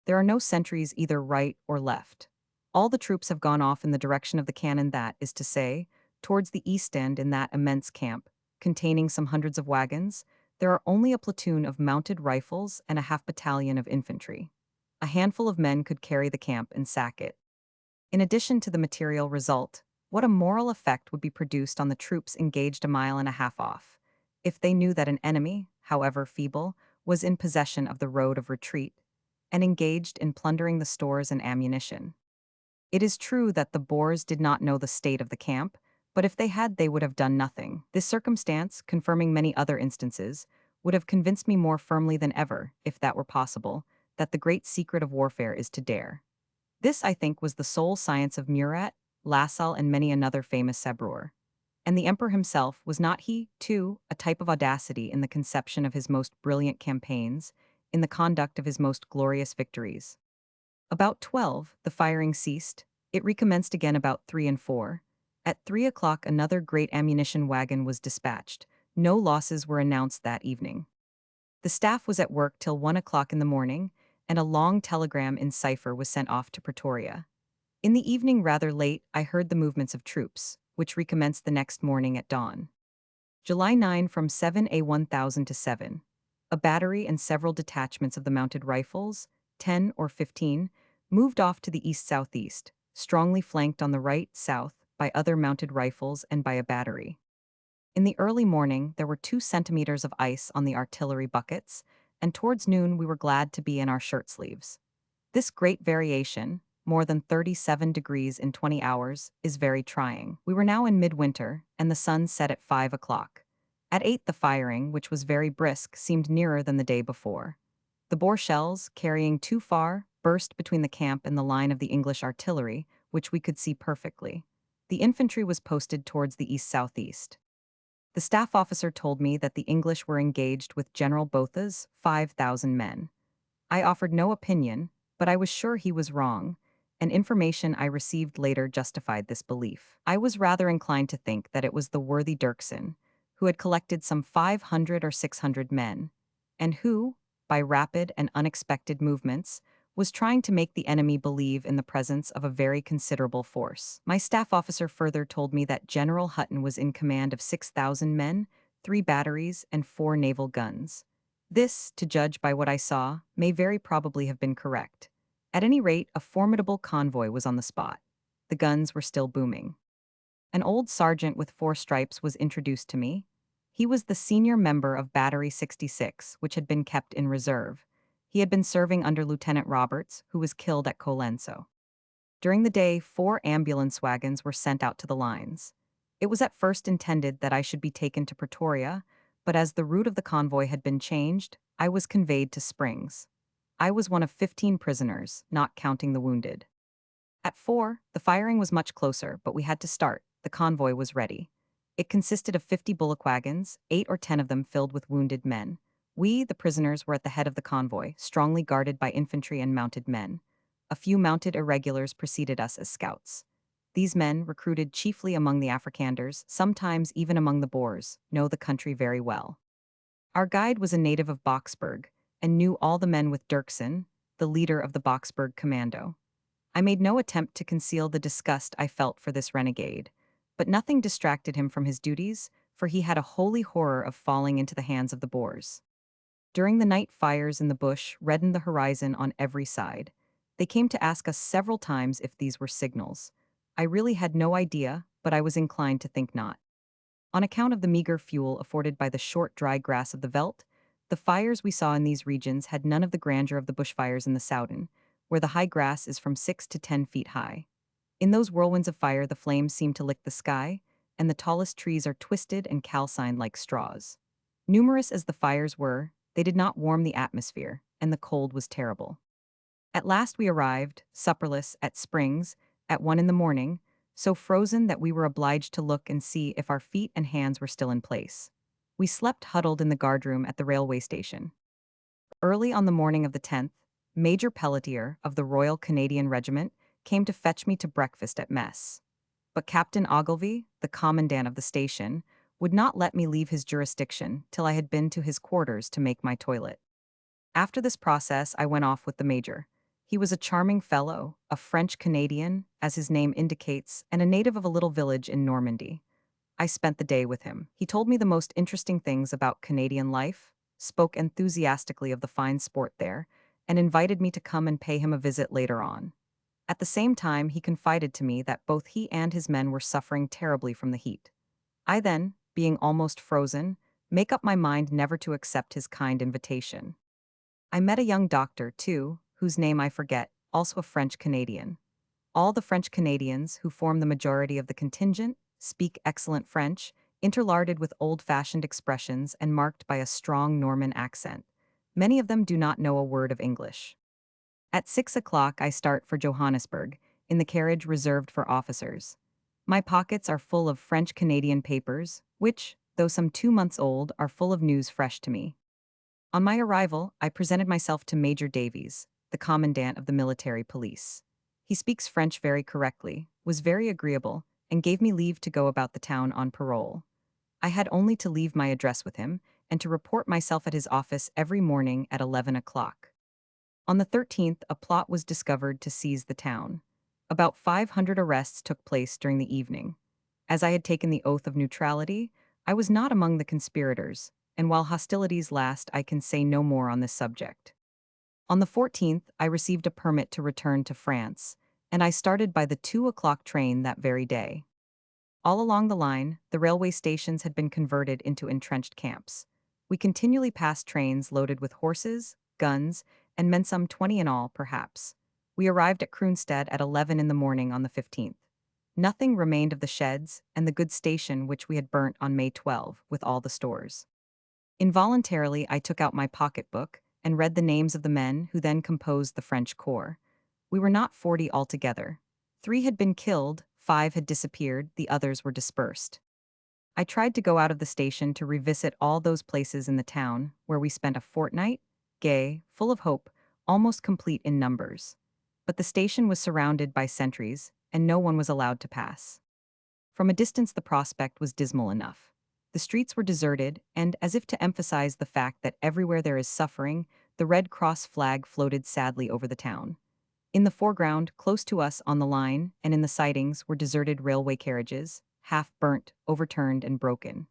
There are no sentries either right or left. All the troops have gone off in the direction of the cannon, that is to say, towards the east end. In that immense camp, containing some hundreds of wagons, there are only a platoon of mounted rifles and a half-battalion of infantry. A handful of men could carry the camp and sack it. In addition to the material result, what a moral effect would be produced on the troops engaged a mile and a half off, if they knew that an enemy, however feeble, was in possession of the road of retreat, and engaged in plundering the stores and ammunition. It is true that the Boers did not know the state of the camp, but if they had they would have done nothing. This circumstance, confirming many other instances, would have convinced me more firmly than ever, if that were possible, that the great secret of warfare is to dare. This, I think, was the sole science of Murat, Lassalle, and many another famous sabreur. And the emperor himself, was not he, too, a type of audacity in the conception of his most brilliant campaigns, in the conduct of his most glorious victories? About 12, the firing ceased. It recommenced again about 3 and 4. At 3 o'clock, another great ammunition wagon was dispatched. No losses were announced that evening. The staff was at work till 1 o'clock in the morning, and a long telegram in cipher was sent off to Pretoria. In the evening, rather late, I heard the movements of troops, which recommenced the next morning at dawn. July 9 from 7 a 1000 to 7. A battery and several detachments of the mounted rifles, 10 or 15, moved off to the east-southeast, strongly flanked on the right, south, by other mounted rifles and by a battery. In the early morning, there were 2 centimeters of ice on the artillery buckets, and towards noon we were glad to be in our shirt sleeves. This great variation, more than 37 degrees in 20 hours, is very trying. We were now in midwinter, and the sun set at 5 o'clock. At 8 the firing, which was very brisk, seemed nearer than the day before. The Boer shells, carrying too far, burst between the camp and the line of the English artillery, which we could see perfectly. The infantry was posted towards the east-southeast. The staff officer told me that the English were engaged with General Botha's 5,000 men. I offered no opinion, but I was sure he was wrong, and information I received later justified this belief. I was rather inclined to think that it was the worthy Dirksen, who had collected some 500 or 600 men, and who, by rapid and unexpected movements, was trying to make the enemy believe in the presence of a very considerable force. My staff officer further told me that General Hutton was in command of 6,000 men, 3 batteries, and 4 naval guns. This, to judge by what I saw, may very probably have been correct. At any rate, a formidable convoy was on the spot. The guns were still booming. An old sergeant with 4 stripes was introduced to me. He was the senior member of Battery 66, which had been kept in reserve. He had been serving under Lieutenant Roberts, who was killed at Colenso. During the day, 4 ambulance wagons were sent out to the lines. It was at first intended that I should be taken to Pretoria, but as the route of the convoy had been changed, I was conveyed to Springs. I was one of 15 prisoners, not counting the wounded. At 4, the firing was much closer, but we had to start. The convoy was ready. It consisted of 50 bullock wagons, 8 or 10 of them filled with wounded men. We, the prisoners, were at the head of the convoy, strongly guarded by infantry and mounted men. A few mounted irregulars preceded us as scouts. These men, recruited chiefly among the Afrikanders, sometimes even among the Boers, know the country very well. Our guide was a native of Boksburg, and knew all the men with Dirksen, the leader of the Boksburg commando. I made no attempt to conceal the disgust I felt for this renegade, but nothing distracted him from his duties, for he had a holy horror of falling into the hands of the Boers. During the night, fires in the bush reddened the horizon on every side. They came to ask us several times if these were signals. I really had no idea, but I was inclined to think not. On account of the meager fuel afforded by the short dry grass of the veldt, the fires we saw in these regions had none of the grandeur of the bushfires in the Soudan, where the high grass is from 6 to 10 feet high. In those whirlwinds of fire the flames seem to lick the sky, and the tallest trees are twisted and calcined like straws. Numerous as the fires were, they did not warm the atmosphere, and the cold was terrible. At last we arrived, supperless, at Springs, at 1 in the morning, so frozen that we were obliged to look and see if our feet and hands were still in place. We slept huddled in the guardroom at the railway station. Early on the morning of the 10th, Major Pelletier of the Royal Canadian Regiment came to fetch me to breakfast at mess. But Captain Ogilvy, the commandant of the station, would not let me leave his jurisdiction till I had been to his quarters to make my toilet. After this process, I went off with the major. He was a charming fellow, a French-Canadian, as his name indicates, and a native of a little village in Normandy. I spent the day with him. He told me the most interesting things about Canadian life, spoke enthusiastically of the fine sport there, and invited me to come and pay him a visit later on. At the same time, he confided to me that both he and his men were suffering terribly from the heat. I then, being almost frozen, make up my mind never to accept his kind invitation. I met a young doctor, too, whose name I forget, also a French-Canadian. All the French Canadians, who form the majority of the contingent, speak excellent French, interlarded with old-fashioned expressions and marked by a strong Norman accent. Many of them do not know a word of English. At 6 o'clock I start for Johannesburg, in the carriage reserved for officers. My pockets are full of French-Canadian papers, which, though some 2 months old, are full of news fresh to me. On my arrival, I presented myself to Major Davies, the commandant of the military police. He speaks French very correctly, was very agreeable, and gave me leave to go about the town on parole. I had only to leave my address with him and to report myself at his office every morning at 11 o'clock. On the 13th, a plot was discovered to seize the town. About 500 arrests took place during the evening. As I had taken the oath of neutrality, I was not among the conspirators, and while hostilities last, I can say no more on this subject. On the 14th, I received a permit to return to France, and I started by the 2 o'clock train that very day. All along the line, the railway stations had been converted into entrenched camps. We continually passed trains loaded with horses, guns, and men, some 20 in all, perhaps. We arrived at Kroonstad at 11 in the morning on the 15th. Nothing remained of the sheds and the goods station which we had burnt on May 12, with all the stores. Involuntarily, I took out my pocketbook and read the names of the men who then composed the French corps. We were not 40 altogether. 3 had been killed, 5 had disappeared, the others were dispersed. I tried to go out of the station to revisit all those places in the town where we spent a fortnight, gay, full of hope, almost complete in numbers. But the station was surrounded by sentries, and no one was allowed to pass. From a distance, the prospect was dismal enough. The streets were deserted, and, as if to emphasize the fact that everywhere there is suffering, the Red Cross flag floated sadly over the town. In the foreground, close to us on the line, and in the sidings, were deserted railway carriages, half burnt, overturned, and broken.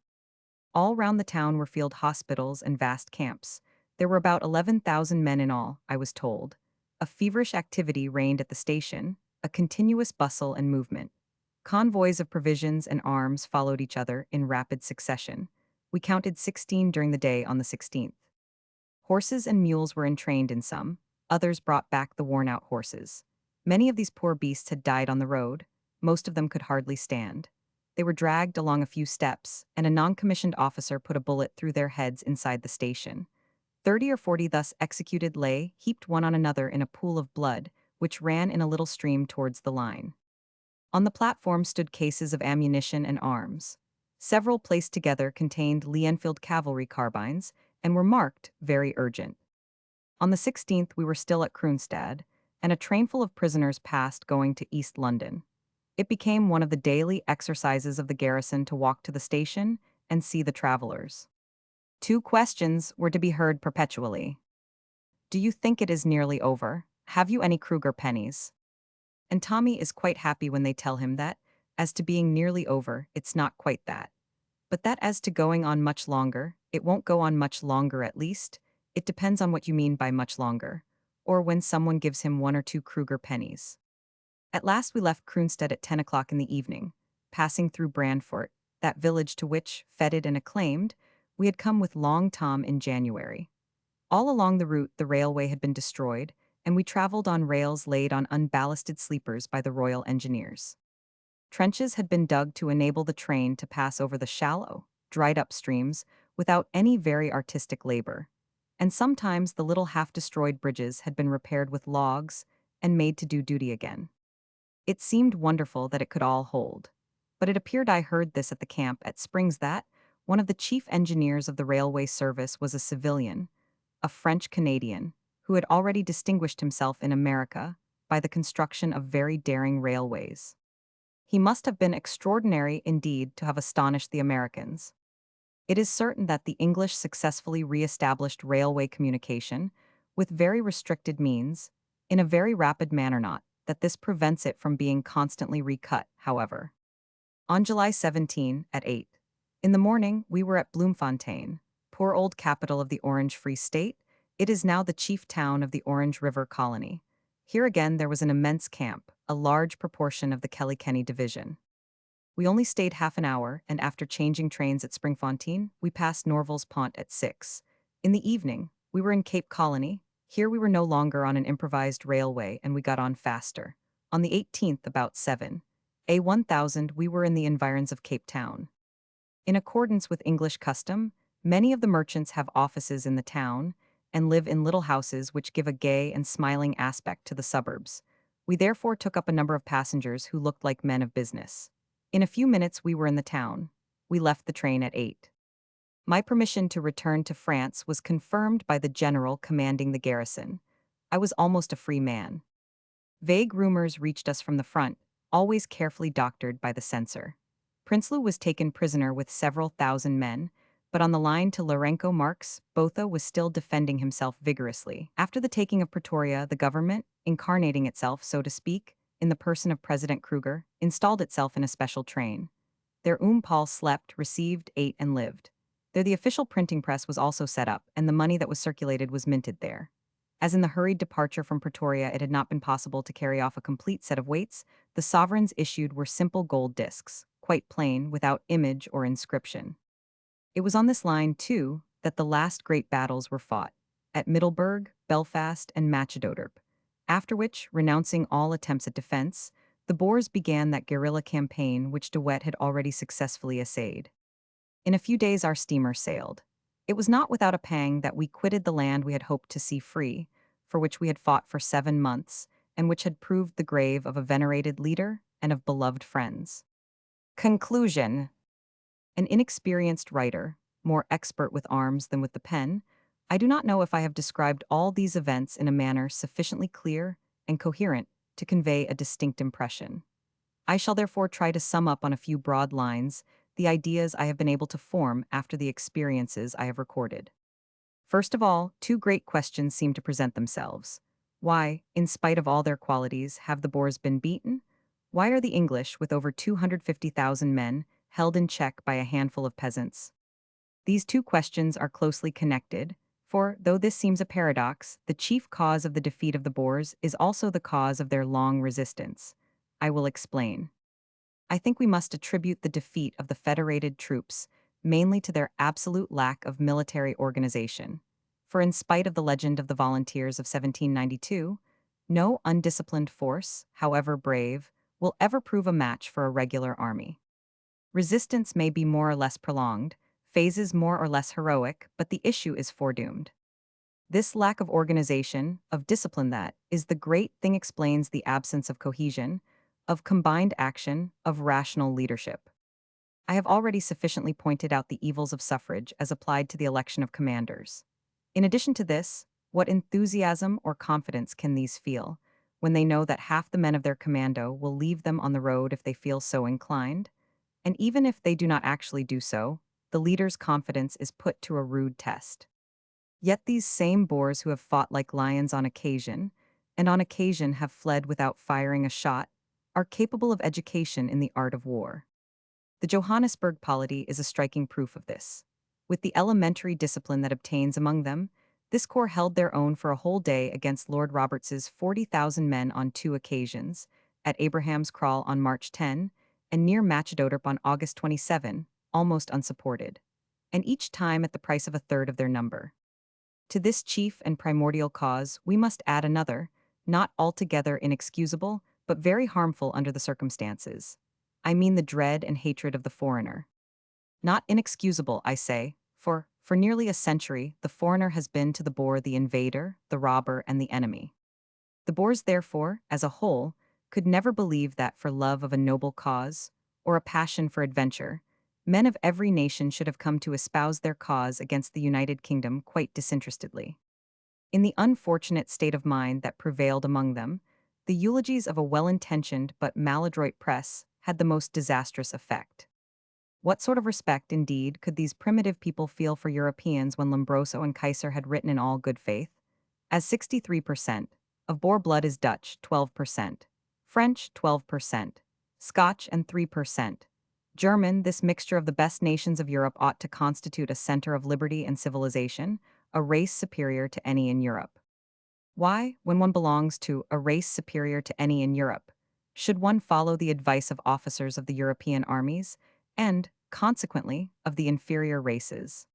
All round the town were field hospitals and vast camps. There were about 11,000 men in all, I was told. A feverish activity reigned at the station, a continuous bustle and movement. Convoys of provisions and arms followed each other in rapid succession. We counted 16 during the day on the 16th. Horses and mules were entrained in some, others brought back the worn-out horses. Many of these poor beasts had died on the road, most of them could hardly stand. They were dragged along a few steps, and a non-commissioned officer put a bullet through their heads inside the station. 30 or 40 thus executed lay, heaped one on another in a pool of blood, which ran in a little stream towards the line. On the platform stood cases of ammunition and arms. Several placed together contained Lee-Enfield cavalry carbines, and were marked very urgent. On the 16th we were still at Kroonstad, and a trainful of prisoners passed going to East London. It became one of the daily exercises of the garrison to walk to the station and see the travelers. 2 questions were to be heard perpetually. Do you think it is nearly over? Have you any Kruger pennies? And Tommy is quite happy when they tell him that, as to being nearly over, it's not quite that. But that as to going on much longer, it won't go on much longer at least. It depends on what you mean by much longer, or when someone gives him 1 or 2 Kruger pennies. At last we left Kroonstad at 10 o'clock in the evening, passing through Brandfort, that village to which, feted and acclaimed, we had come with Long Tom in January. All along the route the railway had been destroyed, and we traveled on rails laid on unballasted sleepers by the Royal Engineers. Trenches had been dug to enable the train to pass over the shallow, dried-up streams without any very artistic labor, and sometimes the little half-destroyed bridges had been repaired with logs and made to do duty again. It seemed wonderful that it could all hold, but it appeared I heard this at the camp at Springs that one of the chief engineers of the railway service was a civilian, a French-Canadian, who had already distinguished himself in America by the construction of very daring railways. He must have been extraordinary indeed to have astonished the Americans. It is certain that the English successfully re-established railway communication, with very restricted means, in a very rapid manner, not that this prevents it from being constantly recut, however. On July 17, at 8 in the morning, we were at Bloemfontein, poor old capital of the Orange Free State. It is now the chief town of the Orange River Colony. Here again there was an immense camp, a large proportion of the Kilkenny division. We only stayed half an hour, and after changing trains at Springfontein, we passed Norval's Pont at 6. In the evening, we were in Cape Colony. Here we were no longer on an improvised railway, and we got on faster. On the 18th, about 7, A1000, we were in the environs of Cape Town. In accordance with English custom, many of the merchants have offices in the town and live in little houses which give a gay and smiling aspect to the suburbs. We therefore took up a number of passengers who looked like men of business. In a few minutes we were in the town. We left the train at 8. My permission to return to France was confirmed by the general commanding the garrison. I was almost a free man. Vague rumors reached us from the front, always carefully doctored by the censor. Prinsloo was taken prisoner with several thousand men, but on the line to Lourenco Marx, Botha was still defending himself vigorously. After the taking of Pretoria, the government, incarnating itself, so to speak, in the person of President Kruger, installed itself in a special train. There Paul slept, received, ate, and lived. There the official printing press was also set up, and the money that was circulated was minted there. As in the hurried departure from Pretoria it had not been possible to carry off a complete set of weights, the sovereigns issued were simple gold discs, quite plain, without image or inscription. It was on this line, too, that the last great battles were fought, at Middelburg, Belfast, and Machadodorp, after which, renouncing all attempts at defense, the Boers began that guerrilla campaign which De Wet had already successfully essayed. In a few days our steamer sailed. It was not without a pang that we quitted the land we had hoped to see free, for which we had fought for 7 months, and which had proved the grave of a venerated leader and of beloved friends. Conclusion. An inexperienced writer, more expert with arms than with the pen, I do not know if I have described all these events in a manner sufficiently clear and coherent to convey a distinct impression. I shall therefore try to sum up on a few broad lines the ideas I have been able to form after the experiences I have recorded. First of all, two great questions seem to present themselves. Why, in spite of all their qualities, have the Boers been beaten? Why are the English, with over 250,000 men, held in check by a handful of peasants? These two questions are closely connected, for, though this seems a paradox, the chief cause of the defeat of the Boers is also the cause of their long resistance. I will explain. I think we must attribute the defeat of the federated troops mainly to their absolute lack of military organization. For in spite of the legend of the volunteers of 1792, no undisciplined force, however brave, will ever prove a match for a regular army. Resistance may be more or less prolonged, phases more or less heroic, but the issue is foredoomed. This lack of organization, of discipline that, is the great thing explains the absence of cohesion, of combined action, of rational leadership. I have already sufficiently pointed out the evils of suffrage as applied to the election of commanders. In addition to this, what enthusiasm or confidence can these feel when they know that half the men of their commando will leave them on the road if they feel so inclined? And even if they do not actually do so, the leader's confidence is put to a rude test. Yet these same Boers who have fought like lions on occasion, and on occasion have fled without firing a shot, are capable of education in the art of war. The Johannesburg polity is a striking proof of this. With the elementary discipline that obtains among them, this corps held their own for a whole day against Lord Roberts's 40,000 men on 2 occasions, at Abraham's Kraal on March 10, and near Machadodorp on August 27, almost unsupported, and each time at the price of a third of their number. To this chief and primordial cause we must add another, not altogether inexcusable, but very harmful under the circumstances. I mean the dread and hatred of the foreigner. Not inexcusable, I say, for nearly a century the foreigner has been to the Boer the invader, the robber, and the enemy. The Boers, therefore, as a whole, could never believe that for love of a noble cause, or a passion for adventure, men of every nation should have come to espouse their cause against the United Kingdom quite disinterestedly. In the unfortunate state of mind that prevailed among them, the eulogies of a well-intentioned but maladroit press had the most disastrous effect. What sort of respect, indeed, could these primitive people feel for Europeans when Lombroso and Keiser had written in all good faith? As 63% of Boer blood is Dutch, 12%, French, 12%, Scotch, and 3%. German, this mixture of the best nations of Europe ought to constitute a center of liberty and civilization, a race superior to any in Europe. Why, when one belongs to a race superior to any in Europe, should one follow the advice of officers of the European armies, and, consequently, of the inferior races?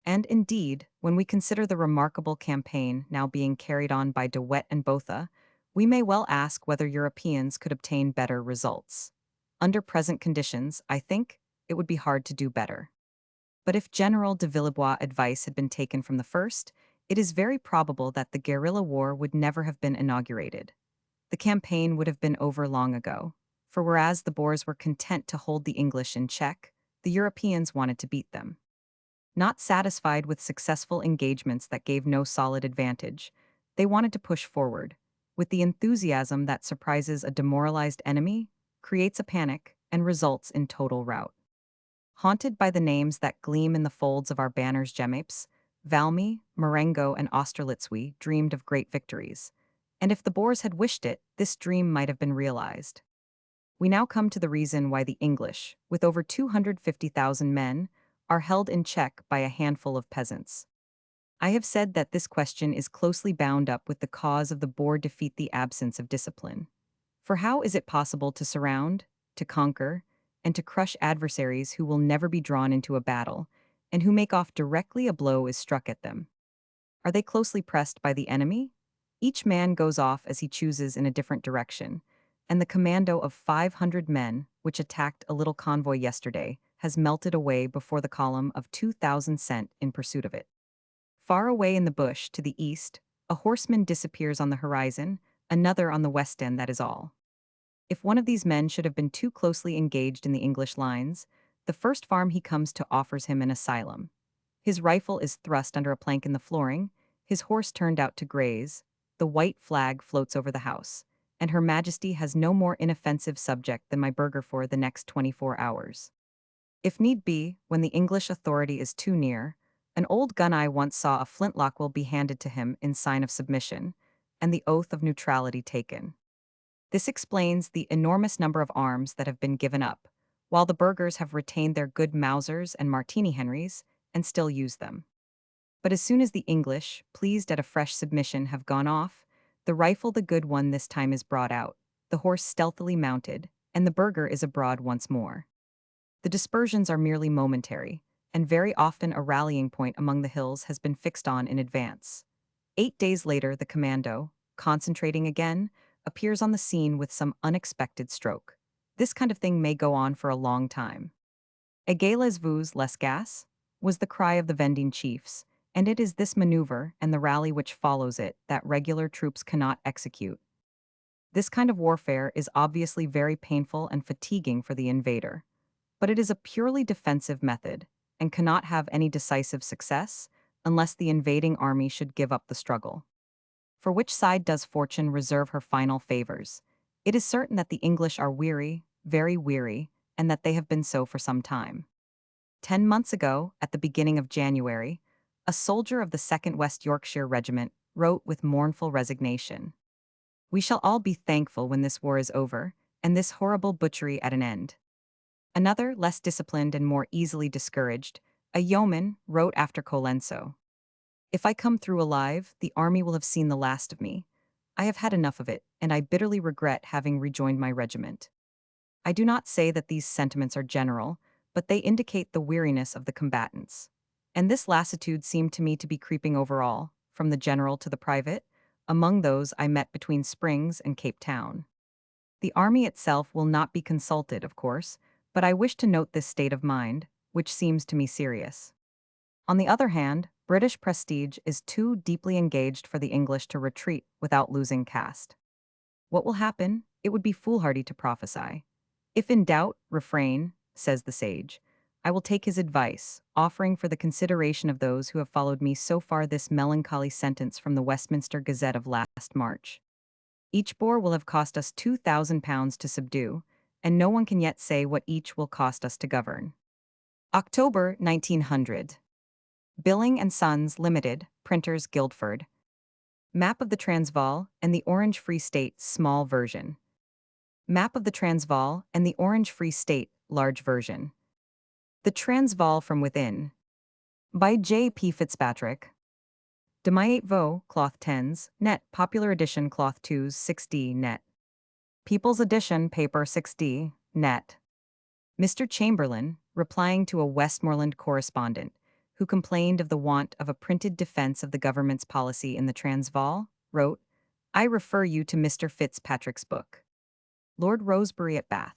And indeed, when we consider the remarkable campaign now being carried on by De Wet and Botha, we may well ask whether Europeans could obtain better results. Under present conditions, I think, it would be hard to do better. But if General de Villebois' advice had been taken from the first, it is very probable that the guerrilla war would never have been inaugurated. The campaign would have been over long ago, for whereas the Boers were content to hold the English in check, the Europeans wanted to beat them. Not satisfied with successful engagements that gave no solid advantage, they wanted to push forward, with the enthusiasm that surprises a demoralized enemy, creates a panic, and results in total rout. Haunted by the names that gleam in the folds of our banners Gemapes, Valmy, Marengo, and Austerlitzwi dreamed of great victories. And if the Boers had wished it, this dream might have been realized. We now come to the reason why the English, with over 250,000 men, are held in check by a handful of peasants. I have said that this question is closely bound up with the cause of the Boer defeat, the absence of discipline. For how is it possible to surround, to conquer, and to crush adversaries who will never be drawn into a battle, and who make off directly a blow is struck at them? Are they closely pressed by the enemy? Each man goes off as he chooses in a different direction, and the commando of 500 men, which attacked a little convoy yesterday, has melted away before the column of 2,000 sent in pursuit of it. Far away in the bush to the east, a horseman disappears on the horizon, another on the west end, that is all. If one of these men should have been too closely engaged in the English lines, the first farm he comes to offers him an asylum. His rifle is thrust under a plank in the flooring, his horse turned out to graze, the white flag floats over the house, and Her Majesty has no more inoffensive subject than my burgher for the next 24 hours. If need be, when the English authority is too near, an old gun-eye once saw a flintlock will be handed to him in sign of submission, and the oath of neutrality taken. This explains the enormous number of arms that have been given up, while the burghers have retained their good Mausers and Martini Henrys and still use them. But as soon as the English, pleased at a fresh submission, have gone off, the rifle, the good one this time, is brought out, the horse stealthily mounted, and the burgher is abroad once more. The dispersions are merely momentary, and very often a rallying point among the hills has been fixed on in advance. 8 days later, the commando, concentrating again, appears on the scene with some unexpected stroke. This kind of thing may go on for a long time. Égales vous les gas? Was the cry of the vending chiefs, and it is this maneuver and the rally which follows it that regular troops cannot execute. This kind of warfare is obviously very painful and fatiguing for the invader, but it is a purely defensive method and cannot have any decisive success unless the invading army should give up the struggle. For which side does fortune reserve her final favors? It is certain that the English are weary, very weary, and that they have been so for some time. 10 months ago, at the beginning of January, a soldier of the 2nd West Yorkshire Regiment wrote with mournful resignation, "We shall all be thankful when this war is over, and this horrible butchery at an end." Another, less disciplined and more easily discouraged, a yeoman, wrote after Colenso, "If I come through alive, the army will have seen the last of me. I have had enough of it, and I bitterly regret having rejoined my regiment." I do not say that these sentiments are general, but they indicate the weariness of the combatants. And this lassitude seemed to me to be creeping over all, from the general to the private, among those I met between Springs and Cape Town. The army itself will not be consulted, of course, but I wish to note this state of mind, which seems to me serious. On the other hand, British prestige is too deeply engaged for the English to retreat without losing caste. What will happen? It would be foolhardy to prophesy. If in doubt, refrain, says the sage. I will take his advice, offering for the consideration of those who have followed me so far this melancholy sentence from the Westminster Gazette of last March. Each Boer will have cost us £2,000 to subdue, and no one can yet say what each will cost us to govern. October 1900. Billing and Sons Limited, Printers Guildford. Map of the Transvaal and the Orange Free State, small version. Map of the Transvaal and the Orange Free State, large version. The Transvaal from Within. By J. P. Fitzpatrick. De Mayet Vaux, Cloth 10s, net, Popular Edition, Cloth 2s, 6D, net. People's Edition, Paper 6D, net. Mr. Chamberlain, replying to a Westmoreland correspondent, who complained of the want of a printed defense of the government's policy in the Transvaal, wrote, "I refer you to Mr. Fitzpatrick's book, Lord Rosebery at Bath,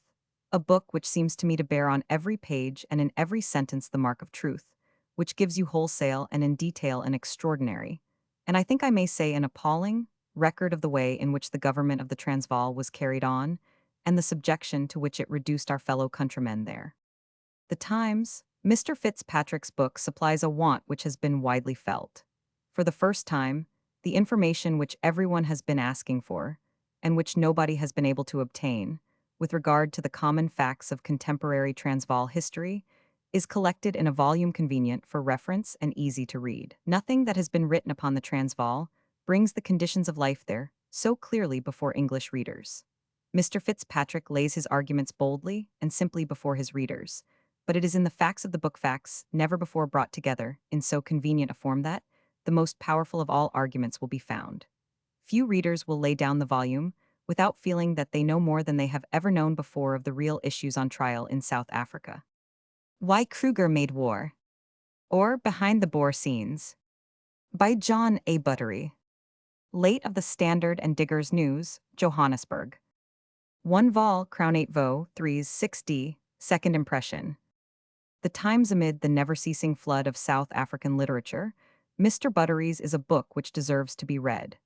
a book which seems to me to bear on every page and in every sentence the mark of truth, which gives you wholesale and in detail an extraordinary, and I think I may say an appalling, record of the way in which the government of the Transvaal was carried on, and the subjection to which it reduced our fellow countrymen there." The Times. Mr. Fitzpatrick's book supplies a want which has been widely felt. For the first time, the information which everyone has been asking for, and which nobody has been able to obtain, with regard to the common facts of contemporary Transvaal history, is collected in a volume convenient for reference and easy to read. Nothing that has been written upon the Transvaal brings the conditions of life there so clearly before English readers. Mr. Fitzpatrick lays his arguments boldly and simply before his readers, but it is in the facts of the book, facts never before brought together in so convenient a form that the most powerful of all arguments will be found. Few readers will lay down the volume without feeling that they know more than they have ever known before of the real issues on trial in South Africa. Why Kruger Made War, or Behind the Boer Scenes, by John A. Buttery. Late of the Standard and Diggers News, Johannesburg. 1 vol, Crown 8 vo, 3s 6d, Second Impression. The Times amid the never-ceasing flood of South African literature, Mr. Buttery's is a book which deserves to be read.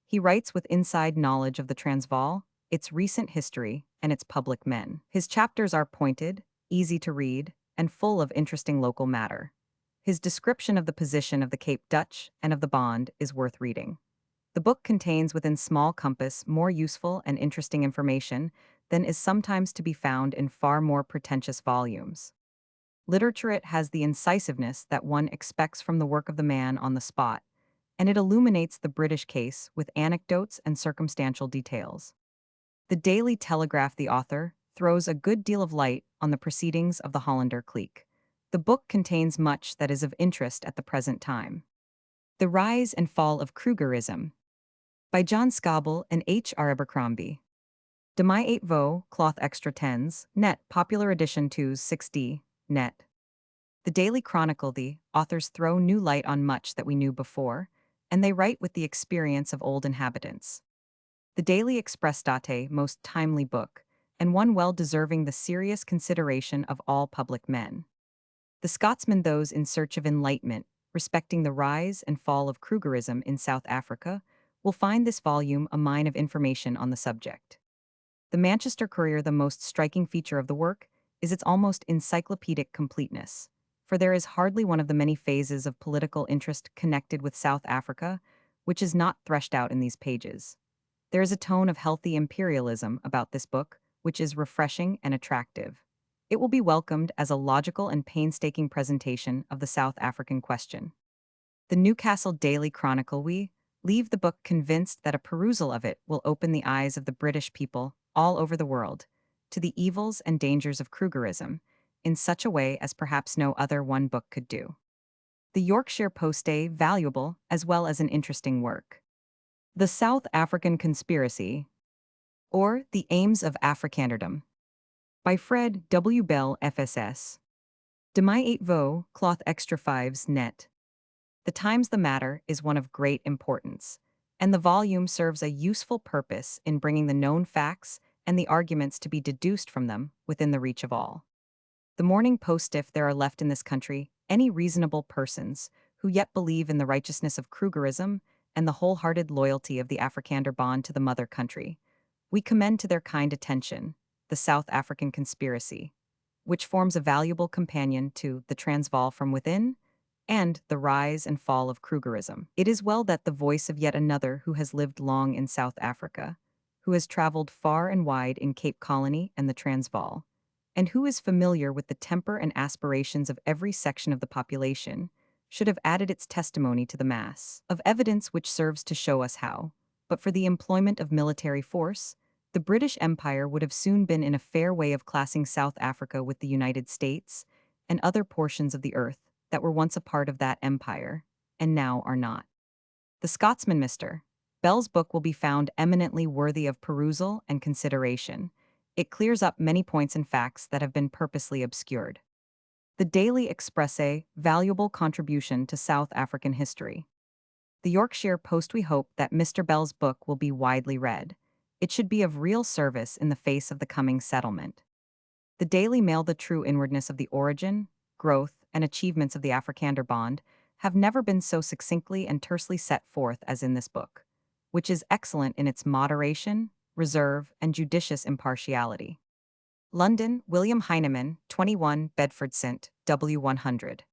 He writes with inside knowledge of the Transvaal, its recent history, and its public men. His chapters are pointed, easy to read, and full of interesting local matter. His description of the position of the Cape Dutch and of the Bond is worth reading. The book contains within small compass more useful and interesting information than is sometimes to be found in far more pretentious volumes. Literature has the incisiveness that one expects from the work of the man on the spot, and it illuminates the British case with anecdotes and circumstantial details. The Daily Telegraph, the author, throws a good deal of light on the proceedings of the Hollander clique. The book contains much that is of interest at the present time. The Rise and Fall of Krugerism, by John Scobell and H. R. Abercrombie. De my 8 vo, cloth extra 10s, net, popular edition 2s 6d, net. The Daily Chronicle, the authors throw new light on much that we knew before, and they write with the experience of old inhabitants. The Daily Express, most timely book, and one well deserving the serious consideration of all public men. The Scotsman, those in search of enlightenment respecting the rise and fall of Krugerism in South Africa, will find this volume a mine of information on the subject. The Manchester Courier, the most striking feature of the work is its almost encyclopedic completeness, for there is hardly one of the many phases of political interest connected with South Africa which is not threshed out in these pages. There is a tone of healthy imperialism about this book, which is refreshing and attractive. It will be welcomed as a logical and painstaking presentation of the South African question. The Newcastle Daily Chronicle, we leave the book convinced that a perusal of it will open the eyes of the British people all over the world to the evils and dangers of Krugerism in such a way as perhaps no other one book could do. The Yorkshire Post, a valuable as well as an interesting work. The South African Conspiracy, or The Aims of Afrikanderdom, by Fred W. Bell, FSS. De my 8 vo, cloth extra 5s, net. The Times, the matter is one of great importance, and the volume serves a useful purpose in bringing the known facts and the arguments to be deduced from them within the reach of all. The Morning Post, if there are left in this country any reasonable persons who yet believe in the righteousness of Krugerism and the wholehearted loyalty of the Afrikander bond to the mother country, we commend to their kind attention the South African Conspiracy, which forms a valuable companion to The Transvaal from Within and The Rise and Fall of Krugerism. It is well that the voice of yet another who has lived long in South Africa, who has traveled far and wide in Cape Colony and the Transvaal, and who is familiar with the temper and aspirations of every section of the population, should have added its testimony to the mass of evidence which serves to show us how, but for the employment of military force, the British Empire would have soon been in a fair way of classing South Africa with the United States and other portions of the earth that were once a part of that empire, and now are not. The Scotsman, Mr. Bell's book will be found eminently worthy of perusal and consideration. It clears up many points and facts that have been purposely obscured. The Daily Express, a valuable contribution to South African history. The Yorkshire Post, we hope that Mr. Bell's book will be widely read. It should be of real service in the face of the coming settlement. The Daily Mail, the true inwardness of the origin, growth, and achievements of the Afrikander bond have never been so succinctly and tersely set forth as in this book, which is excellent in its moderation, reserve, and judicious impartiality. London, William Heinemann, 21, Bedford St. W. 100.